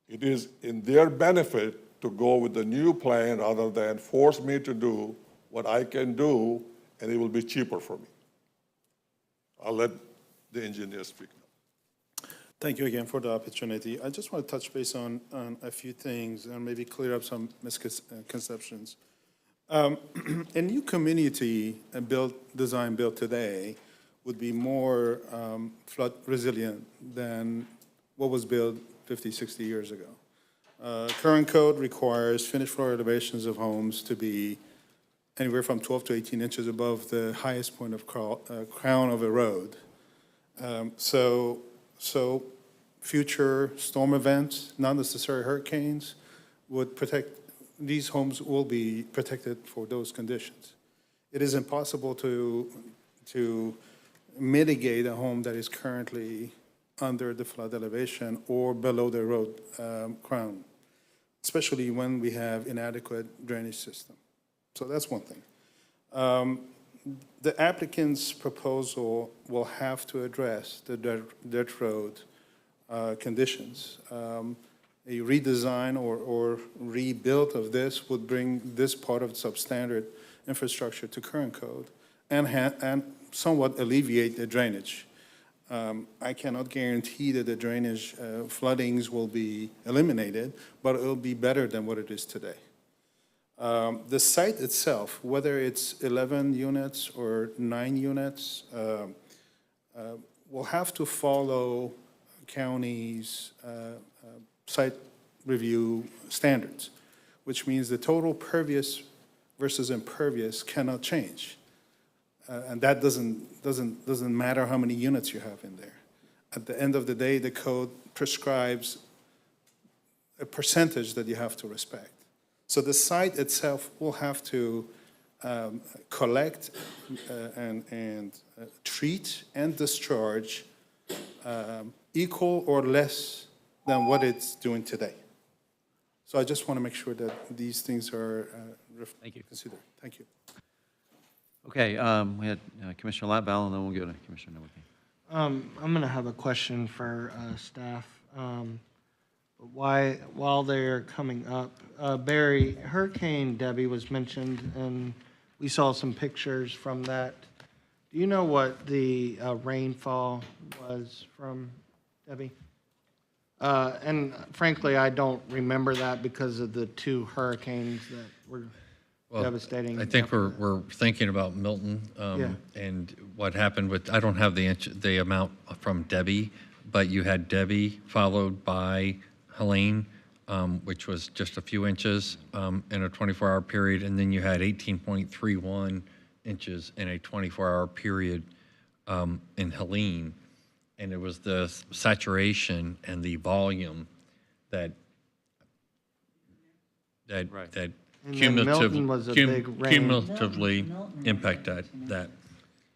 Speaker 9: It is in their benefit to go with the new plan rather than force me to do what I can do, and it will be cheaper for me. I'll let the engineer speak now.
Speaker 19: Thank you again for the opportunity. I just want to touch base on a few things and maybe clear up some misconceptions. A new community design built today would be more flood resilient than what was built 50, 60 years ago. Current code requires finished floor elevations of homes to be anywhere from 12 to 18 inches above the highest point of crown of a road. So future storm events, not necessarily hurricanes, would protect, these homes will be protected for those conditions. It is impossible to mitigate a home that is currently under the flood elevation or below the road crown, especially when we have inadequate drainage system. So that's one thing. The applicant's proposal will have to address the dirt road conditions. A redesign or rebuild of this would bring this part of substandard infrastructure to current code and somewhat alleviate the drainage. I cannot guarantee that the drainage floodings will be eliminated, but it will be better than what it is today. The site itself, whether it's 11 units or 9 units, will have to follow county's site review standards, which means the total pervious versus impervious cannot change. And that doesn't matter how many units you have in there. At the end of the day, the code prescribes a percentage that you have to respect. So the site itself will have to collect and treat and discharge equal or less than what it's doing today. So I just want to make sure that these things are considered. Thank you.
Speaker 1: Okay, we had Commissioner Latval, and then we'll go to Commissioner Nowicki.
Speaker 3: I'm going to have a question for staff. While they're coming up, Barry, Hurricane Debbie was mentioned, and we saw some pictures from that. Do you know what the rainfall was from Debbie? And frankly, I don't remember that because of the 2 hurricanes that were
Speaker 12: Well,
Speaker 3: devastating.
Speaker 12: I think we're thinking about Milton,
Speaker 3: Yeah.
Speaker 12: and what happened with, I don't have the amount from Debbie, but you had Debbie followed by Helene, which was just a few inches in a 24-hour period, and then you had 18.31 inches in a 24-hour period in Helene. And it was the saturation and the volume that
Speaker 3: And then Milton was a big rain.
Speaker 12: cumulatively impacted that.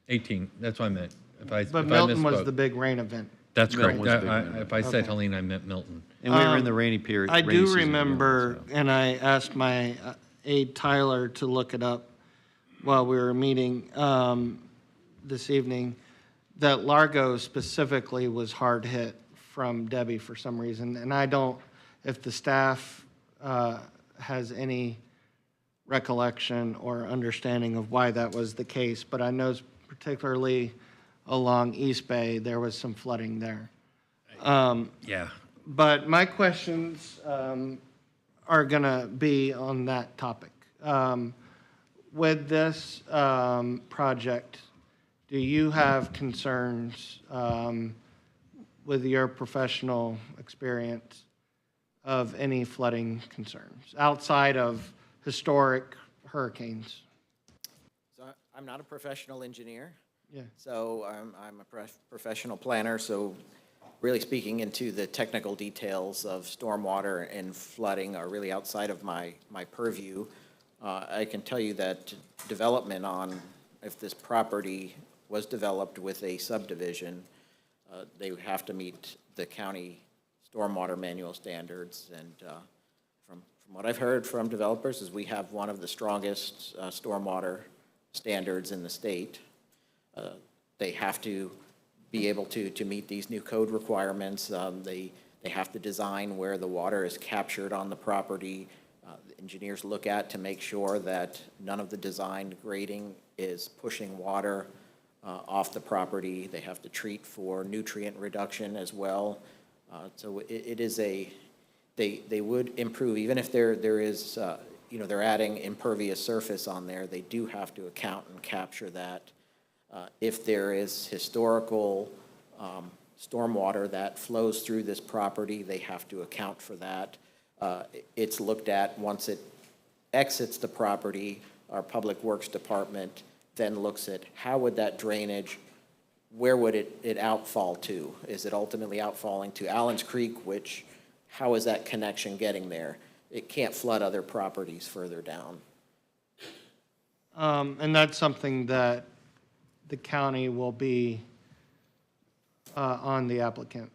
Speaker 12: 18, that's what I meant.
Speaker 3: But Milton was the big rain event.
Speaker 12: That's correct.
Speaker 1: Milton was the big event.
Speaker 12: If I said
Speaker 3: Okay.
Speaker 12: Helene, I meant Milton.
Speaker 1: And we were in the rainy period.
Speaker 3: I
Speaker 1: rainy
Speaker 3: do
Speaker 1: season
Speaker 3: remember,
Speaker 1: again, so.
Speaker 3: and I asked my aide Tyler to look it up while we were meeting this evening, that Largo specifically was hard hit from Debbie for some reason. And I don't, if the staff has any recollection or understanding of why that was the case, but I know particularly along East Bay, there was some flooding there.
Speaker 12: Yeah.
Speaker 3: But my questions are going to be on that topic. With this project, do you have concerns with your professional experience of any flooding concerns outside of historic hurricanes?
Speaker 4: So I'm not a professional engineer.
Speaker 3: Yeah.
Speaker 4: So I'm a professional planner, so really speaking into the technical details of stormwater and flooding are really outside of my purview. I can tell you that development on, if this property was developed with a subdivision, they would have to meet the county stormwater manual standards. And from what I've heard from developers is we have one of the strongest stormwater standards in the state. They have to be able to meet these new code requirements. They have to design where the water is captured on the property. The engineers look at to make sure that none of the designed grading is pushing water off the property. They have to treat for nutrient reduction as well. So it is they would improve, even if there is, they're adding impervious surface on there, they do have to account and capture that. If there is historical stormwater that flows through this property, they have to account for that. It's looked at once it exits the property. Our Public Works Department then looks at how would that drainage, where would it outfall to? Is it ultimately outfalling to Allen's Creek, how is that connection getting there? It can't flood other properties further down.
Speaker 3: And that's something that the county will be on the applicant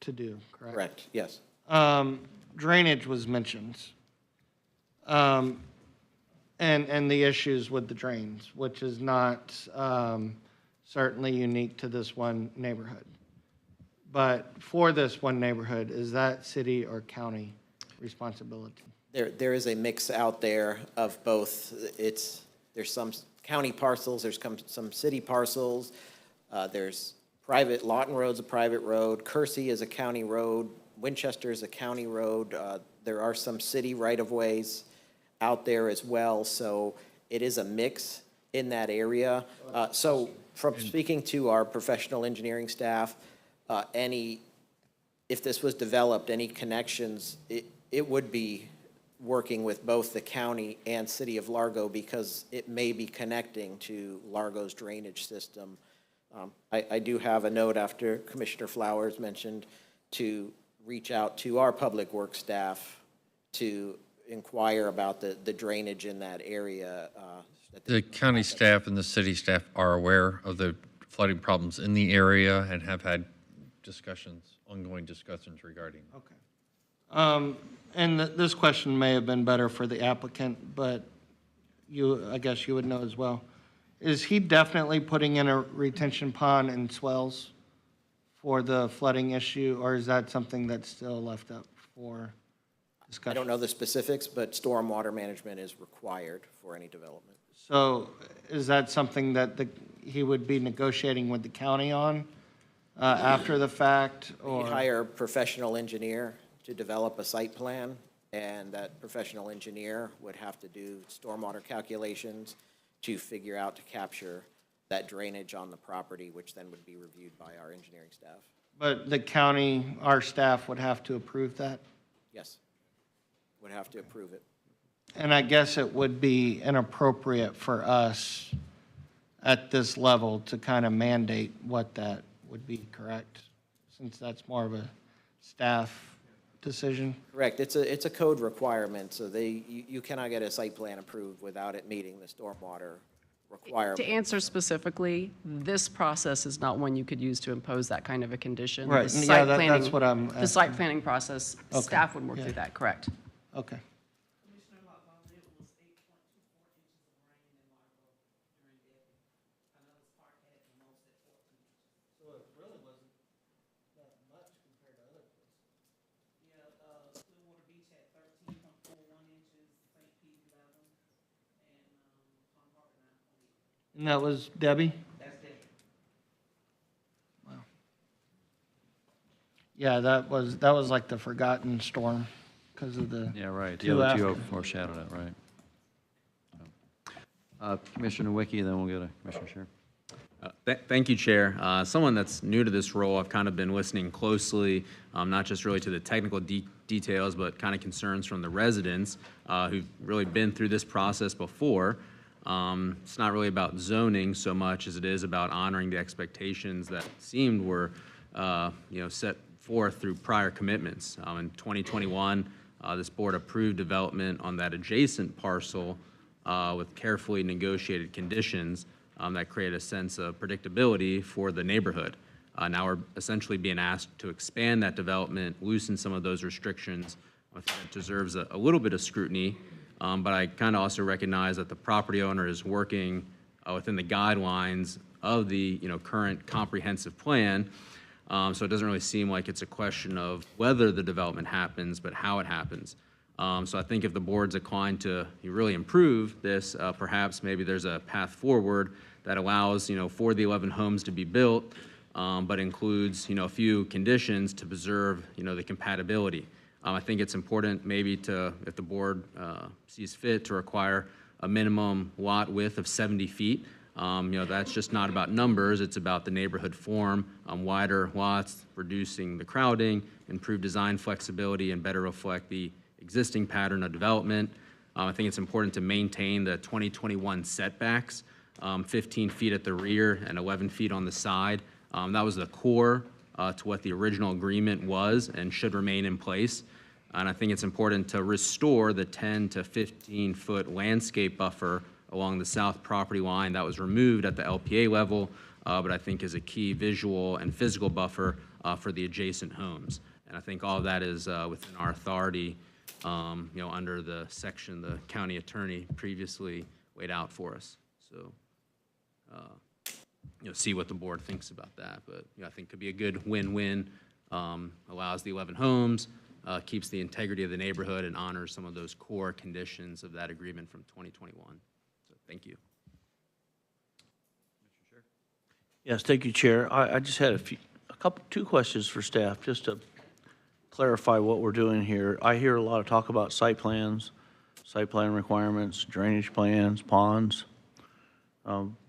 Speaker 3: to do, correct?
Speaker 4: Correct, yes.
Speaker 3: Drainage was mentioned. And the issues with the drains, which is not certainly unique to this one neighborhood. But for this one neighborhood, is that city or county responsibility?
Speaker 4: There is a mix out there of both. There's some county parcels, there's some city parcels. There's private, Lawton Road's a private road, Kersey is a county road, Winchester is a county road. There are some city right-of-ways out there as well, so it is a mix in that area. So from speaking to our professional engineering staff, if this was developed, any connections, it would be working with both the county and city of Largo because it may be connecting to Largo's drainage system. I do have a note after Commissioner Flowers mentioned to reach out to our public works staff to inquire about the drainage in that area.
Speaker 12: The county staff and the city staff are aware of the flooding problems in the area and have had ongoing discussions regarding.
Speaker 3: Okay. And this question may have been better for the applicant, but I guess you would know as well. Is he definitely putting in a retention pond and swells for the flooding issue, or is that something that's still left up for discussion?
Speaker 4: I don't know the specifics, but stormwater management is required for any development.
Speaker 3: So is that something that he would be negotiating with the county on? after the fact,
Speaker 4: You'd
Speaker 3: or?
Speaker 4: hire a professional engineer to develop a site plan, and that professional engineer would have to do stormwater calculations to figure out to capture that drainage on the property, which then would be reviewed by our engineering staff.
Speaker 3: But the county, our staff would have to approve that?
Speaker 4: Yes, would have to approve it.
Speaker 3: And I guess it would be inappropriate for us at this level to kind of mandate what that would be, correct? Since that's more of a staff decision?
Speaker 4: Correct, it's a code requirement, so you cannot get a site plan approved without it meeting the stormwater requirement.
Speaker 13: To answer specifically, this process is not one you could use to impose that kind of a condition.
Speaker 3: Right,
Speaker 13: The
Speaker 3: yeah,
Speaker 13: site
Speaker 3: that's
Speaker 13: planning-
Speaker 3: what I'm
Speaker 13: The site planning process,
Speaker 3: Okay,
Speaker 13: staff would work
Speaker 3: yeah.
Speaker 13: through that, correct?
Speaker 3: Okay. And that was Debbie? Wow. Yeah, that was like the forgotten storm because of the.
Speaker 1: Yeah, right. The
Speaker 3: two
Speaker 1: other two
Speaker 3: after.
Speaker 1: foreshadowed it, right. Commissioner Wiki, then we'll go to Commissioner Sher.
Speaker 20: Thank you, Chair. Someone that's new to this role, I've kind of been listening closely, not just really to the technical details, but kind of concerns from the residents who've really been through this process before. It's not really about zoning so much as it is about honoring the expectations that seemed were, set forth through prior commitments. In 2021, this board approved development on that adjacent parcel with carefully negotiated conditions that create a sense of predictability for the neighborhood. Now we're essentially being asked to expand that development, loosen some of those restrictions. I think that deserves a little bit of scrutiny, but I kind of also recognize that the property owner is working within the guidelines of the current comprehensive plan. So it doesn't really seem like it's a question of whether the development happens, but how it happens. So I think if the board's inclined to really improve this, perhaps maybe there's a path forward that allows, for the 11 homes to be built, but includes, a few conditions to preserve, the compatibility. I think it's important maybe to, if the board sees fit, to require a minimum lot width of 70 feet. That's just not about numbers, it's about the neighborhood form, wider lots, reducing the crowding, improve design flexibility, and better reflect the existing pattern of development. I think it's important to maintain the 2021 setbacks, 15 feet at the rear and 11 feet on the side. That was the core to what the original agreement was and should remain in place. And I think it's important to restore the 10 to 15 foot landscape buffer along the south property line that was removed at the LPA level, but I think is a key visual and physical buffer for the adjacent homes. And I think all of that is within our authority, under the section the county attorney previously laid out for us. So, see what the board thinks about that. But I think could be a good win-win. Allows the 11 homes, keeps the integrity of the neighborhood, and honors some of those core conditions of that agreement from 2021. So, thank you.
Speaker 23: Yes, thank you, Chair. I just had two questions for staff, just to clarify what we're doing here. I hear a lot of talk about site plans, site plan requirements, drainage plans, ponds.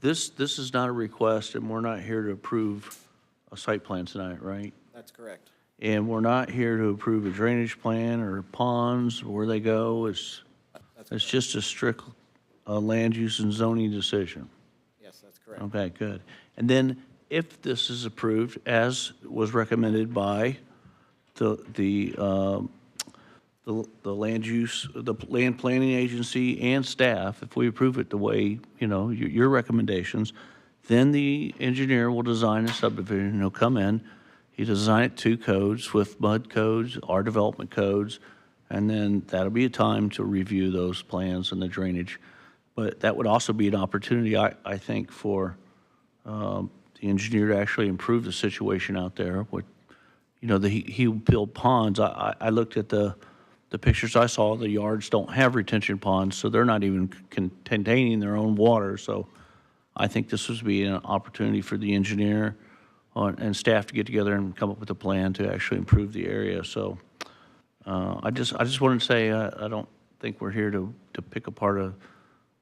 Speaker 23: This is not a request, and we're not here to approve a site plan tonight, right?
Speaker 4: That's correct.
Speaker 23: And we're not here to approve a drainage plan or ponds, where they go. It's just a strict land use and zoning decision.
Speaker 4: Yes, that's correct.
Speaker 23: Okay, good. And then if this is approved, as was recommended by the land use, the land planning agency and staff, if we approve it the way, your recommendations, then the engineer will design a subdivision. He'll come in, he design it to codes, with mud codes, our development codes, and then that'll be a time to review those plans and the drainage. But that would also be an opportunity, I think, for the engineer to actually improve the situation out there. He build ponds. I looked at the pictures I saw. The yards don't have retention ponds, so they're not even containing their own water. So I think this would be an opportunity for the engineer and staff to get together and come up with a plan to actually improve the area. So I just wanted to say, I don't think we're here to pick apart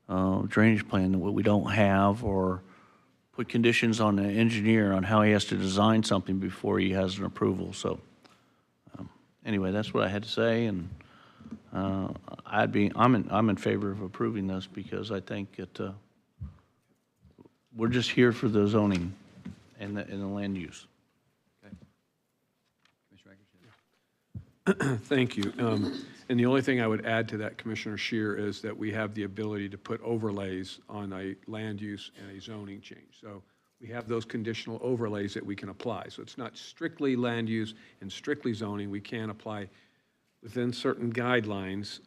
Speaker 23: a drainage plan that we don't have, or put conditions on the engineer on how he has to design something before he has an approval. So anyway, that's what I had to say, and I'm in favor of approving this, because I think we're just here for the zoning and the land use.
Speaker 11: Thank you. And the only thing I would add to that, Commissioner Scheer, is that we have the ability to put overlays on a land use and a zoning change. So we have those conditional overlays that we can apply. So it's not strictly land use and strictly zoning. We can apply within certain guidelines,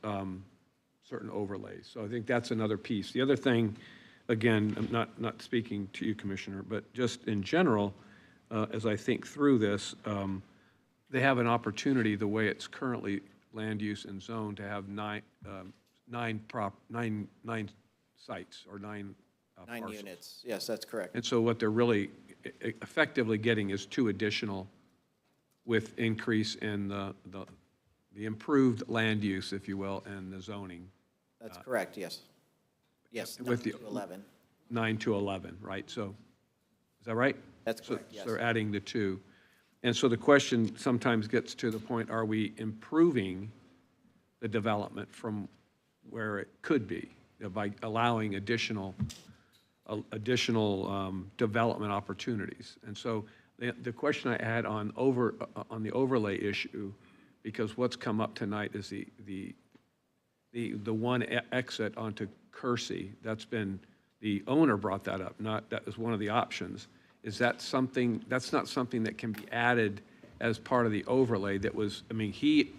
Speaker 11: certain overlays. So I think that's another piece. The other thing, again, I'm not speaking to you, Commissioner, but just in general, as I think through this, they have an opportunity, the way it's currently land use and zone, to have nine sites or nine
Speaker 4: Nine units, yes, that's correct.
Speaker 11: And so what they're really effectively getting is 2 additional, with increase in the improved land use, if you will, and the zoning.
Speaker 4: That's correct, yes. Yes,
Speaker 11: With
Speaker 4: 9
Speaker 11: the-
Speaker 4: to 11.
Speaker 11: 9 to 11, right? So, is that right?
Speaker 4: That's
Speaker 11: So-
Speaker 4: correct, yes.
Speaker 11: So they're adding the 2. And so the question sometimes gets to the point, are we improving the development from where it could be, by allowing additional development opportunities? And so the question I had on the overlay issue, because what's come up tonight is the one exit onto Kersey. That's been, the owner brought that up, that was one of the options. Is that something, that's not something that can be added as part of the overlay that was, I mean, he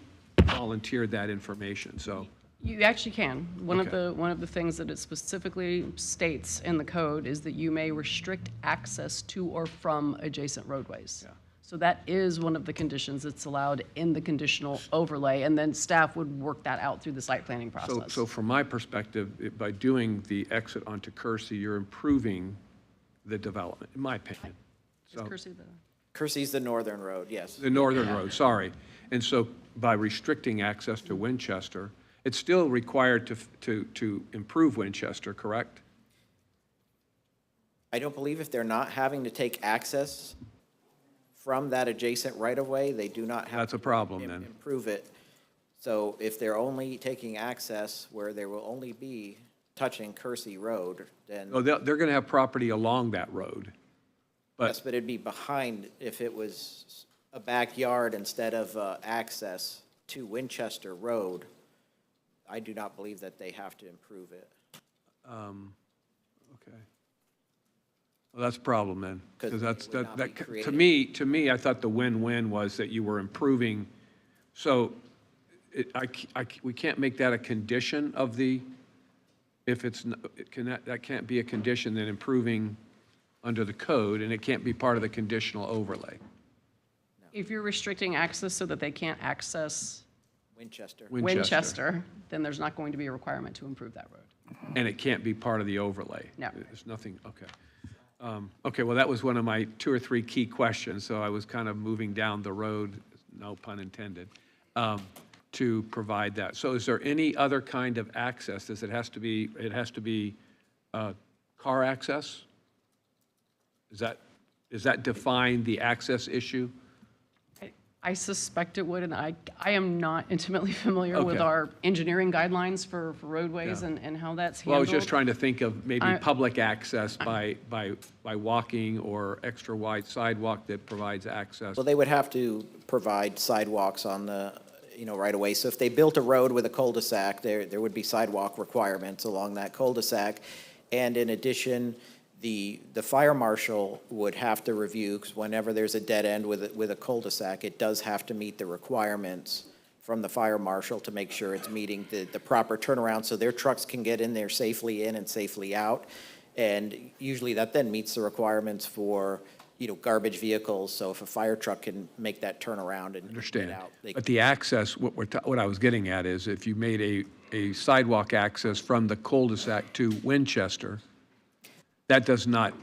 Speaker 11: volunteered that information, so.
Speaker 13: You actually can. One
Speaker 11: Okay.
Speaker 13: of the things that it specifically states in the code is that you may restrict access to or from adjacent roadways.
Speaker 11: Yeah.
Speaker 13: So that is one of the conditions that's allowed in the conditional overlay, and then staff would work that out through the site planning process.
Speaker 11: So from my perspective, by doing the exit onto Kersey, you're improving the development, in my opinion.
Speaker 13: Is Kersey the?
Speaker 4: Kersey's the northern road, yes.
Speaker 11: The northern road, sorry. And so by restricting access to Winchester, it's still required to improve Winchester, correct?
Speaker 4: I don't believe if they're not having to take access from that adjacent right-of-way, they do not have
Speaker 11: That's a problem then.
Speaker 4: improve it. So if they're only taking access where there will only be touching Kersey Road, then,
Speaker 11: Oh, they're going to have property along that road.
Speaker 4: yes, but it'd be behind if it was a backyard instead of access to Winchester Road. I do not believe that they have to improve it.
Speaker 11: Okay. Well, that's a problem then.
Speaker 4: 'Cause
Speaker 11: Because
Speaker 4: it would not be creating-
Speaker 11: to me, I thought the win-win was that you were improving. So we can't make that a condition of the, if it's, that can't be a condition, then improving under the code, and it can't be part of the conditional overlay.
Speaker 13: If you're restricting access so that they can't access
Speaker 4: Winchester.
Speaker 13: Winchester, then there's not going to be a requirement to improve that road.
Speaker 11: And it can't be part of the overlay?
Speaker 13: No.
Speaker 11: There's nothing, okay. Okay, well, that was one of my 2 or 3 key questions, so I was kind of moving down the road, no pun intended, to provide that. So is there any other kind of access? Does it has to be car access? Is that define the access issue?
Speaker 13: I suspect it would, and I am not intimately familiar with
Speaker 11: Okay.
Speaker 13: our engineering guidelines for roadways
Speaker 11: Yeah.
Speaker 13: and how that's handled.
Speaker 11: Well, I was just trying to think of maybe
Speaker 13: I-
Speaker 11: public access by walking, or extra wide sidewalk that provides access.
Speaker 4: Well, they would have to provide sidewalks on the, right away. So if they built a road with a cul-de-sac, there would be sidewalk requirements along that cul-de-sac. And in addition, the fire marshal would have to review, because whenever there's a dead end with a cul-de-sac, it does have to meet the requirements from the fire marshal to make sure it's meeting the proper turnaround, so their trucks can get in there safely in and safely out. And usually that then meets the requirements for, garbage vehicles, so if a fire truck can make that turnaround and get
Speaker 11: Understand.
Speaker 4: out.
Speaker 11: But the access, what I was getting at is, if you made a sidewalk access from the cul-de-sac to Winchester, that does not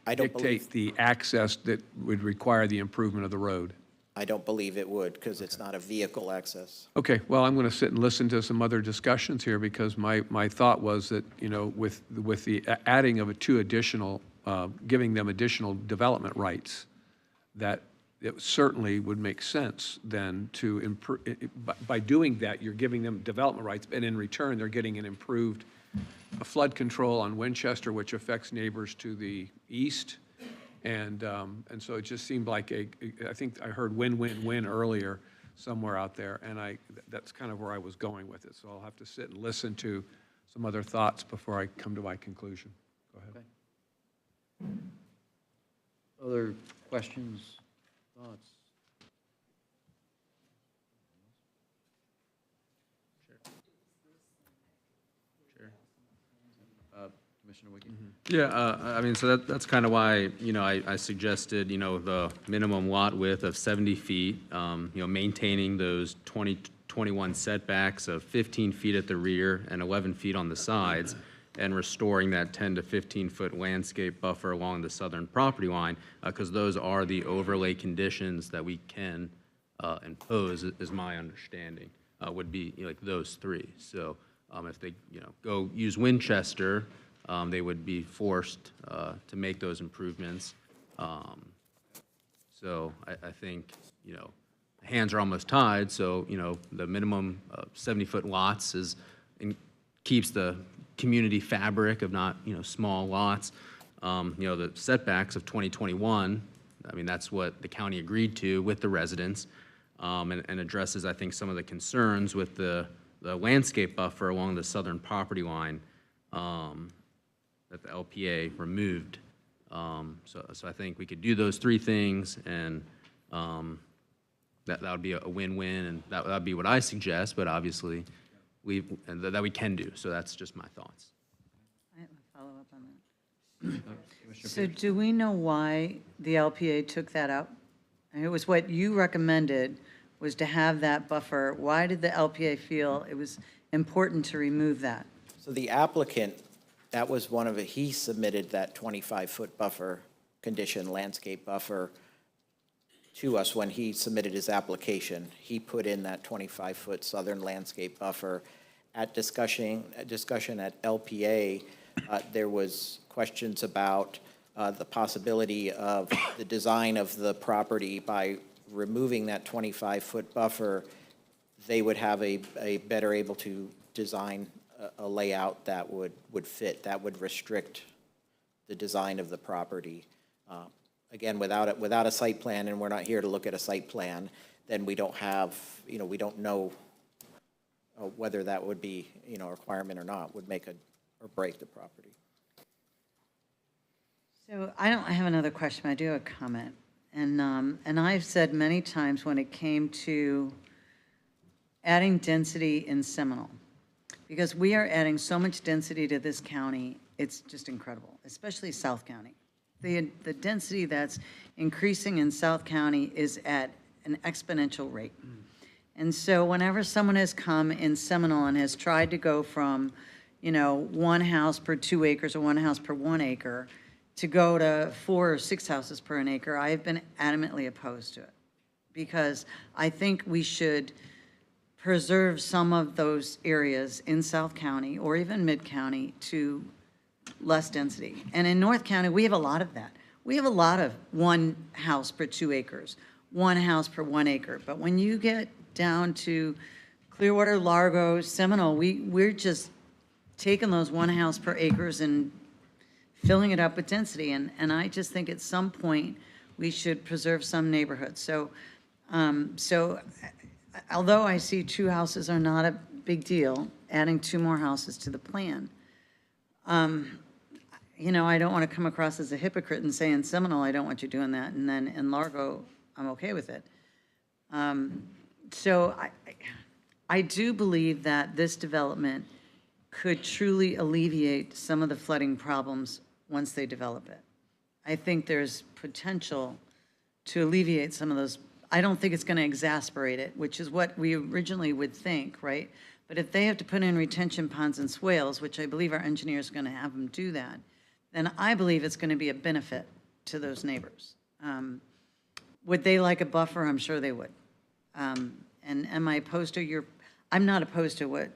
Speaker 4: I don't believe,
Speaker 11: dictate the access that would require the improvement of the road?
Speaker 4: I don't believe it would, because it's not a vehicle access.
Speaker 11: Okay, well, I'm going to sit and listen to some other discussions here, because my thought was that, you know, with the adding of two additional, giving them additional development rights, that it certainly would make sense then to improve, by doing that, you're giving them development rights, and in return, they're getting an improved flood control on Winchester, which affects neighbors to the east. And so it just seemed like I think I heard win-win-win earlier somewhere out there, and that's kind of where I was going with it. So I'll have to sit and listen to some other thoughts before I come to my conclusion. Go ahead.
Speaker 1: Other questions, thoughts? Commissioner Wiki?
Speaker 20: Yeah, I mean, so that's kind of why, you know, I suggested, you know, the minimum lot width of 70 feet, you know, maintaining those 21 setbacks of 15 feet at the rear and 11 feet on the sides, and restoring that 10 to 15-foot landscape buffer along the southern property line, because those are the overlay conditions that we can impose, is my understanding, would be, you know, like those three. So if they, you know, go use Winchester, they would be forced to make those improvements. So I think, you know, hands are almost tied, so, you know, the minimum 70-foot lots keeps the community fabric of not, you know, small lots. You know, the setbacks of 2021, I mean, that's what the county agreed to with the residents, and addresses, I think, some of the concerns with the landscape buffer along the southern property line that the LPA removed. So I think we could do those three things, and that would be a win-win, and that would be what I suggest, but obviously that we can do. So that's just my thoughts.
Speaker 2: I have a follow-up on that. So do we know why the LPA took that out? And it was what you recommended, was to have that buffer. Why did the LPA feel it was important to remove that?
Speaker 4: So the applicant, that was one of it, he submitted that 25-foot buffer condition, landscape buffer, to us when he submitted his application. He put in that 25-foot southern landscape buffer. At discussion at LPA, there was questions about the possibility of the design of the property. By removing that 25-foot buffer, they would have a better able to design a layout that would fit, that would restrict the design of the property. Again, without a site plan, and we're not here to look at a site plan, then we don't have, you know, we don't know whether that would be, you know, a requirement or not, would make or break the property.
Speaker 2: So I don't have another question, but I do have a comment. And I've said many times when it came to adding density in Seminole, because we are adding so much density to this county, it's just incredible, especially South County. The density that's increasing in South County is at an exponential rate. And so whenever someone has come in Seminole and has tried to go from, you know, 1 house per 2 acres or 1 house per 1 acre to go to 4 or 6 houses per an acre, I have been adamantly opposed to it. Because I think we should preserve some of those areas in South County or even Mid-County to less density. And in North County, we have a lot of that. We have a lot of 1 house per 2 acres, 1 house per 1 acre. But when you get down to Clearwater, Largo, Seminole, we're just taking those 1 house per acres and filling it up with density. And I just think at some point we should preserve some neighborhoods. So, although I see 2 houses are not a big deal, adding 2 more houses to the plan, you know, I don't want to come across as a hypocrite and say in Seminole, I don't want you doing that, and then in Largo, I'm okay with it. So I do believe that this development could truly alleviate some of the flooding problems once they develop it. I think there's potential to alleviate some of those. I don't think it's going to exasperate it, which is what we originally would think, right? But if they have to put in retention ponds and swales, which I believe our engineers are going to have them do that, then I believe it's going to be a benefit to those neighbors. Would they like a buffer? I'm sure they would. And am I opposed to I'm not opposed to what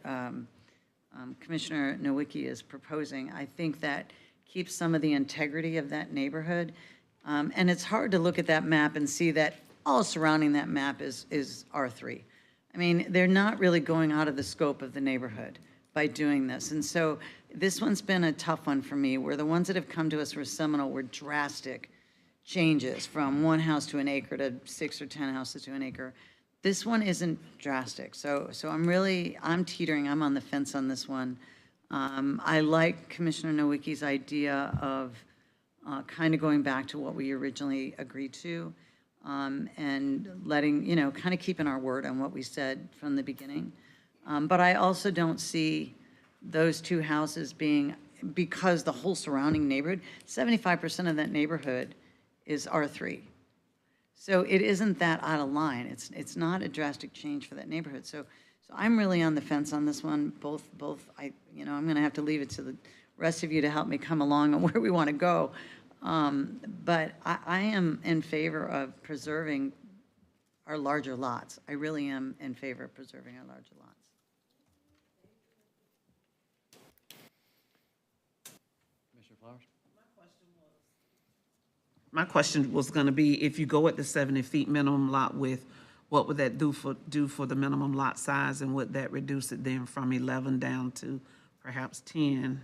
Speaker 2: Commissioner Nowicki is proposing. I think that keeps some of the integrity of that neighborhood. And it's hard to look at that map and see that all surrounding that map is R3. I mean, they're not really going out of the scope of the neighborhood by doing this. And so this one's been a tough one for me, where the ones that have come to us for Seminole were drastic changes from 1 house to an acre to 6 or 10 houses to an acre. This one isn't drastic. So I'm teetering, I'm on the fence on this one. I like Commissioner Nowicki's idea of kind of going back to what we originally agreed to, and letting, kind of keeping our word on what we said from the beginning. But I also don't see those 2 houses being, because the whole surrounding neighborhood, 75% of that neighborhood is R3. So it isn't that out of line. It's not a drastic change for that neighborhood. So I'm really on the fence on this one. Both. I'm going to have to leave it to the rest of you to help me come along on where we want to go. But I am in favor of preserving our larger lots. I really am in favor of preserving our larger lots.
Speaker 1: Commissioner Flowers?
Speaker 10: My question was going to be, if you go at the 70 feet minimum lot width, what would that do for the minimum lot size, and would that reduce it then from 11 down to perhaps 10?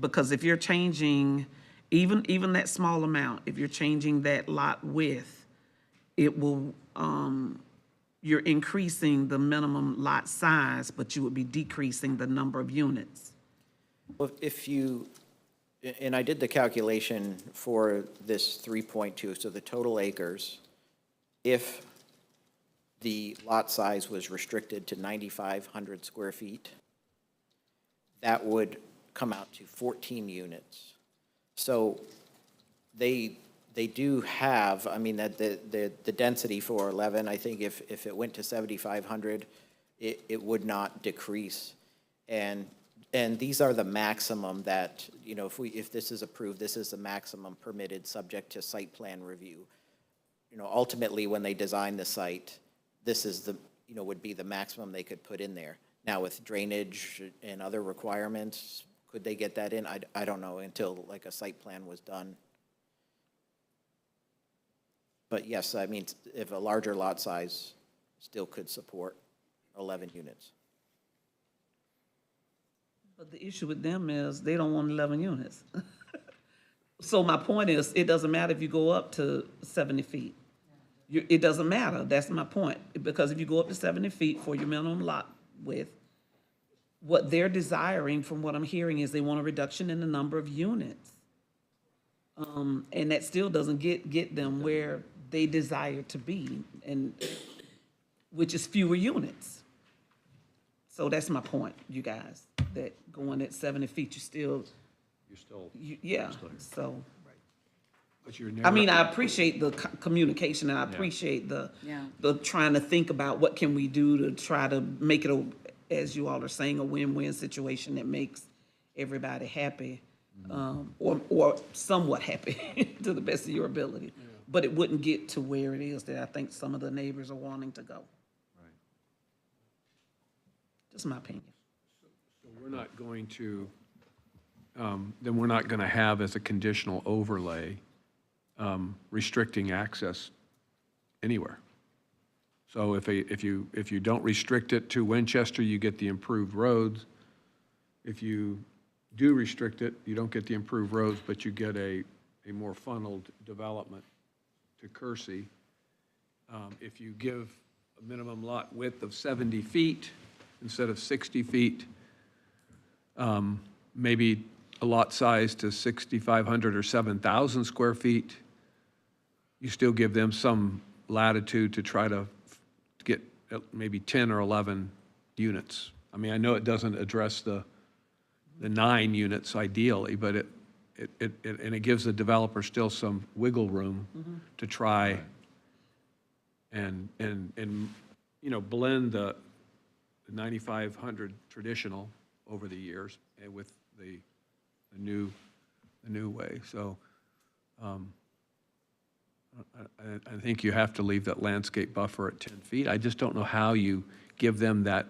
Speaker 10: Because if you're changing, even that small amount, if you're changing that lot width, it will, you're increasing the minimum lot size, but you would be decreasing the number of units.
Speaker 4: Well, and I did the calculation for this 3.2, so the total acres, if the lot size was restricted to 9,500 square feet, that would come out to 14 units. So they do have, I mean, that the density for 11, I think if it went to 7,500, it would not decrease. And these are the maximum that, if this is approved, this is the maximum permitted subject to site plan review. Ultimately, when they design the site, this is would be the maximum they could put in there. Now, with drainage and other requirements, could they get that in? I don't know until like a site plan was done. But yes, I mean, if a larger lot size still could support 11 units.
Speaker 10: But the issue with them is they don't want 11 units. So my point is, it doesn't matter if you go up to 70 feet. It doesn't matter. That's my point. Because if you go up to 70 feet for your minimum lot width, what they're desiring, from what I'm hearing, is they want a reduction in the number of units. And that still doesn't get them where they desire to be, and which is fewer units. So that's my point, you guys, that going at 70 feet, yeah, so.
Speaker 11: But you're
Speaker 10: I mean, I appreciate the communication, and I appreciate the trying to think about what can we do to try to make it, as you all are saying, a win-win situation that makes everybody happy, or somewhat happy to the best of your ability. But it wouldn't get to where it is that I think some of the neighbors are wanting to go.
Speaker 1: Right.
Speaker 10: Just my opinion.
Speaker 11: So we're not going to, then we're not going to have as a conditional overlay restricting access anywhere. So if you don't restrict it to Winchester, you get the improved roads. If you do restrict it, you don't get the improved roads, but you get a more funneled development to Kersey. If you give a minimum lot width of 70 feet instead of 60 feet, maybe a lot size to 6,500 or 7,000 square feet, you still give them some latitude to try to get maybe 10 or 11 units. I mean, I know it doesn't address the 9 units ideally, but it gives the developer still some wiggle room to try and blend the 9,500 traditional over the years and with the new way. So I think you have to leave that landscape buffer at 10 feet. I just don't know how you give them that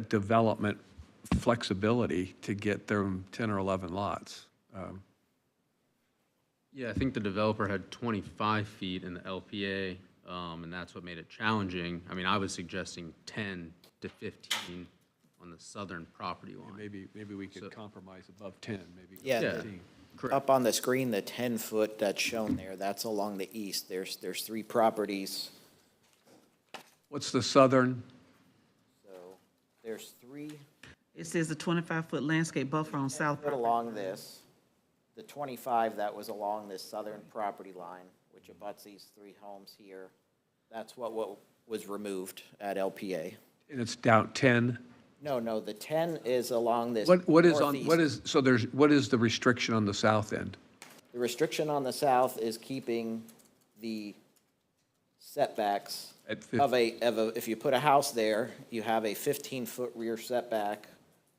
Speaker 11: development flexibility to get their 10 or 11 lots.
Speaker 20: Yeah, I think the developer had 25 feet in the LPA, and that's what made it challenging. I mean, I was suggesting 10 to 15 on the southern property line.
Speaker 11: Maybe we could compromise above 10, maybe
Speaker 4: Yeah,
Speaker 11: 15.
Speaker 4: up on the screen, the 10-foot that's shown there, that's along the east. There's 3 properties.
Speaker 11: What's the southern?
Speaker 4: So there's 3
Speaker 10: It says a 25-foot landscape buffer on south.
Speaker 4: foot along this. The 25 that was along this southern property line, which abuts these 3 homes here. That's what was removed at LPA.
Speaker 11: And it's down 10?
Speaker 4: No, the 10 is along this
Speaker 11: What is
Speaker 4: northeast.
Speaker 11: what is the restriction on the south end?
Speaker 4: The restriction on the south is keeping the setbacks
Speaker 11: At
Speaker 4: if you put a house there, you have a 15-foot rear setback,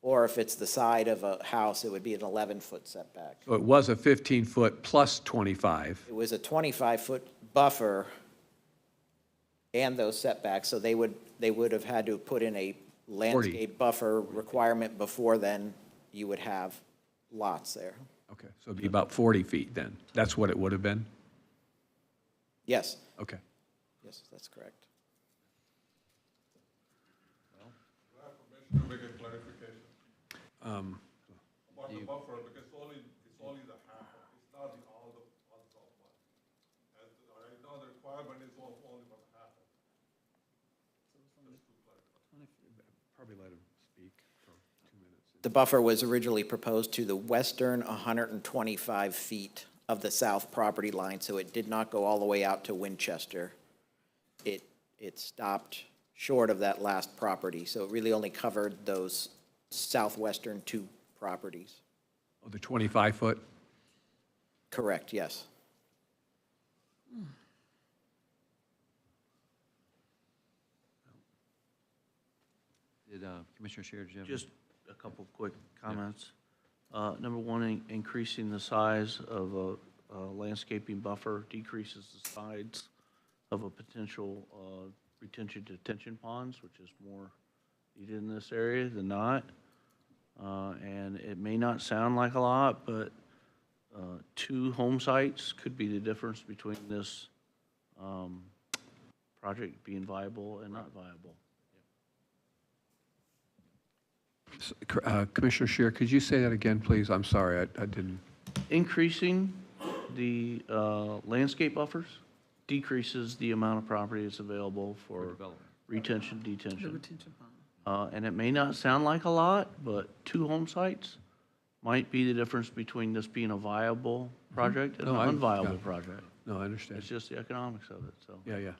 Speaker 4: or if it's the side of a house, it would be an 11-foot setback.
Speaker 11: So it was a 15-foot plus 25.
Speaker 4: It was a 25-foot buffer and those setbacks, so they would have had to put in a landscape buffer requirement before then you would have lots there.
Speaker 11: Okay, so it'd be about 40 feet then. That's what it would have been?
Speaker 4: Yes,
Speaker 11: Okay.
Speaker 4: yes, that's correct.
Speaker 9: To make a clarification
Speaker 11: Um,
Speaker 9: about the buffer, because it's only the half, it's not all the south one. And right now, the requirement is only for the half.
Speaker 11: Probably let him speak for 2 minutes.
Speaker 4: The buffer was originally proposed to the western 125 feet of the south property line, so it did not go all the way out to Winchester. It stopped short of that last property, so it really only covered those southwestern 2 properties.
Speaker 11: Oh, the 25-foot?
Speaker 4: Correct, yes.
Speaker 1: Did Commissioner Scheer, did you have?
Speaker 23: Just a couple of quick comments. Number one, increasing the size of a landscaping buffer decreases the sides of a potential retention detention ponds, which is more needed in this area than not. And it may not sound like a lot, but 2 home sites could be the difference between this project being viable and not viable.
Speaker 11: Commissioner Scheer, could you say that again, please? I'm sorry, I didn't.
Speaker 23: Increasing the landscape buffers decreases the amount of property that's available for retention,
Speaker 10: The
Speaker 23: detention.
Speaker 10: retention pond.
Speaker 23: And it may not sound like a lot, but 2 home sites might be the difference between this being a viable project and
Speaker 11: No,
Speaker 23: an
Speaker 11: yeah.
Speaker 23: unviable project.
Speaker 11: No, I understand.
Speaker 23: It's just the economics of it, so.
Speaker 11: Yeah.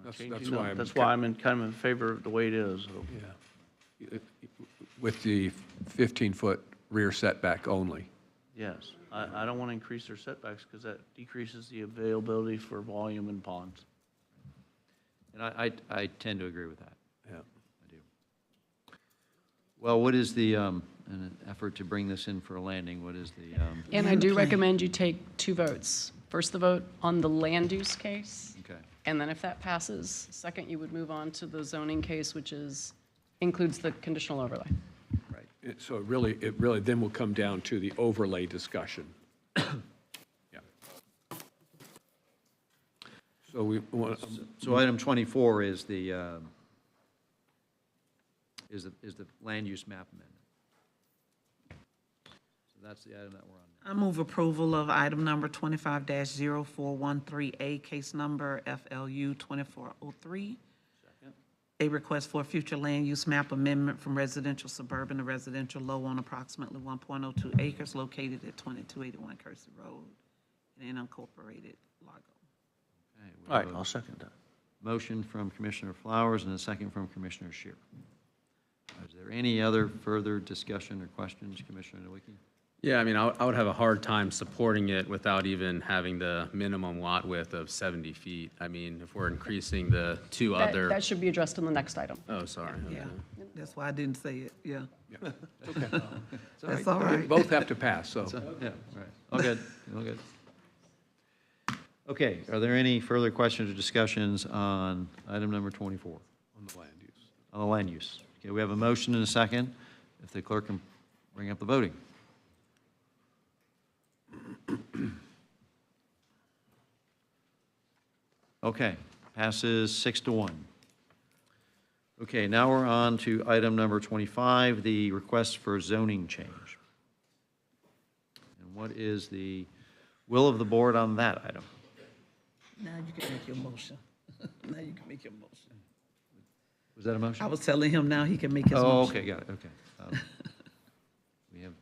Speaker 11: That's
Speaker 23: Changing
Speaker 11: why
Speaker 23: that- That's why I'm kind of in favor of the way it is, so.
Speaker 11: Yeah. With the 15-foot rear setback only.
Speaker 23: Yes, I don't want to increase their setbacks because that decreases the availability for volume in ponds.
Speaker 1: And I tend to agree with that.
Speaker 11: Yeah.
Speaker 1: I do. Well, what is the, in an effort to bring this in for a landing, what is the,
Speaker 13: And I do recommend you take 2 votes. First, the vote on the land use case.
Speaker 1: okay.
Speaker 13: And then if that passes, second, you would move on to the zoning case, which includes the conditional overlay.
Speaker 11: So it really then will come down to the overlay discussion. Yeah. So we want,
Speaker 1: So item 24 is the land use map amendment. So that's the item that we're on now.
Speaker 10: I move approval of item number 25-0413A, case number FLU 2403. A request for a future land use map amendment from residential suburban to residential low on approximately 1.02 acres located at 2281 Kersey Road in unincorporated Largo.
Speaker 1: Okay, we
Speaker 23: All right,
Speaker 1: have a
Speaker 23: I'll second that.
Speaker 1: motion from Commissioner Flowers and a second from Commissioner Scheer. Is there any other further discussion or questions, Commissioner Nowicki?
Speaker 20: Yeah, I mean, I would have a hard time supporting it without even having the minimum lot width of 70 feet. I mean, if we're increasing the two
Speaker 13: That
Speaker 20: other,
Speaker 13: that should be addressed in the next item.
Speaker 20: oh, sorry. okay.
Speaker 10: Yeah, that's why I didn't say it, yeah.
Speaker 11: Okay.
Speaker 10: That's all right.
Speaker 11: Both have to pass, so.
Speaker 1: Yeah, right. All good, all good. Okay, are there any further questions or discussions on item number 24?
Speaker 11: On the land use.
Speaker 1: On the land use. Okay, we have a motion and a second. If the clerk can bring up the voting. Okay, passes 6-1. Okay, now we're on to item number 25, the request for zoning change. And what is the will of the board on that item?
Speaker 10: Now you can make your motion. Now you can make your motion.
Speaker 1: Was that a motion?
Speaker 10: I was telling him now he can make his motion.
Speaker 1: Oh, okay, got it, okay. We have,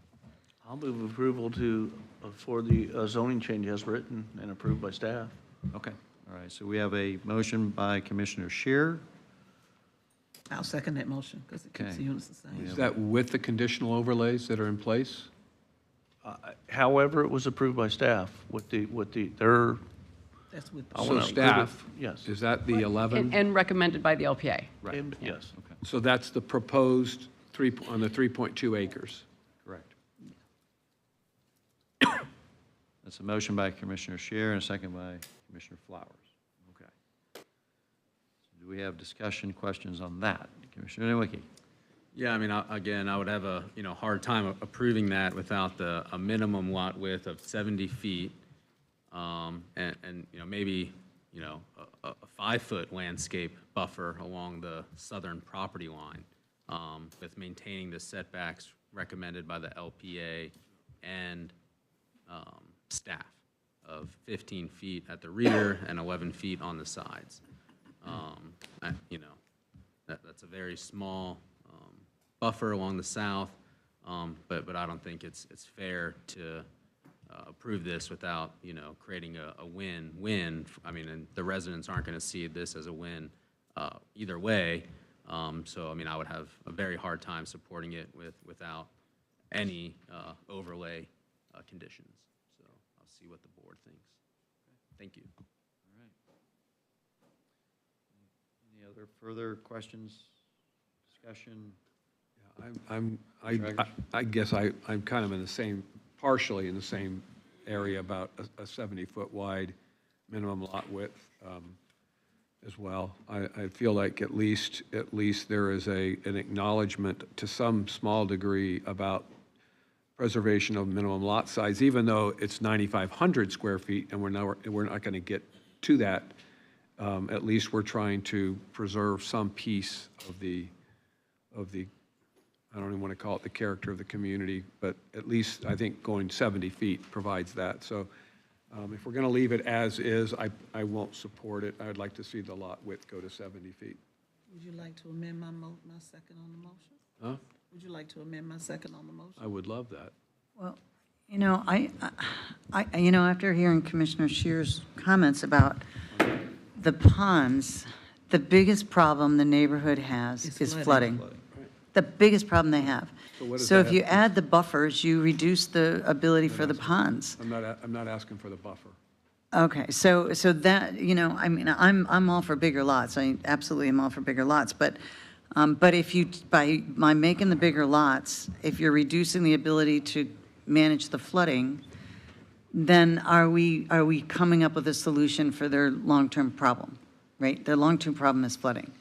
Speaker 23: I'll move approval to, for the zoning change as written and approved by staff.
Speaker 1: okay, all right, so we have a motion by Commissioner Shear.
Speaker 10: I'll second that motion because it keeps
Speaker 1: Okay.
Speaker 10: the units the same.
Speaker 11: Is that with the conditional overlays that are in place?
Speaker 23: However, it was approved by staff with their,
Speaker 10: That's with,
Speaker 23: I
Speaker 11: So
Speaker 23: wanna approve it,
Speaker 11: staff,
Speaker 23: yes.
Speaker 11: is that the 11?
Speaker 13: And recommended by the LPA.
Speaker 1: Right.
Speaker 23: Yes.
Speaker 1: Okay,
Speaker 11: So that's the proposed on the 3.2 acres.
Speaker 1: correct. That's a motion by Commissioner Shear and a second by Commissioner Flowers. Okay. So do we have discussion, questions on that? Commissioner Nowicki?
Speaker 20: Yeah, I mean, again, I would have a, hard time approving that without a minimum lot width of 70 feet. And maybe, a 5-foot landscape buffer along the southern property line, with maintaining the setbacks recommended by the LPA and, staff of 15 feet at the rear and 11 feet on the sides. That's a very small, buffer along the south, but I don't think it's fair to approve this without, creating a win-win. I mean, and the residents aren't going to see this as a win either way. So, I mean, I would have a very hard time supporting it without any overlay conditions. So I'll see what the board thinks. Thank you.
Speaker 1: All right. Any other further questions, discussion?
Speaker 11: I guess I'm kind of in the same, partially in the same area about a 70-foot wide minimum lot width as well. I feel like at least there is an acknowledgement to some small degree about preservation of minimum lot size, even though it's 9,500 square feet and we're not going to get to that. At least we're trying to preserve some piece of the I don't even want to call it the character of the community, but at least I think going 70 feet provides that. So if we're going to leave it as is, I won't support it. I would like to see the lot width go to 70 feet.
Speaker 10: would you like to amend my second on the motion?
Speaker 11: Huh?
Speaker 10: Would you like to amend my second on the motion?
Speaker 11: I would love that.
Speaker 2: Well, after hearing Commissioner Shear's comments about the ponds, the biggest problem the neighborhood has is flooding. The biggest problem they have.
Speaker 11: So what does
Speaker 2: So
Speaker 11: that
Speaker 2: if
Speaker 11: have
Speaker 2: you
Speaker 11: to-
Speaker 2: add the buffers, you reduce the ability for the ponds.
Speaker 11: I'm not asking for the buffer.
Speaker 2: Okay, so that, I'm all for bigger lots. I absolutely am all for bigger lots, but if you, by making the bigger lots, if you're reducing the ability to manage the flooding, then are we coming up with a solution for their long-term problem, right? Their long-term problem is flooding.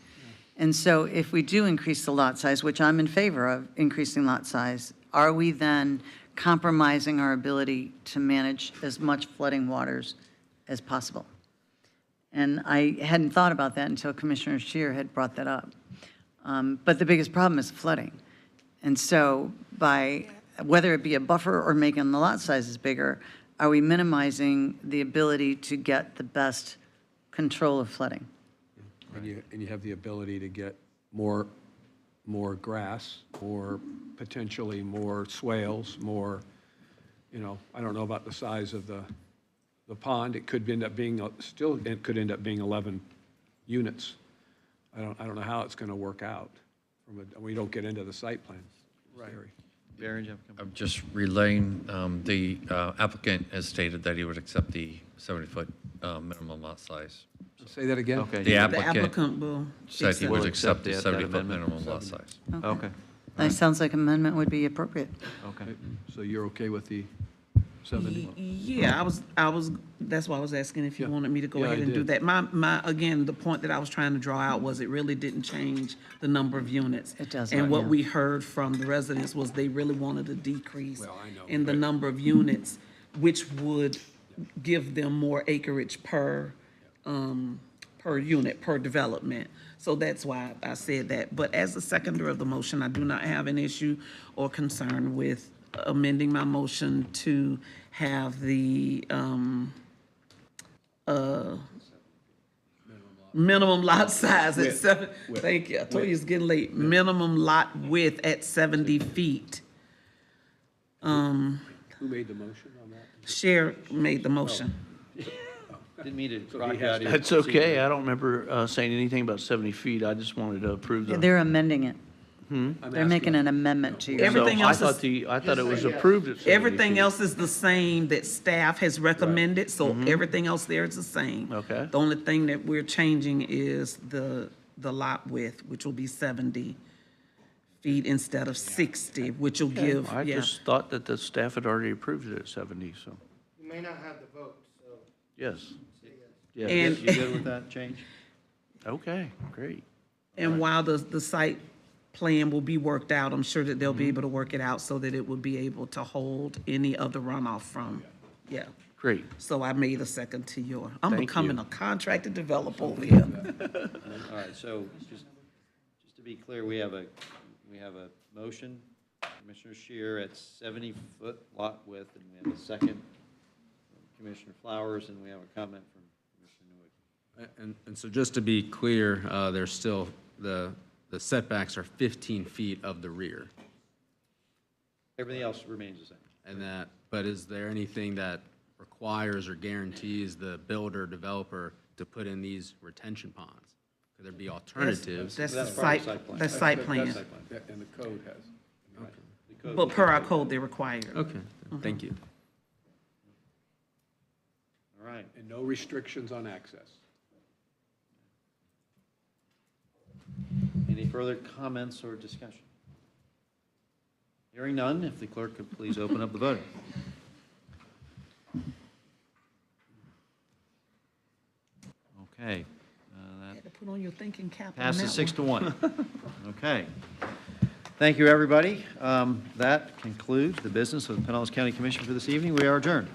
Speaker 2: And so if we do increase the lot size, which I'm in favor of increasing lot size, are we then compromising our ability to manage as much flooding waters as possible? And I hadn't thought about that until Commissioner Shear had brought that up. But the biggest problem is flooding. And so by, whether it be a buffer or making the lot sizes bigger, are we minimizing the ability to get the best control of flooding?
Speaker 11: And you have the ability to get more grass, or potentially more swales, more, I don't know about the size of the pond. It could end up being, it could end up being 11 units. I don't know how it's going to work out. We don't get into the site plan.
Speaker 1: Right. Barry, you have a comment?
Speaker 12: I'm just relaying, the applicant has stated that he would accept the 70-foot minimum lot size.
Speaker 11: Say that again?
Speaker 1: Okay.
Speaker 12: The
Speaker 10: The
Speaker 12: applicant
Speaker 10: applicant will.
Speaker 12: said he
Speaker 1: Will
Speaker 12: would
Speaker 1: accept
Speaker 12: accept the
Speaker 1: that
Speaker 12: 70-foot
Speaker 1: amendment.
Speaker 12: minimum lot size.
Speaker 1: Okay.
Speaker 2: That sounds like amendment would be appropriate.
Speaker 1: Okay.
Speaker 11: So you're okay with the 70?
Speaker 10: Yeah, I was, that's why I was asking if you
Speaker 11: Yeah.
Speaker 10: wanted me to go
Speaker 11: Yeah, I
Speaker 10: ahead and do
Speaker 11: did.
Speaker 10: that. Again, the point that I was trying to draw out was it really didn't change the number of units.
Speaker 2: It does
Speaker 10: And
Speaker 2: not,
Speaker 10: what
Speaker 2: yeah.
Speaker 10: we heard from the residents was they really wanted a decrease
Speaker 11: Well, I know,
Speaker 10: in the
Speaker 11: right.
Speaker 10: number of units, which would give them more acreage per unit, per development. So that's why I said that. But as a seconder of the motion, I do not have an issue or concern with amending my motion to have the minimum lot size at
Speaker 11: Width.
Speaker 10: seven.
Speaker 11: Width.
Speaker 10: Thank you. I told you
Speaker 11: Width.
Speaker 10: it's getting late. Minimum lot width at 70 feet.
Speaker 11: Who made the motion on that?
Speaker 10: Cher made the motion.
Speaker 1: Didn't mean to
Speaker 11: So
Speaker 1: rock
Speaker 11: he
Speaker 1: you
Speaker 11: has
Speaker 1: out
Speaker 11: to-
Speaker 1: here.
Speaker 23: That's okay. I don't remember saying anything about 70 feet. I just wanted to approve the.
Speaker 2: They're amending it.
Speaker 11: I'm
Speaker 2: They're making
Speaker 11: asking-
Speaker 2: an amendment to your.
Speaker 10: Everything
Speaker 23: So
Speaker 10: else
Speaker 23: I
Speaker 10: is-
Speaker 23: thought I thought it was approved at 70
Speaker 10: Everything
Speaker 23: feet.
Speaker 10: else is the same that staff has recommended, so everything else there is the same.
Speaker 23: Okay.
Speaker 10: The only thing that we're changing is the lot width, which will be 70 feet instead of 60, which will give,
Speaker 23: I
Speaker 10: yeah.
Speaker 23: just thought that the staff had already approved it at 70, so,
Speaker 3: You may not have the vote, so.
Speaker 23: yes. Yeah.
Speaker 10: And-
Speaker 1: You good with that change?
Speaker 23: Okay, great.
Speaker 10: And while the site plan will be worked out, I'm sure that they'll be able to work it out so that it will be able to hold any other runoff from, yeah.
Speaker 23: Great.
Speaker 10: So I made a second to your, I'm
Speaker 23: Thank
Speaker 10: becoming
Speaker 23: you.
Speaker 10: a contracted developer over here.
Speaker 1: All right, so just to be clear, we have a motion, Commissioner Scheer at 70-foot lot width, and we have a second from Commissioner Flowers, and we have a comment from Commissioner Newig.
Speaker 20: And so just to be clear, there's still, the setbacks are 15 feet of the rear.
Speaker 1: Everything else remains the same.
Speaker 20: And that, but is there anything that requires or guarantees the builder, developer to put in these retention ponds? Could there be alternatives?
Speaker 10: That's the
Speaker 1: That's part of
Speaker 10: site,
Speaker 1: the site plan.
Speaker 10: that's site plan.
Speaker 1: That's site plan.
Speaker 11: Yeah, and the code has.
Speaker 1: The code-
Speaker 10: But per our code, they're required.
Speaker 20: Okay, thank you.
Speaker 1: All right.
Speaker 11: And no restrictions on access.
Speaker 1: Any further comments or discussion? Hearing none, if the clerk could please open up the voting. Okay, that
Speaker 10: Had to put on your thinking cap on that
Speaker 1: passes 6 to
Speaker 10: one.
Speaker 1: 1. Okay. Thank you, everybody. That concludes the business of the Pinellas County Commission for this evening. We are adjourned.